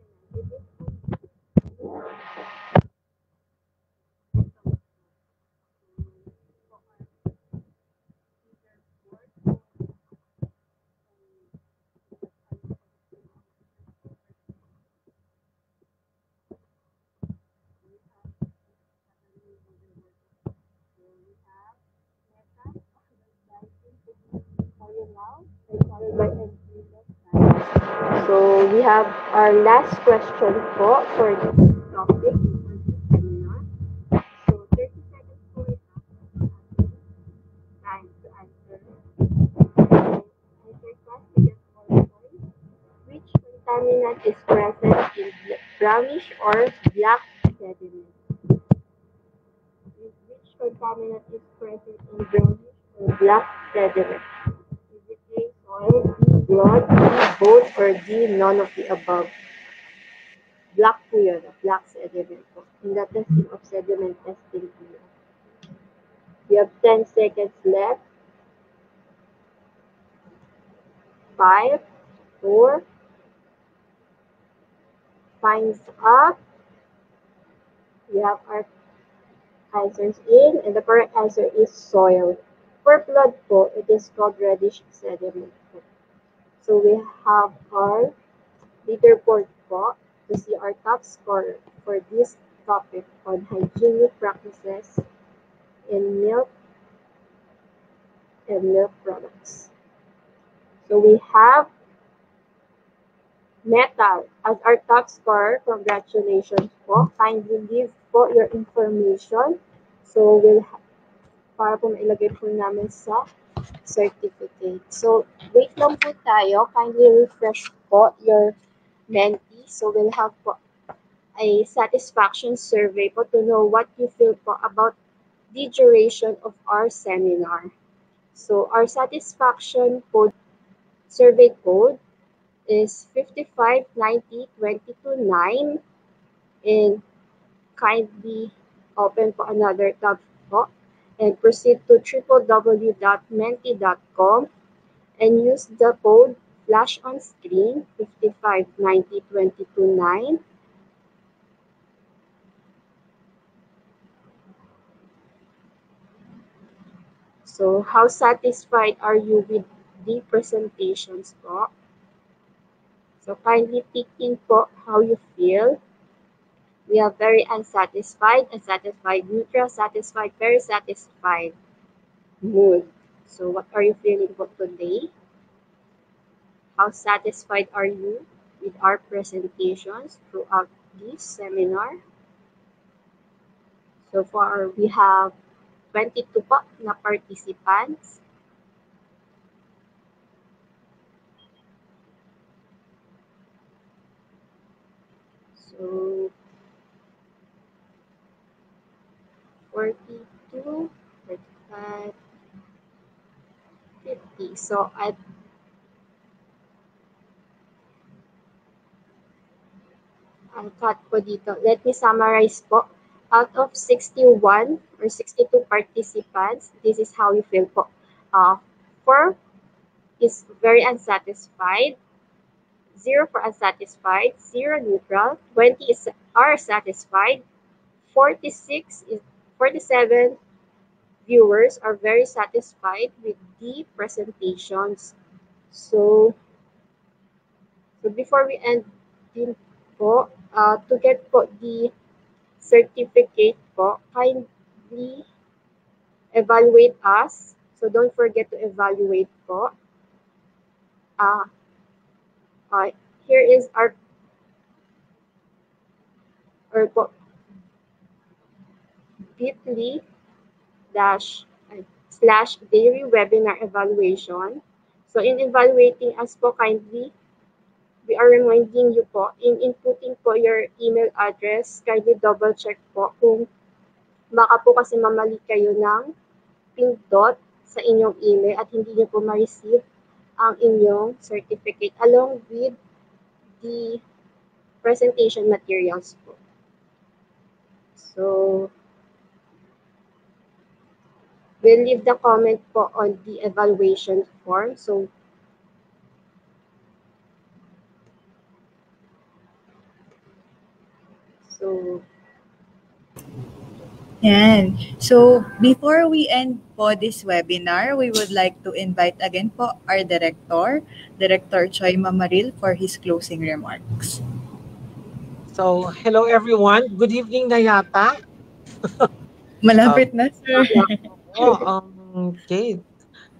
So we have our last question po for this topic. So 30 seconds po time to answer. Answer fast to get more points. Which contaminant is present in brownish or black sediment? Which contaminant is present in brownish or black sediment? Is it A, soil, B, blood, C, both, or D, none of the above? Black po yun, black sediment po. In the testing of sediment testing po yun. We have 10 seconds left. 5, 4, time's up. We have our answers in, and the correct answer is soil. For blood po, it is called reddish sediment po. So we have our leaderboard po to see our top scorer for this topic on hygienic practices in milk and milk products. So we have Metal as our top scorer. Congratulations po. Kindly leave po your information. So para po mailagay po namin sa certificate. So wait lang po tayo. Kindly refresh po your Menti. So we'll have po a satisfaction survey po to know what you feel po about the duration of our seminar. So our satisfaction code, survey code is 5590-229, and kindly open po another tab po and proceed to www.menti.com and use the code flash on screen 5590-229. So how satisfied are you with the presentations po? So kindly tick in po how you feel. We have very unsatisfied, unsatisfied, neutral, satisfied, very satisfied, mood. So what are you feeling for today? How satisfied are you with our presentations throughout this seminar? So far, we have 22 po na participants. So 42, 45, 50. So I'll cut po dito. Let me summarize po. Out of 61 or 62 participants, this is how you feel po. 4 is very unsatisfied, 0 for unsatisfied, 0 neutral, 20 are satisfied, 47 viewers are very satisfied with the presentations. So before we end din po, to get po the certificate po, kindly evaluate us. So don't forget to evaluate po. Here is our po, bit.ly / daily webinar evaluation. So in evaluating us po, kindly, we are reminding you po, in inputting po your email address, kindly double check po kung baka po kasi mamali kayo ng pindot sa inyong email at hindi niyo po ma-receive ang inyong certificate along with the presentation materials po. So, we'll leave the comment po on the evaluation form. So, Yan. So, before we end po this webinar, we would like to invite again po our Director, Director Choi Mamaril, for his closing remarks. So, hello everyone. Good evening na yata. Malapit na, sir. Okay.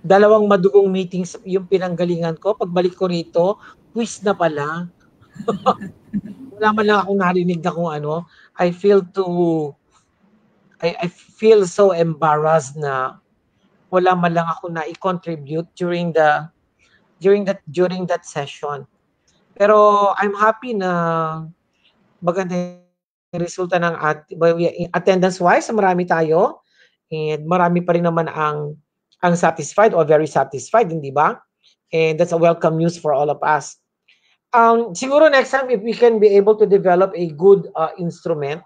Dalawang madugong meetings yung pinanggalingan ko. Pagbalik ko rito, quiz na pala. Wala man lang akong narinig na kung ano. I feel so embarrassed na wala man lang ako na i-contribute during that session. Pero I'm happy na maganda yung resulta ng attendance-wise, marami tayo. And marami pa rin naman ang satisfied or very satisfied, hindi ba? And that's a welcome news for all of us. Siguro next time, if we can be able to develop a good instrument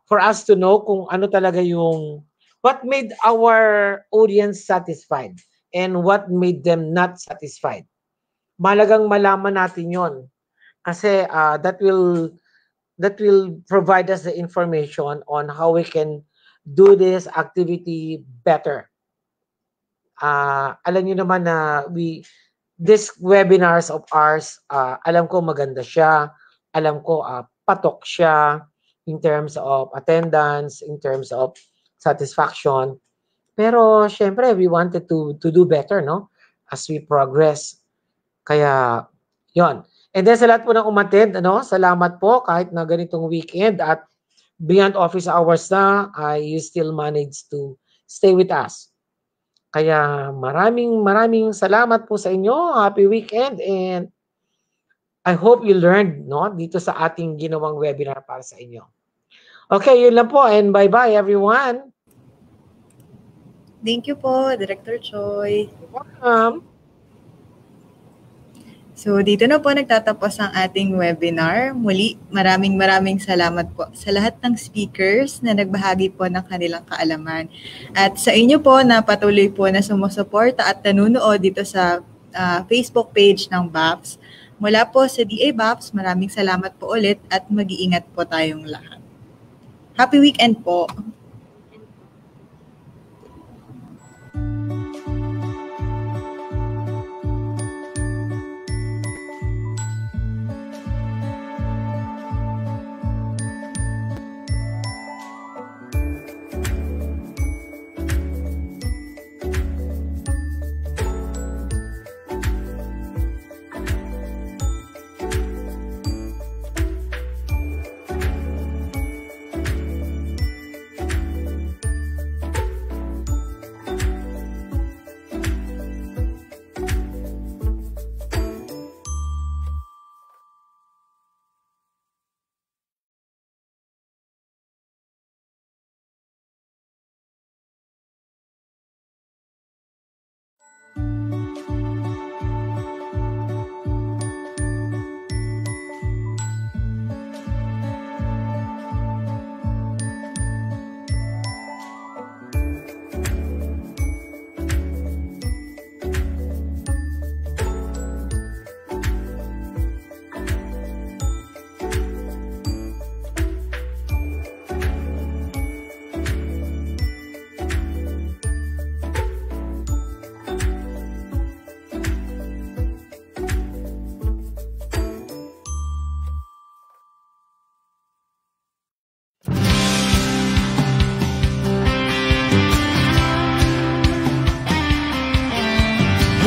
for us to know kung ano talaga yung what made our audience satisfied and what made them not satisfied. Malagang malaman natin yon kasi that will provide us the information on how we can do this activity better. Alam niyo naman na this webinars of ours, alam ko maganda siya, alam ko patok siya in terms of attendance, in terms of satisfaction. Pero syempre we wanted to do better, no? As we progress. Kaya yon. And then sa lahat po ng umattend, salamat po kahit na ganitong weekend at beyond office hours na, you still manage to stay with us. Kaya maraming salamat po sa inyo. Happy weekend and I hope you learned dito sa ating ginawang webinar para sa inyo. Okay, yun lang po and bye-bye everyone. Thank you po, Director Choi. Welcome. So, dito na po nagtatapos ang ating webinar. Muli, maraming salamat po sa lahat ng speakers na nagbahagi po ng kanilang kaalaman. At sa inyo po na patuloy po na sumusuporta at nanunood dito sa Facebook page ng BAFS. Mula po sa DA-BAFS, maraming salamat po ulit at mag-iingat po tayong lahat. Happy weekend po!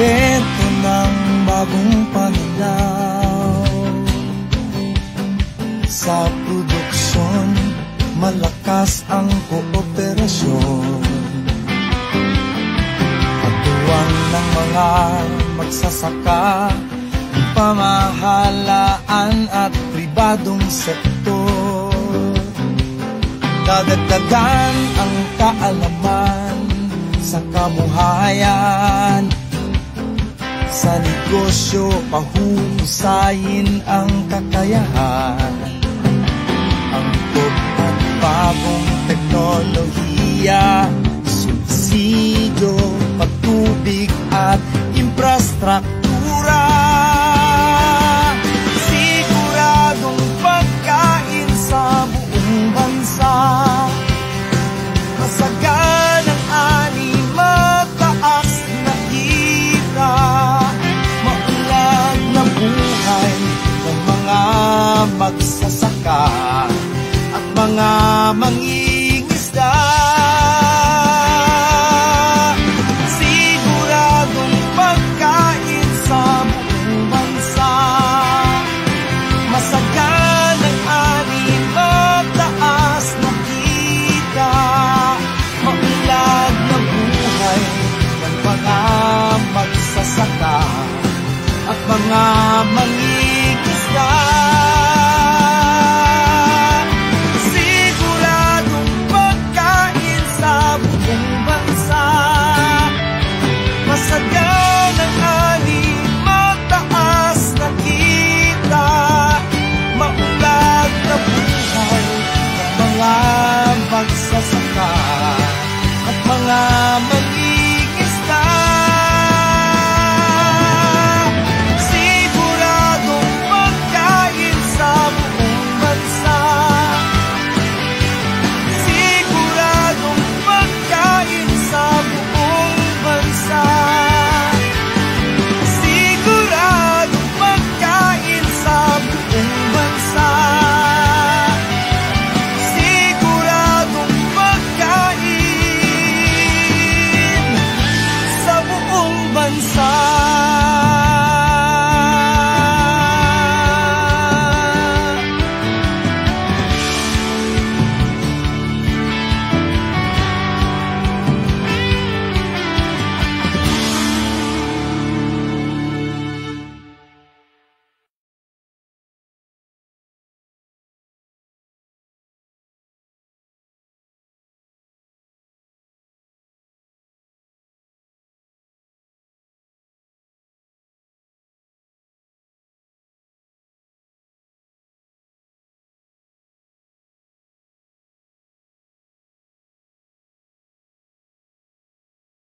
Ito ng bagong pananaw sa produksyon, malakas ang kooperasyon. Katuwang ng mga magsasaka, pamahalaan at pribadong sektor. Dadagdagan ang kaalaman sa kabuhayan. Sa negosyo, pahuhusayin ang kakayahan. Angkop at bagong teknolohiya, subsidio, patubig at infrastruktura. Siguradong pagkain sa buong bansa. Masaganang ani, mataas na kita. Buhay ng mga magsasaka at mga mangingisda.